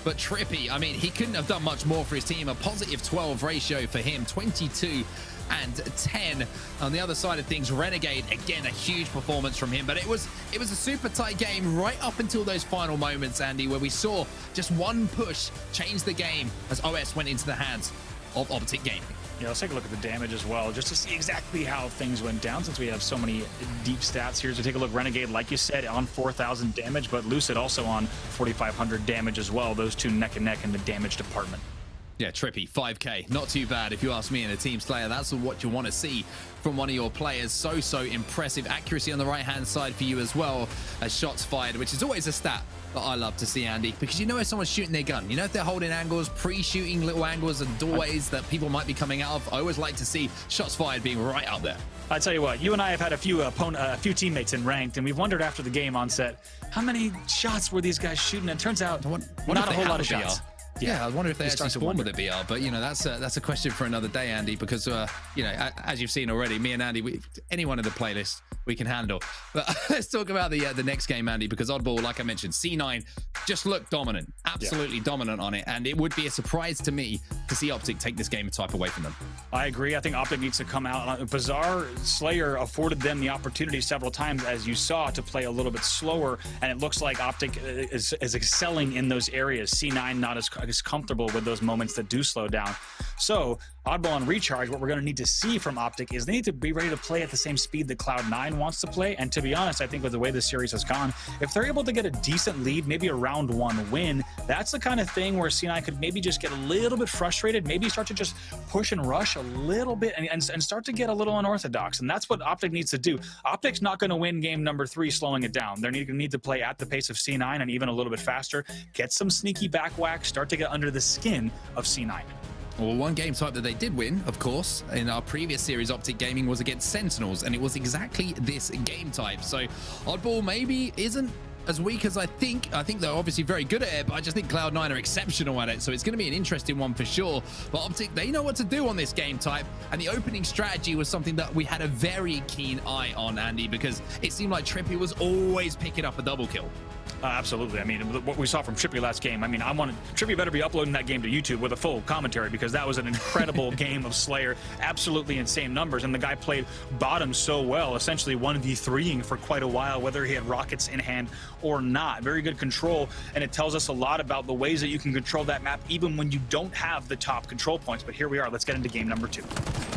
But Trippy, I mean, he couldn't have done much more for his team. A positive 12 ratio for him, 22 and 10. On the other side of things, Renegade, again, a huge performance from him. But it was a super tight game right up until those final moments, Andy, where we saw just one push change the game as OS went into the hands of Optic Gaming. Yeah, let's take a look at the damage as well, just to see exactly how things went down, since we have so many deep stats here. So take a look, Renegade, like you said, on 4,000 damage, but Lucid also on 4,500 damage as well. Those two neck and neck in the damage department. Yeah, Trippy, 5k. Not too bad if you ask me in a team slayer. That's what you want to see from one of your players. So impressive. Accuracy on the right-hand side for you as well as shots fired, which is always a stat that I love to see, Andy, because you know if someone's shooting their gun, you know if they're holding angles, pre-shooting little angles and doorways that people might be coming out of. I always like to see shots fired being right up there. I tell you what, you and I have had a few teammates in ranked, and we've wondered after the game on set, how many shots were these guys shooting? And it turns out not a whole lot of shots. Yeah, I wonder if they actually spawn with a VR, but you know that's a question for another day, Andy. Because you know, as you've seen already, me and Andy, anyone in the playlist we can handle. But let's talk about the next game, Andy, because Oddball, like I mentioned, C9 just looked dominant, absolutely dominant on it, and it would be a surprise to me to see Optic take this game type away from them. I agree. I think Optic needs to come out. Bizarre Slayer afforded them the opportunity several times, as you saw, to play a little bit slower, and it looks like Optic is excelling in those areas. C9 not as comfortable with those moments that do slow down. So Oddball and Recharge, what we're going to need to see from Optic is they need to be ready to play at the same speed that Cloud9 wants to play. And to be honest, I think with the way this series has gone, if they're able to get a decent lead, maybe a round 1 win, that's the kind of thing where C9 could maybe just get a little bit frustrated, maybe start to just push and rush a little bit and start to get a little unorthodox. And that's what Optic needs to do. Optic's not going to win game number 3 slowing it down. They're going to need to play at the pace of C9 and even a little bit faster, get some sneaky back whack, start to get under the skin of C9. Well, one game type that they did win, of course, in our previous series, Optic Gaming, was against Sentinels, and it was exactly this game type. So Oddball maybe isn't as weak as I think. I think they're obviously very good at it, but I just think Cloud9 are exceptional at it. So it's going to be an interesting one for sure. But Optic, they know what to do on this game type. And the opening strategy was something that we had a very keen eye on, Andy, because it seemed like Trippy was always picking up a double kill. Absolutely. I mean, what we saw from Trippy last game, I mean, Trippy better be uploading that game to YouTube with a full commentary, because that was an incredible game of Slayer, absolutely insane numbers, and the guy played bottom so well, essentially 1v3ing for quite a while, whether he had rockets in hand or not. Very good control, and it tells us a lot about the ways that you can control that map even when you don't have the top control points. But here we are. Let's get into game number 2.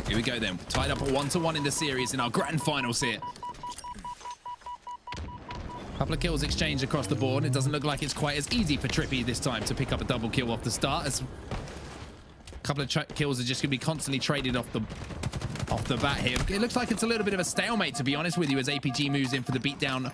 Here we go then. Tied up at 1-1 in the series in our grand finals here. Couple of kills exchanged across the board. It doesn't look like it's quite as easy for Trippy this time to pick up a double kill off the start, as a couple of kills are just going to be constantly traded off the bat here. It looks like it's a little bit of a stalemate, to be honest with you, as APG moves in for the beatdown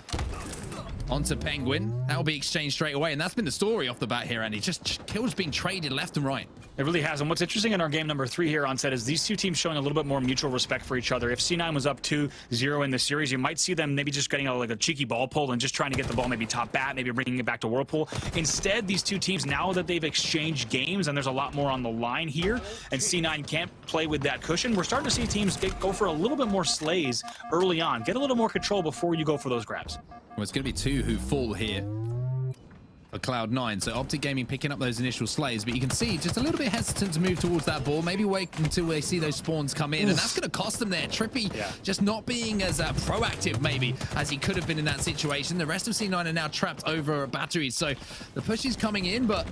onto Penguin. That will be exchanged straight away, and that's been the story off the bat here, Andy. Just kills being traded left and right. It really has. And what's interesting in our game number 3 here on set is these two teams showing a little bit more mutual respect for each other. If C9 was up 2-0 in the series, you might see them maybe just getting like a cheeky ball pull and just trying to get the ball maybe top bat, maybe bringing it back to Whirlpool. Instead, these two teams, now that they've exchanged games and there's a lot more on the line here, and C9 can't play with that cushion, we're starting to see teams go for a little bit more slays early on. Get a little more control before you go for those grabs. Well, it's going to be 2 who fall here for Cloud9. So Optic Gaming picking up those initial slays, but you can see just a little bit hesitant to move towards that ball. Maybe wait until they see those spawns come in, and that's going to cost them there. Trippy just not being as proactive maybe as he could have been in that situation. The rest of C9 are now trapped over batteries, so the push is coming in, but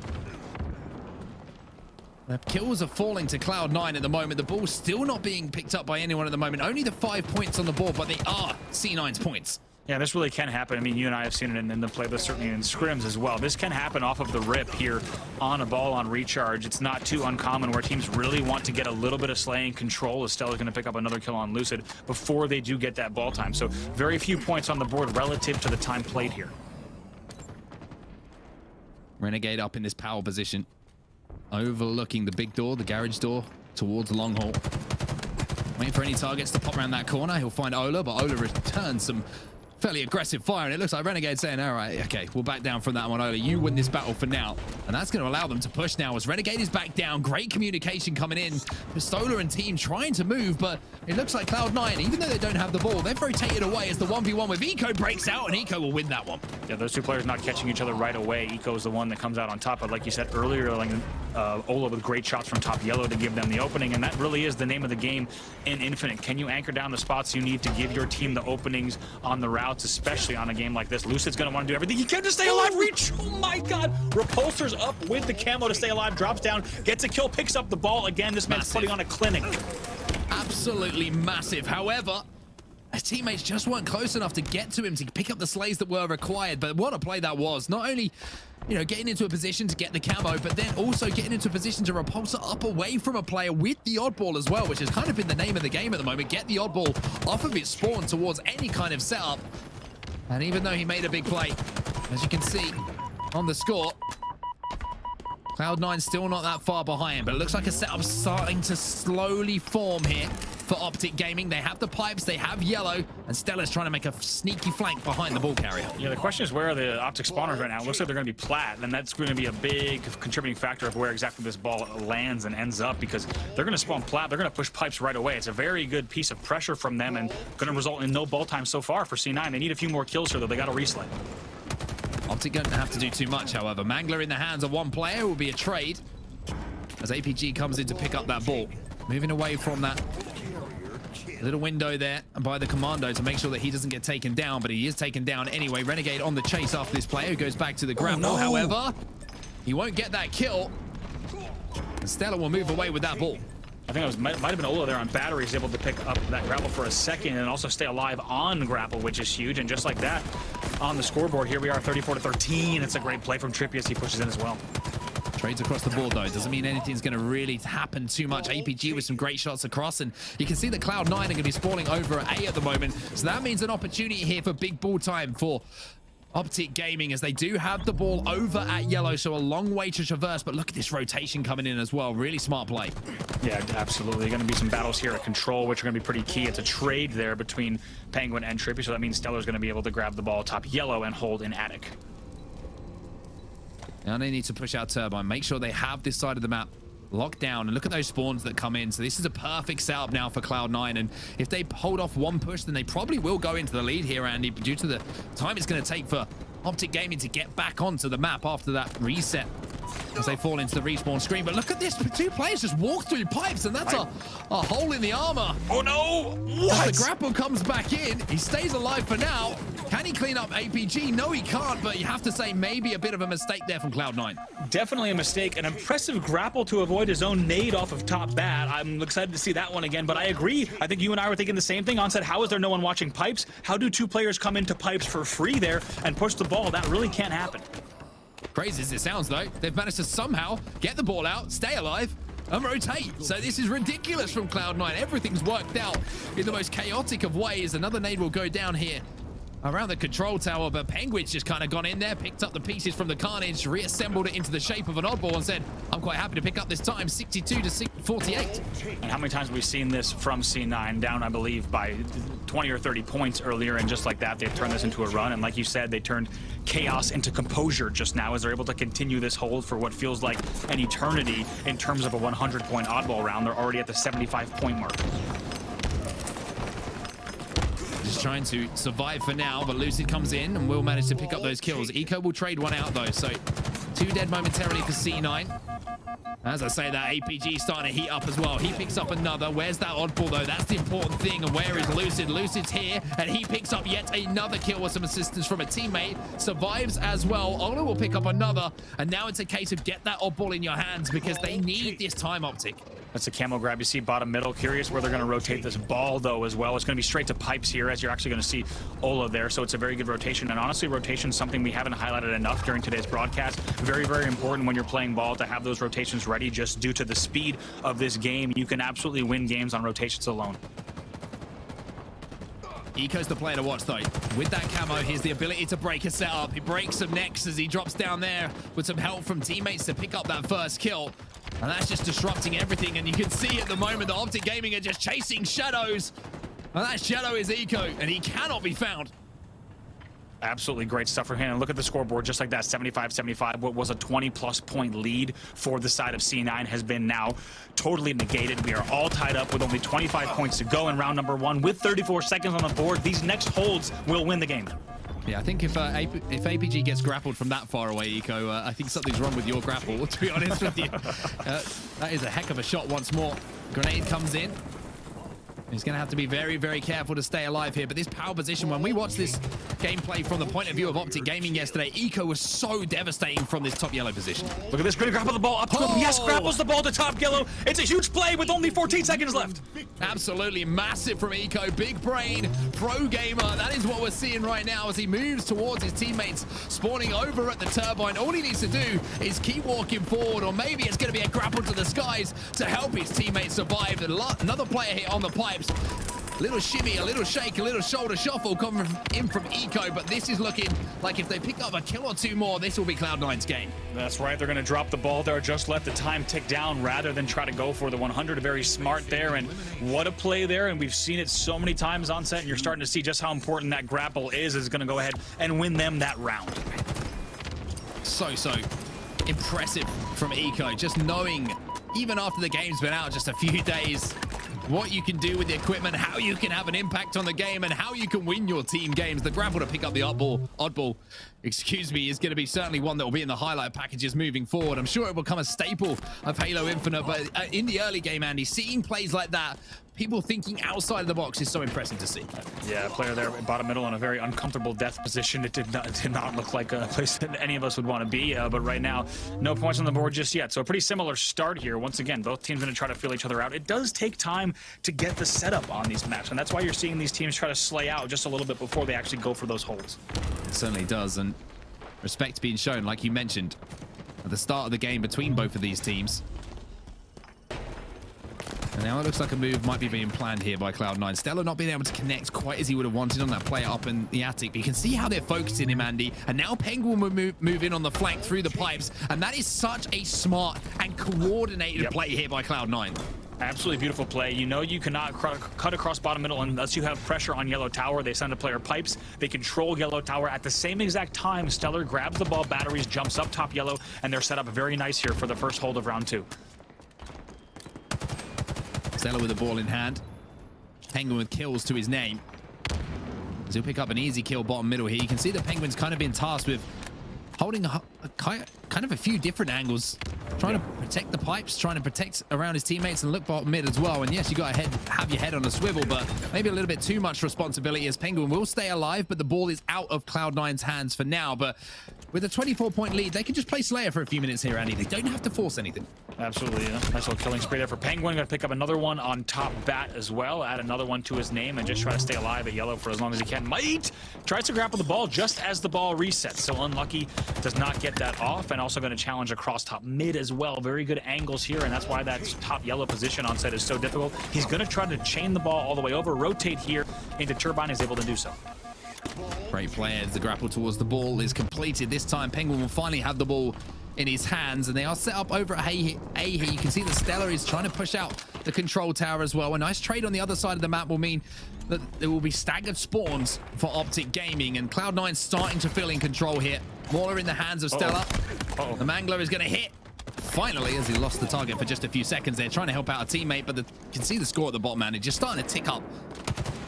the kills are falling to Cloud9 at the moment. The ball's still not being picked up by anyone at the moment. Only the 5 points on the board, but they are C9's points. Yeah, this really can happen. I mean, you and I have seen it in the playlist, certainly in scrims as well. This can happen off of the rip here on a ball on recharge. It's not too uncommon where teams really want to get a little bit of slaying control. Estella's going to pick up another kill on Lucid before they do get that ball time. So very few points on the board relative to the time played here. Renegade up in this power position, overlooking the big door, the garage door, towards long haul. Waiting for any targets to pop around that corner. He'll find Ola, but Ola returns some fairly aggressive fire, and it looks like Renegade saying, all right, okay, we'll back down from that one, Ola. You win this battle for now. And that's going to allow them to push now as Renegade is back down. Great communication coming in. Pistola and team trying to move, but it looks like Cloud9, even though they don't have the ball, they've rotated away as the 1v1 with Eco breaks out, and Eco will win that one. Yeah, those two players not catching each other right away. Eco is the one that comes out on top, but like you said earlier, like Ola with great shots from top yellow to give them the opening, and that really is the name of the game in Infinite. Can you anchor down the spots you need to give your team the openings on the routes, especially on a game like this? Lucid's going to want to do everything he can to stay alive. Reach! Oh my god! Repulsor's up with the camo to stay alive, drops down, gets a kill, picks up the ball again. This man's putting on a clinic. Absolutely massive. However, his teammates just weren't close enough to get to him to pick up the slays that were required. But what a play that was. Not only, you know, getting into a position to get the camo, but then also getting into a position to repulsor up away from a player with the oddball as well, which has kind of been the name of the game at the moment. Get the oddball off of its spawn towards any kind of setup. And even though he made a big play, as you can see, on the score. Cloud9 still not that far behind, but it looks like a setup starting to slowly form here for Optic Gaming. They have the pipes, they have yellow, and Stella's trying to make a sneaky flank behind the ball carrier. Yeah, the question is, where are the Optic spawners right now? It looks like they're going to be plat, and that's going to be a big contributing factor of where exactly this ball lands and ends up, because they're going to spawn plat, they're going to push pipes right away. It's a very good piece of pressure from them, and going to result in no ball time so far for C9. They need a few more kills here, though. They got to reslay. Optic don't have to do too much, however. Mangler in the hands of one player will be a trade as APG comes in to pick up that ball. Moving away from that little window there by the commando to make sure that he doesn't get taken down, but he is taken down anyway. Renegade on the chase after this player who goes back to the grapple. Oh, no. However, he won't get that kill. And Stella will move away with that ball. I think it might have been Ola there on battery. He's able to pick up that grapple for a second and also stay alive on grapple, which is huge. And just like that, on the scoreboard, here we are, 34-13. It's a great play from Trippy as he pushes in as well. Trades across the board, though. Doesn't mean anything's going to really happen too much. APG with some great shots across, and you can see that Cloud9 are going to be spawning over at A at the moment. So that means an opportunity here for big ball time for Optic Gaming, as they do have the ball over at yellow, so a long way to traverse. But look at this rotation coming in as well. Really smart play. Yeah, absolutely. Going to be some battles here at control, which are going to be pretty key. It's a trade there between Penguin and Trippy, so that means Stellar's going to be able to grab the ball top yellow and hold in attic. Now they need to push out Turbine, make sure they have this side of the map locked down, and look at those spawns that come in. So this is a perfect setup now for Cloud9, and if they hold off one push, then they probably will go into the lead here, Andy, due to the time it's going to take for Optic Gaming to get back onto the map after that reset as they fall into the respawn screen. But look at this, two players just walk through pipes, and that's a hole in the armor. Oh no! What? As the grapple comes back in, he stays alive for now. Can he clean up APG? No, he can't, but you have to say maybe a bit of a mistake there from Cloud9. Definitely a mistake. An impressive grapple to avoid his own nade off of top bat. I'm excited to see that one again, but I agree. I think you and I were thinking the same thing. On said, how is there no one watching pipes? How do two players come into pipes for free there and push the ball? That really can't happen. Crazy as it sounds, though, they've managed to somehow get the ball out, stay alive, and rotate. So this is ridiculous from Cloud9. Everything's worked out in the most chaotic of ways. Another nade will go down here around the control tower, but Penguin's just kind of gone in there, picked up the pieces from the carnage, reassembled it into the shape of an oddball, and said, I'm quite happy to pick up this time, 62-48. And how many times have we seen this from C9, down, I believe, by 20 or 30 points earlier, and just like that, they've turned this into a run. And like you said, they turned chaos into composure just now as they're able to continue this hold for what feels like an eternity in terms of a 100-point oddball round. They're already at the 75-point mark. Just trying to survive for now, but Lucid comes in and will manage to pick up those kills. Eco will trade one out, though, so 2 dead momentarily for C9. As I say, that APG starting to heat up as well. He picks up another. Where's that oddball, though? That's the important thing. And where is Lucid? Lucid's here, and he picks up yet another kill with some assistance from a teammate. Survives as well. Ola will pick up another, and now it's a case of get that oddball in your hands because they need this time, Optic. That's a camo grab. You see bottom middle. Curious where they're going to rotate this ball, though, as well. It's going to be straight to pipes here, as you're actually going to see Ola there. So it's a very good rotation. And honestly, rotation is something we haven't highlighted enough during today's broadcast. Very, very important when you're playing ball to have those rotations ready, just due to the speed of this game. You can absolutely win games on rotations alone. Eco's the player to watch, though. With that camo, he has the ability to break a setup. He breaks some necks as he drops down there with some help from teammates to pick up that first kill. And that's just disrupting everything. And you can see at the moment that Optic Gaming are just chasing shadows. And that shadow is Eco, and he cannot be found. Absolutely great stuff for him. And look at the scoreboard, just like that, 75-75. What was a 20-plus point lead for the side of C9 has been now totally negated. We are all tied up with only 25 points to go in round number 1 with 34 seconds on the board. These next holds will win the game. Yeah, I think if APG gets grappled from that far away, Eco, I think something's wrong with your grapple, to be honest with you. That is a heck of a shot once more. Grenade comes in. He's going to have to be very, very careful to stay alive here. But this power position, when we watched this gameplay from the point of view of Optic Gaming yesterday, Eco was so devastating from this top yellow position. Look at this, great grapple the ball up to him. Yes, grapples the ball to top yellow. It's a huge play with only 14 seconds left. Absolutely massive from Eco. Big brain, pro gamer. That is what we're seeing right now as he moves towards his teammates spawning over at the turbine. All he needs to do is keep walking forward, or maybe it's going to be a grapple to the skies to help his teammates survive. Another player here on the pipes. Little shimmy, a little shake, a little shoulder shuffle coming in from Eco, but this is looking like if they pick up a kill or two more, this will be Cloud9's game. That's right. They're going to drop the ball there, just let the time tick down rather than try to go for the 100. Very smart there, and what a play there. And we've seen it so many times on set, and you're starting to see just how important that grapple is going to go ahead and win them that round. So impressive from Eco, just knowing, even after the game's been out just a few days, what you can do with the equipment, how you can have an impact on the game, and how you can win your team games. The grapple to pick up the oddball, excuse me, is going to be certainly one that will be in the highlight packages moving forward. I'm sure it will become a staple of Halo Infinite, but in the early game, Andy, seeing plays like that, people thinking outside of the box is so impressive to see. Yeah, a player there bottom middle in a very uncomfortable death position. It did not look like a place that any of us would want to be, but right now, no points on the board just yet. So a pretty similar start here. Once again, both teams going to try to feel each other out. It does take time to get the setup on these maps, and that's why you're seeing these teams try to slay out just a little bit before they actually go for those holds. It certainly does, and respect being shown, like you mentioned, at the start of the game between both of these teams. And now it looks like a move might be being planned here by Cloud9. Stellar not being able to connect quite as he would have wanted on that play up in the attic. But you can see how they're focusing him, Andy. And now Penguin will move in on the flank through the pipes. And that is such a smart and coordinated play here by Cloud9. Absolutely beautiful play. You know you cannot cut across bottom middle unless you have pressure on yellow tower. They send a player pipes. They control yellow tower. At the same exact time, Stellar grabs the ball, batteries, jumps up top yellow, and they're set up very nice here for the first hold of round 2. Stellar with the ball in hand. Penguin with kills to his name. As he'll pick up an easy kill bottom middle here. You can see the Penguin's kind of been tasked with holding kind of a few different angles, trying to protect the pipes, trying to protect around his teammates and look bottom mid as well. And yes, you got to have your head on a swivel, but maybe a little bit too much responsibility, as Penguin will stay alive, but the ball is out of Cloud9's hands for now. But with a 24-point lead, they can just play Slayer for a few minutes here, Andy. They don't have to force anything. Absolutely. Yeah. Nice little killing spree there for Penguin. Going to pick up another one on top bat as well. Add another one to his name and just try to stay alive at yellow for as long as he can. Might tries to grapple the ball just as the ball resets. So unlucky, does not get that off, and also going to challenge across top mid as well. Very good angles here, and that's why that top yellow position on set is so difficult. He's going to try to chain the ball all the way over, rotate here into Turbine, is able to do so. Great play as the grapple towards the ball is completed. This time, Penguin will finally have the ball in his hands, and they are set up over at A here. You can see that Stellar is trying to push out the control tower as well. A nice trade on the other side of the map will mean that there will be staggered spawns for Optic Gaming, and Cloud9 starting to feel in control here. Mauler in the hands of Stellar. The Mangler is going to hit. Finally, as he lost the target for just a few seconds there, trying to help out a teammate, but you can see the score at the bottom, man. It's just starting to tick up.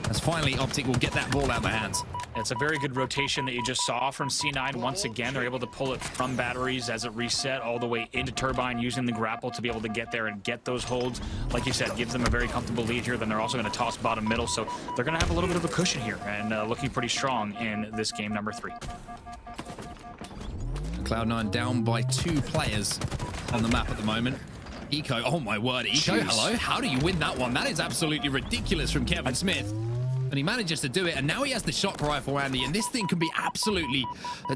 As finally Optic will get that ball out of their hands. It's a very good rotation that you just saw from C9. Once again, they're able to pull it from batteries as it reset all the way into Turbine, using the grapple to be able to get there and get those holds. Like you said, gives them a very comfortable lead here. Then they're also going to toss bottom middle, so they're going to have a little bit of a cushion here and looking pretty strong in this game number 3. Cloud9 down by 2 players on the map at the moment. Eco, oh my word, Eco, hello? How do you win that one? That is absolutely ridiculous from Kevin Smith. And he manages to do it, and now he has the shock rifle, Andy, and this thing can be absolutely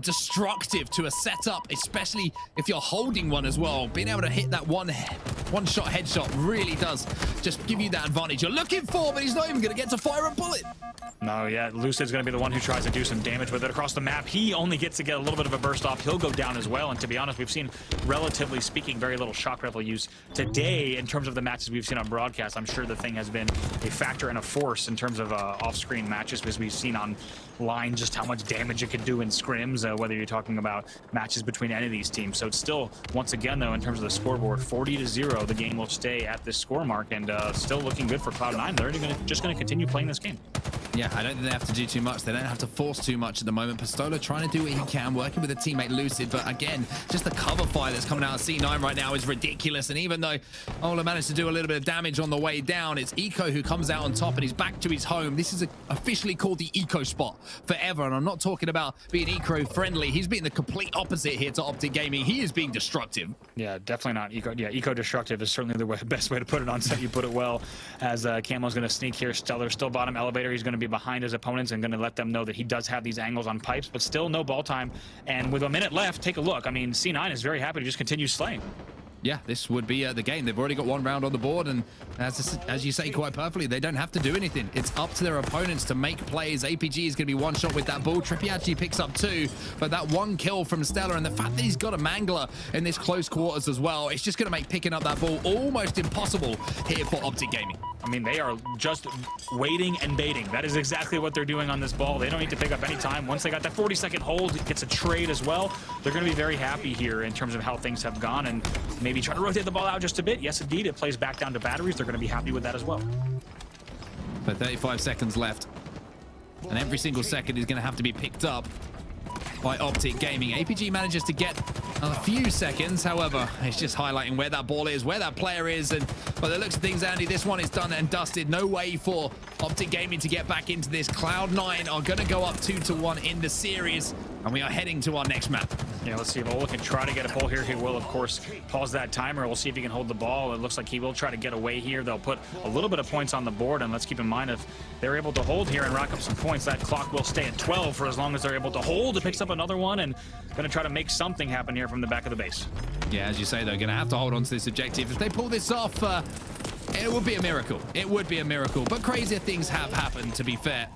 destructive to a setup, especially if you're holding one as well. Being able to hit that one-shot headshot really does just give you that advantage you're looking for, but he's not even going to get to fire a bullet. No, yeah, Lucid's going to be the one who tries to do some damage with it across the map. He only gets to get a little bit of a burst off. He'll go down as well, and to be honest, we've seen, relatively speaking, very little shock rifle use today in terms of the matches we've seen on broadcast. I'm sure the thing has been a factor and a force in terms of off-screen matches, because we've seen online just how much damage it can do in scrims, whether you're talking about matches between any of these teams. So it's still, once again, though, in terms of the scoreboard, 40-0, the game will stay at this score mark, and still looking good for Cloud9. They're just going to continue playing this game. Yeah, I don't think they have to do too much. They don't have to force too much at the moment. Pistola trying to do what he can, working with a teammate Lucid, but again, just the cover fire that's coming out of C9 right now is ridiculous. And even though Ola managed to do a little bit of damage on the way down, it's Eco who comes out on top, and he's back to his home. This is officially called the Eco spot forever, and I'm not talking about being eco-friendly. He's being the complete opposite here to Optic Gaming. He is being destructive. Yeah, definitely not eco. Yeah, eco-destructive is certainly the best way to put it on set. You put it well, as Camo's going to sneak here. Stellar still bottom elevator. He's going to be behind his opponents and going to let them know that he does have these angles on pipes, but still no ball time. And with a minute left, take a look. I mean, C9 is very happy to just continue slaying. yeah, this would be the game. They've already got one round on the board, and as you say quite perfectly, they don't have to do anything. It's up to their opponents to make plays. APG is going to be one shot with that ball. Trippy actually picks up 2, but that 1 kill from Stellar, and the fact that he's got a mangler in this close quarters as well, it's just going to make picking up that ball almost impossible here for Optic Gaming. I mean, they are just waiting and baiting. That is exactly what they're doing on this ball. They don't need to pick up any time. Once they got that 40-second hold, it gets a trade as well. They're going to be very happy here in terms of how things have gone, and maybe try to rotate the ball out just a bit. Yes, indeed, it plays back down to batteries. They're going to be happy with that as well. But 35 seconds left, and every single second is going to have to be picked up by Optic Gaming. APG manages to get a few seconds. However, it's just highlighting where that ball is, where that player is, and by the looks of things, Andy, this one is done and dusted. No way for Optic Gaming to get back into this. Cloud9 are going to go up 2-1 in the series, and we are heading to our next map. Yeah, let's see if Ola can try to get a pull here. He will, of course, pause that timer. We'll see if he can hold the ball. It looks like he will try to get away here. They'll put a little bit of points on the board, and let's keep in mind if they're able to hold here and rack up some points, that clock will stay at 12 for as long as they're able to hold. It picks up another one, and going to try to make something happen here from the back of the base. Yeah, as you say, they're going to have to hold on to this objective. If they pull this off, it would be a miracle. It would be a miracle, but crazier things have happened, to be fair.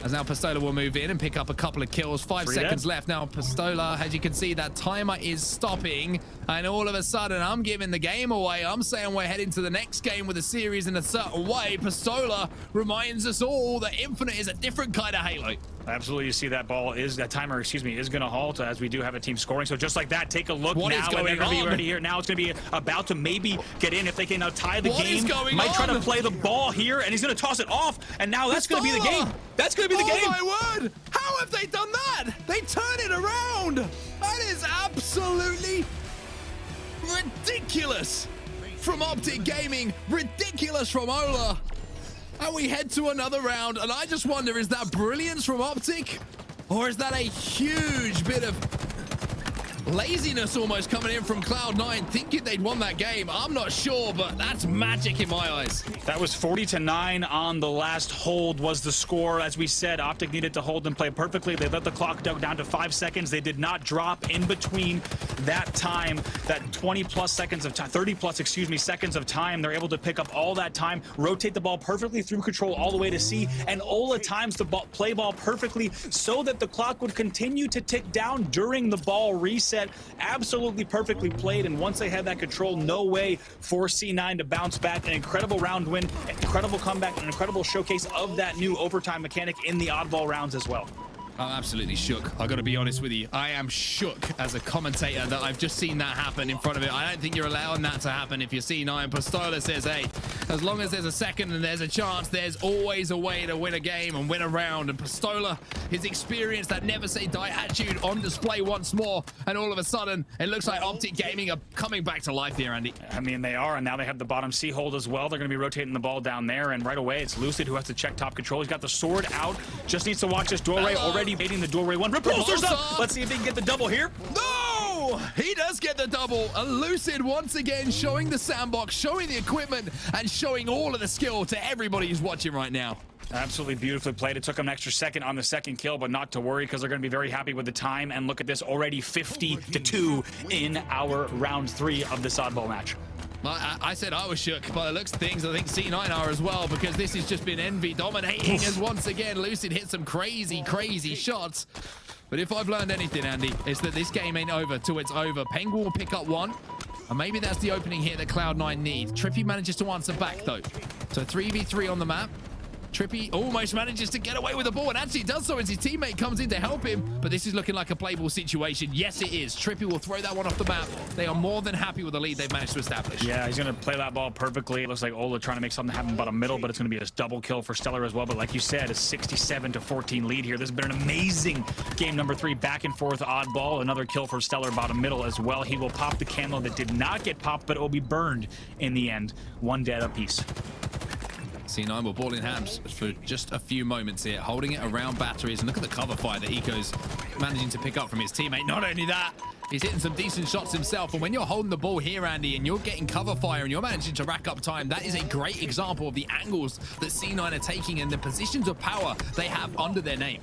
As now Pistola will move in and pick up a couple of kills. 5 seconds left now. Pistola, as you can see, that timer is stopping. And all of a sudden, I'm giving the game away. I'm saying we're heading to the next game with the series in a certain way. Pistola reminds us all that Infinite is a different kind of Halo. Absolutely, you see that timer, excuse me, is going to halt as we do have a team scoring. So just like that, take a look what now. Is going on? Already here. Now it's going to be about to maybe get in if they can now tie the what game. Is going Might on? try to play the ball here, and he's going to toss it off. And now that's going to be the game. That's going to be the game. Oh my word! How have they done that? They turn it around. That is absolutely ridiculous from Optic Gaming. Ridiculous from Ola. And we head to another round, and I just wonder, is that brilliance from Optic? Or is that a huge bit of laziness almost coming in from Cloud9, thinking they'd won that game? I'm not sure, but that's magic in my eyes. That was 40-9 on the last hold was the score. As we said, Optic needed to hold and play perfectly. They let the clock go down to 5 seconds. They did not drop in between that time, that 20-plus seconds of time, 30-plus, excuse me, seconds of time. They're able to pick up all that time, rotate the ball perfectly through control all the way to C, and Ola times the play ball perfectly so that the clock would continue to tick down during the ball reset. Absolutely perfectly played, and once they had that control, no way for C9 to bounce back. An incredible round win, an incredible comeback, an incredible showcase of that new overtime mechanic in the oddball rounds as well. I'm absolutely shook. I got to be honest with you. I am shook as a commentator that I've just seen that happen in front of it. I don't think you're allowing that to happen if you're C9. Pistola says, hey, as long as there's a second and there's a chance, there's always a way to win a game and win a round. And Pistola, his experience, that never say die attitude on display once more. And all of a sudden, it looks like Optic Gaming are coming back to life here, Andy. I mean, they are, and now they have the bottom C hold as well. They're going to be rotating the ball down there, and right away, it's Lucid who has to check top control. He's got the sword out, just needs to watch this doorway. Already baiting the doorway one. Repulsors up! Let's see if he can get the double here. No! He does get the double. A Lucid once again showing the sandbox, showing the equipment, and showing all of the skill to everybody who's watching right now. Absolutely beautifully played. It took them an extra second on the second kill, but not to worry because they're going to be very happy with the time. And look at this, already 50-2 in our round 3 of this oddball match. I said I was shook by the looks of things. I think C9 are as well, because this has just been Envy dominating as once again Lucid hit some crazy shots. But if I've learned anything, Andy, it's that this game ain't over till it's over. Penguin will pick up one, and maybe that's the opening here that Cloud9 need. Trippy manages to answer back though. So 3v3 on the map. Trippy almost manages to get away with the ball, and actually does so as his teammate comes in to help him. But this is looking like a playable situation. Yes, it is. Trippy will throw that one off the map. They are more than happy with the lead they've managed to establish. Yeah, he's going to play that ball perfectly. It looks like Ola trying to make something happen bottom middle, but it's going to be a double kill for Stellar as well. But like you said, a 67-14 lead here. This has been an amazing game number 3, back and forth oddball. Another kill for Stellar bottom middle as well. He will pop the camo that did not get popped, but it will be burned in the end. 1 dead apiece. C9 will ball in hands for just a few moments here, holding it around batteries. And look at the cover fire that Eco's managing to pick up from his teammate. Not only that, he's hitting some decent shots himself. And when you're holding the ball here, Andy, and you're getting cover fire and you're managing to rack up time, that is a great example of the angles that C9 are taking and the positions of power they have under their name.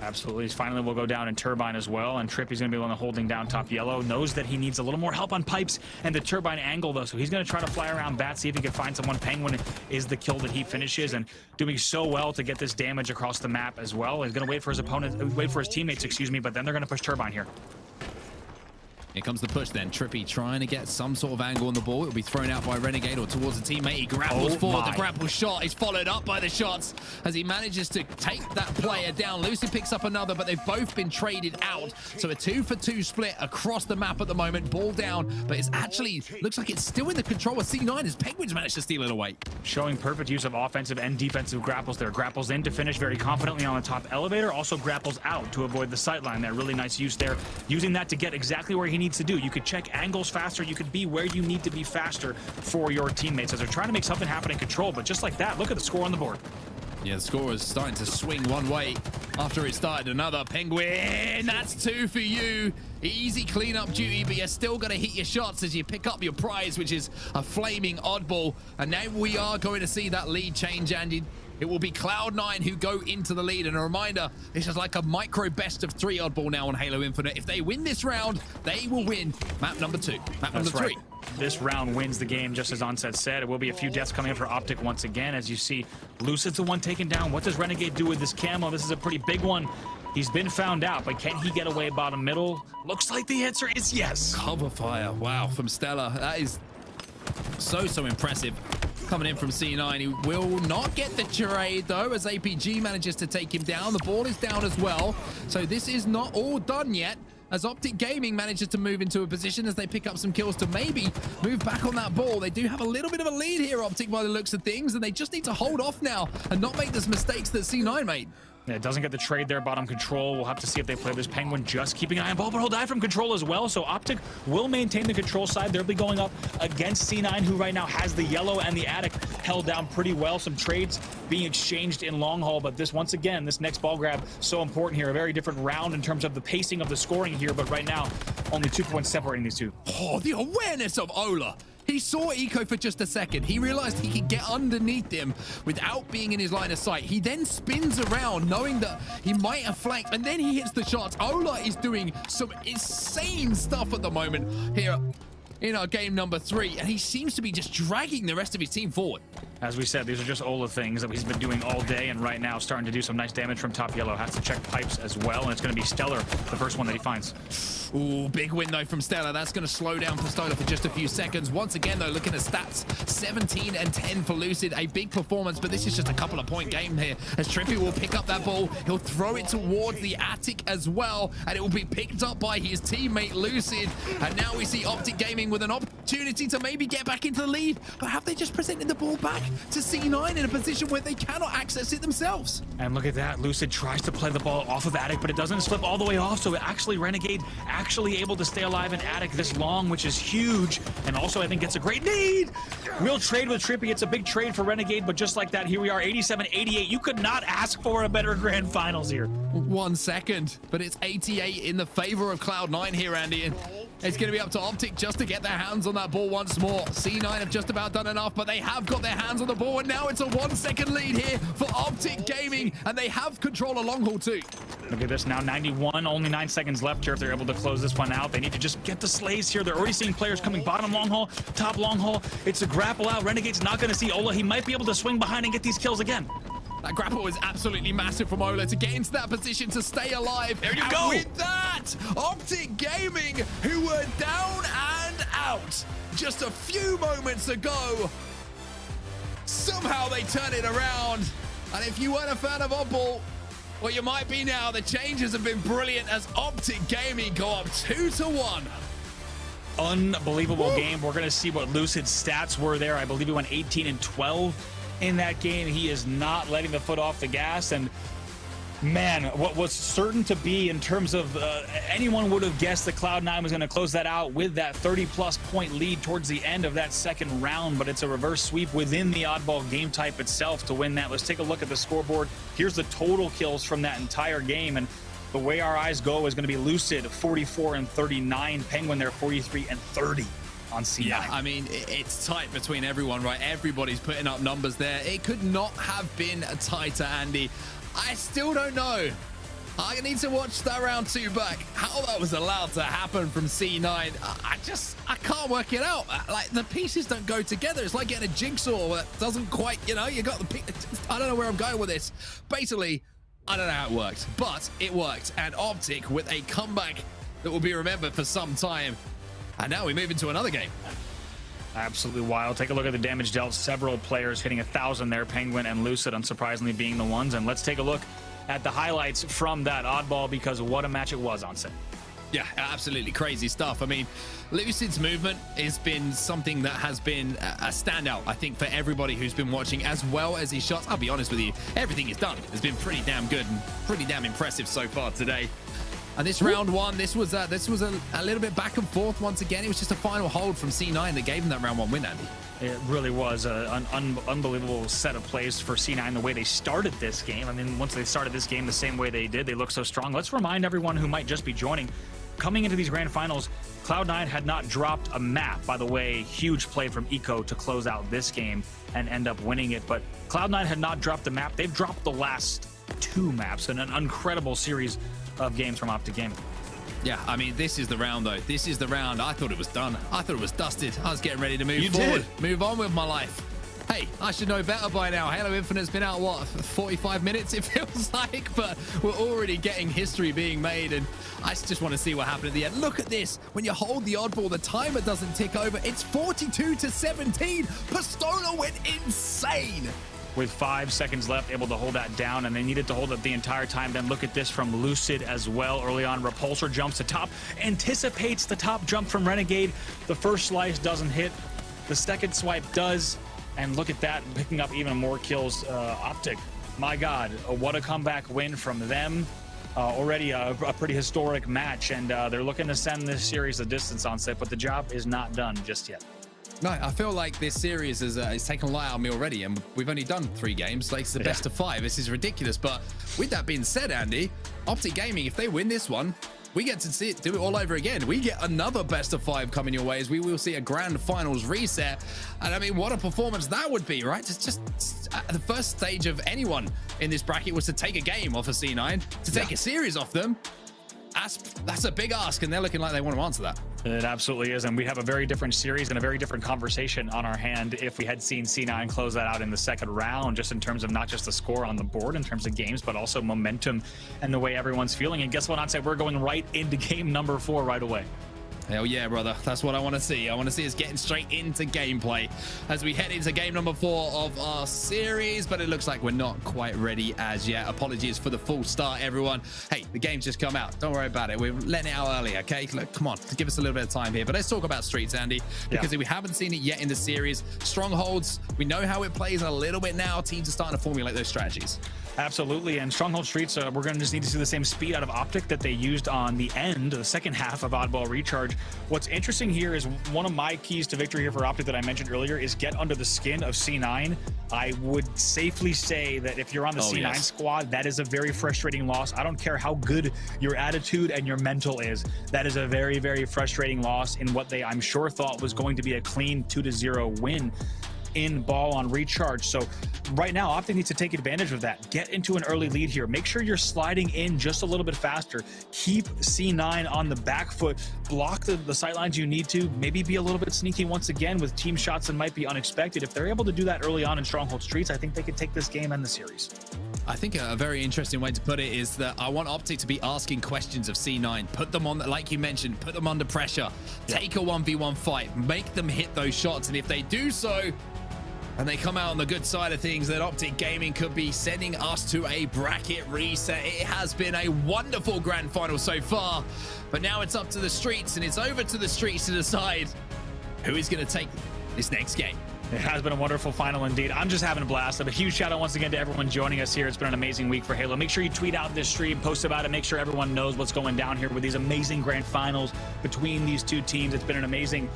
Absolutely. Finally will go down in Turbine as well, and Trippy's going to be the one holding down top yellow. Knows that he needs a little more help on pipes and the Turbine angle, though, so he's going to try to fly around Bat, see if he can find someone. Penguin is the kill that he finishes, and doing so well to get this damage across the map as well. He's going to wait for his opponent, wait for his teammates, excuse me, but then they're going to push Turbine here. Here comes the push then. Trippy trying to get some sort of angle on the ball. It'll be thrown out by Renegade or towards a teammate. He grapples forward. The grapple shot is followed up by the shots as he manages to take that player down. Lucid picks up another, but they've both been traded out. So a 2-for-2 split across the map at the moment. Ball down, but it's actually looks like it's still in the control of C9 as Penguins managed to steal it away. Showing perfect use of offensive and defensive grapples there. Grapples in to finish very confidently on the top elevator. Also grapples out to avoid the sightline there. Really nice use there. Using that to get exactly where he needs to do. You could check angles faster. You could be where you need to be faster for your teammates as they're trying to make something happen in control. But just like that, look at the score on the board. Yeah, the score is starting to swing one way after it started another. Penguin, that's 2 for you. Easy cleanup duty, but you're still going to hit your shots as you pick up your prize, which is a flaming oddball. And now we are going to see that lead change, Andy. It will be Cloud9 who go into the lead. And a reminder, this is like a micro best of 3 oddball now on Halo Infinite. If they win this round, they will win map number 2. Map number 3. This round wins the game, just as Onset said. It will be a few deaths coming in for Optic once again. As you see, Lucid's the one taken down. What does Renegade do with this camo? This is a pretty big one. He's been found out, but can he get away bottom middle? Looks like the answer is yes. Cover fire, wow, from Stella. That is so impressive. Coming in from C9, he will not get the trade though, as APG manages to take him down. The ball is down as well, so this is not all done yet, as Optic Gaming manages to move into a position as they pick up some kills to maybe move back on that ball. They do have a little bit of a lead here, Optic, by the looks of things, and they just need to hold off now and not make those mistakes that C9 made. Yeah, it doesn't get the trade there, bottom control. We'll have to see if they play this. Penguin just keeping an eye on ball, but he'll die from control as well. So Optic will maintain the control side. They'll be going up against C9, who right now has the yellow and the attic held down pretty well. Some trades being exchanged in long haul, but this, once again, this next ball grab, so important here. A very different round in terms of the pacing of the scoring here, but right now, only 2 points separating these two. Oh, the awareness of Ola. He saw Eco for just a second. He realized he could get underneath him without being in his line of sight. He then spins around knowing that he might have flanked, and then he hits the shots. Ola is doing some insane stuff at the moment here in our game number 3, and he seems to be just dragging the rest of his team forward. As we said, these are just Ola things that he's been doing all day, and right now starting to do some nice damage from top yellow. Has to check pipes as well, and it's going to be Stellar, the first one that he finds. Ooh, big win though from Stella. That's going to slow down Pistola for just a few seconds. Once again though, looking at stats, 17 and 10 for Lucid. A big performance, but this is just a couple of point game here as Trippy will pick up that ball. He'll throw it towards the attic as well, and it will be picked up by his teammate Lucid. And now we see Optic Gaming with an opportunity to maybe get back into the lead, but have they just presented the ball back to C9 in a position where they cannot access it themselves? And look at that, Lucid tries to play the ball off of attic, but it doesn't slip all the way off, so actually Renegade actually able to stay alive in attic this long, which is huge. And also I think gets a great need. Real trade with Trippy. It's a big trade for Renegade, but just like that, here we are, 87-88. You could not ask for a better grand finals here. 1 second, but it's 88 in the favor of Cloud9 here, Andy. And it's going to be up to Optic just to get their hands on that ball once more. C9 have just about done enough, but they have got their hands on the ball, and now it's a 1 second lead here for Optic Gaming, and they have control of long haul too. Look at this now, 91, only 9 seconds left here if they're able to close this one out. They need to just get the slays here. They're already seeing players coming bottom long haul, top long haul. It's a grapple out. Renegade's not going to see Ola. He might be able to swing behind and get these kills again. That grapple is absolutely massive from Ola to get into that position to stay alive. There you go. With that, Optic Gaming, who were down and out just a few moments ago, somehow they turn it around. And if you weren't a fan of Oddball, well, you might be now. The changes have been brilliant as Optic Gaming go up 2-1. Unbelievable game. We're going to see what Lucid's stats were there. I believe he went 18 and 12 in that game. He is not letting the foot off the gas, and man, what was certain to be in terms of anyone would have guessed that Cloud9 was going to close that out with that 30-plus point lead towards the end of that second round, but it's a reverse sweep within the oddball game type itself to win that. Let's take a look at the scoreboard. Here's the total kills from that entire game, and the way our eyes go is going to be Lucid 44 and 39, Penguin there 43 and 30 on C9. Yeah, I mean, it's tight between everyone, right? Everybody's putting up numbers there. It could not have been tighter, Andy. I still don't know I need to watch that round 2 back. How that was allowed to happen from C9, I can't work it out. Like, the pieces don't go together. It's like getting a jigsaw that doesn't quite, you know, you got the I don't know where I'm going with this. Basically, I don't know how it worked, but it worked. And Optic with a comeback that will be remembered for some time. And now we move into another game. Absolutely wild. Take a look at the damage dealt. Several players hitting 1,000 there. Penguin and Lucid, unsurprisingly, being the ones. And let's take a look at the highlights from that oddball, because what a match it was on set. Yeah, absolutely crazy stuff. I mean, Lucid's movement has been something that has been a standout, I think, for everybody who's been watching, as well as his shots. I'll be honest with you, everything he's done has been pretty damn good and pretty damn impressive so far today. And this round 1, this was a little bit back and forth once again. It was just a final hold from C9 that gave him that round 1 win, Andy. It really was an unbelievable set of plays for C9, the way they started this game. I mean, once they started this game the same way they did, they looked so strong. Let's remind everyone who might just be joining, coming into these grand finals, Cloud9 had not dropped a map. By the way, huge play from Eco to close out this game and end up winning it. But Cloud9 had not dropped the map. They've dropped the last 2 maps in an incredible series of games from Optic Gaming. Yeah, I mean, this is the round, though. This is the round. I thought it was done. I thought it was dusted. I was getting ready to move forward. Move on with my life. Hey, I should know better by now. Halo Infinite's been out, what, 45 minutes, it feels like? But we're already getting history being made, and I just want to see what happened at the end. Look at this. When you hold the oddball, the timer doesn't tick over. It's 42-17. Pistola went insane. With 5 seconds left, able to hold that down, and they needed to hold it the entire time. Then look at this from Lucid as well. Early on, Repulsor jumps to top, anticipates the top jump from Renegade. The first slice doesn't hit. The second swipe does, and look at that, picking up even more kills. Optic, my God, what a comeback win from them. Already a pretty historic match, and they're looking to send this series the distance on set, but the job is not done just yet. No, I feel like this series has taken a lot out of me already, and we've only done 3 games. Like, it's the best of 5. This is ridiculous. But with that being said, Andy, Optic Gaming, if they win this one, we get to see it do it all over again. We get another best of 5 coming your way, as we will see a grand finals reset. And I mean, what a performance that would be, right? It's just the first stage of anyone in this bracket was to take a game off of C9, to take a series off them. That's a big ask, and they're looking like they want to answer that. It absolutely is, and we have a very different series and a very different conversation on our hand if we had seen C9 close that out in the second round, just in terms of not just the score on the board in terms of games, but also momentum and the way everyone's feeling. And guess what, I'd say we're going right into game number 4 right away. Hell yeah, brother. That's what I want to see. I want to see us getting straight into gameplay as we head into game number 4 of our series, but it looks like we're not quite ready as yet. Apologies for the full start, everyone. Hey, the game's just come out. Don't worry about it. We're letting it out early, okay? Look, come on. Give us a little bit of time here. But let's talk about Streets, Andy, because we haven't seen it yet in the series. Strongholds, we know how it plays a little bit now. Teams are starting to formulate those strategies. Absolutely, and Stronghold Streets, we're going to just need to see the same speed out of Optic that they used on the end, the second half of Oddball Recharge. What's interesting here is one of my keys to victory here for Optic that I mentioned earlier is get under the skin of C9. I would safely say that if you're on the C9 squad, that is a very frustrating loss. I don't care how good your attitude and your mental is. That is a very, very frustrating loss in what they, I'm sure, thought was going to be a clean 2-0 win in ball on Recharge. So right now, Optic needs to take advantage of that. Get into an early lead here. Make sure you're sliding in just a little bit faster. Keep C9 on the back foot. Block the sightlines you need to. Maybe be a little bit sneaky once again with team shots that might be unexpected. If they're able to do that early on in Stronghold Streets, I think they could take this game and the series. I think a very interesting way to put it is that I want Optic to be asking questions of C9. Put them on, like you mentioned, put them under pressure. Take a 1v1 fight. Make them hit those shots. And if they do so, and they come out on the good side of things, that Optic Gaming could be sending us to a bracket reset. It has been a wonderful grand final so far, but now it's up to the streets, and it's over to the streets to decide who is going to take this next game. It has been a wonderful final indeed. I'm just having a blast. A huge shout out once again to everyone joining us here. It's been an amazing week for Halo. Make sure you tweet out this stream, post about it, make sure everyone knows what's going down here with these amazing grand finals between these two teams. It's been an amazing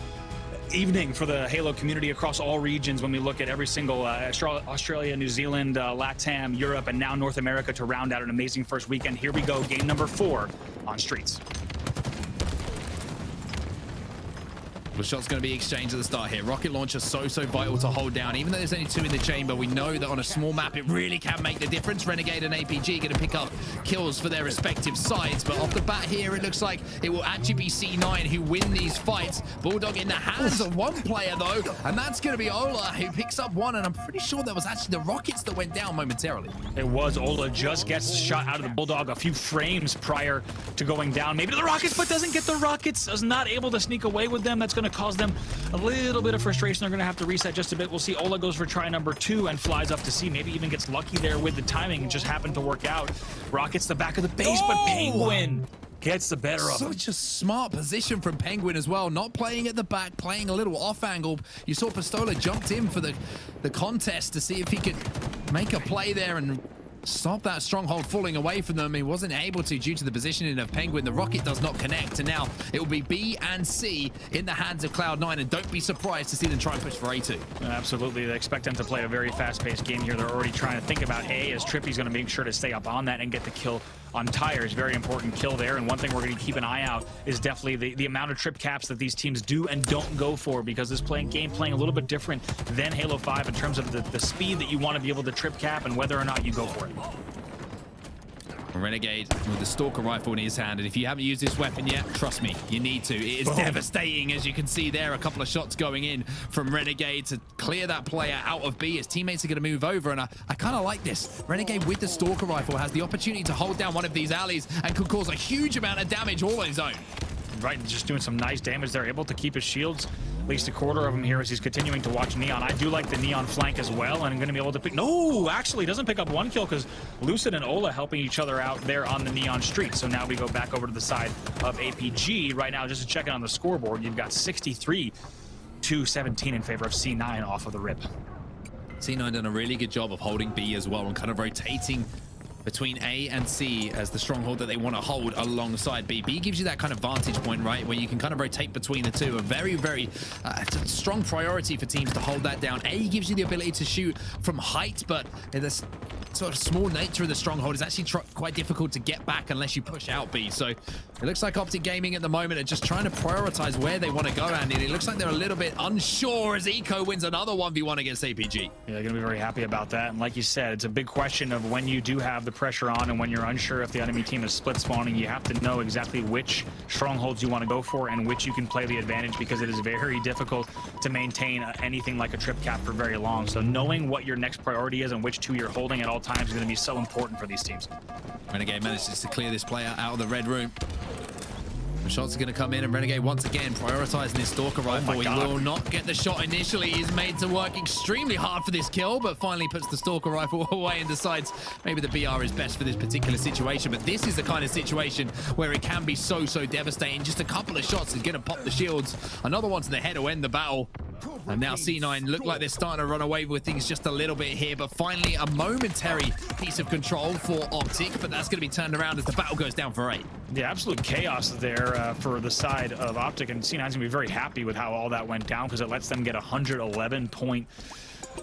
evening for the Halo community across all regions when we look at every single Australia, New Zealand, LATAM, Europe, and now North America to round out an amazing first weekend. Here we go, game number 4 on Streets. The shot's going to be exchanged at the start here. Rocket launcher so vital to hold down. Even though there's only 2 in the chamber, we know that on a small map, it really can make the difference. Renegade and APG going to pick up kills for their respective sides. But off the bat here, it looks like it will actually be C9 who win these fights. Bulldog in the hands of one player, though. And that's going to be Ola, who picks up one. And I'm pretty sure that was actually the Rockets that went down momentarily. It was. Ola just gets shot out of the Bulldog a few frames prior to going down. Maybe to the Rockets, but doesn't get the Rockets. Is not able to sneak away with them. That's going to cause them a little bit of frustration. They're going to have to reset just a bit. We'll see. Ola goes for try number 2 and flies up to C. Maybe even gets lucky there with the timing. It just happened to work out. Rockets the back of the base, but Penguin gets the better of him. Such a smart position from Penguin as well. Not playing at the back, playing a little off angle. You saw Pistola jumped in for the contest to see if he could make a play there and stop that stronghold falling away from them. He wasn't able to due to the positioning of Penguin. The rocket does not connect, and now it will be B and C in the hands of Cloud9, and don't be surprised to see them try and push for A2. Absolutely. They expect them to play a very fast-paced game here. They're already trying to think about A, as Trippy's going to make sure to stay up on that and get the kill on Tires. Very important kill there, and one thing we're going to keep an eye out is definitely the amount of trip caps that these teams do and don't go for, because this game playing a little bit different than Halo 5 in terms of the speed that you want to be able to trip cap and whether or not you go for it. Renegade with the Stalker rifle in his hand, and if you haven't used this weapon yet, trust me, you need to. It is devastating, as you can see there. A couple of shots going in from Renegade to clear that player out of B. His teammates are going to move over, and I kind of like this. Renegade with the Stalker rifle has the opportunity to hold down one of these alleys and could cause a huge amount of damage all on his own. Right, just doing some nice damage there, able to keep his shields, at least a quarter of them here as he's continuing to watch Neon. I do like the Neon flank as well, and I'm going to be able to pick... No, actually, doesn't pick up one kill because Lucid and Ola helping each other out there on the Neon street. So now we go back over to the side of APG. Right now, just to check it on the scoreboard, you've got 63-17 in favor of C9 off of the rip. C9 done a really good job of holding B as well and kind of rotating between A and C as the stronghold that they want to hold alongside B. B gives you that kind of vantage point, right, where you can kind of rotate between the two. A very, very strong priority for teams to hold that down. A gives you the ability to shoot from height, but this sort of small nature of the stronghold is actually quite difficult to get back unless you push out B. So it looks like Optic Gaming at the moment are just trying to prioritize where they want to go, Andy. And it looks like they're a little bit unsure as Eco wins another 1v1 against APG. Yeah, they're going to be very happy about that. And like you said, it's a big question of when you do have the pressure on and when you're unsure if the enemy team is split spawning, you have to know exactly which strongholds you want to go for and which you can play the advantage, because it is very difficult to maintain anything like a trip cap for very long. So knowing what your next priority is and which two you're holding at all times is going to be so important for these teams. Renegade manages to clear this player out of the red room. The shots are going to come in, and Renegade once again prioritizing his Stalker rifle. He will not get the shot initially. He's made to work extremely hard for this kill, but finally puts the Stalker rifle away and decides maybe the BR is best for this particular situation. But this is the kind of situation where it can be so devastating. Just a couple of shots is going to pop the shields. Another one to the head to end the battle. And now C9 look like they're starting to run away with things just a little bit here, but finally a momentary piece of control for Optic, but that's going to be turned around as the battle goes down for 8. Yeah, absolute chaos there for the side of Optic, and C9's going to be very happy with how all that went down, because it lets them get 111 point,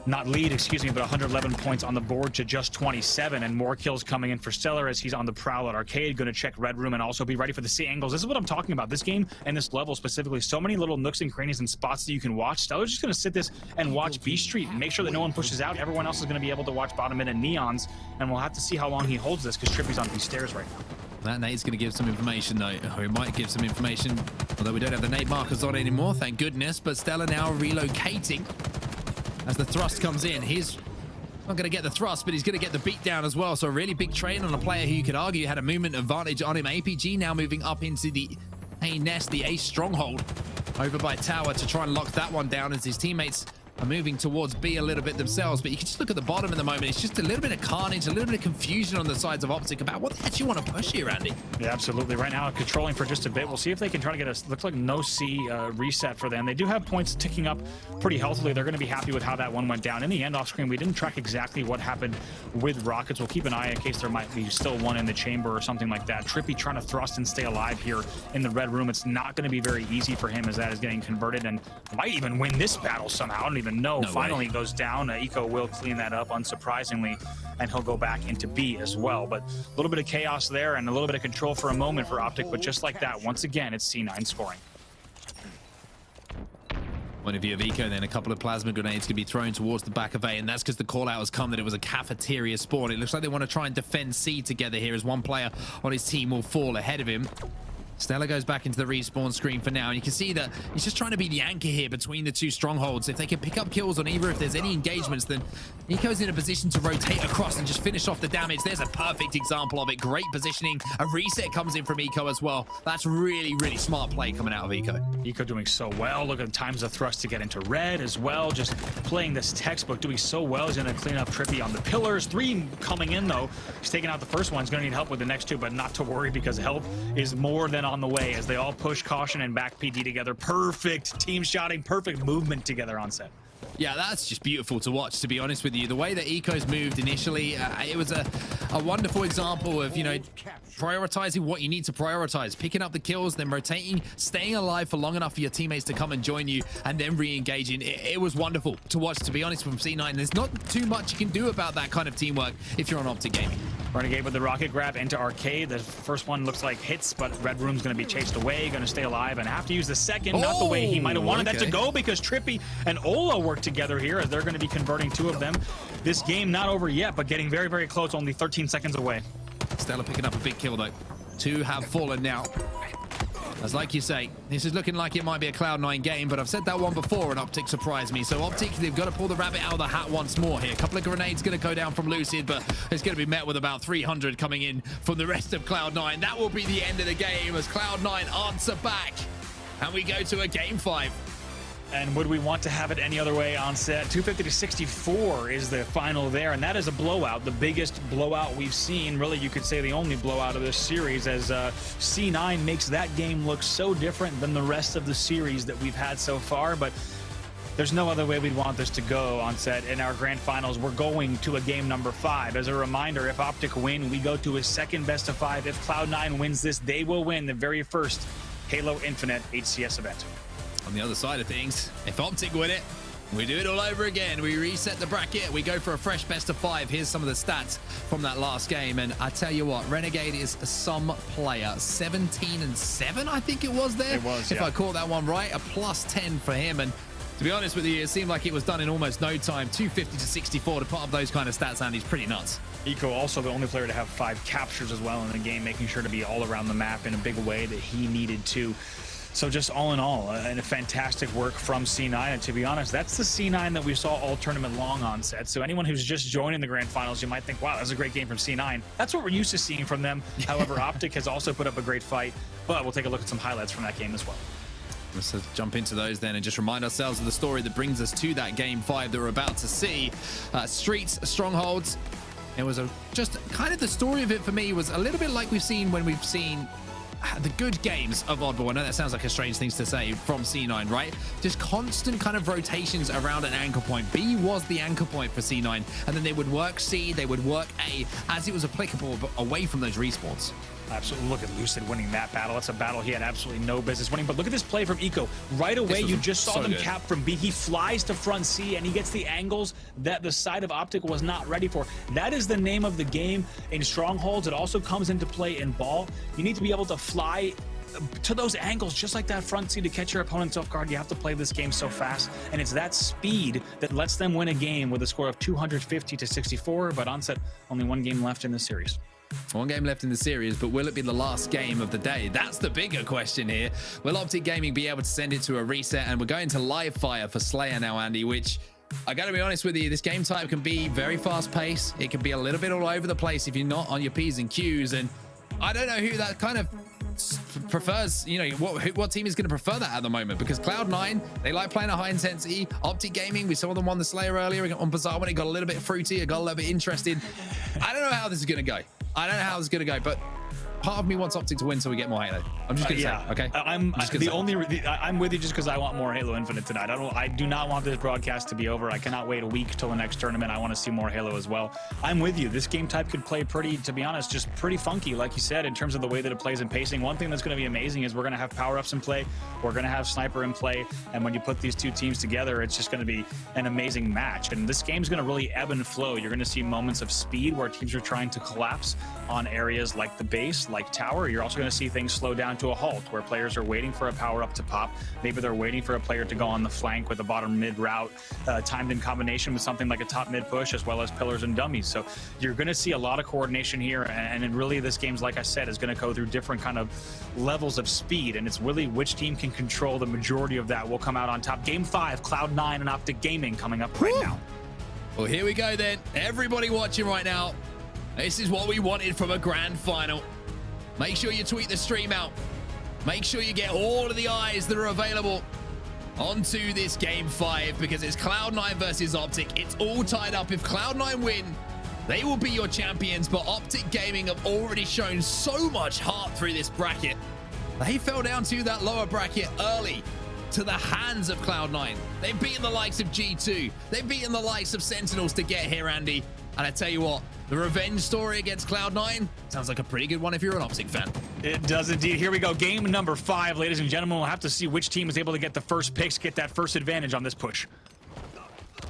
not lead, excuse me, but 111 points on the board to just 27, and more kills coming in for Stellar as he's on the prowl at Arcade, going to check Red Room and also be ready for the C angles. This is what I'm talking about. This game and this level specifically, so many little nooks and crannies and spots that you can watch. Stellar's just going to sit this and watch B Street and make sure that no one pushes out. Everyone else is going to be able to watch bottom mid and Neons, and we'll have to see how long he holds this, because Trippy's on these stairs right now. That nade's going to give some information, though. Or it might give some information, although we don't have the nade markers on anymore, thank goodness. But Stellar now relocating as the thrust comes in. He's not going to get the thrust, but he's going to get the beat down as well. So a really big trade on a player who you could argue had a movement advantage on him. APG now moving up into the A nest, the A stronghold, over by Tower to try and lock that one down as his teammates are moving towards B a little bit themselves. But you can just look at the bottom at the moment. It's just a little bit of carnage, a little bit of confusion on the sides of Optic about what they actually want to push here, Andy. Yeah, absolutely. Right now, controlling for just a bit. We'll see if they can try to get a, looks like no C reset for them. They do have points ticking up pretty healthily. They're going to be happy with how that one went down. In the end, off screen, we didn't track exactly what happened with Rockets. We'll keep an eye in case there might be still one in the chamber or something like that. Trippy trying to thrust and stay alive here in the red room. It's not going to be very easy for him as that is getting converted, and might even win this battle somehow. I don't even know. Finally goes down. Eco will clean that up, unsurprisingly, and he'll go back into B as well. But a little bit of chaos there and a little bit of control for a moment for Optic, but just like that, once again, it's C9 scoring. Point of view of Eco, then a couple of plasma grenades can be thrown towards the back of A, and that's because the call out has come that it was a cafeteria spawn. It looks like they want to try and defend C together here as one player on his team will fall ahead of him. Stella goes back into the respawn screen for now, and you can see that he's just trying to be the anchor here between the two strongholds. If they can pick up kills on either, if there's any engagements, then Nico's in a position to rotate across and just finish off the damage. There's a perfect example of it. Great positioning. A reset comes in from Eco as well. That's really, really smart play coming out of Eco. Eco doing so well. Look at the times of thrust to get into red as well. Just playing this textbook, doing so well. He's going to clean up Trippy on the pillars. 3 coming in, though. He's taking out the first one. He's going to need help with the next 2, but not to worry because help is more than on the way as they all push caution and back PD together. Perfect team shotting, perfect movement together on set. Yeah, that's just beautiful to watch, to be honest with you. The way that Eco's moved initially, it was a wonderful example of, you know, prioritizing what you need to prioritize, picking up the kills, then rotating, staying alive for long enough for your teammates to come and join you, and then re-engaging. It was wonderful to watch, to be honest, from C9. There's not too much you can do about that kind of teamwork if you're on Optic Gaming. Renegade with the rocket grab into Arcade. The first one looks like hits, but Red Room's going to be chased away, going to stay alive, and have to use the second, not the way he might have wanted that to go, because Trippy and Ola work together here as they're going to be converting 2 of them. This game not over yet, but getting very, very close, only 13 seconds away. Stella picking up a big kill, though. 2 have fallen now. As like you say, this is looking like it might be a Cloud9 game, but I've said that one before and Optic surprised me. So Optic, they've got to pull the rabbit out of the hat once more here. A couple of grenades going to go down from Lucid, but it's going to be met with about 300 coming in from the rest of Cloud9. That will be the end of the game as Cloud9 answer back. And we go to a game 5. And would we want to have it any other way on set? 250 to 64 is the final there, and that is a blowout, the biggest blowout we've seen. Really, you could say the only blowout of this series, as C9 makes that game look so different than the rest of the series that we've had so far. But there's no other way we'd want this to go on set. In our grand finals, we're going to a game number 5. As a reminder, if Optic win, we go to a second best of 5. If Cloud9 wins this, they will win the very first Halo Infinite HCS event. On the other side of things, if Optic win it, we do it all over again. We reset the bracket. We go for a fresh best of 5. Here's some of the stats from that last game. And I tell you what, Renegade is some player. 17-7, I think it was there. It was, if I caught that one right. A +10 for him. And to be honest with you, it seemed like it was done in almost no time. 250 to 64 to put up those kind of stats, Andy's pretty nuts. Eco also the only player to have 5 captures as well in the game, making sure to be all around the map in a big way that he needed to. So just all in all, and a fantastic work from C9. And to be honest, that's the C9 that we saw all tournament long on set. So anyone who's just joining the grand finals, you might think, wow, that's a great game from C9. That's what we're used to seeing from them. However, Optic has also put up a great fight, but we'll take a look at some highlights from that game as well. Let's jump into those then and just remind ourselves of the story that brings us to that game 5 that we're about to see. Streets, Strongholds. It was just kind of the story of it for me was a little bit like we've seen when we've seen the good games of Oddball. I know that sounds like a strange thing to say from C9, right? Just constant kind of rotations around an anchor point. B was the anchor point for C9, and then they would work C, they would work A as it was applicable, but away from those respawns. Absolutely. Look at Lucid winning that battle. That's a battle he had absolutely no business winning. But look at this play from Eco. Right away, you just saw them cap from B. He flies to front C, and he gets the angles that the side of Optic was not ready for. That is the name of the game in Strongholds. It also comes into play in Ball. You need to be able to fly to those angles just like that front C to catch your opponent's off guard. You have to play this game so fast, and it's that speed that lets them win a game with a score of 250 to 64. But onset, only 1 game left in the series. 1 game left in the series, but will it be the last game of the day? That's the bigger question here. Will Optic Gaming be able to send it to a reset? And we're going to live fire for Slayer now, Andy, which I gotta be honest with you, this game type can be very fast paced. It can be a little bit all over the place if you're not on your P's and Q's. And I don't know who that kind of prefers, you know, what team is going to prefer that at the moment, because Cloud9, they like playing a high intensity. Optic Gaming, we saw them won the Slayer earlier on Bazaar when it got a little bit fruity, it got a little bit interested. I don't know how this is going to go. I don't know how this is going to go, but part of me wants Optic to win so we get more Halo. I'm just going to say, okay? I'm with you just because I want more Halo Infinite tonight. I do not want this broadcast to be over. I cannot wait a week till the next tournament. I want to see more Halo as well. I'm with you. This game type could play pretty, to be honest, just pretty funky, like you said, in terms of the way that it plays and pacing. One thing that's going to be amazing is we're going to have power-ups in play. We're going to have Sniper in play. And when you put these 2 teams together, it's just going to be an amazing match. And this game's going to really ebb and flow. You're going to see moments of speed where teams are trying to collapse on areas like the base, like Tower, you're also going to see things slow down to a halt, where players are waiting for a power up to pop. Maybe they're waiting for a player to go on the flank with a bottom mid route, timed in combination with something like a top mid push, as well as pillars and dummies. So you're going to see a lot of coordination here, and really this game's, like I said, is going to go through different kind of levels of speed, and it's really which team can control the majority of that will come out on top. Game 5, Cloud9 and Optic Gaming coming up right now. Well, here we go then. Everybody watching right now, this is what we wanted from a grand final. Make sure you tweet the stream out. Make sure you get all of the eyes that are available onto this Game 5, because it's Cloud9 versus Optic. It's all tied up. If Cloud9 win, they will be your champions, but Optic Gaming have already shown so much heart through this bracket. They fell down to that lower bracket early, to the hands of Cloud9. They've beaten the likes of G2. They've beaten the likes of Sentinels to get here, Andy. And I tell you what, the revenge story against Cloud9 sounds like a pretty good one if you're an Optic fan. It does indeed. Here we go. Game number 5, ladies and gentlemen. We'll have to see which team is able to get the first picks, get that first advantage on this push.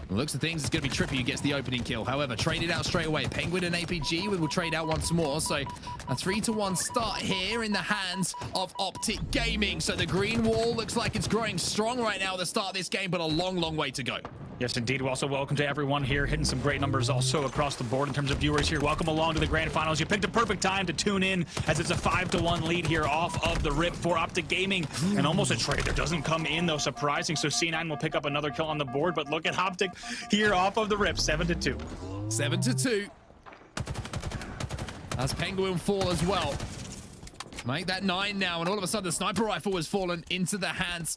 Looks of things, it's going to be Trippy who gets the opening kill. However, traded out straight away. Penguin and APG will trade out once more. So a 3-1 start here in the hands of Optic Gaming. So the green wall looks like it's growing strong right now at the start of this game, but a long, long way to go. Yes, indeed. Also, welcome to everyone here. Hitting some great numbers also across the board in terms of viewers here. Welcome along to the grand finals. You picked a perfect time to tune in, as it's a 5-1 lead here off of the rip for Optic Gaming. And almost a trade there doesn't come in, though, surprising. So C9 will pick up another kill on the board. But look at Optic here off of the rip, 7-2. 7-2. As Penguin fall as well. Make that 9 now, and all of a sudden the sniper rifle has fallen into the hands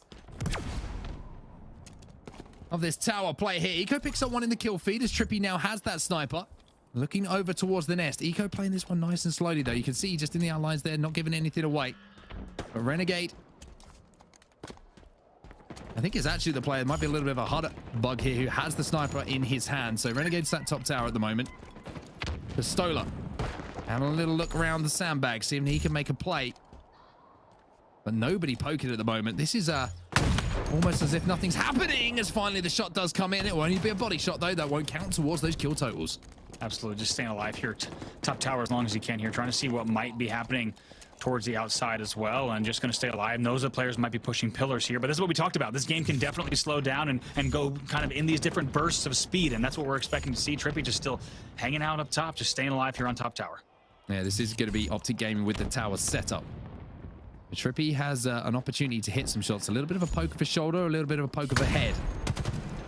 of this tower play here. Eco picks up one in the kill feed as Trippy now has that sniper. Looking over towards the nest. Eco playing this one nice and slowly, though. You can see just in the outlines there, not giving anything away. But Renegade, I think is actually the player. It might be a little bit of a HUD bug here, who has the sniper in his hand. So Renegade's that top tower at the moment. Pistola having a little look around the sandbag, seeing he can make a play. But nobody poking at the moment. This is almost as if nothing's happening, as finally the shot does come in. It will only be a body shot, though. That won't count towards those kill totals. Absolutely. Just staying alive here. Top tower as long as you can here. Trying to see what might be happening towards the outside as well, and just going to stay alive. Knows that players might be pushing pillars here, but this is what we talked about. This game can definitely slow down and go kind of in these different bursts of speed, and that's what we're expecting to see. Trippy just still hanging out up top, just staying alive here on top tower. Yeah, this is going to be Optic Gaming with the tower set up. Trippy has an opportunity to hit some shots. A little bit of a poke of a shoulder, a little bit of a poke of a head.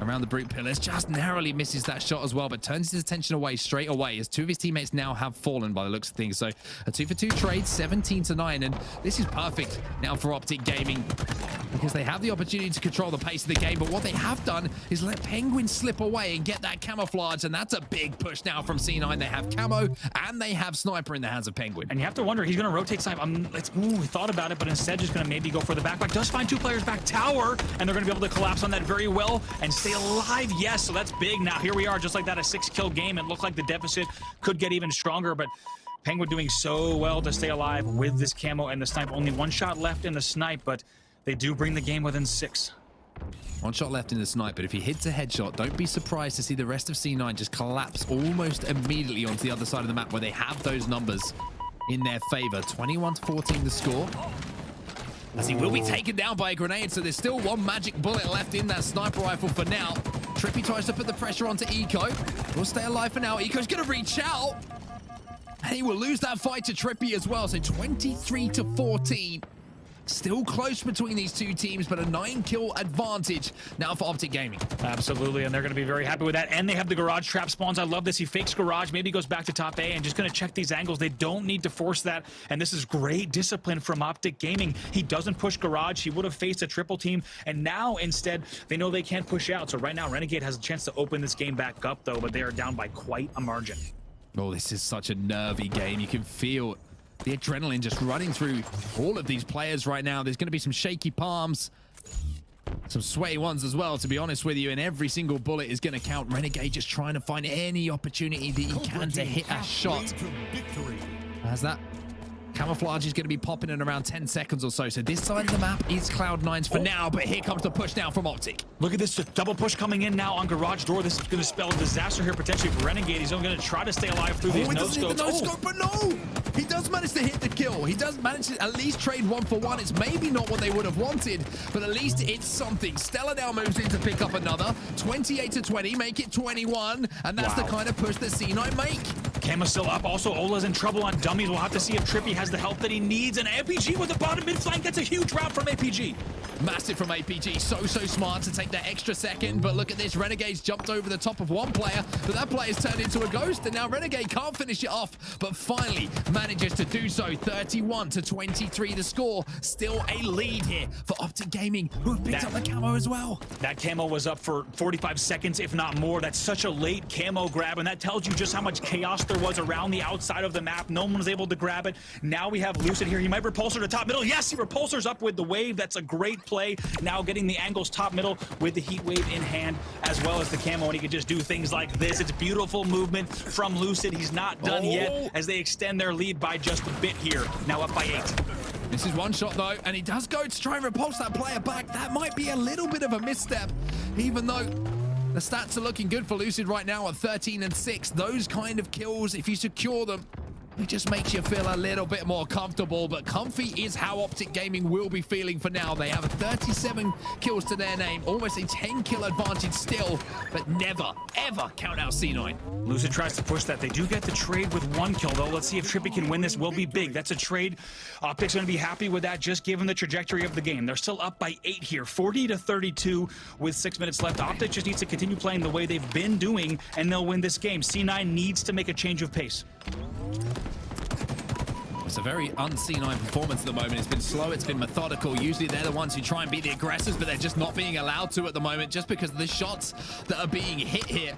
Around the brute pillars, just narrowly misses that shot as well, but turns his attention away straight away, as 2 of his teammates now have fallen by the looks of things. So a 2-for-2 trade, 17-9, and this is perfect now for Optic Gaming, because they have the opportunity to control the pace of the game. But what they have done is let Penguin slip away and get that camouflage, and that's a big push now from C9. They have camo and they have sniper in the hands of Penguin. And you have to wonder, he's going to rotate side. We thought about it, but instead just going to maybe go for the back. Does find 2 players back tower, and they're going to be able to collapse on that very well and stay alive. Yes, so that's big. Now here we are, just like that, a 6-kill game. It looked like the deficit could get even stronger, but Penguin doing so well to stay alive with this camo and the snipe. Only 1 shot left in the snipe, but they do bring the game within 6. 1 shot left in the snipe, but if he hits a headshot, don't be surprised to see the rest of C9 just collapse almost immediately onto the other side of the map, where they have those numbers in their favor. 21-14 the score, as he will be taken down by a grenade. So there's still 1 magic bullet left in that sniper rifle for now. Trippy tries to put the pressure onto Eco. We'll stay alive for now. Eco's going to reach out, and he will lose that fight to Trippy as well. So 23-14. Still close between these 2 teams, but a 9-kill advantage now for Optic Gaming. Absolutely, and they're going to be very happy with that. And they have the garage trap spawns. I love this. He fakes garage, maybe goes back to top A, and just going to check these angles. They don't need to force that, and this is great discipline from Optic Gaming. He doesn't push garage. He would have faced a triple team, and now instead they know they can't push out. So right now Renegade has a chance to open this game back up, though, but they are down by quite a margin. Oh, this is such a nervy game. You can feel the adrenaline just running through all of these players right now. There's going to be some shaky palms, some sweaty ones as well, to be honest with you, and every single bullet is going to count. Renegade just trying to find any opportunity that he can to hit a shot. As that Camouflage is going to be popping in around 10 seconds or so. So this side of the map is Cloud9's for now, but here comes the push now from Optic. Look at this double push coming in now on Garage Door. This is going to spell disaster here potentially for Renegade. He's only going to try to stay alive through these no-scopes. No-scope, but no! He does manage to hit the kill. He does manage to at least trade 1 for 1. It's maybe not what they would have wanted, but at least it's something. Stella now moves in to pick up another. 28-20, make it 21, and that's the kind of push that C9 make. Camo's still up. Also, Ola's in trouble on dummies. We'll have to see if Trippy has the help that he needs. And APG with the bottom mid flank. That's a huge route from APG. Massive from APG. So smart to take that extra second. But look at this. Renegade's jumped over the top of one player, but that player's turned into a ghost. And now Renegade can't finish it off, but finally manages to do so. 31-23 the score. Still a lead here for Optic Gaming, who have picked up the camo as well. That camo was up for 45 seconds, if not more. That's such a late camo grab, and that tells you just how much chaos there was around the outside of the map. No one was able to grab it. Now we have Lucid here. He might repulsor to top middle. Yes, he repulsors up with the wave. That's a great play. Now getting the angles top middle with the heat wave in hand, as well as the camo, and he can just do things like this. It's beautiful movement from Lucid. He's not done yet as they extend their lead by just a bit here. Now up by 8. This is one shot though, and he does go to try and repulse that player back. That might be a little bit of a misstep, even though the stats are looking good for Lucid right now at 13-6. Those kind of kills, if you secure them, it just makes you feel a little bit more comfortable, but comfy is how Optic Gaming will be feeling for now. They have 37 kills to their name, almost a 10-kill advantage still, but never, ever count out C9. Lucid tries to push that. They do get the trade with 1 kill, though. Let's see if Trippy can win this. Will be big. That's a trade. Optic's going to be happy with that, just given the trajectory of the game. They're still up by 8 here, 40-32 with 6 minutes left. Optic just needs to continue playing the way they've been doing, and they'll win this game. C9 needs to make a change of pace. It's a very un-C9 performance at the moment. It's been slow, it's been methodical. Usually they're the ones who try and be the aggressors, but they're just not being allowed to at the moment just because of the shots that are being hit here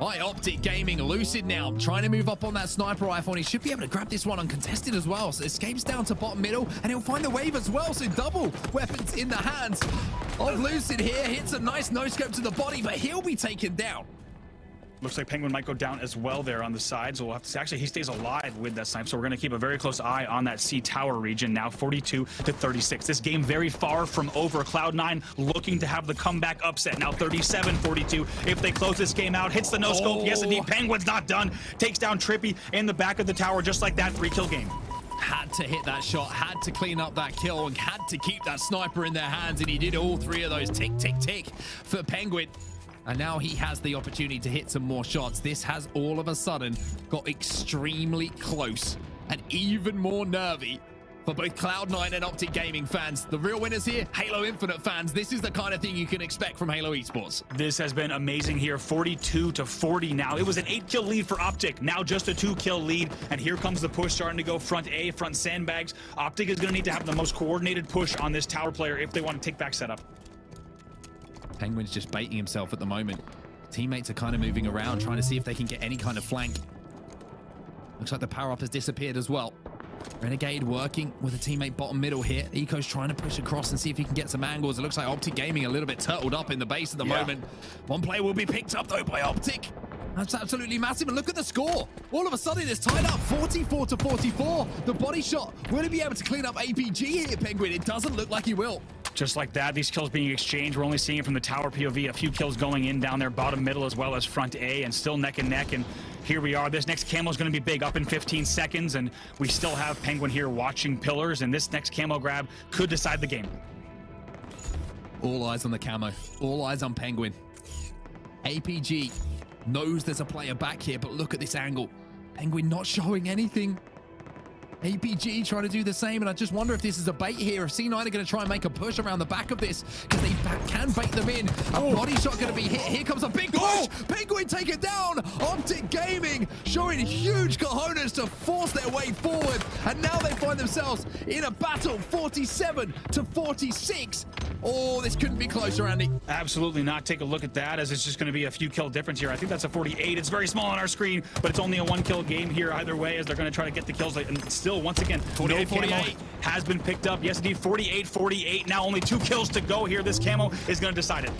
by Optic Gaming. Lucid now trying to move up on that sniper rifle, and he should be able to grab this one uncontested as well. So escapes down to bottom middle, and he'll find the wave as well. So double weapons in the hands of Lucid here. Hits a nice no-scope to the body, but he'll be taken down. Looks like Penguin might go down as well there on the side, so we'll have to see. Actually, he stays alive with that snipe, so we're going to keep a very close eye on that C tower region now. 42-36. This game very far from over. Cloud9 looking to have the comeback upset. Now 37-42. If they close this game out, hits the no-scope. Yes, indeed. Penguin's not done. Takes down Trippy in the back of the tower, just like that. 3-kill game. Had to hit that shot, had to clean up that kill, and had to keep that sniper in their hands, and he did all 3 of those. Tick, tick, tick for Penguin. And now he has the opportunity to hit some more shots. This has all of a sudden got extremely close and even more nervy for both Cloud9 and Optic Gaming fans. The real winners here, Halo Infinite fans. This is the kind of thing you can expect from Halo Esports. This has been amazing here, 42-40 now. It was an 8-kill lead for Optic, now just a 2-kill lead. And here comes the push starting to go front A, front sandbags. Optic is going to need to have the most coordinated push on this tower player if they want to take back setup. Penguin's just baiting himself at the moment. Teammates are kind of moving around, trying to see if they can get any kind of flank. Looks like the power-up has disappeared as well. Renegade working with a teammate bottom middle here. Eco's trying to push across and see if he can get some angles. It looks like Optic Gaming a little bit turtled up in the base at the moment. One player will be picked up, though, by Optic. That's absolutely massive. And look at the score. All of a sudden, it's tied up 44-44. The body shot. Will he be able to clean up APG here, Penguin? It doesn't look like he will. Just like that, these kills being exchanged. We're only seeing it from the tower POV. A few kills going in down there, bottom middle, as well as front A, and still neck and neck. And here we are. This next camo is going to be big, up in 15 seconds. And we still have Penguin here watching pillars. And this next camo grab could decide the game. All eyes on the camo. All eyes on Penguin. APG knows there's a player back here, but look at this angle. Penguin not showing anything. APG trying to do the same, and I just wonder if this is a bait here. If C9 are going to try and make a push around the back of this, because they can bait them in. A body shot going to be hit. Here comes a big push. Penguin take it down. Optic Gaming showing huge cojones to force their way forward, and now they find themselves in a battle, 47-46. Oh, this couldn't be closer, Andy. Absolutely not. Take a look at that, as it's just going to be a few kill difference here. I think that's a 48. It's very small on our screen, but it's only a 1-kill game here either way, as they're going to try to get the kills. And still, once again, 48-48 has been picked up. Yes, indeed, 48-48. Now only 2 kills to go here. This camo is going to decide it.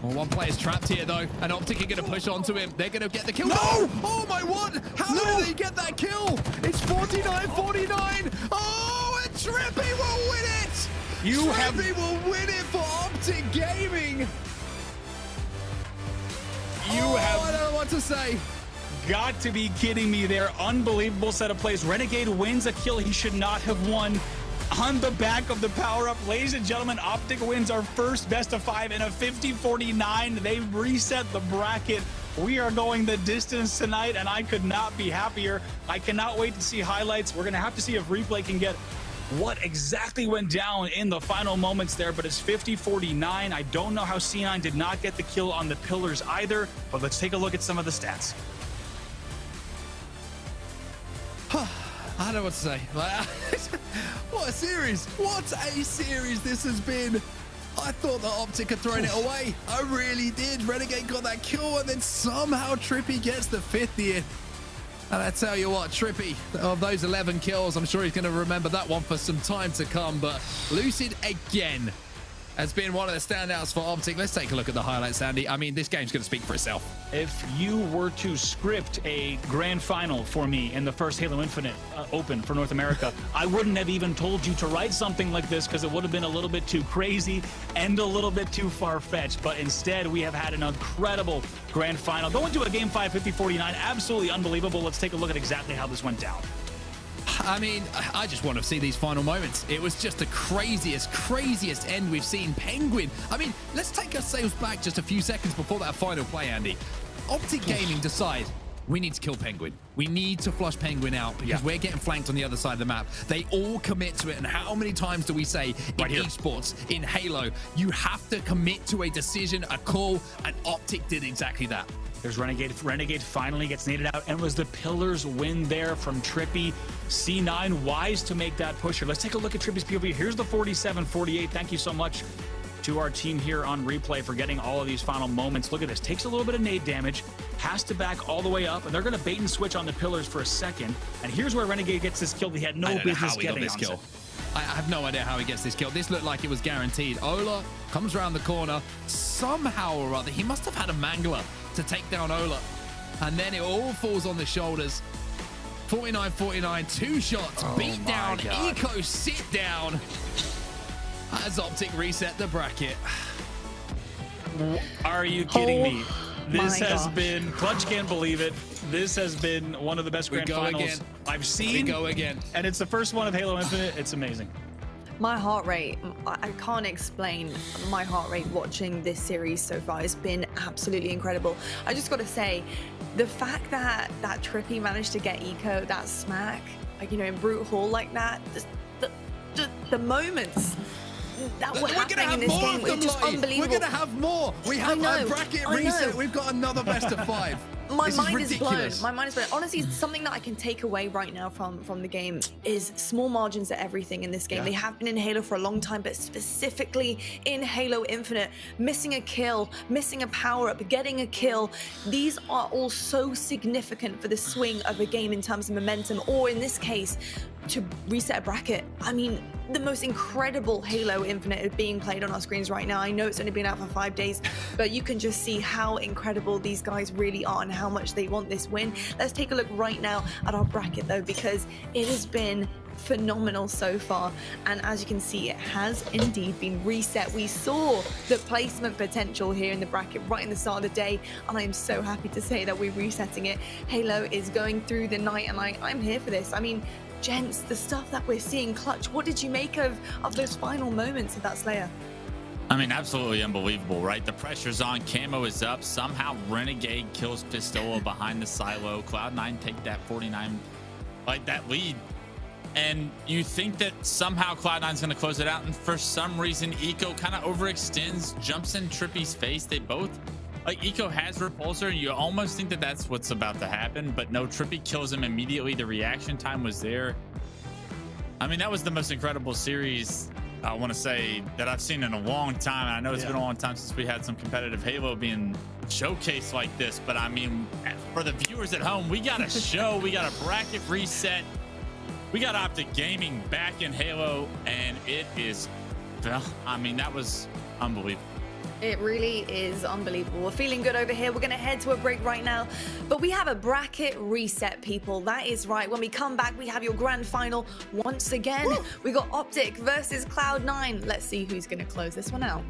Well, one player's trapped here, though, and Optic are going to push onto him. They're going to get the kill. No! Oh, my what? How did they get that kill? It's 49-49. Oh, and Trippy will win it! Trippy will win it for Optic Gaming. I don't know what to say. Got to be kidding me there. Unbelievable set of plays. Renegade wins a kill he should not have won on the back of the power-up. Ladies and gentlemen, Optic wins our first best of 5 in a 50-49. They reset the bracket. We are going the distance tonight, and I could not be happier. I cannot wait to see highlights. We're going to have to see if replay can get what exactly went down in the final moments there, but it's 50-49. I don't know how C9 did not get the kill on the pillars either, but let's take a look at some of the stats. I don't know what to say. What a series. What a series this has been. I thought that Optic had thrown it away. I really did. Renegade got that kill, and then somehow Trippy gets the 50th. And I tell you what, Trippy, of those 11 kills, I'm sure he's going to remember that one for some time to come. But Lucid again has been one of the standouts for Optic. Let's take a look at the highlights, Andy. I mean, this game's going to speak for itself. If you were to script a grand final for me in the first Halo Infinite Open for North America, I wouldn't have even told you to write something like this because it would have been a little bit too crazy and a little bit too far-fetched. But instead, we have had an incredible grand final. Going to a Game 5 50-49, absolutely unbelievable. Let's take a look at exactly how this went down. I mean, I just want to see these final moments. It was just the craziest end we've seen. Penguin. I mean, let's take ourselves back just a few seconds before that final play, Andy. Optic Gaming decide we need to kill Penguin. We need to flush Penguin out because we're getting flanked on the other side of the map. They all commit to it. And how many times do we say in esports, in Halo, you have to commit to a decision, a call, and Optic did exactly that. There's Renegade. Renegade finally gets naded out, and was the Pillars win there from Trippy. C9 wise to make that pusher. Let's take a look at Trippy's POV. Here's the 47-48. Thank you so much to our team here on replay for getting all of these final moments. Look at this. Takes a little bit of nade damage, has to back all the way up, and they're going to bait and switch on the Pillars for a second. And here's where Renegade gets this kill. He had no business getting this kill. I have no idea how he gets this kill. This looked like it was guaranteed. Ola comes around the corner. Somehow or other, he must have had a mangler to take down Ola. And then it all falls on the shoulders. 49-49, 2 shots, beat down. God. Eco sit down. As Optic reset the bracket. Are you kidding me? This has been, Clutch can't believe it. This has been one of the best grand finals I've seen. We go again. And it's the first one of Halo Infinite. It's amazing. My heart rate, I can't explain my heart rate watching this series so far. It's been absolutely incredible. I just got to say, the fact that Trippy managed to get Eco that smack, like, you know, in Brute Hall like that, the moments that were happening in this game were just unbelievable. We're going to have more. We have our bracket reset. We've got another best of 5. My mind is blown. My mind is blown. Honestly, something that I can take away right now from the game is small margins at everything in this game. They have been in Halo for a long time, but specifically in Halo Infinite, missing a kill, missing a power-up, getting a kill, these are all so significant for the swing of a game in terms of momentum, or in this case, to reset a bracket. I mean, the most incredible Halo Infinite is being played on our screens right now. I know it's only been out for 5 days, but you can just see how incredible these guys really are and how much they want this win. Let's take a look right now at our bracket though, because it has been phenomenal so far, and as you can see, it has indeed been reset. We saw the placement potential here in the bracket right in the start of the day, and I am so happy to say that we're resetting it. Halo is going through the night, and I'm here for this. I mean, gents, the stuff that we're seeing, Clutch, what did you make of those final moments of that Slayer? I mean, absolutely unbelievable, right? The pressure's on, camo is up. Somehow Renegade kills Pistola behind the silo. Cloud9 take that 49, like that lead. And you think that somehow Cloud9's going to close it out. And for some reason, Eco kind of overextends, jumps in Trippy's face. They both, like, Eco has Repulsor, and you almost think that that's what's about to happen. But no, Trippy kills him immediately. The reaction time was there. I mean, that was the most incredible series, I want to say, that I've seen in a long time. And I know it's been a long time since we had some competitive Halo being showcased like this. But I mean, for the viewers at home, we got a show. We got a bracket reset. We got Optic Gaming back in Halo, and it is, well, I mean, that was unbelievable. It really is unbelievable. We're feeling good over here. We're going to head to a break right now, but we have a bracket reset, people. That is right. When we come back, we have your grand final once again. Woo! We got Optic versus Cloud9. Let's see who's going to close this one out.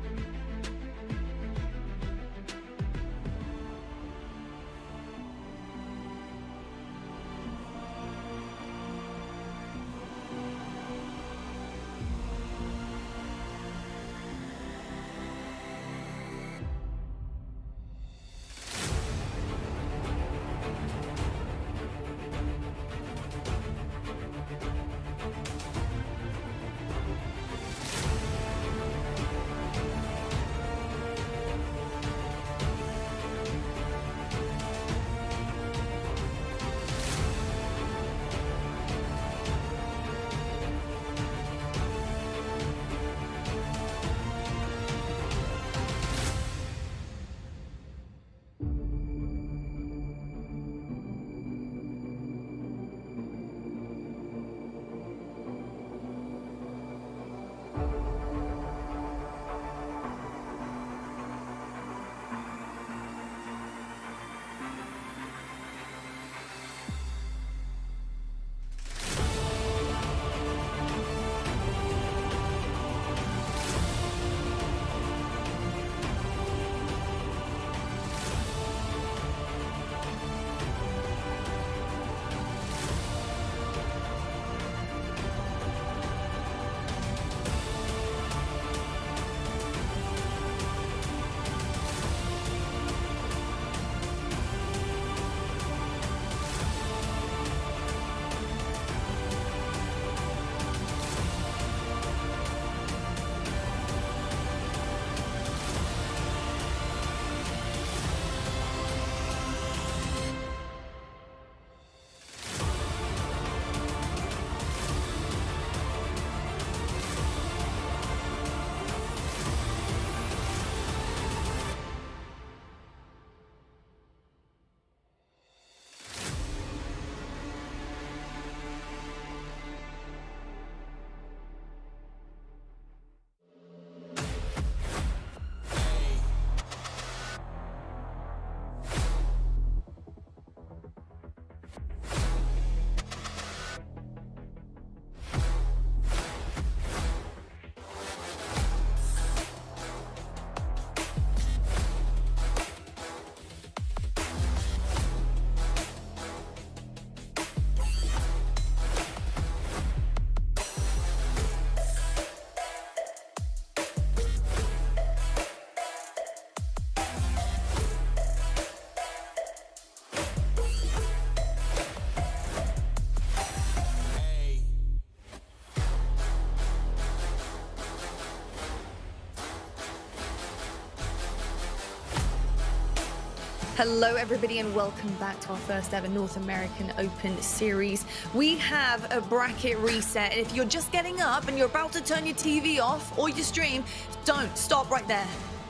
Hello everybody and welcome back to our first ever North American Open series. We have a bracket reset, and if you're just getting up and you're about to turn your TV off or your stream, don't stop right there.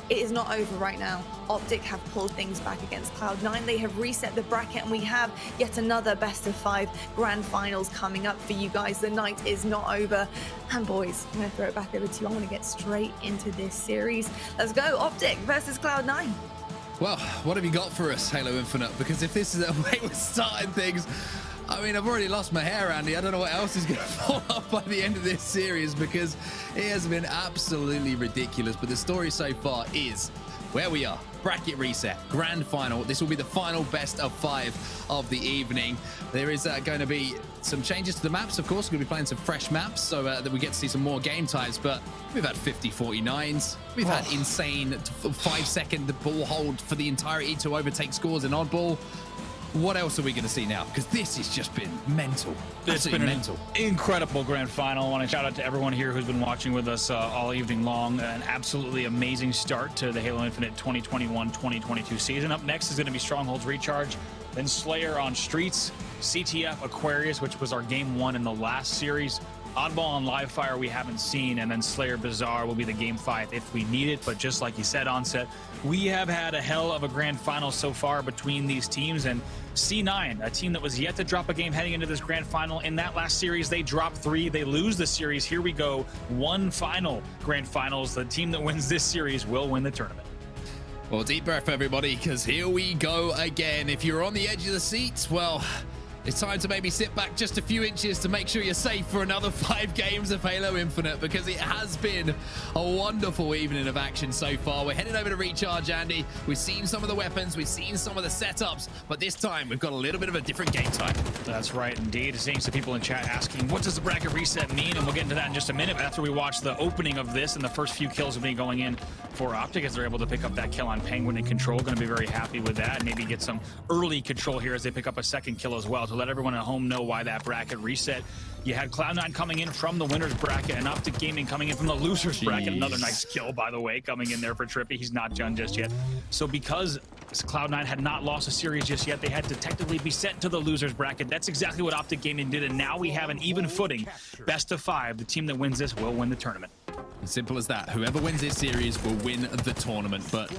It is not over right now. Optic have pulled things back against Cloud9. They have reset the bracket and we have yet another best of 5 grand finals coming up for you guys. The night is not over. And boys, I'm gonna throw it back over to you. I wanna get straight into this series. Let's go, Optic versus Cloud9. Well, what have you got for us, Halo Infinite? Because if this is the way we're starting things, I mean, I've already lost my hair, Andy. I don't know what else is going to fall off by the end of this series because it has been absolutely ridiculous. But the story so far is where we are. Bracket reset, grand final. This will be the final best of 5 of the evening. There is going to be some changes to the maps, of course. We're going to be playing some fresh maps so that we get to see some more game times. But we've had 50-49s. We've had insane 5-second ball hold for the entirety to overtake scores in oddball. What else are we going to see now? Because this has just been mental. It's been mental. An incredible grand final. I want to shout out to everyone here who's been watching with us all evening long. An absolutely amazing start to the Halo Infinite 2021-2022 season. Up next is going to be Strongholds Recharge, then Slayer on Streets, CTF Aquarius, which was our game 1 in the last series. Oddball on Livefire we haven't seen, and then Slayer Bazaar will be the game 5 if we need it. But just like you said, Onset, we have had a hell of a grand final so far between these teams. And C9, a team that was yet to drop a game heading into this grand final. In that last series, they dropped 3. They lose the series. Here we go. 1 final grand finals. The team that wins this series will win the tournament. Well, deep breath, everybody, because here we go again. If you're on the edge of the seats, well, it's time to maybe sit back just a few inches to make sure you're safe for another 5 games of Halo Infinite, because it has been a wonderful evening of action so far. We're heading over to Recharge, Andy. We've seen some of the weapons, we've seen some of the setups, but this time we've got a little bit of a different game type. That's right, indeed. Seeing some people in chat asking, what does the bracket reset mean? And we'll get into that in just a minute. But after we watch the opening of this and the first few kills will be going in for Optic as they're able to pick up that kill on Penguin and Control. Going to be very happy with that. Maybe get some early control here as they pick up a second kill as well to let everyone at home know why that bracket reset. You had Cloud9 coming in from the winner's bracket and Optic Gaming coming in from the loser's bracket. Another nice kill, by the way, coming in there for Trippy. He's not done just yet. So because Cloud9 had not lost a series just yet, they had to technically be sent to the loser's bracket. That's exactly what Optic Gaming did, and now we have an even footing. Best of 5. The team that wins this will win the tournament. As simple as that. Whoever wins this series will win the tournament. But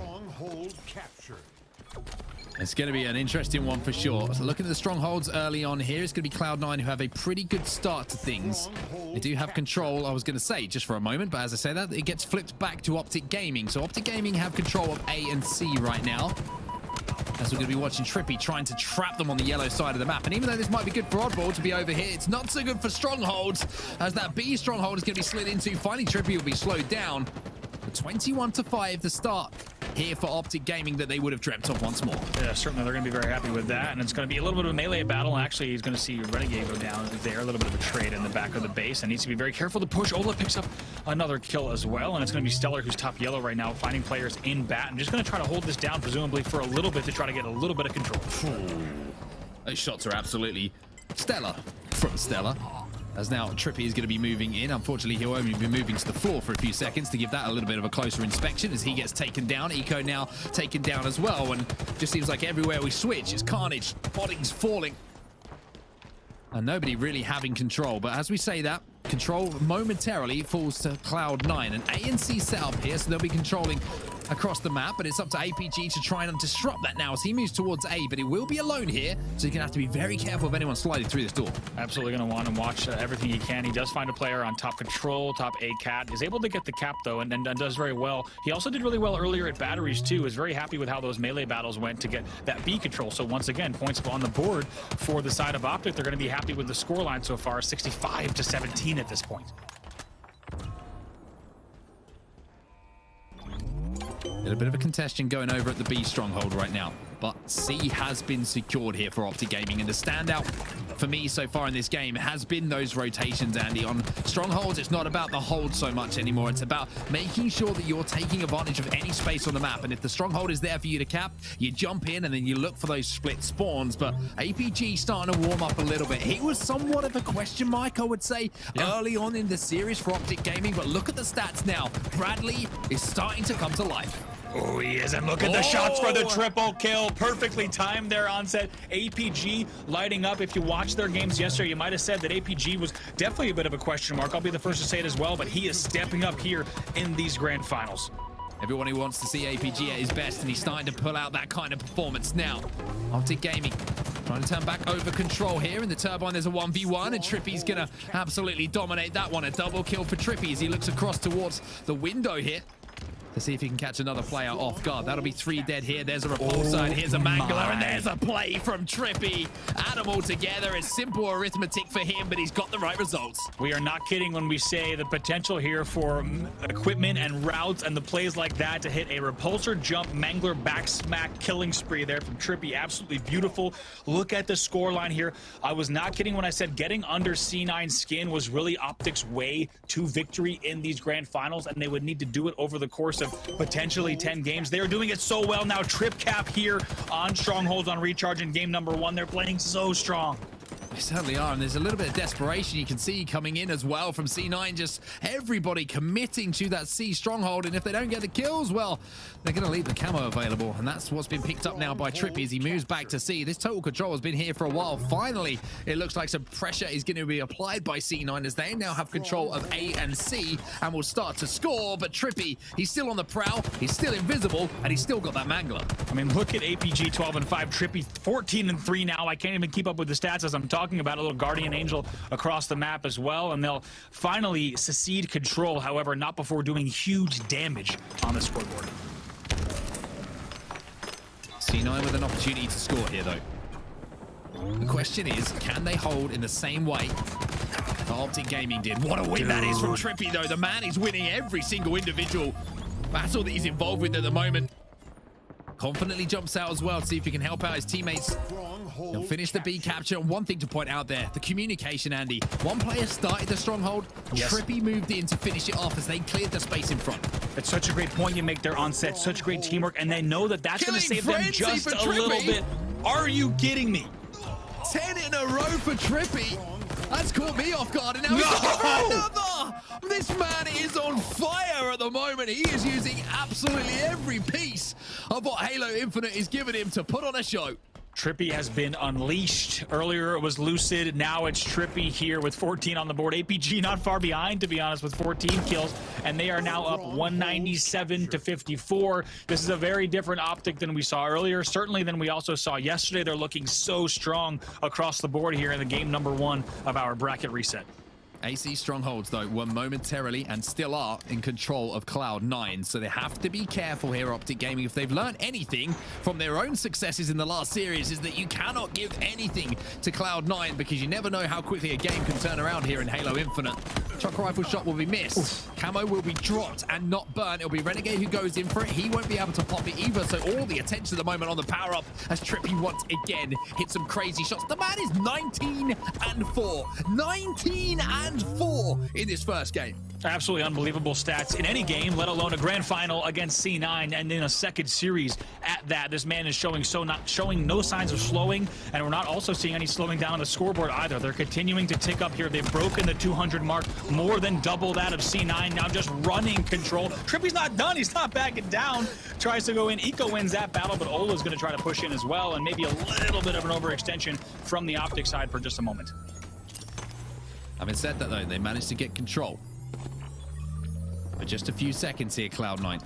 it's going to be an interesting one for sure. So looking at the strongholds early on here, it's going to be Cloud9 who have a pretty good start to things. They do have control, I was going to say, just for a moment, but as I say that, it gets flipped back to Optic Gaming. So Optic Gaming have control of A and C right now, as we're going to be watching Trippy trying to trap them on the yellow side of the map. And even though this might be good for Oddball to be over here, it's not so good for Strongholds, as that B stronghold is going to be slid into. Finally, Trippy will be slowed down. But 21-5 the start here for Optic Gaming that they would have dreamt of once more. Yeah, certainly they're going to be very happy with that. And it's going to be a little bit of a melee battle. Actually, he's going to see Renegade go down there. A little bit of a trade in the back of the base. And needs to be very careful to push. Ola picks up another kill as well. And it's going to be Stellar, who's top yellow right now, finding players in bat. And just going to try to hold this down, presumably for a little bit, to try to get a little bit of control. Those shots are absolutely stellar from Stellar. As now Trippy is going to be moving in. Unfortunately, he'll only be moving to the floor for a few seconds to give that a little bit of a closer inspection as he gets taken down. Eco now taken down as well. And just seems like everywhere we switch, it's carnage. Bodies falling. And nobody really having control. But as we say that, control momentarily falls to Cloud9. An A and C setup here, so they'll be controlling across the map, but it's up to APG to try and disrupt that now as he moves towards A, but he will be alone here, so you're gonna have to be very careful of anyone sliding through this door. Absolutely gonna want to watch everything he can. He does find a player on top Control, top A Cat, is able to get the cap though, and does very well. He also did really well earlier at Batteries too, is very happy with how those melee battles went to get that B Control. So once again, points on the board for the side of Optic. They're gonna be happy with the scoreline so far, 65-17 at this point. A bit of a contention going over at the B stronghold right now, but C has been secured here for Optic Gaming, and the standout for me so far in this game has been those rotations, Andy. On strongholds, it's not about the hold so much anymore. It's about making sure that you're taking advantage of any space on the map, and if the stronghold is there for you to cap, you jump in and then you look for those split spawns. But APG starting to warm up a little bit. He was somewhat of a question mark, I would say, early on in the series for Optic Gaming, but look at the stats now. Bradley is starting to come to life. Oh, he is, and look at the shots for the triple kill. Perfectly timed there on set. APG lighting up. If you watched their games yesterday, you might have said that APG was definitely a bit of a question mark. I'll be the first to say it as well, but he is stepping up here in these grand finals. Everyone who wants to see APG at his best, and he's starting to pull out that kind of performance now. Optic Gaming trying to turn back over Control here. In the Turbine, there's a 1v1, and Trippy's going to absolutely dominate that one. A double kill for Trippy as he looks across towards the window here to see if he can catch another player off guard. That'll be 3 dead here. There's a repulsor, and here's a Mangler, and there's a play from Trippy. Add them all together. It's simple arithmetic for him, but he's got the right results. We are not kidding when we say the potential here for equipment and routes and the plays like that to hit a repulsor, jump, Mangler, back smack, killing spree there from Trippy. Absolutely beautiful. Look at the scoreline here. I was not kidding when I said getting under C9 skin was really Optic's way to victory in these grand finals, and they would need to do it over the course of potentially 10 games. They are doing it so well now. Trip cap here on Strongholds on Recharge in game number 1. They're playing so strong. They certainly are, and there's a little bit of desperation you can see coming in as well from C9. Just everybody committing to that C stronghold, and if they don't get the kills, well, they're going to leave the camo available, and that's what's been picked up now by Trippy as he moves back to C. This total control has been here for a while. Finally, it looks like some pressure is going to be applied by C9 as they now have control of A and C and will start to score, but Trippy, he's still on the prowl, he's still invisible, and he's still got that Mangler. I mean, look at APG 12-5, Trippy 14-3 now. I can't even keep up with the stats as I'm talking about. A little Guardian Angel across the map as well, and they'll finally secede Control, however, not before doing huge damage on the scoreboard. C9 with an opportunity to score here, though. The question is, can they hold in the same way that Optic Gaming did? What a win that is from Trippy, though. The man is winning every single individual battle that he's involved with at the moment. Confidently jumps out as well to see if he can help out his teammates. He'll finish the B capture. And one thing to point out there, the communication, Andy. One player started the stronghold. Yes. Trippy moved in to finish it off as they cleared the space in front. It's such a great point you make there on set. Such great teamwork, and they know that that's going to save them just a little bit. Are you kidding me? 10 in a row for Trippy. That's caught me off guard, and now he's looking for another. This man is on fire at the moment. He is using absolutely every piece of what Halo Infinite is giving him to put on a show. Trippy has been unleashed. Earlier it was Lucid, now it's Trippy here with 14 on the board. APG not far behind, to be honest, with 14 kills, and they are now up 197 to 54. This is a very different Optic than we saw earlier, certainly than we also saw yesterday. They're looking so strong across the board here in the game number 1 of our bracket reset. AC Strongholds, though, were momentarily and still are in control of Cloud9, so they have to be careful here, Optic Gaming. If they've learned anything from their own successes in the last series, is that you cannot give anything to Cloud9 because you never know how quickly a game can turn around here in Halo Infinite. Shock rifle shot will be missed. Oof. Camo will be dropped and not burnt. It'll be Renegade who goes in for it. He won't be able to pop it either, so all the attention at the moment on the power-up as Trippy once again hits some crazy shots. The man is 19 and 4. 19 and 4 in this first game. Absolutely unbelievable stats in any game, let alone a grand final against C9 and in a second series at that. This man is showing no signs of slowing, and we're not also seeing any slowing down on the scoreboard either. They're continuing to tick up here. They've broken the 200 mark, more than double that of C9, now just running control. Trippy's not done, he's not backing down. Tries to go in, Eco wins that battle, but Ola's gonna try to push in as well, and maybe a little bit of an overextension from the Optic side for just a moment. Having said that, though, they managed to get control for just a few seconds here, Cloud9.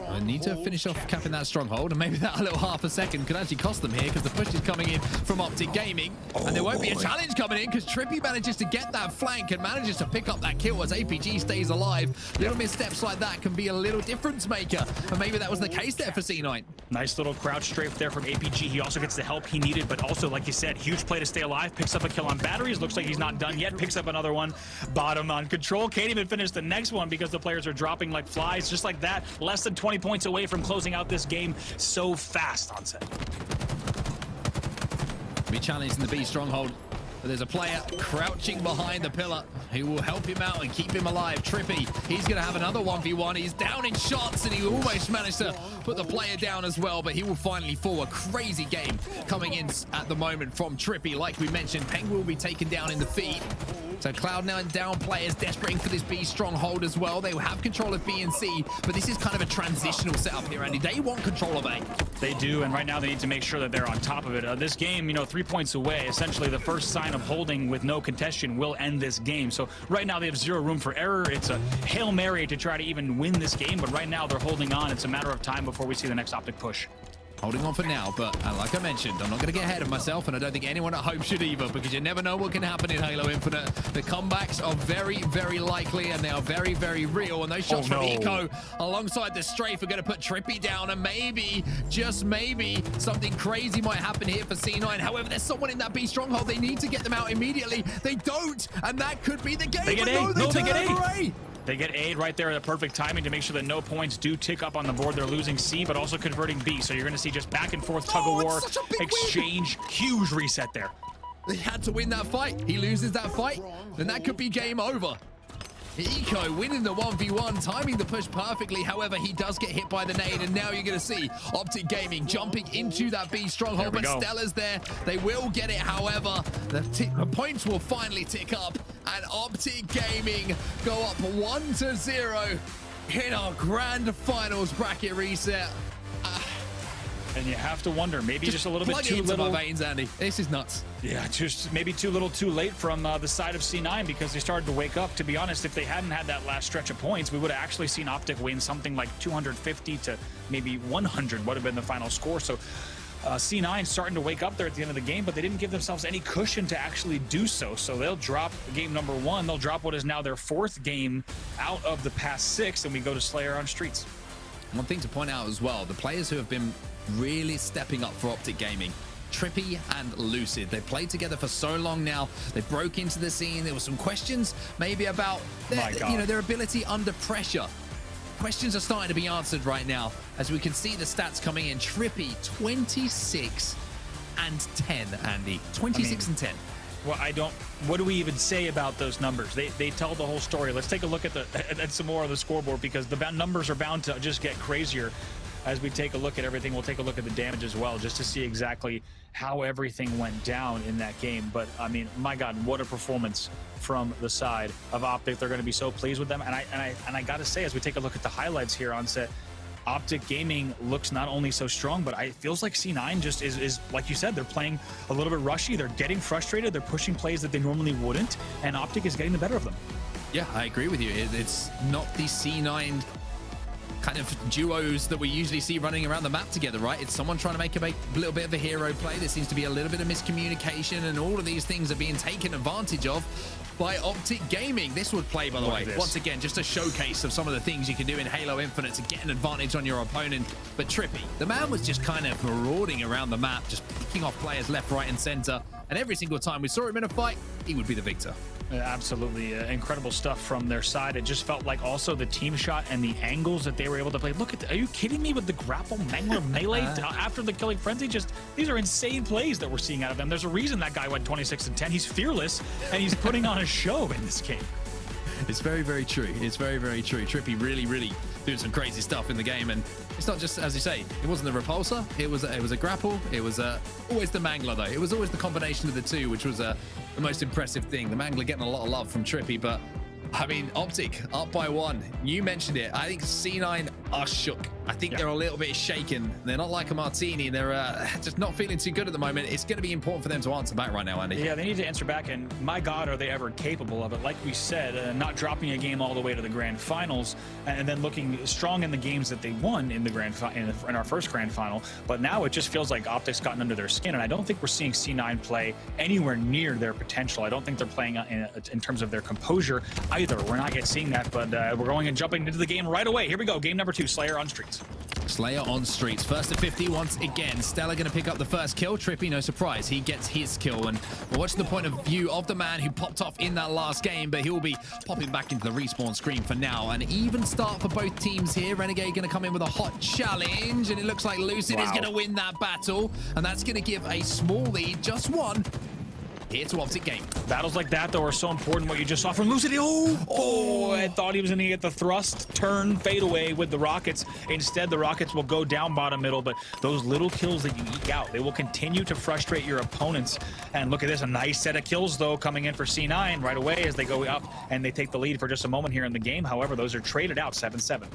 I need to finish off capping that stronghold, and maybe that a little half a second could actually cost them here because the push is coming in from Optic Gaming, and there won't be a challenge coming in because Trippy manages to get that flank and manages to pick up that kill as APG stays alive. Little missteps like that can be a little difference maker, and maybe that was the case there for C9. Nice little crouch strafe there from APG. He also gets the help he needed, but also, like you said, huge play to stay alive. Picks up a kill on batteries. Looks like he's not done yet. Picks up another one. Bottom on control. Can't even finish the next one because the players are dropping like flies. Just like that, less than 20 points away from closing out this game so fast on set. Be challenged in the B stronghold, but there's a player crouching behind the pillar who will help him out and keep him alive. Trippy, he's going to have another 1v1. He's down in shots, and he almost managed to put the player down as well, but he will finally fall. A crazy game coming in at the moment from Trippy. Like we mentioned, Peng will be taken down in the feed. So Cloud9 down players desperate for this B stronghold as well. They will have control of B and C, but this is kind of a transitional setup here, Andy. They want control of A. They do, and right now they need to make sure that they're on top of it. This game, 3 points away, essentially the first sign of holding with no contention will end this game. So right now they have zero room for error. It's a Hail Mary to try to even win this game, but right now they're holding on. It's a matter of time before we see the next Optic push. Holding on for now, but like I mentioned, I'm not going to get ahead of myself, and I don't think anyone at home should either, because you never know what can happen in Halo Infinite. The comebacks are very, very likely, and they are very, very real, and those shots from Eco alongside the strafe are going to put Trippy down, and maybe, just maybe, something crazy might happen here for C9. However, there's someone in that B stronghold. They need to get them out immediately. They don't, and that could be the game. They get A. They get A. They get A right there at the perfect timing to make sure that no points do tick up on the board. They're losing C, but also converting B. So you're going to see just back and forth tug of war, exchange, huge reset there. They had to win that fight. He loses that fight, then that could be game over. Eco winning the 1v1, timing the push perfectly. However, he does get hit by the nade, and now you're going to see Optic Gaming jumping into that B stronghold, but Stella's there. They will get it, however. The points will finally tick up, and Optic Gaming go up 1-0 in our grand finals bracket reset. And you have to wonder, maybe just a little bit too little. My veins, Andy. This is nuts. Yeah, just maybe too little too late from the side of C9 because they started to wake up. To be honest, if they hadn't had that last stretch of points, we would have actually seen Optic win something like 250 to maybe 100 would have been the final score. So C9 starting to wake up there at the end of the game, but they didn't give themselves any cushion to actually do so. So they'll drop game number 1. They'll drop what is now their 4th game out of the past 6, and we go to Slayer on Streets. One thing to point out as well, the players who have been really stepping up for Optic Gaming, Trippy and Lucid. They've played together for so long now. They broke into the scene. There were some questions maybe about their ability under pressure. Questions are starting to be answered right now as we can see the stats coming in. Trippy 26 and 10, Andy. 26 and 10. Well, what do we even say about those numbers? They tell the whole story. Let's take a look at some more of the scoreboard, because the numbers are bound to just get crazier as we take a look at everything. We'll take a look at the damage as well, just to see exactly how everything went down in that game. But I mean, my God, what a performance from the side of Optic. They're going to be so pleased with them. And I got to say, as we take a look at the highlights here on set, Optic Gaming looks not only so strong, but it feels like C9 just is like you said, they're playing a little bit rushy. They're getting frustrated. They're pushing plays that they normally wouldn't, and Optic is getting the better of them. Yeah, I agree with you. It's not the C9 kind of duos that we usually see running around the map together, right? It's someone trying to make a little bit of a hero play. There seems to be a little bit of miscommunication, and all of these things are being taken advantage of by Optic Gaming. This would play, by the way, once again, just a showcase of some of the things you can do in Halo Infinite to get an advantage on your opponent. But Trippy, the man was just kind of marauding around the map, just picking off players left, right, and center. And every single time we saw him in a fight, he would be the victor. Absolutely incredible stuff from their side. It just felt like also the team shot and the angles that they were able to play. Look at are you kidding me with the grapple mangler melee after the killing frenzy? These are insane plays that we're seeing out of them. There's a reason that guy went 26 and 10. He's fearless, and he's putting on a show in this game. It's very, very true. It's very, very true. Trippy really, really doing some crazy stuff in the game, and it's not just, as you say, it wasn't the repulsor, it was a grapple, it was always the mangler though. It was always the combination of the two, which was the most impressive thing. The mangler getting a lot of love from Trippy, but I mean, Optic up by 1. You mentioned it. I think C9 are shook. I think they're a little bit shaken. They're not like a martini. They're just not feeling too good at the moment. It's going to be important for them to answer back right now, Andy. Yeah, they need to answer back, and my God, are they ever capable of it? Like we said, not dropping a game all the way to the grand finals, and then looking strong in the games that they won in the in our first grand final. But now it just feels like Optic's gotten under their skin, and I don't think we're seeing C9 play anywhere near their potential. I don't think they're playing in terms of their composure either. We're not yet seeing that, but we're going and jumping into the game right away. Here we go. Game number 2, Slayer on Streets. Slayer on Streets. First to 50 once again. Stella going to pick up the first kill. Trippy, no surprise. He gets his kill. And we're watching the point of view of the man who popped off in that last game, but he'll be popping back into the respawn screen for now. An even start for both teams here. Renegade going to come in with a hot challenge, and it looks like Lucid is going to win that battle. And that's going to give a small lead, just one, here to Optic Gaming. Battles like that, though, are so important. What you just saw from Lucid. I thought he was going to get the thrust, turn, fade away with the rockets. Instead, the rockets will go down bottom middle, but those little kills that you eke out, they will continue to frustrate your opponents. And look at this, a nice set of kills, though, coming in for C9 right away as they go up and they take the lead for just a moment here in the game. However, those are traded out 7-7.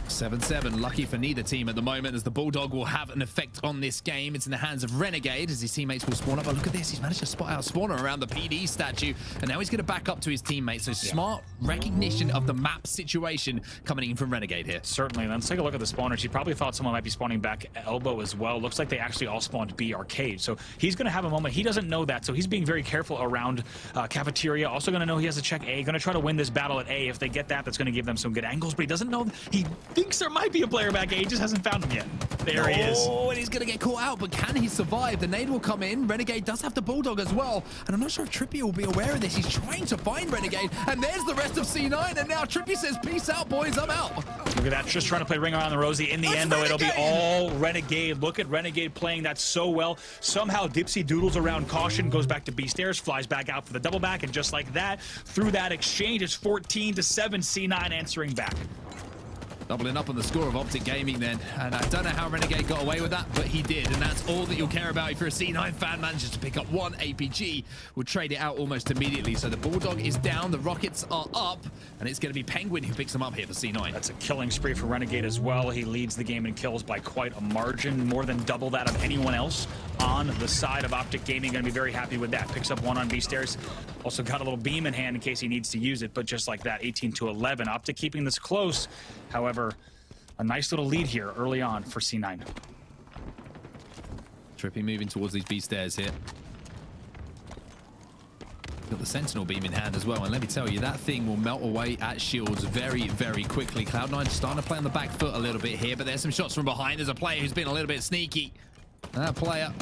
7-7, lucky for neither team at the moment, as the Bulldog will have an effect on this game. It's in the hands of Renegade as his teammates will spawn up. But look at this, he's managed to spot out Spawner around the PD statue, and now he's going to back up to his teammates. So smart recognition of the map situation coming in from Renegade here. Certainly. Let's take a look at the spawners. He probably thought someone might be spawning back elbow as well. Looks like they actually all spawned B arcade. So he's going to have a moment. He doesn't know that, so he's being very careful around cafeteria. Also going to know he has to check A. Going to try to win this battle at A. If they get that, that's going to give them some good angles, but he doesn't know. He thinks there might be a player back A. He just hasn't found him yet. There he is. Oh, and he's going to get caught out, but can he survive? The nade will come in. Renegade does have the Bulldog as well, and I'm not sure if Trippy will be aware of this. He's trying to find Renegade, and there's the rest of C9, and now Trippy says, peace out, boys, I'm out. Look at that, just trying to play ring around the rosy. In the end, though, it'll be all Renegade. Look at Renegade playing that so well. Somehow Dipsy doodles around caution, goes back to B stairs, flies back out for the double back, and just like that, through that exchange, it's 14-7, C9 answering back. Doubling up on the score of Optic Gaming then. And I don't know how Renegade got away with that, but he did. And that's all that you'll care about if you're a C9 fan. Manages to pick up one APG. We'll trade it out almost immediately. So the Bulldog is down, the Rockets are up, and it's going to be Penguin who picks them up here for C9. That's a killing spree for Renegade as well. He leads the game in kills by quite a margin, more than double that of anyone else on the side of Optic Gaming. Going to be very happy with that. Picks up one on B stairs. Also got a little beam in hand in case he needs to use it, but just like that, 18-11. Optic keeping this close. However, a nice little lead here early on for C9. Trippy moving towards these B stairs here. Got the Sentinel beam in hand as well, and let me tell you, that thing will melt away at shields very, very quickly. Cloud9 starting to play on the back foot a little bit here, but there's some shots from behind. There's a player who's been a little bit sneaky. That player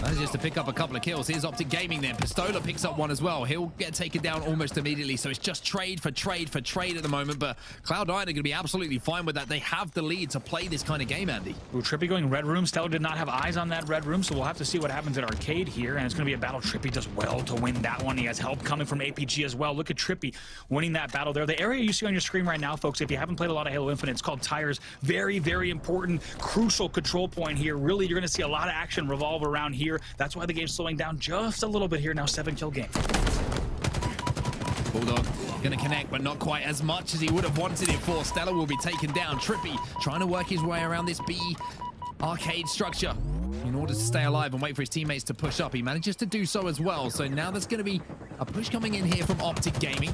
manages to pick up a couple of kills. Here's Optic Gaming then. Pistola picks up one as well. He'll get taken down almost immediately. So it's just trade for trade for trade at the moment. But Cloud9 are going to be absolutely fine with that. They have the lead to play this kind of game, Andy. Ooh, Trippy going red room. Stellar did not have eyes on that red room, so we'll have to see what happens at Arcade here. And it's going to be a battle. Trippy does well to win that one. He has help coming from APG as well. Look at Trippy winning that battle there. The area you see on your screen right now, folks, if you haven't played a lot of Halo Infinite, it's called Tires. Very, very important, crucial control point here. Really, you're going to see a lot of action revolve around here. That's why the game's slowing down just a little bit here now. 7-kill game. Bulldog going to connect, but not quite as much as he would have wanted it for. Stellar will be taken down. Trippy trying to work his way around this B arcade structure in order to stay alive and wait for his teammates to push up. He manages to do so as well. So now there's going to be a push coming in here from Optic Gaming.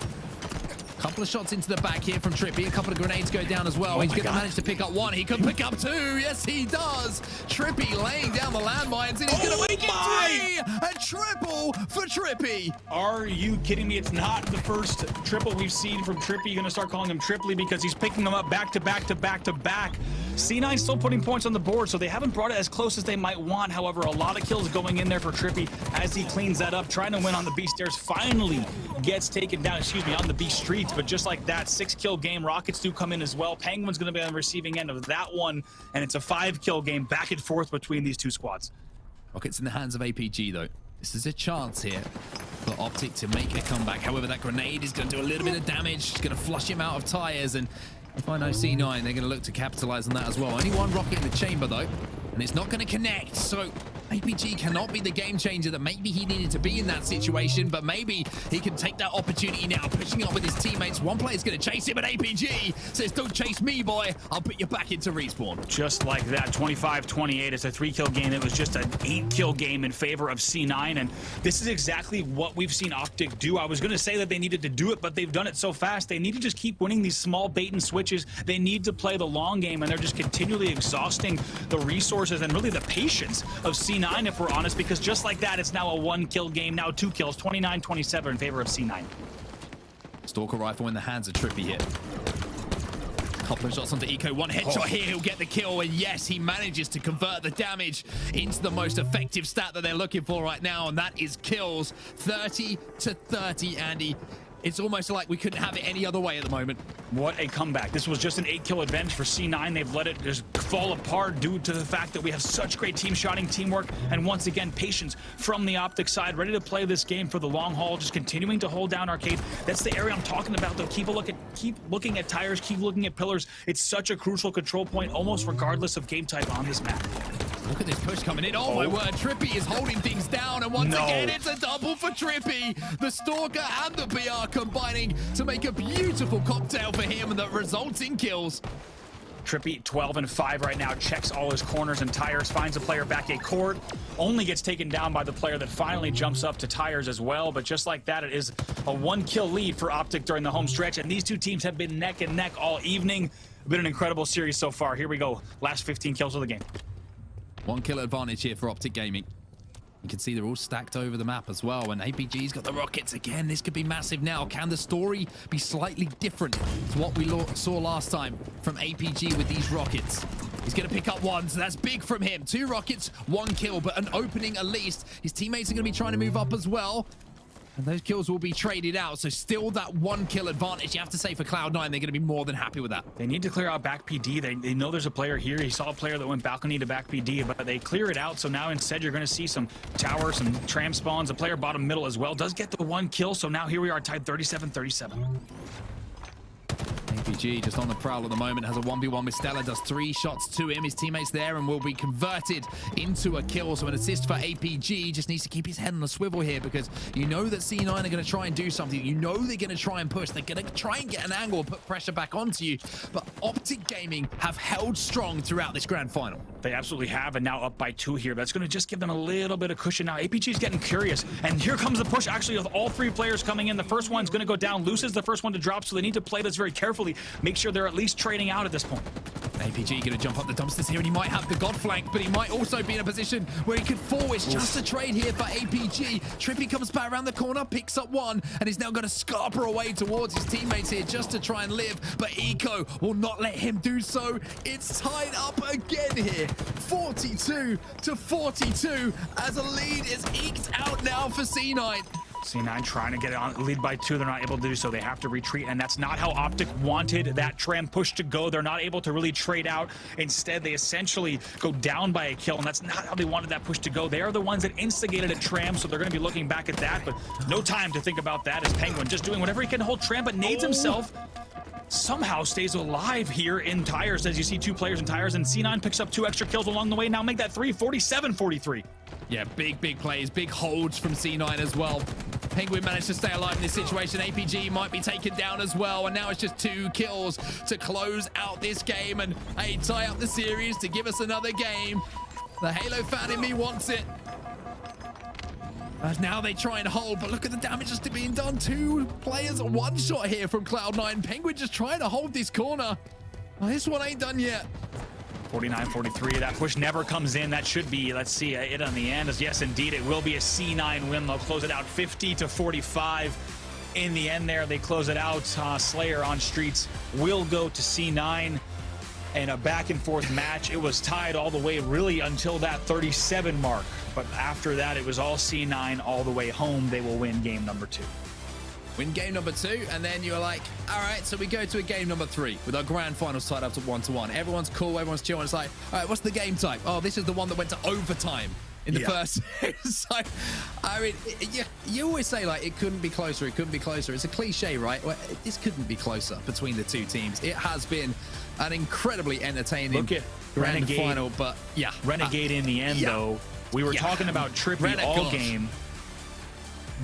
Couple of shots into the back here from Trippy. A couple of grenades go down as well. He's going to manage to pick up one. He could pick up two. Yes, he does. Trippy laying down the landmines, and he's going to make it three. A triple for Trippy. Are you kidding me? It's not the first triple we've seen from Trippy. You're going to start calling him Tripley because he's picking them up back to back to back to back. C9 still putting points on the board, so they haven't brought it as close as they might want. However, a lot of kills going in there for Trippy as he cleans that up, trying to win on the B stairs. Finally gets taken down, on the B streets. But just like that, 6-kill game. Rockets do come in as well. Penguin's going to be on the receiving end of that one, and it's a 5-kill game back and forth between these two squads. Rockets in the hands of APG, though. This is a chance here for Optic to make a comeback. However, that grenade is going to do a little bit of damage. It's going to flush him out of tires, and if I know C9, they're going to look to capitalize on that as well. Only one rocket in the chamber, though, and it's not going to connect. So APG cannot be the game changer that maybe he needed to be in that situation, but maybe he can take that opportunity now, pushing up with his teammates. One player's going to chase him, and APG says, "Don't chase me, boy. I'll put you back into respawn." Just like that, 25-28. It's a 3-kill game. It was just an 8-kill game in favor of C9, and this is exactly what we've seen Optic do. I was going to say that they needed to do it, but they've done it so fast. They need to just keep winning these small bait and switches. They need to play the long game, and they're just continually exhausting the resources and really the patience of C9, if we're honest, because just like that, it's now a 1-kill game, now 2 kills, 29-27 in favor of C9. Stalker rifle in the hands of Trippy here. Couple of shots onto Eco. One headshot here, he'll get the kill, and yes, he manages to convert the damage into the most effective stat that they're looking for right now, and that is kills. 30-30, Andy. It's almost like we couldn't have it any other way at the moment. What a comeback. This was just an 8-kill advantage for C9. They've let it just fall apart due to the fact that we have such great team shotting, teamwork, and once again, patience from the Optic side, ready to play this game for the long haul, just continuing to hold down Arcade. That's the area I'm talking about, though. Keep looking at tires, keep looking at pillars. It's such a crucial control point, almost regardless of game type on this map. Look at this push coming in. Oh my word, Trippy is holding things down, and once again, it's a double for Trippy. The Stalker and the BR combining to make a beautiful cocktail for him, and that results in kills. Trippy 12-5 right now, checks all his corners and tires, finds a player back a court, only gets taken down by the player that finally jumps up to tires as well. But just like that, it is a 1-kill lead for Optic during the home stretch, and these two teams have been neck and neck all evening. Been an incredible series so far. Here we go, last 15 kills of the game. 1-kill advantage here for Optic Gaming. You can see they're all stacked over the map as well, and APG's got the rockets again. This could be massive now. Can the story be slightly different to what we saw last time from APG with these rockets? He's going to pick up one, so that's big from him. 2 rockets, 1 kill, but an opening at least. His teammates are going to be trying to move up as well. And those kills will be traded out, so still that 1-kill advantage. You have to say for Cloud9, they're going to be more than happy with that. They need to clear out back PD. They know there's a player here. He saw a player that went balcony to back PD, but they clear it out. So now instead you're going to see some towers, some tram spawns. A player bottom middle as well. Does get the 1 kill, so now here we are tied 37-37. APG just on the prowl at the moment, has a 1v1 with Stellar, does 3 shots to him. His teammate's there and will be converted into a kill. So an assist for APG. Just needs to keep his head on the swivel here, because you know that C9 are going to try and do something. You know they're going to try and push. They're going to try and get an angle, put pressure back onto you. But Optic Gaming have held strong throughout this grand final. They absolutely have, and now up by 2 here. That's going to just give them a little bit of cushion now. APG's getting curious, and here comes the push, actually, with all 3 players coming in. The first one's going to go down. Luce is the first one to drop, so they need to play this very carefully. Make sure they're at least trading out at this point. APG going to jump up the dumpsters here, and he might have the God flank, but he might also be in a position where he could forward. Just a trade here for APG. Trippy comes back around the corner, picks up one, and he's now going to scarper away towards his teammates here just to try and live, but Eco will not let him do so. It's tied up again here, 42 to 42, as a lead is eked out now for C9. C9 trying to get it on lead by 2. They're not able to do so. They have to retreat, and that's not how Optic wanted that tram push to go. They're not able to really trade out. Instead, they essentially go down by a kill, and that's not how they wanted that push to go. They are the ones that instigated a tram, so they're going to be looking back at that, but no time to think about that as Penguin just doing whatever he can to hold tram, but nades himself. Somehow stays alive here in tires, as you see 2 players in tires, and C9 picks up 2 extra kills along the way. Now make that 3, 47-43. Yeah, big plays, big holds from C9 as well. Penguin managed to stay alive in this situation. APG might be taken down as well, and now it's just 2 kills to close out this game and hey, tie up the series to give us another game. The Halo fan in me wants it. As now they try and hold, but look at the damage just being done. 2 players, 1 shot here from Cloud9. Penguin just trying to hold this corner. Well, this one ain't done yet. 49-43, that push never comes in. That should be, let's see, it on the end. As yes, indeed, it will be a C9 win. They'll close it out 50-45. In the end there, they close it out. Slayer on Streets will go to C9. And a back and forth match. It was tied all the way really until that 37 mark. But after that, it was all C9 all the way home. They will win game number 2. Win game number 2, and then you're like, all right, so we go to a game number 3 with our grand finals tied up to 1-1. Everyone's cool, everyone's chill, and it's like, all right, what's the game type? Oh, this is the one that went to overtime in the first. So, I mean, you always say, like, it couldn't be closer, it couldn't be closer. It's a cliche, right? Well, this couldn't be closer between the 2 teams. It has been an incredibly entertaining Look at grand Renegade, final, but yeah. Renegade in the end, though. We were talking about Trippy all game.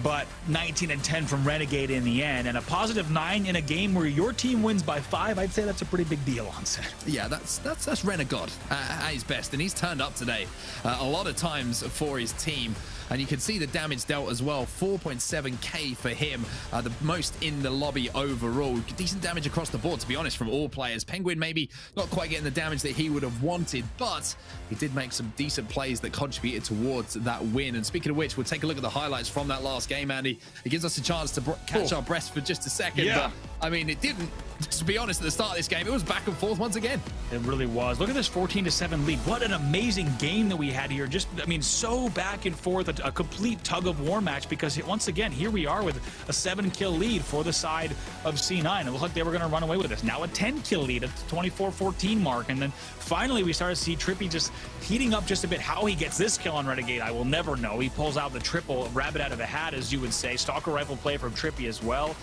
But 19 and 10 from Renegade in the end, and a positive 9 in a game where your team wins by 5. I'd say that's a pretty big deal on set. Yeah, that's Renegade at his best, and he's turned up today a lot of times for his team. And you can see the damage dealt as well, 4.7k for him, the most in the lobby overall. Decent damage across the board, to be honest, from all players. Penguin maybe not quite getting the damage that he would have wanted, but he did make some decent plays that contributed towards that win. And speaking of which, we'll take a look at the highlights from that last game, Andy. It gives us a chance to catch our breath for just a second. Yeah. But, I mean, it didn't. To be honest, at the start of this game, it was back and forth once again. It really was. Look at this 14-7 lead. What an amazing game that we had here. Just, I mean, so back and forth, a complete tug of war match, because once again, here we are with a 7-kill lead for the side of C9. It looked like they were going to run away with this. Now a 10-kill lead at the 24-14 mark. And then finally, we started to see Trippy just heating up just a bit. How he gets this kill on Renegade, I will never know. He pulls out the triple rabbit out of a hat, as you would say. Stalker rifle play from Trippy as well,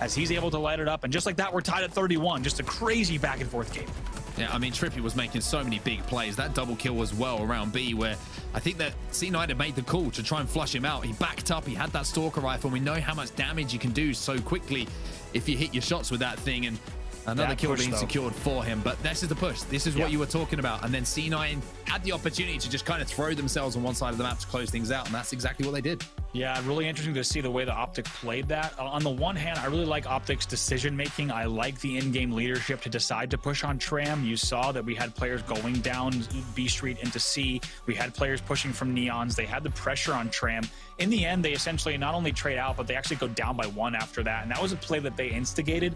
as he's able to light it up. And just like that, we're tied at 31. Just a crazy back and forth game. Yeah, I mean, Trippy was making so many big plays. That double kill as well around B, where I think that C9 had made the call to try and flush him out. He backed up, he had that Stalker rifle, and we know how much damage you can do so quickly if you hit your shots with that thing. And another kill being secured for him. But this is the push. This is what you were talking about. And then C9 had the opportunity to just kind of throw themselves on one side of the map to close things out. And that's exactly what they did. Yeah, really interesting to see the way the Optic played that. On the one hand, I really like Optic's decision-making. I like the in-game leadership to decide to push on Tram. You saw that we had players going down B Street into C. We had players pushing from Neons. They had the pressure on Tram. In the end, they essentially not only trade out, but they actually go down by 1 after that. And that was a play that they instigated.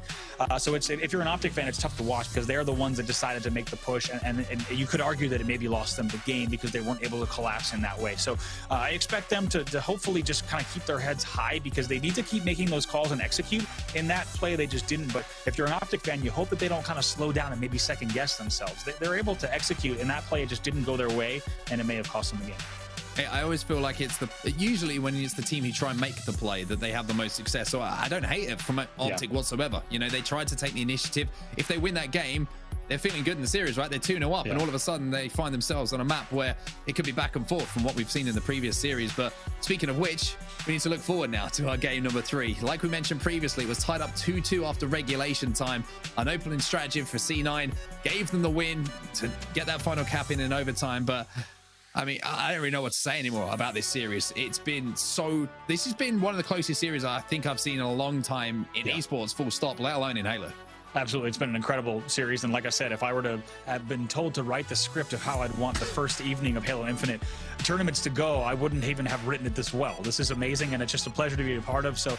So if you're an Optic fan, it's tough to watch, because they're the ones that decided to make the push. And you could argue that it maybe lost them the game because they weren't able to collapse in that way. So I expect them to hopefully just kind of keep their heads high, because they need to keep making those calls and execute. In that play, they just didn't. But if you're an Optic fan, you hope that they don't kind of slow down and maybe second guess themselves. They're able to execute. In that play, it just didn't go their way, and it may have cost them the game. I always feel like usually when it's the team who try and make the play that they have the most success. So I don't hate it from Optic whatsoever. You know, they tried to take the initiative. If they win that game, they're feeling good in the series, right? They're 2-0 up, and all of a sudden they find themselves on a map where it could be back and forth from what we've seen in the previous series. But speaking of which, we need to look forward now to our game number 3. Like we mentioned previously, it was tied up 2-2 after regulation time. An opening strategy for C9 gave them the win to get that final cap in overtime. But I mean, I don't really know what to say anymore about this series. This has been one of the closest series I think I've seen in a long time in esports, full stop, let alone in Halo. Absolutely. It's been an incredible series. And like I said, if I were to have been told to write the script of how I'd want the first evening of Halo Infinite tournaments to go, I wouldn't even have written it this well. This is amazing, and it's just a pleasure to be a part of. So,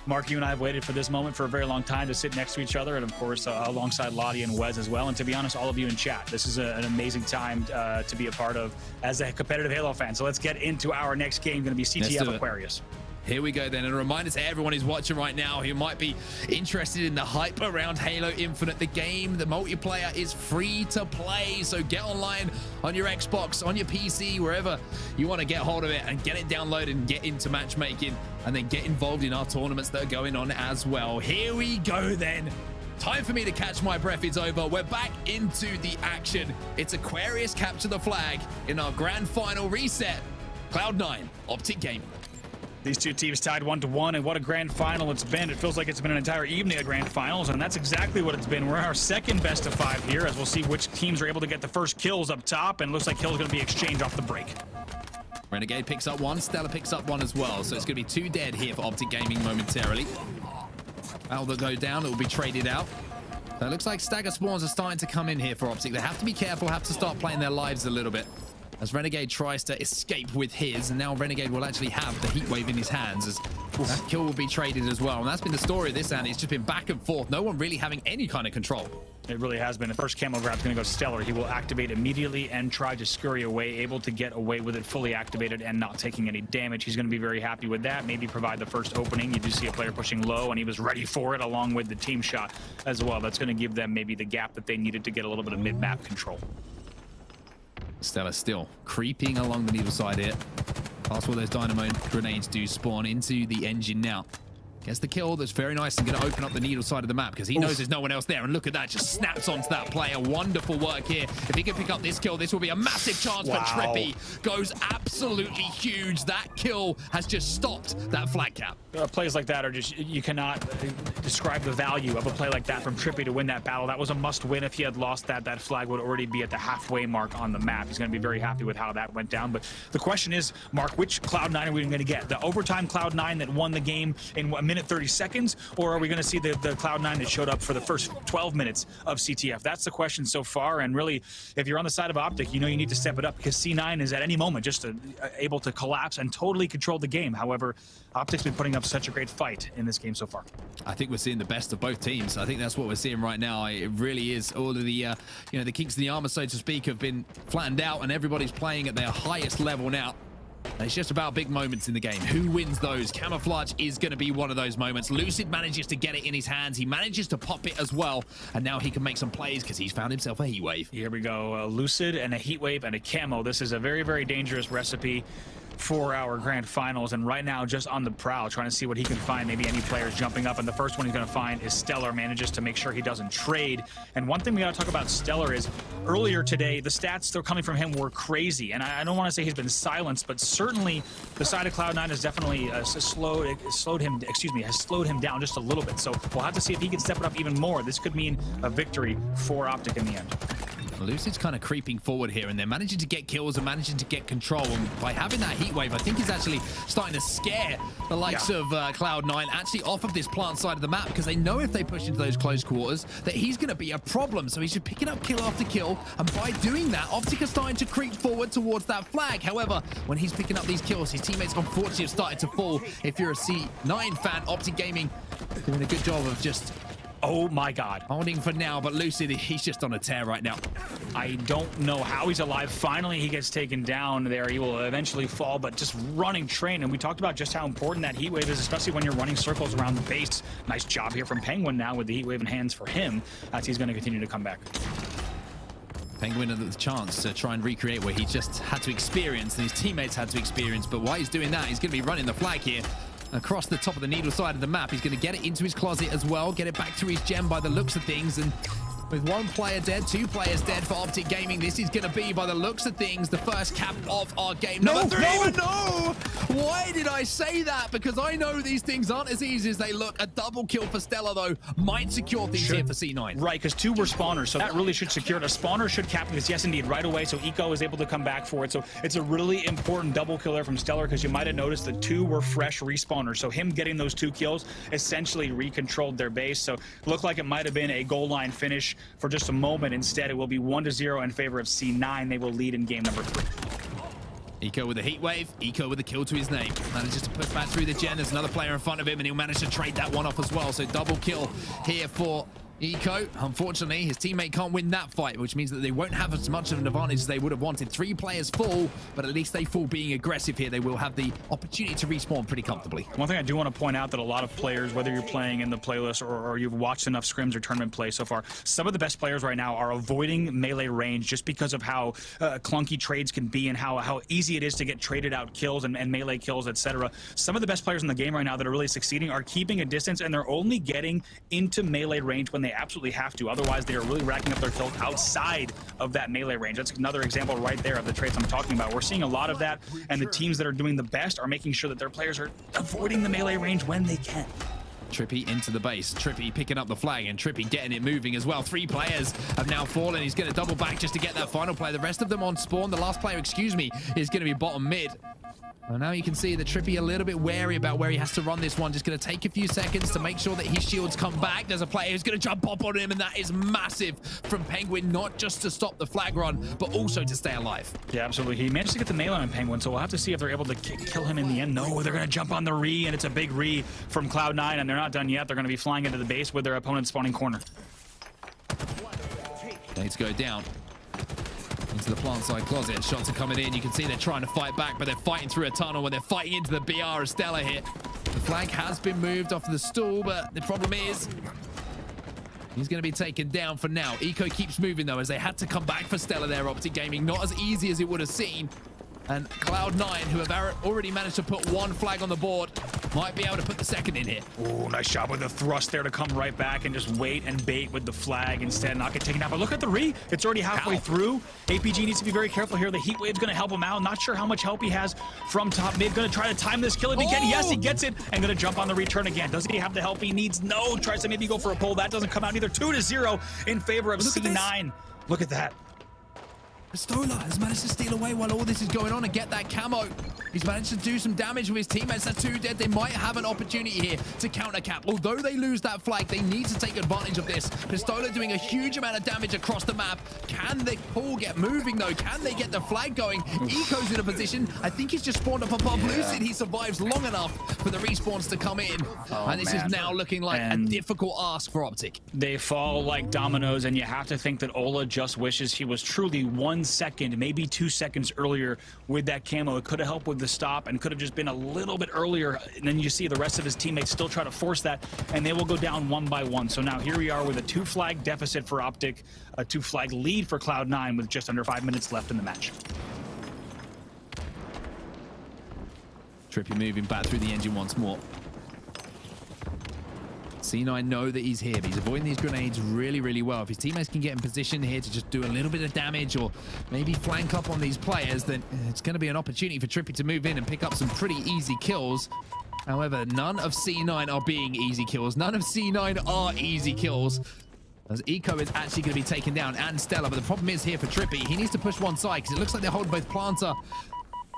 Mark, you and I have waited for this moment for a very long time to sit next to each other, and of course, alongside Lottie and Wes as well. And to be honest, all of you in chat, this is an amazing time to be a part of as a competitive Halo fan. So let's get into our next game, going to be CTF Aquarius. Here we go then, and a reminder to everyone who's watching right now who might be interested in the hype around Halo Infinite. The game, the multiplayer is free to play, so get online on your Xbox, on your PC, wherever you want to get hold of it, and get it downloaded and get into matchmaking, and then get involved in our tournaments that are going on as well. Here we go then. Time for me to catch my breath is over. We're back into the action. It's Aquarius capture the flag in our grand final reset. Cloud9, Optic Gaming. These two teams tied 1-1, and what a grand final it's been. It feels like it's been an entire evening of grand finals, and that's exactly what it's been. We're in our second best of 5 here, as we'll see which teams are able to get the first kills up top, and looks like kills going to be exchanged off the break. Renegade picks up one, Stella picks up one as well, so it's going to be 2 dead here for Optic Gaming momentarily. Battle that go down, it will be traded out. So it looks like stagger spawns are starting to come in here for Optic. They have to be careful, have to start playing their lives a little bit, as Renegade tries to escape with his, and now Renegade will actually have the heat wave in his hands, as that kill will be traded as well. And that's been the story of this, and it's just been back and forth. No one really having any kind of control. It really has been. The first camo grab's going to go Stellar. He will activate immediately and try to scurry away, able to get away with it fully activated and not taking any damage. He's going to be very happy with that. Maybe provide the first opening. You do see a player pushing low, and he was ready for it along with the team shot as well. That's going to give them maybe the gap that they needed to get a little bit of mid-map control. Stella still creeping along the needle side here. Past where those dynamo grenades do spawn into the engine now. Gets the kill. That's very nice, and going to open up the needle side of the map because he knows there's no one else there. And look at that, just snaps onto that player. Wonderful work here. If he can pick up this kill, this will be a massive chance for Trippy. Goes absolutely huge. That kill has just stopped that flag cap. Plays like that are just, you cannot describe the value of a play like that from Trippy to win that battle. That was a must win. If he had lost that, that flag would already be at the halfway mark on the map. He's going to be very happy with how that went down. But the question is, Mark, which Cloud9 are we going to get? The overtime Cloud9 that won the game in a minute 30 seconds, or are we going to see the Cloud9 that showed up for the first 12 minutes of CTF? That's the question so far, and really, if you're on the side of Optic, you know you need to step it up because C9 is at any moment just able to collapse and totally control the game. However, Optic's been putting up such a great fight in this game so far. I think we're seeing the best of both teams. I think that's what we're seeing right now. It really is. All of the, you know, the kinks in the armor, so to speak, have been flattened out, and everybody's playing at their highest level now. And it's just about big moments in the game. Who wins those? Camouflage is going to be one of those moments. Lucid manages to get it in his hands. He manages to pop it as well. And now he can make some plays because he's found himself a heat wave. Here we go. Lucid and a heat wave and a camo. This is a very, very dangerous recipe for our grand finals, and right now just on the prowl trying to see what he can find, maybe any players jumping up, and the first one he's going to find is Stellar. Manages to make sure he doesn't trade. And one thing we got to talk about Stellar is earlier today the stats still coming from him were crazy, and I don't want to say he's been silenced, but certainly the side of Cloud9 has definitely has slowed him down just a little bit. So we'll have to see if he can step it up even more. This could mean a victory for Optic in the end. Lucid's kind of creeping forward here, and they're managing to get kills and managing to get control. And by having that heat wave, I think he's actually starting to scare the likes of Cloud9 actually off of this plant side of the map, because they know if they push into those close quarters that he's going to be a problem. So he's just picking up kill after kill, and by doing that, Optic are starting to creep forward towards that flag. However, when he's picking up these kills, his teammates unfortunately have started to fall. If you're a C9 fan, Optic Gaming doing a good job of just... Oh my God. Holding for now, but Lucid, he's just on a tear right now. I don't know how he's alive. Finally, he gets taken down there. He will eventually fall, but just running train. And we talked about just how important that heat wave is, especially when you're running circles around the base. Nice job here from Penguin now with the heat wave in hands for him as he's going to continue to come back. Penguin had the chance to try and recreate where he just had to experience and his teammates had to experience. But while he's doing that, he's going to be running the flag here across the top of the needle side of the map. He's going to get it into his closet as well, get it back to his gem by the looks of things, and With 1 player dead, 2 players dead for Optic Gaming. This is going to be, by the looks of things, the first cap of our game. Number 3, no! Why did I say that? Because I know these things aren't as easy as they look. A double kill for Stella, though, might secure things here for C9. Right, because 2 were spawners, so that really should secure it. A spawner should cap this, yes, indeed, right away, so Eco is able to come back for it. So it's a really important double kill there from Stellar, because you might have noticed the 2 were fresh respawners. So him getting those 2 kills essentially recontrolled their base. So it looked like it might have been a goal line finish for just a moment. Instead, it will be 1-0 in favor of C9. They will lead in game number 3. Eco with a heat wave, Eco with a kill to his name. Manages to push back through the gen. There's another player in front of him, and he'll manage to trade that one off as well. So double kill here for Eco. Unfortunately, his teammate can't win that fight, which means that they won't have as much of an advantage as they would have wanted. 3 players fall, but at least they fall being aggressive here. They will have the opportunity to respawn pretty comfortably. One thing I do want to point out that a lot of players, whether you're playing in the playlist or you've watched enough scrims or tournament play so far, some of the best players right now are avoiding melee range just because of how clunky trades can be and how easy it is to get traded out kills and melee kills, etc. Some of the best players in the game right now that are really succeeding are keeping a distance, and they're only getting into melee range when they absolutely have to. Otherwise, they are really racking up their kills outside of that melee range. That's another example right there of the traits I'm talking about. We're seeing a lot of that, and the teams that are doing the best are making sure that their players are avoiding the melee range when they can. Trippy into the base. Trippy picking up the flag, and Trippy getting it moving as well. 3 players have now fallen. He's going to double back just to get that final play. The rest of them on spawn. The last player, excuse me, is going to be bottom mid. Well, now you can see that Trippy a little bit wary about where he has to run this one. Just going to take a few seconds to make sure that his shields come back. There's a player who's going to jump up on him, and that is massive from Penguin, not just to stop the flag run, but also to stay alive. Yeah, absolutely. He managed to get the melee on Penguin, so we'll have to see if they're able to kill him in the end. No, they're going to jump on the re, and it's a big re from Cloud9, and they're not done yet. They're going to be flying into the base with their opponent's spawning corner. Nades go down into the plant side closet. Shots are coming in. You can see they're trying to fight back, but they're fighting through a tunnel when they're fighting into the BR of Stella here. The flag has been moved off the stool, but the problem is he's going to be taken down for now. Eco keeps moving, though, as they had to come back for Stella there, Optic Gaming. Not as easy as it would have seemed. And Cloud9, who have already managed to put 1 flag on the board, might be able to put the second in here. Oh, nice job with the thrust there to come right back and just wait and bait with the flag instead, not get taken out. But look at the re. It's already halfway through. APG needs to be very careful here. The heat wave's going to help him out. Not sure how much help he has from top mid. Going to try to time this kill if he can. Yes, he gets it. And going to jump on the return again. Does he have the help he needs? No. Tries to maybe go for a pull. That doesn't come out either. 2-0 in favor of C9. Look at that. Pistola has managed to steal away while all this is going on and get that camo. He's managed to do some damage with his teammates. That's 2 dead. They might have an opportunity here to counter cap. Although they lose that flag, they need to take advantage of this. Pistola doing a huge amount of damage across the map. Can the pull get moving, though? Can they get the flag going? Eco's in a position. I think he's just spawned up above Lucid. He survives long enough for the respawns to come in. And this is now looking like a difficult ask for Optic. They fall like dominoes, and you have to think that Ola just wishes he was truly 1 second, maybe 2 seconds earlier with that camo. It could have helped with the stop and could have just been a little bit earlier. And then you see the rest of his teammates still try to force that, and they will go down 1 by 1. So now here we are with a 2 flag deficit for Optic, a 2 flag lead for Cloud9 with just under 5 minutes left in the match. Trippy moving back through the engine once more. C9 know that he's here, but he's avoiding these grenades really, really well. If his teammates can get in position here to just do a little bit of damage or maybe flank up on these players, then it's going to be an opportunity for Trippy to move in and pick up some pretty easy kills. However, none of C9 are being easy kills. None of C9 are easy kills, as Eco is actually going to be taken down, and Stella. But the problem is here for Trippy, he needs to push one side because it looks like they're holding both Planter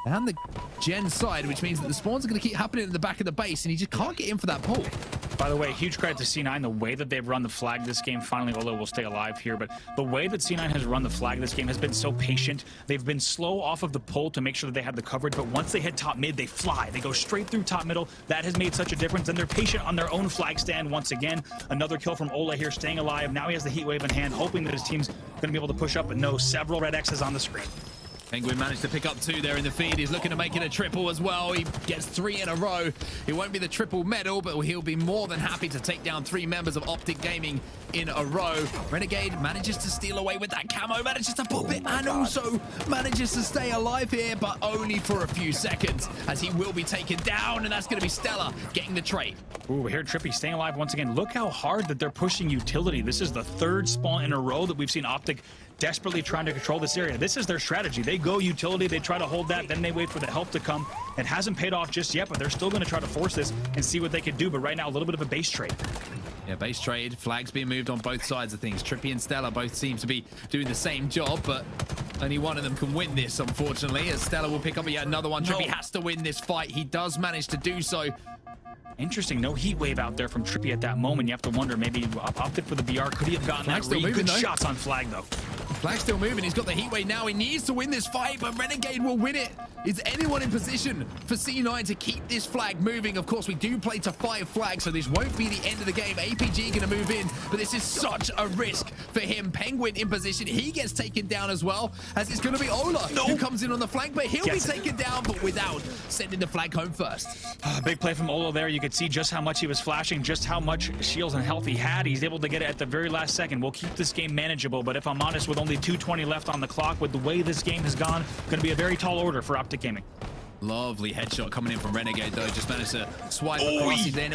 and the gen side, which means that the spawns are going to keep happening in the back of the base, and he just can't get in for that pull. By the way, huge credit to C9, the way that they've run the flag this game. Finally, Ola will stay alive here, but the way that C9 has run the flag this game has been so patient. They've been slow off of the pull to make sure that they have the coverage, but once they hit top mid, they fly. They go straight through top middle. That has made such a difference, and they're patient on their own flag stand once again. Another kill from Ola here, staying alive. Now he has the heat wave in hand, hoping that his team's going to be able to push up, but no, several red X's on the screen. Penguin managed to pick up 2 there in the feed. He's looking to make it a triple as well. He gets 3 in a row. It won't be the triple medal, but he'll be more than happy to take down 3 members of Optic Gaming in a row. Renegade manages to steal away with that camo, manages to pop it, and also manages to stay alive here, but only for a few seconds, as he will be taken down, and that's going to be Stella getting the trade. Ooh, we hear Trippy staying alive once again. Look how hard that they're pushing utility. This is the 3rd spawn in a row that we've seen Optic desperately trying to control this area. This is their strategy. They go utility, they try to hold that, then they wait for the help to come. It hasn't paid off just yet, but they're still going to try to force this and see what they can do. But right now, a little bit of a base trade. Yeah, base trade. Flags being moved on both sides of things. Trippy and Stella both seem to be doing the same job, but only one of them can win this, unfortunately, as Stella will pick up yet another one. Trippy has to win this fight. He does manage to do so. Interesting, no heat wave out there from Trippy at that moment. You have to wonder, maybe opted for the BR. Could he have gotten that read? Good shots on Flag, though. Flag's still moving. He's got the heat wave now. He needs to win this fight, but Renegade will win it. Is anyone in position for C9 to keep this flag moving? Of course, we do play to 5 flags, so this won't be the end of the game. APG going to move in, but this is such a risk for him. Penguin in position. He gets taken down as well, as it's going to be Ola who comes in on the flank, but he'll be taken down, but without sending the flag home first. Big play from Ola there. You could see just how much he was flashing, just how much shields and health he had. He's able to get it at the very last second. We'll keep this game manageable, but if I'm honest, with only 2:20 left on the clock, with the way this game has gone, going to be a very tall order for Optic Gaming. Lovely headshot coming in from Renegade, though. Just managed to swipe across. He then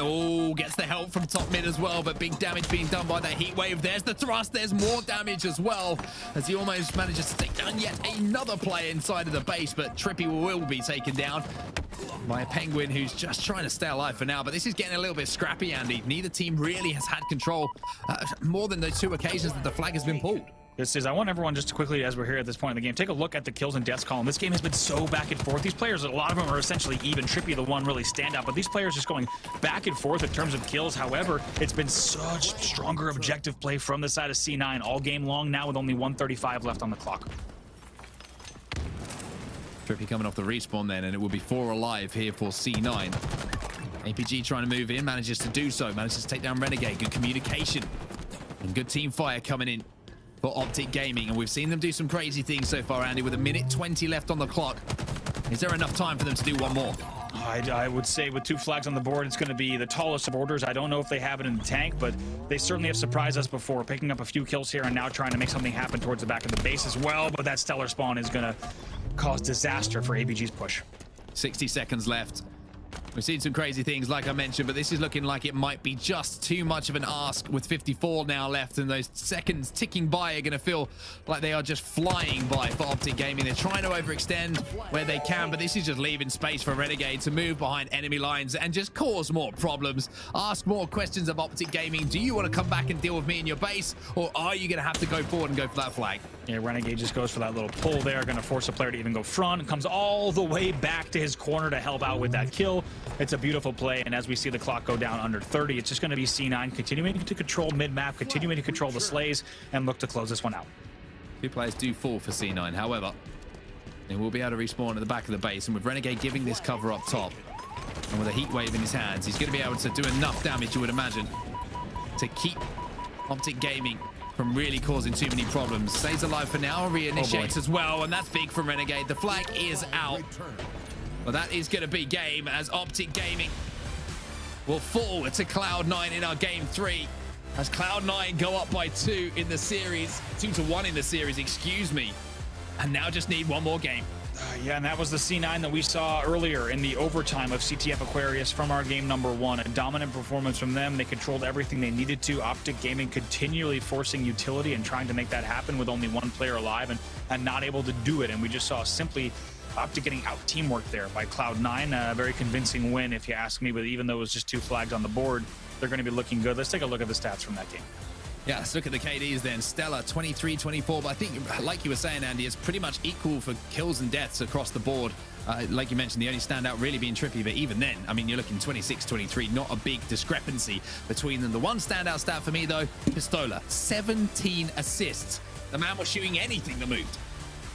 gets the help from top mid as well, but big damage being done by that heat wave. There's the thrust. There's more damage as well, as he almost manages to take down yet another player inside of the base, but Trippy will be taken down by a Penguin who's just trying to stay alive for now. But this is getting a little bit scrappy, Andy. Neither team really has had control more than those 2 occasions that the flag has been pulled. I want everyone just to quickly, as we're here at this point in the game, take a look at the kills and deaths column. This game has been so back and forth. These players, a lot of them are essentially even. Trippy, the one really standout, but these players just going back and forth in terms of kills. However, it's been such stronger objective play from the side of C9 all game long now, with only 1:35 left on the clock. Trippy coming off the respawn then, and it will be 4 alive here for C9. APG trying to move in, manages to do so, manages to take down Renegade. Good communication and good team fire coming in for Optic Gaming, and we've seen them do some crazy things so far, Andy, with 1:20 left on the clock. Is there enough time for them to do one more? I would say with 2 flags on the board, it's going to be the tallest of orders. I don't know if they have it in the tank, but they certainly have surprised us before, picking up a few kills here and now trying to make something happen towards the back of the base as well. But that stellar spawn is going to cause disaster for ABG's push. 60 seconds left. We've seen some crazy things, like I mentioned, but this is looking like it might be just too much of an ask with 54 now left, and those seconds ticking by are going to feel like they are just flying by for Optic Gaming. They're trying to overextend where they can, but this is just leaving space for Renegade to move behind enemy lines and just cause more problems. Ask more questions of Optic Gaming. Do you want to come back and deal with me in your base, or are you going to have to go forward and go for that flag? Yeah, Renegade just goes for that little pull there, going to force a player to even go front, and comes all the way back to his corner to help out with that kill. It's a beautiful play, and as we see the clock go down under 30, it's just going to be C9 continuing to control mid-map, continuing to control the slays, and look to close this one out. 2 players do fall for C9, however, they will be able to respawn at the back of the base, and with Renegade giving this cover up top, and with a heat wave in his hands, he's going to be able to do enough damage, you would imagine, to keep Optic Gaming from really causing too many problems. Stays alive for now, reinitiates as well, and that's big from Renegade. The flag is out. Well, that is going to be game, as Optic Gaming will fall to Cloud9 in our game 3, as Cloud9 go up by 2 in the series, 2-1 in the series, excuse me, and now just need one more game. Yeah, and that was the C9 that we saw earlier in the overtime of CTF Aquarius from our game number 1. A dominant performance from them. They controlled everything they needed to. Optic Gaming continually forcing utility and trying to make that happen with only 1 player alive, and not able to do it. And we just saw simply Optic getting out teamwork there by Cloud9. A very convincing win, if you ask me, but even though it was just 2 flags on the board, they're going to be looking good. Let's take a look at the stats from that game. Yeah, let's look at the KDs then. Stella, 23-24, but I think, like you were saying, Andy, it's pretty much equal for kills and deaths across the board. Like you mentioned, the only standout really being Trippy, but even then, I mean, you're looking 26-23, not a big discrepancy between them. The one standout stat for me, though, Pistola, 17 assists. The man was shooting anything that moved.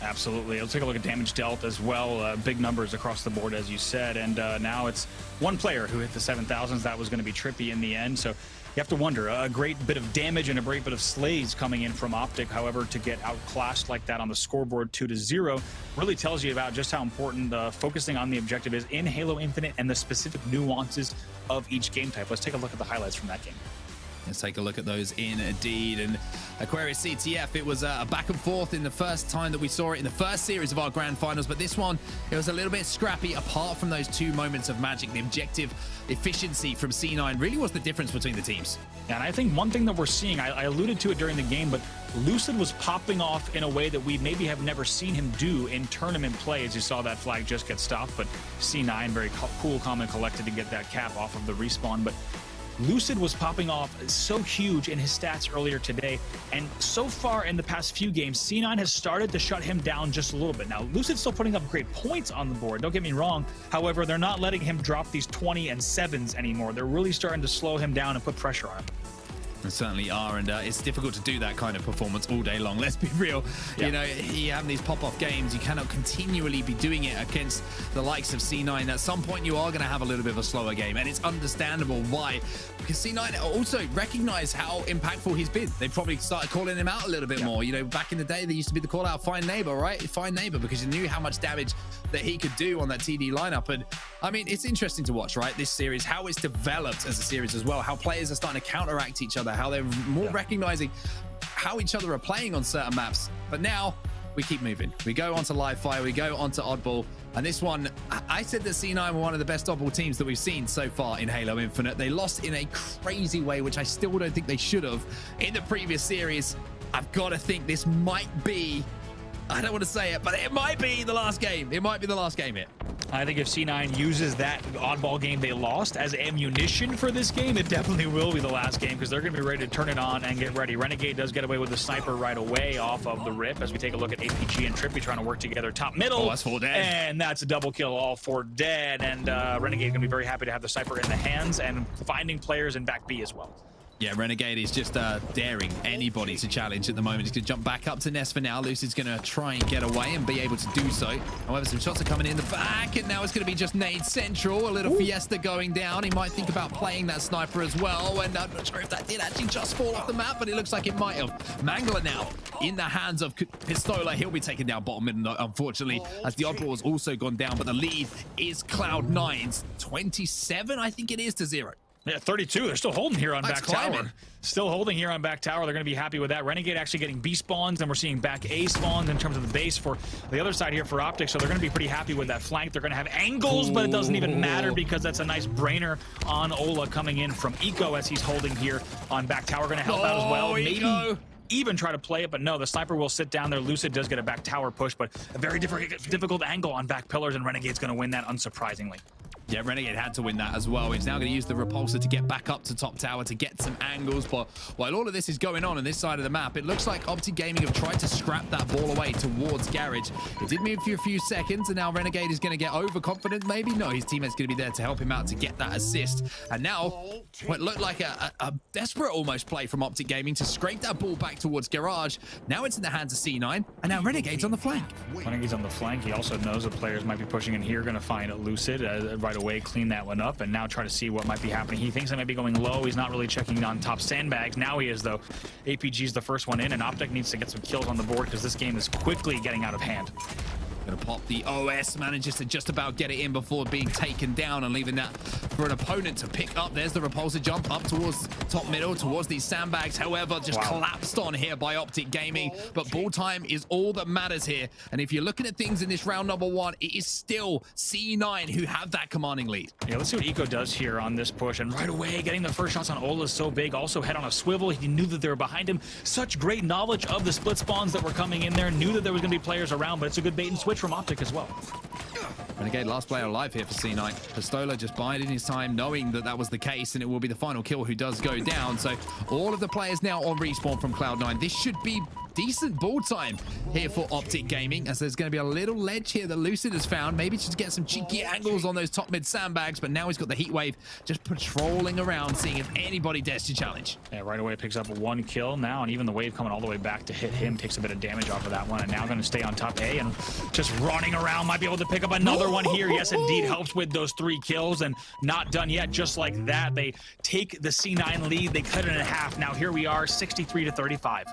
Absolutely. Let's take a look at damage dealt as well. Big numbers across the board, as you said. And now it's one player who hit the 7,000s. That was going to be Trippy in the end. So you have to wonder, a great bit of damage and a great bit of slays coming in from Optic. However, to get outclassed like that on the scoreboard 2-0 really tells you about just how important focusing on the objective is in Halo Infinite and the specific nuances of each game type. Let's take a look at the highlights from that game. Let's take a look at those indeed. And Aquarius CTF, it was a back and forth in the first time that we saw it in the first series of our grand finals, but this one, it was a little bit scrappy. Apart from those 2 moments of magic, the objective efficiency from C9 really was the difference between the teams. And I think one thing that we're seeing, I alluded to it during the game, but Lucid was popping off in a way that we maybe have never seen him do in tournament play, as you saw that flag just get stopped. But C9, very cool, calm, and collected to get that cap off of the respawn. But Lucid was popping off so huge in his stats earlier today, and so far in the past few games, C9 has started to shut him down just a little bit. Now, Lucid's still putting up great points on the board, don't get me wrong. However, they're not letting him drop these 20 and 7s anymore. They're really starting to slow him down and put pressure on him. They certainly are, and it's difficult to do that kind of performance all day long. Let's be real. Yeah. You know, you have these pop-off games. You cannot continually be doing it against the likes of C9. At some point, you are going to have a little bit of a slower game, and it's understandable why. Because C9 also recognize how impactful he's been. They probably started calling him out a little bit more. You know, back in the day, there used to be the call out, fine neighbor, right? Fine neighbor, because you knew how much damage that he could do on that TD lineup. And I mean, it's interesting to watch, right? This series, how it's developed as a series as well, how players are starting to counteract each other, how they're more recognizing how each other are playing on certain maps. But now we keep moving. We go on to live fire, we go on to oddball. And this one, I said that C9 were one of the best oddball teams that we've seen so far in Halo Infinite. They lost in a crazy way, which I still don't think they should have in the previous series. I've got to think this might be, I don't want to say it, but it might be the last game. It might be the last game here. I think if C9 uses that oddball game they lost as ammunition for this game, it definitely will be the last game, because they're going to be ready to turn it on and get ready. Renegade does get away with the sniper right away off of the rip as we take a look at APG and Trippy trying to work together top middle. Oh, that's 4 dead. And that's a double kill, all 4 dead. And Renegade going to be very happy to have the sniper in the hands and finding players in back B as well. Yeah, Renegade is just daring anybody to challenge at the moment. He's going to jump back up to Nest for now. Lucid's going to try and get away and be able to do so. However, some shots are coming in the back, and now it's going to be just Nade Central. A little Fiesta going down. He might think about playing that sniper as well, and I'm not sure if that did actually just fall off the map, but it looks like it might have. Mangler now in the hands of Pistola. He'll be taken down bottom mid, unfortunately, as the oddball has also gone down, but the lead is Cloud9's 27, I think it is, to 0. Yeah, 32. They're still holding here on That's back climbing. tower. Still holding here on back tower. They're going to be happy with that. Renegade actually getting B spawns, and we're seeing back A spawns in terms of the base for the other side here for Optic. So they're going to be pretty happy with that flank. They're going to have angles, but it doesn't even matter because that's a nice brainer on Ola coming in from Eco as he's holding here on back tower. Going to help out as well. Maybe even try to play it, but no, the sniper will sit down there. Lucid does get a back tower push, but a very difficult angle on back pillars, and Renegade's going to win that unsurprisingly. Yeah, Renegade had to win that as well. He's now going to use the repulsor to get back up to top tower to get some angles. But while all of this is going on this side of the map, it looks like Optic Gaming have tried to scrap that ball away towards Garage. It did move for a few seconds, and now Renegade is going to get overconfident. Maybe no, his teammate's going to be there to help him out to get that assist. And now what looked like a desperate almost play from Optic Gaming to scrape that ball back towards Garage. Now it's in the hands of C9, and now Renegade's on the flank. Renegade's on the flank. He also knows that players might be pushing in here, going to find Lucid right away, clean that one up, and now try to see what might be happening. He thinks I might be going low. He's not really checking on top sandbags. Now he is, though. APG's the first one in, and Optic needs to get some kills on the board because this game is quickly getting out of hand. Gonna pop the OS, manages to just about get it in before being taken down and leaving that for an opponent to pick up. There's the repulsor jump up towards top middle, towards these sandbags. However, just collapsed on here by Optic Gaming. But ball time is all that matters here. And if you're looking at things in this round number 1, it is still C9 who have that commanding lead. Yeah, let's see what Eco does here on this push. And right away, getting the first shots on Ola is so big. Also head on a swivel. He knew that they were behind him. Such great knowledge of the split spawns that were coming in there. Knew that there was going to be players around, but it's a good bait and switch from Optic as well. Renegade last player alive here for C9. Pistola just biding his time, knowing that that was the case, and it will be the final kill who does go down. So all of the players now on respawn from Cloud9. This should be decent ball time here for Optic Gaming, as there's going to be a little ledge here that Lucid has found, maybe just to get some cheeky angles on those top mid sandbags, but now he's got the heat wave just patrolling around, seeing if anybody dares to challenge. Yeah, right away picks up 1 kill now, and even the wave coming all the way back to hit him takes a bit of damage off of that one, and now going to stay on top A and just running around, might be able to pick up another one here. Yes, indeed, helps with those 3 kills, and not done yet. Just like that, they take the C9 lead, they cut it in half. Now here we are, 63 to 35.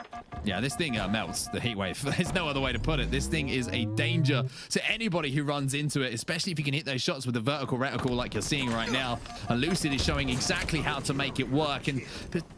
Yeah, this thing melts the heat wave. There's no other way to put it. This thing is a danger to anybody who runs into it, especially if you can hit those shots with the vertical reticle like you're seeing right now. And Lucid is showing exactly how to make it work. And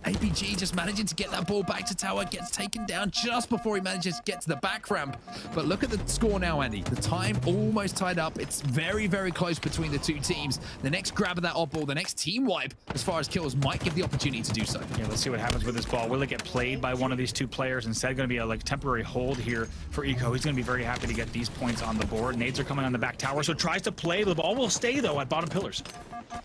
APG just managing to get that ball back to tower, gets taken down just before he manages to get to the back ramp. But look at the score now, Andy. The time almost tied up. It's very, very close between the two teams. The next grab of that odd ball, the next team wipe, as far as kills, might give the opportunity to do so. Yeah, let's see what happens with this ball. Will it get played by one of these two players? Instead, going to be a temporary hold here for Eco. He's going to be very happy to get these points on the board. Nades are coming on the back tower, so tries to play. The ball will stay, though, at bottom pillars.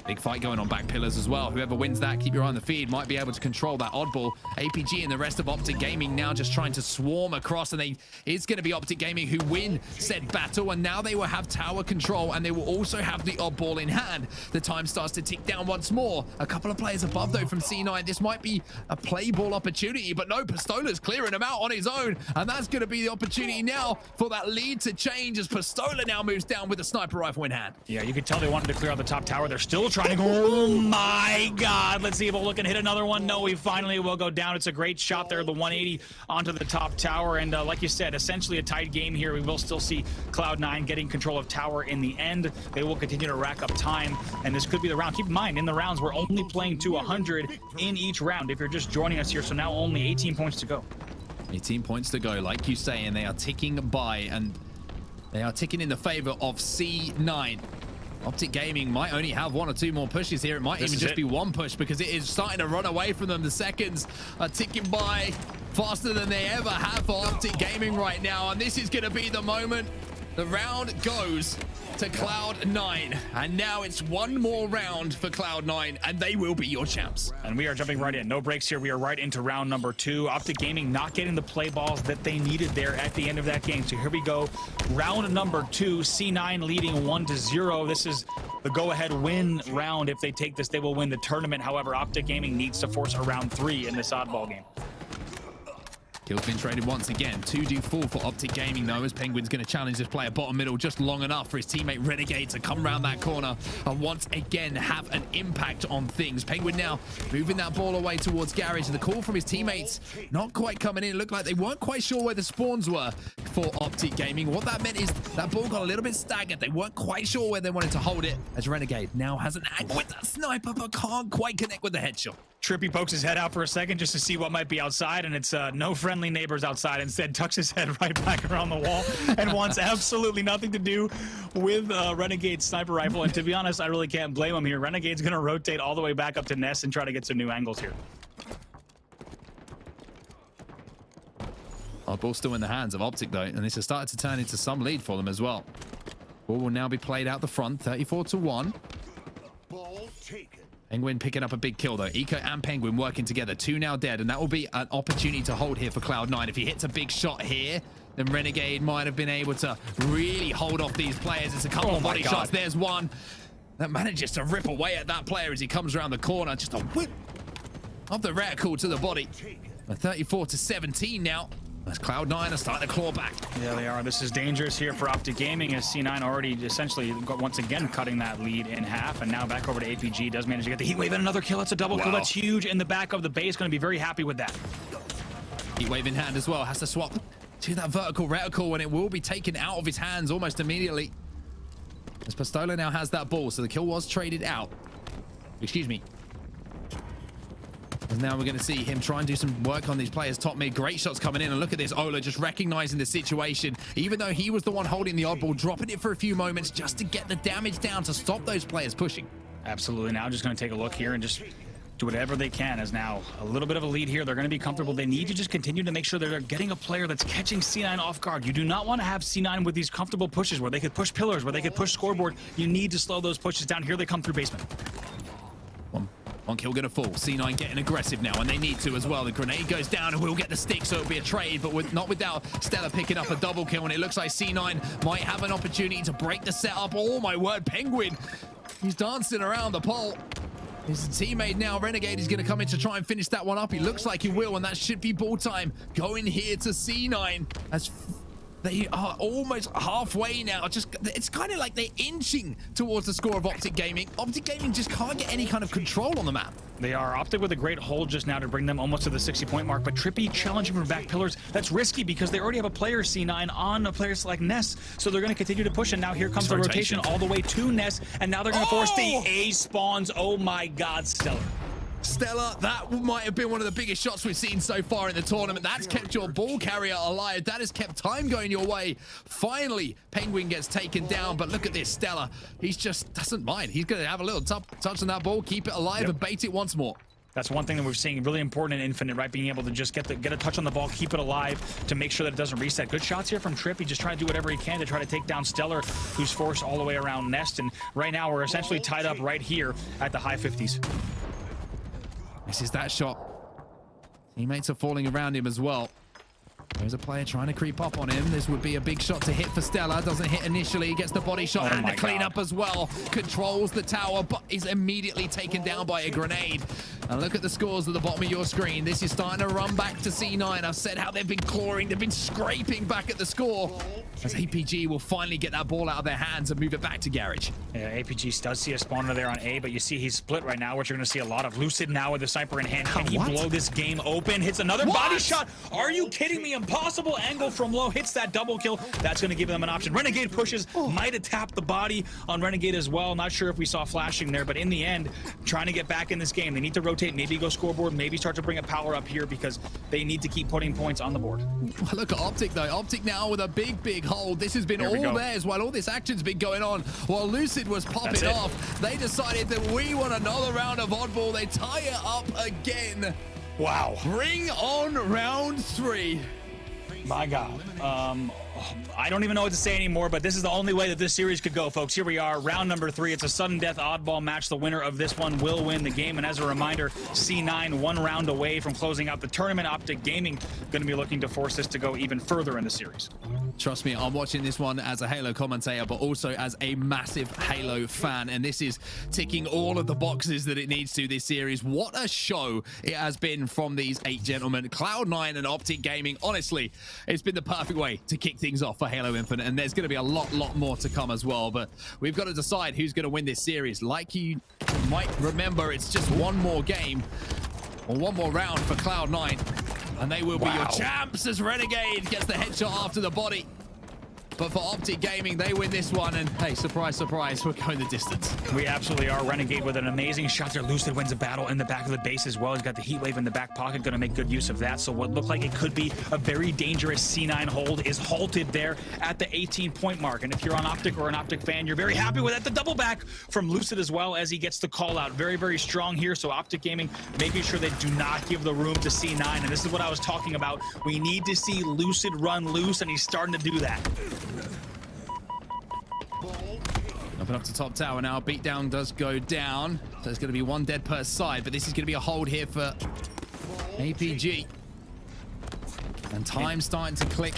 Big fight going on back pillars as well. Whoever wins that, keep your eye on the feed, might be able to control that oddball. APG and the rest of Optic Gaming now just trying to swarm across, and it's going to be Optic Gaming who win said battle, and now they will have tower control, and they will also have the oddball in hand. The time starts to tick down once more. A couple of players above, though, from C9. This might be a play ball opportunity, but no, Pistola's clearing him out on his own, and that's going to be the opportunity now for that lead to change as Pistola now moves down with a sniper rifle in hand. Yeah, you could tell they wanted to clear out the top tower. They're still trying to go. Oh my God. Let's see if we'll look and hit another one. No, we finally will go down. It's a great shot there, the 180 onto the top tower. And like you said, essentially a tight game here. We will still see Cloud9 getting control of tower in the end. They will continue to rack up time, and this could be the round. Keep in mind, in the rounds, we're only playing to 100 in each round if you're just joining us here. So now only 18 points to go. 18 points to go, like you say, and they are ticking by, and they are ticking in the favor of C9. Optic Gaming might only have 1 or 2 more pushes here. It might even just be 1 push, because it is starting to run away from them. The seconds are ticking by faster than they ever have for Optic Gaming right now, and this is going to be the moment. The round goes to Cloud9, and now it's 1 more round for Cloud9, and they will be your champs. And we are jumping right in. No breaks here. We are right into round number 2. Optic Gaming not getting the play balls that they needed there at the end of that game. So here we go. Round number 2. C9 leading 1-0. This is the go-ahead win round. If they take this, they will win the tournament. However, Optic Gaming needs to force a round 3 in this oddball game. Kill's been traded once again. 2 do fall for Optic Gaming, though, as Penguin's going to challenge this player bottom middle just long enough for his teammate Renegade to come around that corner and once again have an impact on things. Penguin now moving that ball away towards Garage, and the call from his teammates not quite coming in. It looked like they weren't quite sure where the spawns were for Optic Gaming. What that meant is that ball got a little bit staggered. They weren't quite sure where they wanted to hold it, as Renegade now has an angle with that sniper, but can't quite connect with the headshot. Trippy pokes his head out for a second just to see what might be outside, and it's no friendly neighbors outside. Instead, tucks his head right back around the wall and wants absolutely nothing to do with Renegade's sniper rifle. And to be honest, I really can't blame him here. Renegade's going to rotate all the way back up to Ness and try to get some new angles here. Ball still in the hands of Optic, though, and this has started to turn into some lead for them as well. Ball will now be played out the front, 34-1. Ball taken. Penguin picking up a big kill, though. Eco and Penguin working together. 2 now dead, and that will be an opportunity to hold here for Cloud9. If he hits a big shot here, then Renegade might have been able to really hold off these players. It's a couple of body shots. There's one that manages to rip away at that player as he comes around the corner. Just a whip of the reticle to the body. 34-17 now. As Cloud9 are starting to claw back. Yeah, they are. This is dangerous here for Optic Gaming, as C9 already essentially once again cutting that lead in half. And now back over to APG. Does manage to get the heat wave and another kill. It's a double kill. That's huge in the back of the base. Going to be very happy with that. Heat wave in hand as well. Has to swap to that vertical reticle, and it will be taken out of his hands almost immediately. As Pistola now has that ball, so the kill was traded out. Excuse me. And now we're going to see him try and do some work on these players top mid. Great shots coming in, and look at this. Ola just recognizing the situation, even though he was the one holding the oddball, dropping it for a few moments just to get the damage down to stop those players pushing. Absolutely. Now just going to take a look here and just do whatever they can, as now a little bit of a lead here. They're going to be comfortable. They need to just continue to make sure that they're getting a player that's catching C9 off guard. You do not want to have C9 with these comfortable pushes where they could push pillars, where they could push scoreboard. You need to slow those pushes down. Here they come through basement. One kill gonna fall. C9 getting aggressive now, and they need to as well. The grenade goes down, and we'll get the stick, so it'll be a trade, but not without Stella picking up a double kill, and it looks like C9 might have an opportunity to break the setup. Oh my word, Penguin, he's dancing around the pole. His teammate now, Renegade, is going to come in to try and finish that one up. He looks like he will, and that should be ball time. Going here to C9 as they are almost halfway now. It's kind of like they're inching towards the score of Optic Gaming. Optic Gaming just can't get any kind of control on the map. They are. Optic with a great hold just now to bring them almost to the 60-point mark, but Trippy challenging from back pillars. That's risky because they already have a player, C9, on a player like Ness, so they're going to continue to push, and now here comes the rotation all the way to Ness, and now they're going to force the A spawns. Oh my god, Stellar. Stella, that might have been one of the biggest shots we've seen so far in the tournament. That's kept your ball carrier alive. That has kept time going your way. Finally, Penguin gets taken down, but look at this, Stella. He just doesn't mind. He's going to have a little touch on that ball, keep it alive, and bait it once more. That's one thing that we're seeing really important in Infinite, right? Being able to just get a touch on the ball, keep it alive to make sure that it doesn't reset. Good shots here from Trippy, just trying to do whatever he can to try to take down Stellar, who's forced all the way around Nest. And right now, we're essentially tied up right here at the high 50s. This is that shot. Teammates are falling around him as well. There's a player trying to creep up on him. This would be a big shot to hit for Stella. Doesn't hit initially. Gets the body shot and the cleanup as well. Controls the tower, but is immediately taken down by a grenade. And look at the scores at the bottom of your screen. This is starting to run back to C9. I've said how they've been clawing. They've been scraping back at the score. As APG will finally get that ball out of their hands and move it back to Garage. Yeah, APG does see a spawner there on A, but you see he's split right now, which you're going to see a lot of. Lucid now with the sniper in hand. Can he blow this game open? Hits another body shot. Are you kidding me? Impossible angle from low. Hits that double kill. That's going to give them an option. Renegade pushes. Might have tapped the body on Renegade as well. Not sure if we saw flashing there, but in the end, trying to get back in this game. They need to rotate, maybe go scoreboard, maybe start to bring a power up here because they need to keep putting points on the board. Well, look at Optic though. Optic now with a big hold. This has been all theirs while all this action's been going on. While Lucid was popping off, they decided that we want another round of oddball. They tie it up again. Wow. Bring on round 3. My God. I don't even know what to say anymore, but this is the only way that this series could go, folks. Here we are, round number 3. It's a sudden death oddball match. The winner of this one will win the game. And as a reminder, C9 1 round away from closing out the tournament. Optic Gaming going to be looking to force this to go even further in the series. Trust me, I'm watching this one as a Halo commentator, but also as a massive Halo fan. And this is ticking all of the boxes that it needs to this series. What a show it has been from these 8 gentlemen. Cloud9 and Optic Gaming, honestly, it's been the perfect way to kick things off for Halo Infinite, and there's going to be a lot more to come as well, but we've got to decide who's going to win this series. Like you might remember, it's just one more game or one more round for Cloud9, and they will be your champs as Renegade gets the headshot after the body. But for Optic Gaming, they win this one, and hey, surprise, surprise, we're going the distance. We absolutely are. Renegade with an amazing shot there. Lucid wins a battle in the back of the base as well. He's got the heat wave in the back pocket, going to make good use of that. So what looked like it could be a very dangerous C9 hold is halted there at the 18-point mark. And if you're on Optic or an Optic fan, you're very happy with that. The double back from Lucid as well as he gets the call out. Very strong here. So Optic Gaming making sure they do not give the room to C9. And this is what I was talking about. We need to see Lucid run loose, and he's starting to do that. Up and up to top tower now. Beatdown does go down. So there's going to be one dead per side, but this is going to be a hold here for APG. And time's starting to click.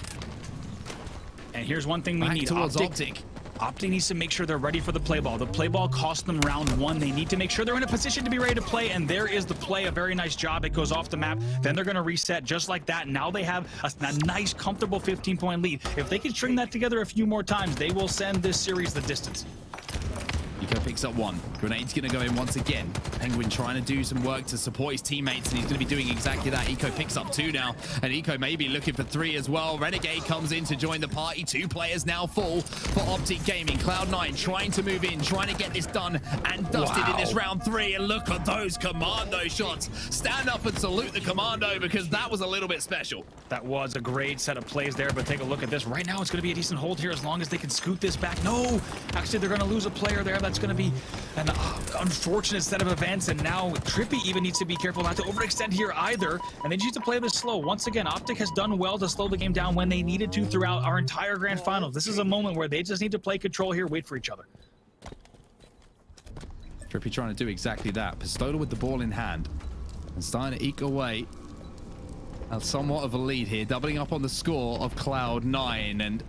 And here's one thing we need. Towards Optic. Optic needs to make sure they're ready for the play ball. The play ball cost them round 1. They need to make sure they're in a position to be ready to play, and there is the play. A very nice job. It goes off the map. Then they're going to reset just like that. Now they have a nice, comfortable 15-point lead. If they can string that together a few more times, they will send this series the distance. Eco picks up 1. Grenade's going to go in once again. Penguin trying to do some work to support his teammates, and he's going to be doing exactly that. Eco picks up 2 now, and Eco may be looking for 3 as well. Renegade comes in to join the party. 2 players now full for Optic Gaming. Cloud9 trying to move in, trying to get this done and dusted in this round 3. And look at those commando shots. Stand up and salute the commando, because that was a little bit special. That was a great set of plays there, but take a look at this. Right now, it's going to be a decent hold here as long as they can scoot this back. No! Actually, they're going to lose a player there. That's going to be an unfortunate set of events, and now Trippy even needs to be careful not to overextend here either, and they just need to play this slow. Once again, Optic has done well to slow the game down when they needed to throughout our entire grand final. This is a moment where they just need to play control here, wait for each other. Trippy trying to do exactly that. Pistola with the ball in hand and starting to eke away at somewhat of a lead here, doubling up on the score of Cloud9. And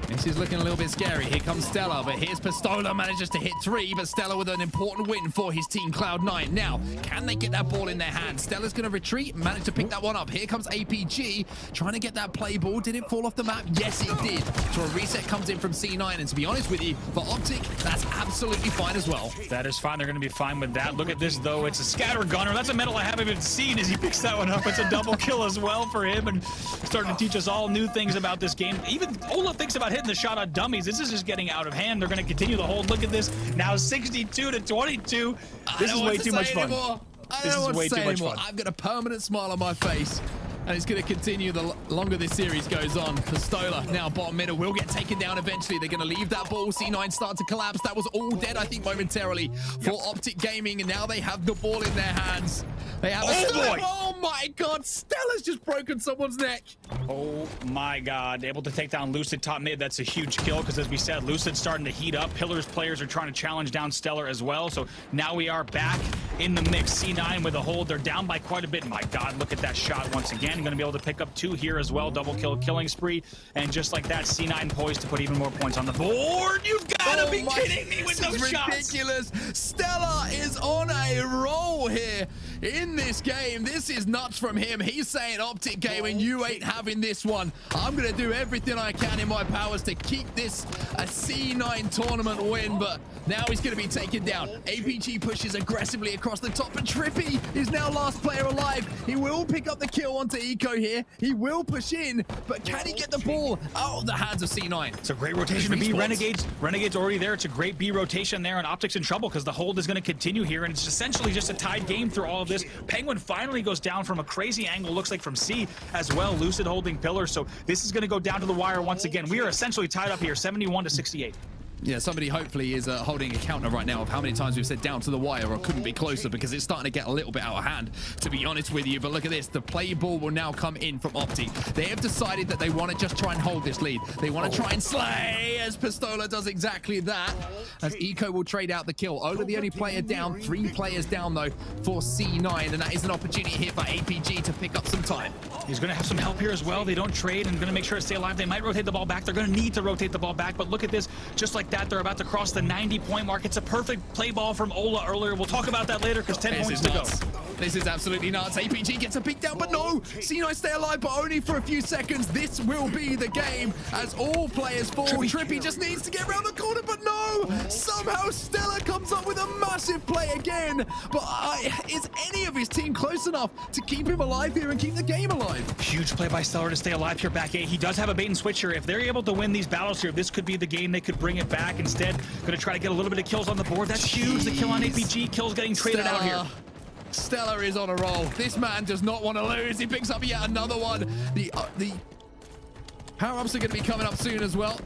this is looking a little bit scary. Here comes Stella, but here's Pistola, manages to hit 3, but Stella with an important win for his team, Cloud9. Now, can they get that ball in their hands? Stella's going to retreat, manage to pick that one up. Here comes APG, trying to get that play ball. Did it fall off the map? Yes, it did. So a reset comes in from C9, and to be honest with you, for Optic, that's absolutely fine as well. That is fine. They're going to be fine with that. Look at this, though. It's a scatter gunner. That's a medal I haven't even seen as he picks that one up. It's a double kill as well for him, and starting to teach us all new things about this game. Even Ola thinks about hitting the shot on dummies. This is just getting out of hand. They're going to continue the hold. Look at this. Now 62 to 22. This is way too much fun. This is way too much fun. I've got a permanent smile on my face. And it's going to continue the longer this series goes on. Pistola now bottom middle will get taken down eventually. They're going to leave that ball. C9 start to collapse. That was all dead, I think, momentarily for Optic Gaming. And now they have the ball in their hands. They have oh my God, Stella's just broken someone's neck. Oh my God, able to take down Lucid top mid. That's a huge kill because, as we said, Lucid's starting to heat up. Pillars players are trying to challenge down Stellar as well. So now we are back in the mix. C9 with a hold. They're down by quite a bit. My God, look at that shot once again. Going to be able to pick up 2 here as well. Double kill, killing spree. And just like that, C9 poised to put even more points on the board. You've got to be kidding me with those shots. Ridiculous. Stella is on a roll here in this game. This is nuts from him. He's saying, Optic Gaming, you ain't having this one. I'm going to do everything I can in my powers to keep this a C9 tournament win, but now he's going to be taken down. APG pushes aggressively across the top, and Trippy is now last player alive. He will pick up the kill onto Eco here. He will push in, but can he get the ball out of the hands of C9? It's a great rotation to B. Renegade's already there. It's a great B rotation there, and Optic's in trouble because the hold is going to continue here, and it's essentially just a tied game through all of this. Penguin finally goes down from a crazy angle, looks like from C as well. Lucid holding pillar, so this is going to go down to the wire once again. We are essentially tied up here, 71 to 68. Yeah, somebody hopefully is holding a counter right now of how many times we've said down to the wire or couldn't be closer, because it's starting to get a little bit out of hand, to be honest with you. But look at this. The play ball will now come in from Optic. They have decided that they want to just try and hold this lead. They want to try and slay, as Pistola does exactly that, as Eco will trade out the kill. Ola the only player down. 3 players down, though, for C9, and that is an opportunity here for APG to pick up some time. He's going to have some help here as well. They don't trade and going to make sure to stay alive. They might rotate the ball back. They're going to need to rotate the ball back, but look at this. Just like that, they're about to cross the 90-point mark. It's a perfect play ball from Ola earlier. We'll talk about that later because 10 points to go. This is absolutely nuts. APG gets a peek down, but no. C9 stay alive, but only for a few seconds. This will be the game as all players fall. Trippy just needs to get around the corner, but no. Somehow Stella comes up with a massive play again. But is any of his team close enough to keep him alive here and keep the game alive? Huge play by Stellar to stay alive here back A. He does have a bait and switch here. If they're able to win these battles here, this could be the game they could bring it back. Instead, going to try to get a little bit of kills on the board. That's huge. The kill on APG. Kills getting traded out here. Stella is on a roll. This man does not want to lose. He picks up yet another one. The power-ups are going to be coming up soon as well.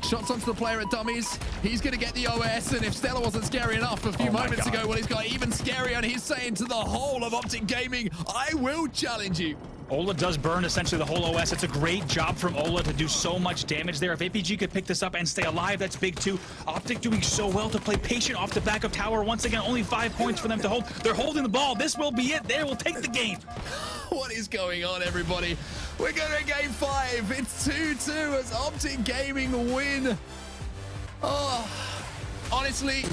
Shots onto the player at dummies. He's going to get the OS, and if Stella wasn't scary enough a few moments ago, well, he's got even scarier, and he's saying to the whole of Optic Gaming, I will challenge you. Ola does burn essentially the whole OS. It's a great job from Ola to do so much damage there. If APG could pick this up and stay alive, that's big too. Optic doing so well to play patient off the back of tower. Once again, only 5 points for them to hold. They're holding the ball. This will be it. They will take the game. What is going on, everybody? We're going to game 5. It's 2-2 as Optic Gaming win. Oh, honestly,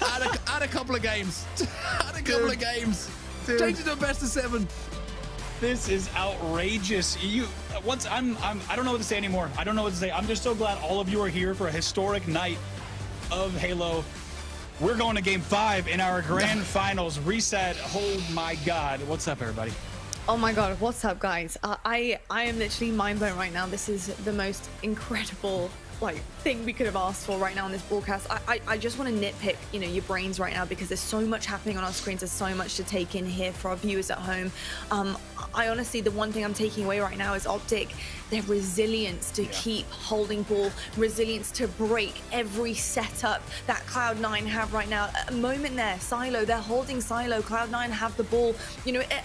add a couple of games. Add a couple of games. Change it to a best of 7. This is outrageous. I don't know what to say anymore. I don't know what to say. I'm just so glad all of you are here for a historic night of Halo. We're going to game 5 in our grand finals reset. Oh my God. What's up, everybody? Oh my God, what's up, guys? I am literally mind blown right now. This is the most incredible thing we could have asked for right now on this broadcast. I just want to nitpick, your brains right now, because there's so much happening on our screens. There's so much to take in here for our viewers at home. I honestly, the one thing I'm taking away right now is Optic, their resilience to keep holding ball, resilience to break every setup that Cloud9 have right now. A moment there, Silo, they're holding Silo. Cloud9 have the ball.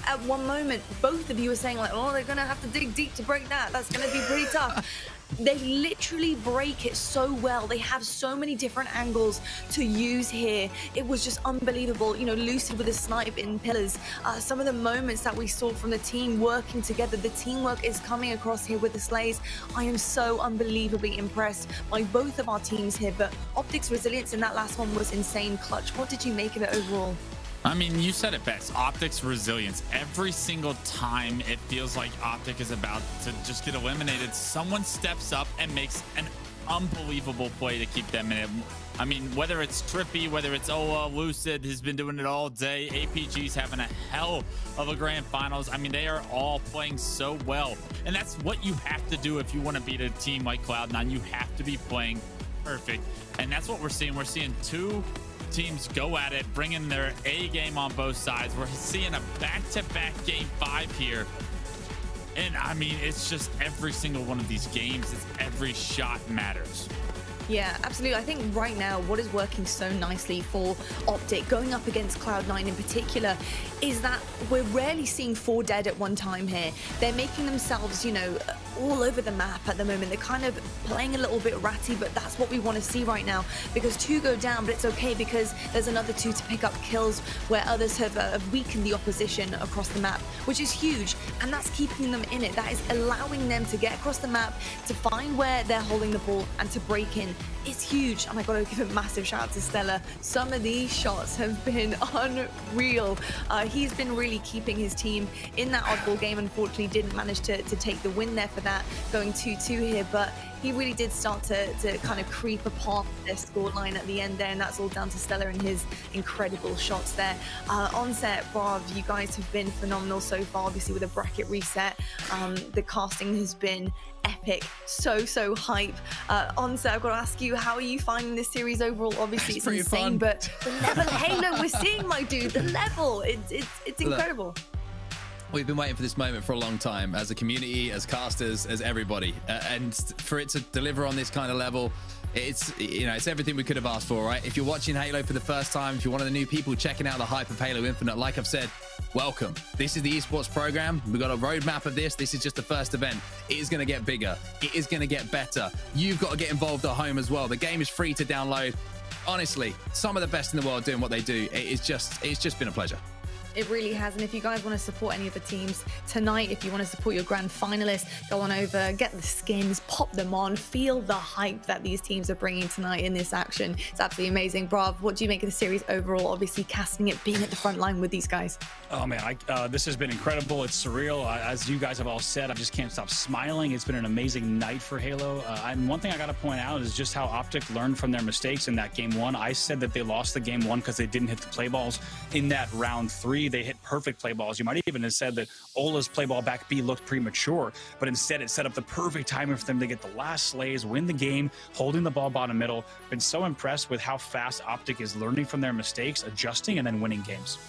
At one moment, both of you were saying oh, they're gonna have to dig deep to break that. That's gonna be pretty tough. They literally break it so well. They have so many different angles to use here. It was just unbelievable. You know, Lucid with a snipe in pillars. Some of the moments that we saw from the team working together. The teamwork is coming across here with the Slays. I am so unbelievably impressed by both of our teams here, but Optic's resilience in that last one was insane. Clutch, what did you make of it overall? I mean, you said it best. Optic's resilience. Every single time it feels like Optic is about to just get eliminated, someone steps up and makes an unbelievable play to keep them in it. I mean, whether it's Trippy, whether it's Ola, Lucid has been doing it all day. APG's having a hell of a grand finals. I mean, they are all playing so well. And that's what you have to do if you want to beat a team like Cloud9. You have to be playing perfect. And that's what we're seeing. We're seeing two teams go at it, bringing their A game on both sides. We're seeing a back-to-back game 5 here. And I mean, it's just every single one of these games, it's every shot matters. Yeah, absolutely. I think right now what is working so nicely for Optic, going up against Cloud9 in particular, is that we're rarely seeing 4 dead at one time here. They're making themselves, you know, all over the map at the moment. They're kind of playing a little bit ratty, but that's what we want to see right now, because 2 go down, but it's okay because there's another 2 to pick up kills where others have weakened the opposition across the map, which is huge, and that's keeping them in it. That is allowing them to get across the map, to find where they're holding the ball and to break in. It's huge, and I gotta give a massive shout out to Stella. Some of these shots have been unreal. He's been really keeping his team in that oddball game. Unfortunately, didn't manage to take the win there for that, going 2-2 here, but he really did start to kind of creep upon their scoreline at the end there, and that's all down to Stella and his incredible shots there. Onset, Brav, you guys have been phenomenal so far, obviously with a bracket reset. The casting has been epic, so hype. Onset, I've got to ask you, how are you finding this series overall? Obviously it's insane, fun. But the level of Halo we're seeing, my dude, the level, it's incredible. Look, we've been waiting for this moment for a long time, as a community, as casters, as everybody, and for it to deliver on this kind of level, it's, you know, it's everything we could have asked for, right? If you're watching Halo for the first time, if you're one of the new people checking out the hype of Halo Infinite, like I've said, welcome. This is the esports program. We've got a roadmap of this. This is just the first event. It is going to get bigger. It is going to get better. You've got to get involved at home as well. The game is free to download. Honestly, some of the best in the world doing what they do. It's just been a pleasure. It really has. And if you guys want to support any of the teams tonight, if you want to support your grand finalists, go on over, get the skins, pop them on, feel the hype that these teams are bringing tonight in this action. It's absolutely amazing. Brav, what do you make of the series overall? Obviously, casting it, being at the front line with these guys. Oh man, this has been incredible. It's surreal. As you guys have all said, I just can't stop smiling. It's been an amazing night for Halo. And one thing I got to point out is just how Optic learned from their mistakes in that game 1. I said that they lost the game 1 because they didn't hit the play balls. In that round 3, they hit perfect play balls. You might even have said that Ola's play ball back B looked premature, but instead it set up the perfect timing for them to get the last slays, win the game, holding the ball bottom middle. Been so impressed with how fast Optic is learning from their mistakes, adjusting, and then winning games.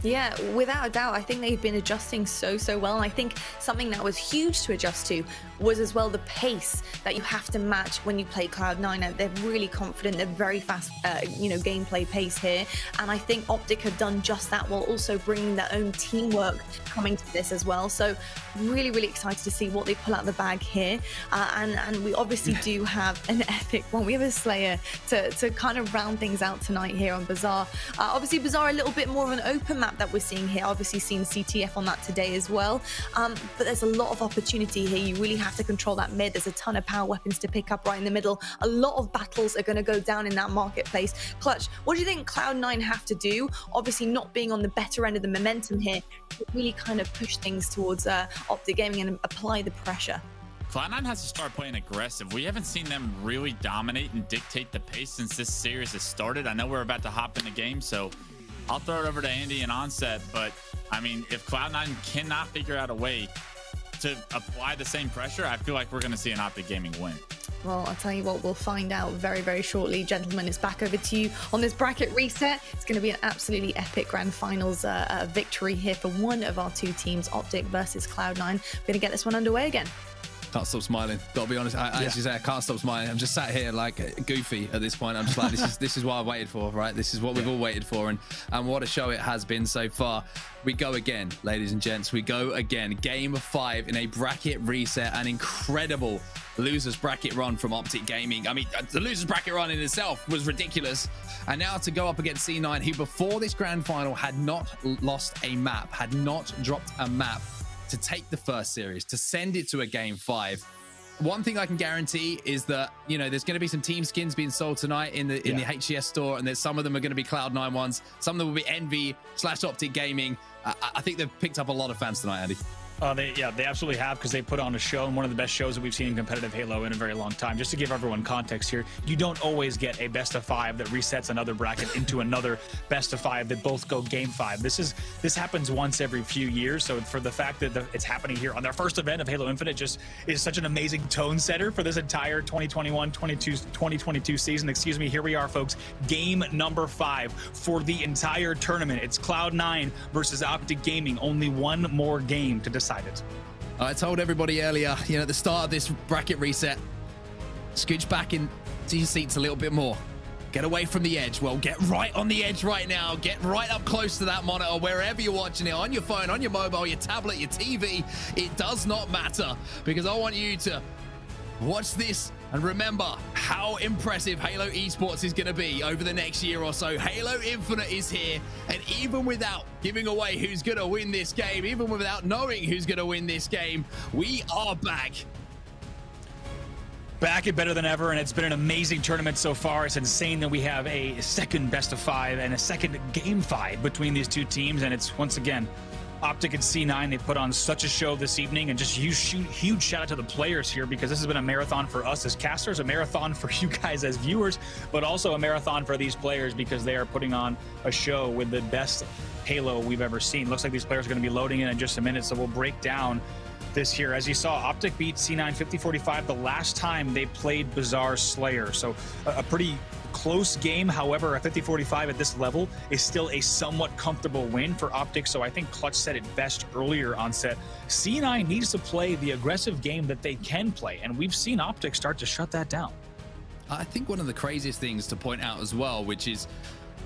Yeah, without a doubt, I think they've been adjusting so well. And I think something that was huge to adjust to was as well the pace that you have to match when you play Cloud9. They're really confident. They're very fast, gameplay pace here. And I think Optic have done just that while also bringing their own teamwork coming to this as well. So really excited to see what they pull out the bag here. And we obviously do have an epic one. We have a Slayer to kind of round things out tonight here on Bazaar. Obviously, Bazaar a little bit more of an open map that we're seeing here. Obviously seen CTF on that today as well, but there's a lot of opportunity here. You really have to control that mid. There's a ton of power weapons to pick up right in the middle. A lot of battles are going to go down in that marketplace. Clutch, what do you think Cloud9 have to do, obviously not being on the better end of the momentum here, to really kind of push things towards Optic Gaming and apply the pressure? Cloud9 has to start playing aggressive. We haven't seen them really dominate and dictate the pace since this series has started. I know we're about to hop in the game, so I'll throw it over to Andy and Onset, but I mean, if Cloud9 cannot figure out a way to apply the same pressure, I feel like we're going to see an Optic Gaming win. Well, I'll tell you what, we'll find out very shortly. Gentlemen, it's back over to you on this bracket reset. It's going to be an absolutely epic grand finals victory here for one of our 2 teams, Optic versus Cloud9. We're going to get this one underway again. Can't stop smiling. Gotta be honest. I actually say I can't stop smiling. I'm just sat here like goofy at this point. I'm just like, this is what I've waited for, right? This is what we've all waited for, and what a show it has been so far. We go again, ladies and gents. We go again. Game 5 in a bracket reset. An incredible losers bracket run from Optic Gaming. I mean, the losers bracket run in itself was ridiculous. And now to go up against C9, who before this grand final had not lost a map, had not dropped a map, to take the first series, to send it to a game 5. One thing I can guarantee is that, you know, there's going to be some team skins being sold tonight in the HCS store, and there's some of them are going to be Cloud9 ones. Some of them will be Envy/Optic Gaming. I think they've picked up a lot of fans tonight, Andy. They absolutely have, because they put on a show, and one of the best shows that we've seen in competitive Halo in a very long time. Just to give everyone context here, you don't always get a best of 5 that resets another bracket into another best of 5 that both go game 5. This happens once every few years. So for the fact that it's happening here on their first event of Halo Infinite just is such an amazing tone setter for this entire 2021-2022 season. Excuse me. Here we are, folks. Game number 5 for the entire tournament. It's Cloud9 versus Optic Gaming. Only one more game to decide it. I told everybody earlier, you know, at the start of this bracket reset, scooch back into your seats a little bit more. Get away from the edge. Well, get right on the edge right now. Get right up close to that monitor, wherever you're watching it, on your phone, on your mobile, your tablet, your TV. It does not matter, because I want you to watch this and remember how impressive Halo Esports is going to be over the next year or so. Halo Infinite is here, and even without giving away who's going to win this game, even without knowing who's going to win this game, we are back. Back and better than ever, and it's been an amazing tournament so far. It's insane that we have a second best of 5 and a second game 5 between these two teams, and it's once again Optic and C9. They put on such a show this evening, and just huge shout out to the players here, because this has been a marathon for us as casters, a marathon for you guys as viewers, but also a marathon for these players, because they are putting on a show with the best Halo we've ever seen. Looks like these players are going to be loading in just a minute, so we'll break down this here. As you saw, Optic beat C9 50-45 the last time they played Bazaar Slayer, so a pretty close game. However, a 50-45 at this level is still a somewhat comfortable win for Optic. So I think Clutch said it best earlier on set. C9 needs to play the aggressive game that they can play, and we've seen Optic start to shut that down. I think one of the craziest things to point out as well, which is,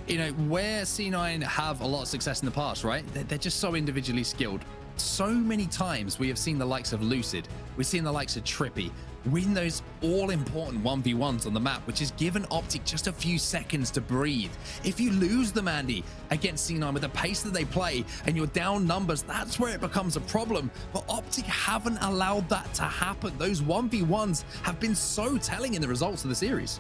you know, where C9 have a lot of success in the past, right? They're just so individually skilled. So many times we have seen the likes of Lucid, we've seen the likes of Trippy win those all-important 1v1s on the map, which has given Optic just a few seconds to breathe. If you lose them, Andy, against C9 with the pace that they play and you're down numbers, that's where it becomes a problem. But Optic haven't allowed that to happen. Those 1v1s have been so telling in the results of the series.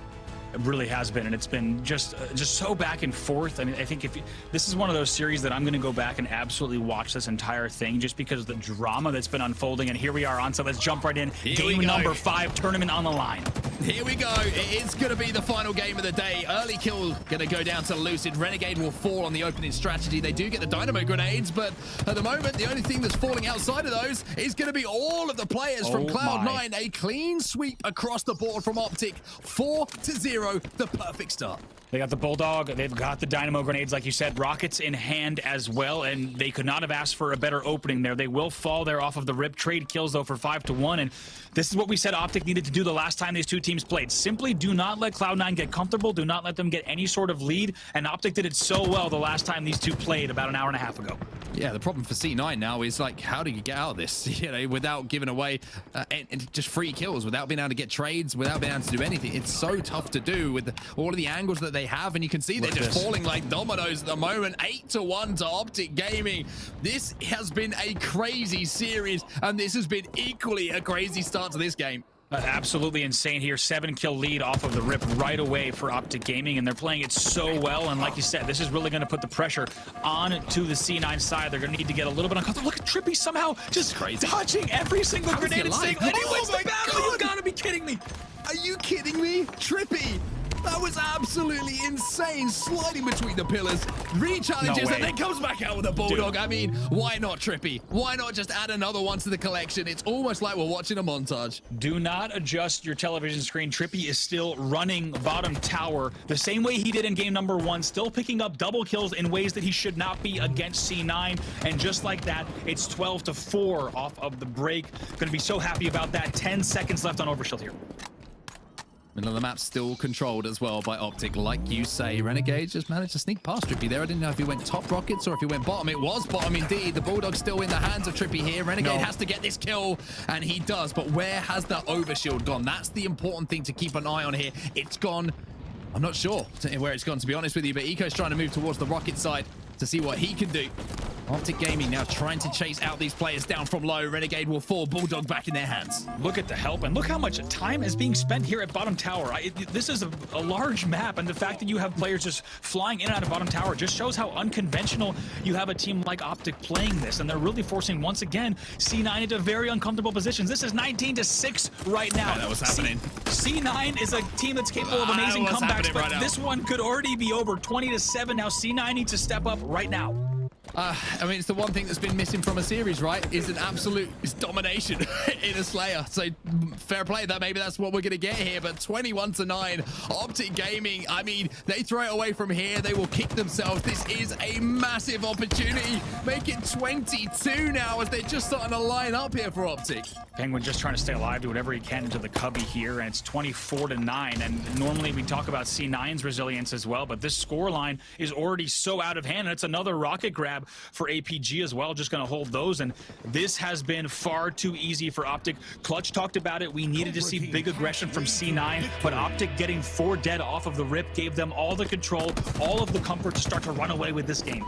It really has been, and it's been just so back and forth. I mean, I think this is one of those series that I'm going to go back and absolutely watch this entire thing, just because of the drama that's been unfolding. And here we are on, so let's jump right in. Game number 5, tournament on the line. Here we go. It's going to be the final game of the day. Early kill going to go down to Lucid. Renegade will fall on the opening strategy. They do get the dynamo grenades, but at the moment, the only thing that's falling outside of those is going to be all of the players from Cloud9. A clean sweep across the board from Optic. 4-0. The perfect start. They got the Bulldog, they've got the dynamo grenades, like you said, rockets in hand as well, and they could not have asked for a better opening there. They will fall there off of the rip. Trade kills, though, for 5-1, and this is what we said Optic needed to do the last time these two teams played. Simply do not let Cloud9 get comfortable, do not let them get any sort of lead, and Optic did it so well the last time these two played about an hour and a half ago. Yeah, the problem for C9 now is, like, how do you get out of this, you know, without giving away and just free kills, without being able to get trades, without being able to do anything. It's so tough to do with all of the angles that they have, and you can see they're just falling like dominoes at the moment. 8-1 to Optic Gaming. This has been a crazy series, and this has been equally a crazy start to this game. Absolutely insane here. 7-kill lead off of the rip right away for Optic Gaming, and they're playing it so well. And like you said, this is really going to put the pressure on to the C9 side. They're going to need to get a little bit uncomfortable. Look at Trippy somehow just dodging every single grenade and saying, "Oh, he wins the battle." You gotta be kidding me. Are you kidding me? Trippy That was absolutely insane. Sliding between the pillars, re-challenges, and then comes back out with a bulldog. Dude. I mean, why not, Trippy? Why not just add another one to the collection? It's almost like we're watching a montage. Do not adjust your television screen. Trippy is still running bottom tower the same way he did in game number 1, still picking up double kills in ways that he should not be against C9. And just like that, it's 12-4 off of the break. Going to be so happy about that. 10 seconds left on Overshield here. Middle of the map still controlled as well by Optic. Like you say, Renegade just managed to sneak past Trippy there. I didn't know if he went top rockets or if he went bottom. It was bottom indeed. The Bulldog's still in the hands of Trippy here. Renegade has to get this kill, and he does. But where has that overshield gone? That's the important thing to keep an eye on here. It's gone. I'm not sure where it's gone, to be honest with you, but Eco's trying to move towards the rocket side to see what he can do. Optic Gaming now trying to chase out these players down from low. Renegade will fall. Bulldog back in their hands. Look at the help, and look how much time is being spent here at bottom tower. This is a large map, and the fact that you have players just flying in and out of bottom tower just shows how unconventional you have a team like Optic playing this, and they're really forcing, once again, C9 into very uncomfortable positions. This is 19-6 right now. Yeah, that was happening. C9 is a team that's capable of amazing comebacks, but this one could already be over. 20-7 now. C9 needs to step up right now. I mean, it's the one thing that's been missing from a series, right? Is an absolute domination in a Slayer. So fair play. Maybe that's what we're going to get here. But 21-9, Optic Gaming. I mean, they throw it away from here. They will kick themselves. This is a massive opportunity. Make it 22 now as they're just starting to line up here for Optic. Penguin just trying to stay alive, do whatever he can into the cubby here, and it's 24-9. And normally we talk about C9's resilience as well, but this score line is already so out of hand, and it's another rocket grab for APG as well, just going to hold those, and this has been far too easy for Optic. Clutch talked about it. We needed to see big aggression from C9, but Optic getting 4 dead off of the rip gave them all the control, all of the comfort to start to run away with this game.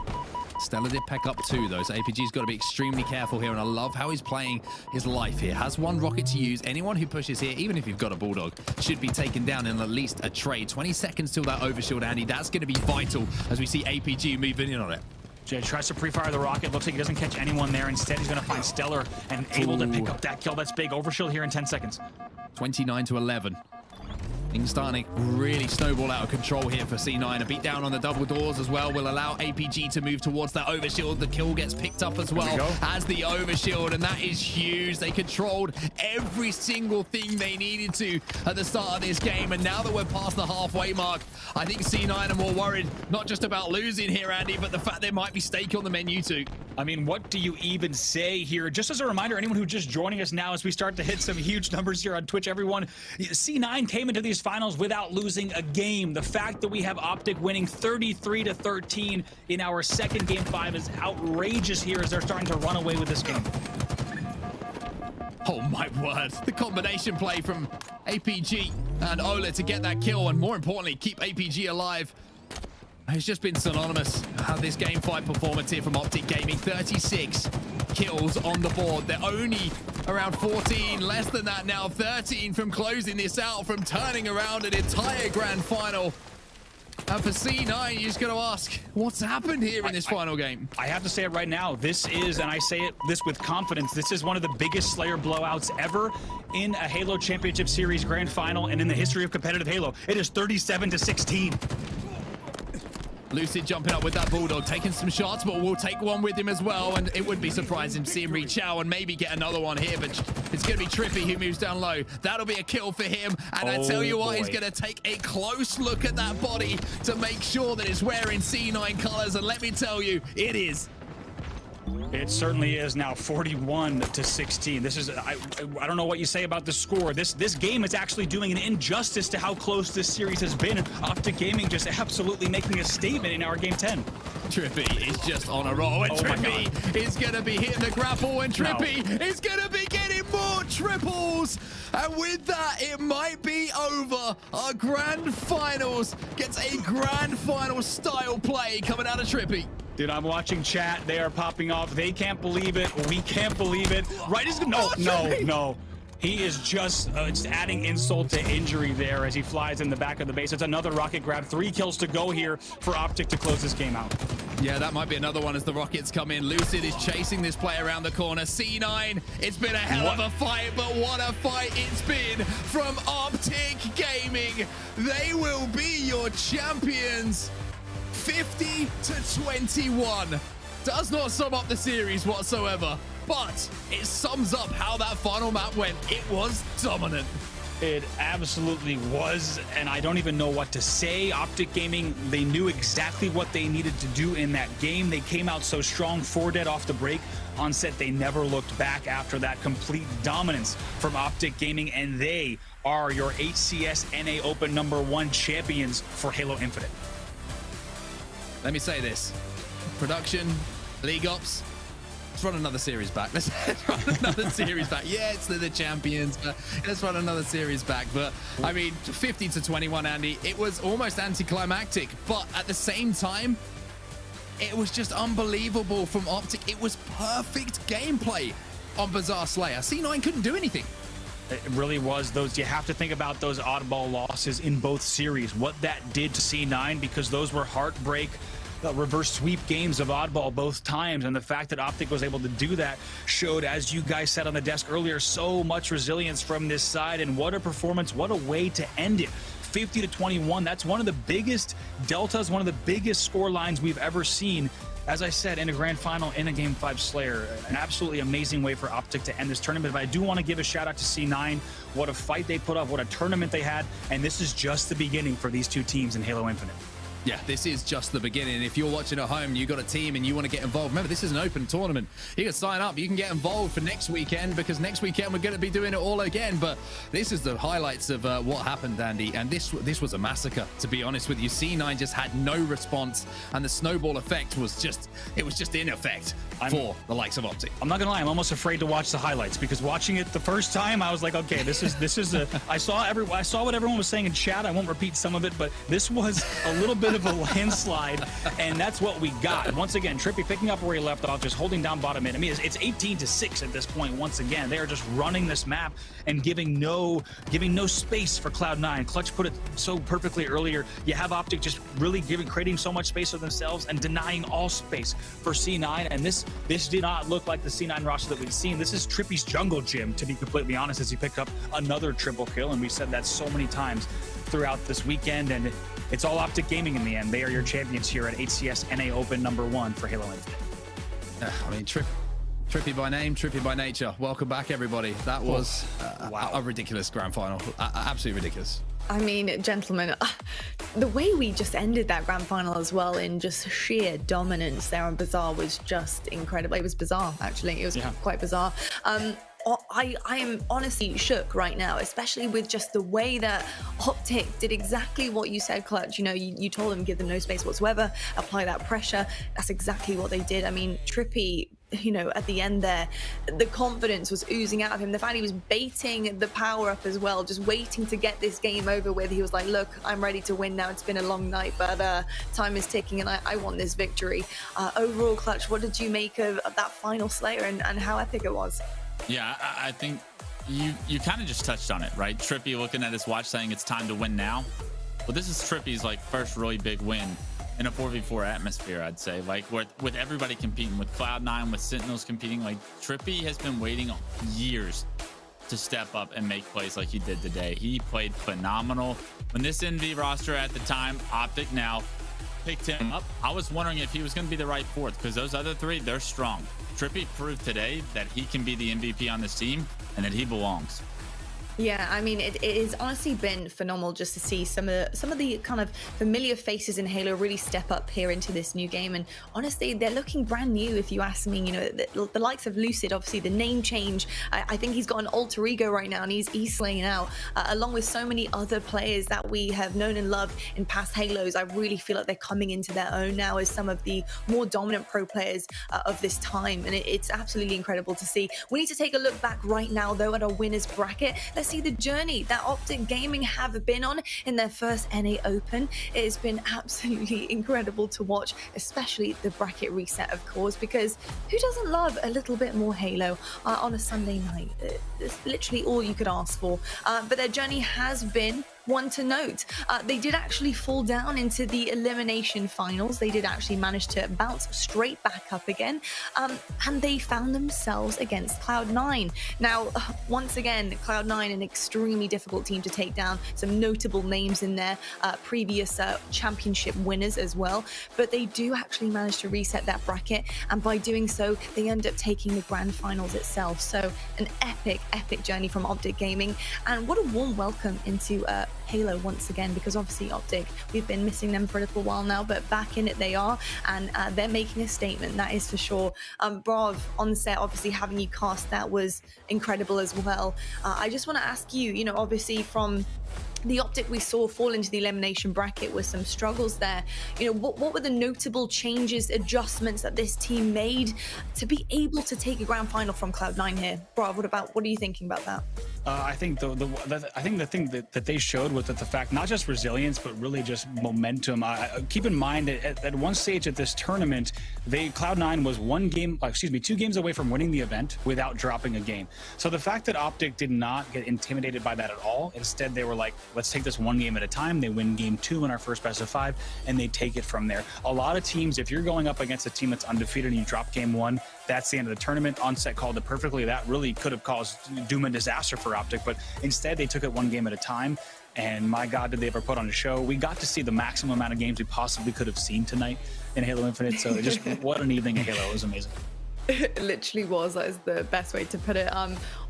Stella did pack up 2 though, so APG's got to be extremely careful here, and I love how he's playing his life here. Has 1 rocket to use. Anyone who pushes here, even if you've got a Bulldog, should be taken down in at least a trade. 20 seconds till that overshield, Andy. That's going to be vital as we see APG moving in on it. Jay tries to pre-fire the rocket. Looks like he doesn't catch anyone there. Instead, he's going to find Stellar and able to pick up that kill. That's big. Overshield here in 10 seconds. 29-11. Things starting to really snowball out of control here for C9. A beat down on the double doors as well will allow APG to move towards that overshield. The kill gets picked up as well as the overshield, and that is huge. They controlled every single thing they needed to at the start of this game, and now that we're past the halfway mark, I think C9 are more worried not just about losing here, Andy, but the fact there might be stake on the menu too. I mean, what do you even say here? Just as a reminder, anyone who's just joining us now as we start to hit some huge numbers here on Twitch, everyone, C9 came into these finals without losing a game. The fact that we have Optic winning 33-13 in our second game 5 is outrageous here as they're starting to run away with this game. Oh my word, the combination play from APG and Ola to get that kill, and more importantly, keep APG alive. It's just been synonymous. This game 5 performance here from Optic Gaming. 36 kills on the board. They're only around 14, less than that now. 13 from closing this out, from turning around an entire grand final. And for C9, you just got to ask, what's happened here in this final game? I have to say it right now. This is, and I say this with confidence, this is one of the biggest Slayer blowouts ever in a Halo Championship Series grand final and in the history of competitive Halo. It is 37-16. Lucid jumping up with that Bulldog, taking some shots, but we'll take one with him as well, and it would be surprising to see him reach out and maybe get another one here, but it's going to be Trippy who moves down low. That'll be a kill for him, and I tell you what, he's going to take a close look at that body to make sure that it's wearing C9 colors, and let me tell you, it is. It certainly is now 41-16. This is, I don't know what you say about the score. This game is actually doing an injustice to how close this series has been. Optic Gaming just absolutely making a statement in our game 10. Trippy is just on a roll, and Trippy is going to be hitting the grapple, and Trippy is going to be getting more triples. And with that, it might be over. Our grand finals gets a grand final style play coming out of Trippy. Dude, I'm watching chat. They are popping off. They can't believe it. We can't believe it. Right is no. He is just adding insult to injury there as he flies in the back of the base. It's another rocket grab. 3 kills to go here for Optic to close this game out. Yeah, that might be another one as the rockets come in. Lucid is chasing this play around the corner. C9, it's been a hell of a fight, but what a fight it's been from Optic Gaming. They will be your champions. 50-21. Does not sum up the series whatsoever, but it sums up how that final map went. It was dominant. It absolutely was, and I don't even know what to say. Optic Gaming, they knew exactly what they needed to do in that game. They came out so strong, 4 dead off the break. On set, they never looked back after that complete dominance from Optic Gaming, and they are your HCS NA Open #1 champions for Halo Infinite. Let me say this. Production, League Ops, let's run another series back. Let's run another series back. Yeah, it's the champions, but let's run another series back. But I mean, 50-21, Andy, it was almost anticlimactic, but at the same time, it was just unbelievable from Optic. It was perfect gameplay on Bazaar Slayer. C9 couldn't do anything. It really was. Those, you have to think about those oddball losses in both series, what that did to C9, because those were heartbreak reverse sweep games of oddball both times, and the fact that Optic was able to do that showed, as you guys said on the desk earlier, so much resilience from this side. And what a performance, what a way to end it. 50-21, that's one of the biggest deltas, one of the biggest score lines we've ever seen, as I said, in a grand final, in a Game 5 Slayer. An absolutely amazing way for Optic to end this tournament. But I do want to give a shout out to C9. What a fight they put up, what a tournament they had, and this is just the beginning for these two teams in Halo Infinite. Yeah, this is just the beginning. If you're watching at home, you got a team and you want to get involved, remember, this is an open tournament. You can sign up, you can get involved for next weekend, because next weekend we're going to be doing it all again. But this is the highlights of what happened, Andy, and this was a massacre, to be honest with you. C9 just had no response, and the snowball effect was just, it was just in effect for the likes of Optic. I'm not gonna lie, I'm almost afraid to watch the highlights, because watching it the first time, I was like, okay, this is a, I saw what everyone was saying in chat. I won't repeat some of it, but this was a little bit of a landslide, and that's what we got. Once again, Trippy picking up where he left off, just holding down bottom mid. I mean, it's 18-6 at this point. Once again, they are just running this map and giving no space for Cloud9. Clutch put it so perfectly earlier. You have Optic just really creating so much space for themselves and denying all space for C9. And this did not look like the C9 roster that we've seen. This is Trippy's jungle gym, to be completely honest, as he picked up another triple kill. And we said that so many times throughout this weekend, and it's all Optic Gaming in the end. They are your champions here at HCS NA Open #1 for Halo Infinite. I mean, Trippy by name, Trippy by nature. Welcome back, everybody. That was a ridiculous grand final. Absolutely ridiculous. I mean, gentlemen, the way we just ended that grand final as well in just sheer dominance there on Bazaar was just incredible. It was bizarre, actually. It was quite bizarre. I am honestly shook right now, especially with just the way that Optic did exactly what you said, Clutch. You know, you told them, give them no space whatsoever, apply that pressure. That's exactly what they did. I mean, Trippy, you know, at the end there, the confidence was oozing out of him. The fact he was baiting the power up as well, just waiting to get this game over with. He was like, look, I'm ready to win now. It's been a long night, but time is ticking and I want this victory. Overall, Clutch, what did you make of that final Slayer and how epic it was? Yeah, I think you kind of just touched on it, right? Trippy looking at his watch saying it's time to win now. Well, this is Trippy's like first really big win in a 4v4 atmosphere, I'd say. Like with everybody competing, with Cloud9, with Sentinels competing, like Trippy has been waiting years to step up and make plays like he did today. He played phenomenal. When this NV roster at the time, Optic now, picked him up, I was wondering if he was going to be the right fourth, because those other three, they're strong. Trippy proved today that he can be the MVP on this team and that he belongs. Yeah, I mean, it has honestly been phenomenal just to see some of the kind of familiar faces in Halo really step up here into this new game. And honestly, they're looking brand new, if you ask me. You know, the likes of Lucid, obviously the name change. I think he's got an alter ego right now, and he's slaying out, along with so many other players that we have known and loved in past Halos. I really feel like they're coming into their own now as some of the more dominant pro players of this time, and it's absolutely incredible to see. We need to take a look back right now, though, at our winners bracket. Let's see the journey that Optic Gaming have been on in their first NA Open. It has been absolutely incredible to watch, especially the bracket reset, of course, because who doesn't love a little bit more Halo on a Sunday night? It's literally all you could ask for. But their journey has been one to note. They did actually fall down into the elimination finals. They did actually manage to bounce straight back up again, and they found themselves against Cloud9. Now, once again, Cloud9, an extremely difficult team to take down. Some notable names in there, previous championship winners as well, but they do actually manage to reset that bracket, and by doing so, they end up taking the grand finals itself. So an epic journey from Optic Gaming, and what a warm welcome into Halo once again, because obviously Optic, we've been missing them for a little while now, but back in it they are, and they're making a statement, that is for sure. Brav, on set, obviously having you cast, that was incredible as well. I just want to ask you, you know, obviously from the Optic we saw fall into the elimination bracket with some struggles there. You know, what were the notable changes, adjustments that this team made to be able to take a grand final from Cloud9 here? Brav, what are you thinking about that? I think the thing that they showed was that the fact, not just resilience, but really just momentum. Keep in mind that at one stage at this tournament, Cloud9 was 2 games away from winning the event without dropping a game. So the fact that Optic did not get intimidated by that at all, instead they were like, let's take this one game at a time. They win game 2 in our first best of 5, and they take it from there. A lot of teams, if you're going up against a team that's undefeated and you drop game 1, that's the end of the tournament. Onset called it perfectly. That really could have caused doom and disaster for Optic, but instead they took it one game at a time. And my God, did they ever put on a show. We got to see the maximum amount of games we possibly could have seen tonight in Halo Infinite. So just what an evening of Halo. It was amazing. It literally was. That is the best way to put it.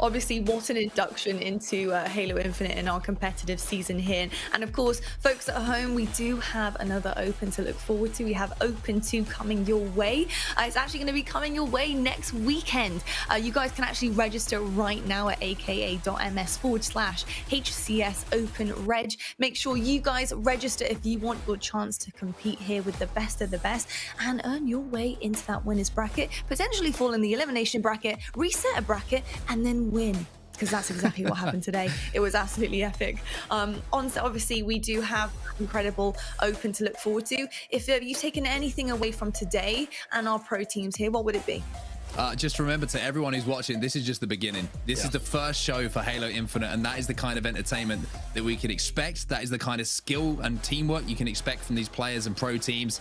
Obviously, what an induction into Halo Infinite in our competitive season here. And of course, folks at home, we do have another Open to look forward to. We have Open 2 coming your way. It's actually going to be coming your way next weekend. You guys can actually register right now at aka.ms/HCS Open Reg. Make sure you guys register if you want your chance to compete here with the best of the best and earn your way into that winners bracket, potentially fall in the elimination bracket, reset a bracket, and then win. Because that's exactly what happened today. It was absolutely epic. On-set, obviously, we do have incredible Open to look forward to. If you've taken anything away from today and our pro teams here, what would it be? Just remember, to everyone who's watching, this is just the beginning. This is the first show for Halo Infinite, and that is the kind of entertainment that we can expect. That is the kind of skill and teamwork you can expect from these players and pro teams.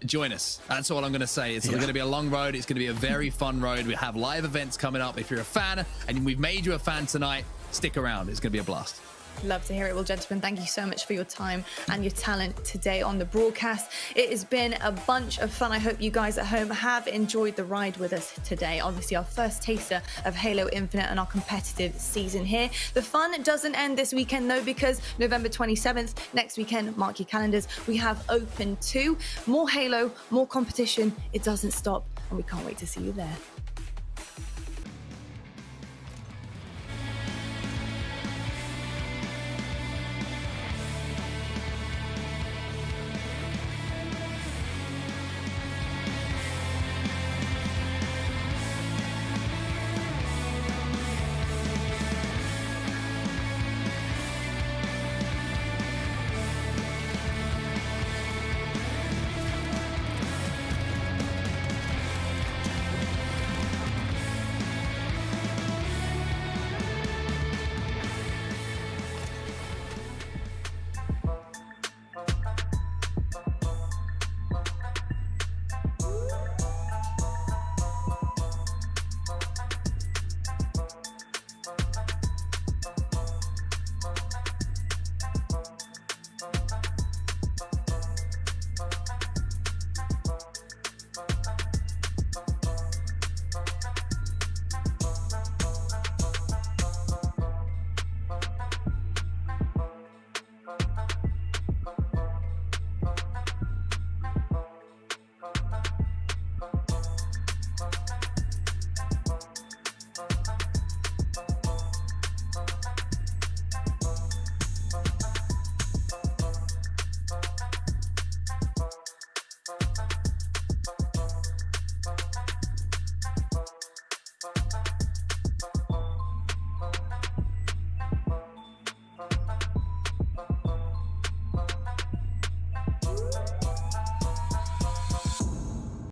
Join us. That's all I'm going to say. It's going to be a long road. It's going to be a very fun road. We have live events coming up. If you're a fan and we've made you a fan tonight, stick around. It's going to be a blast. Love to hear it. Well, gentlemen, thank you so much for your time and your talent today on the broadcast. It has been a bunch of fun. I hope you guys at home have enjoyed the ride with us today. Obviously, our first taster of Halo Infinite and our competitive season here. The fun doesn't end this weekend, though, because November 27th, next weekend, mark your calendars, we have Open 2. More Halo, more competition. It doesn't stop, and we can't wait to see you there.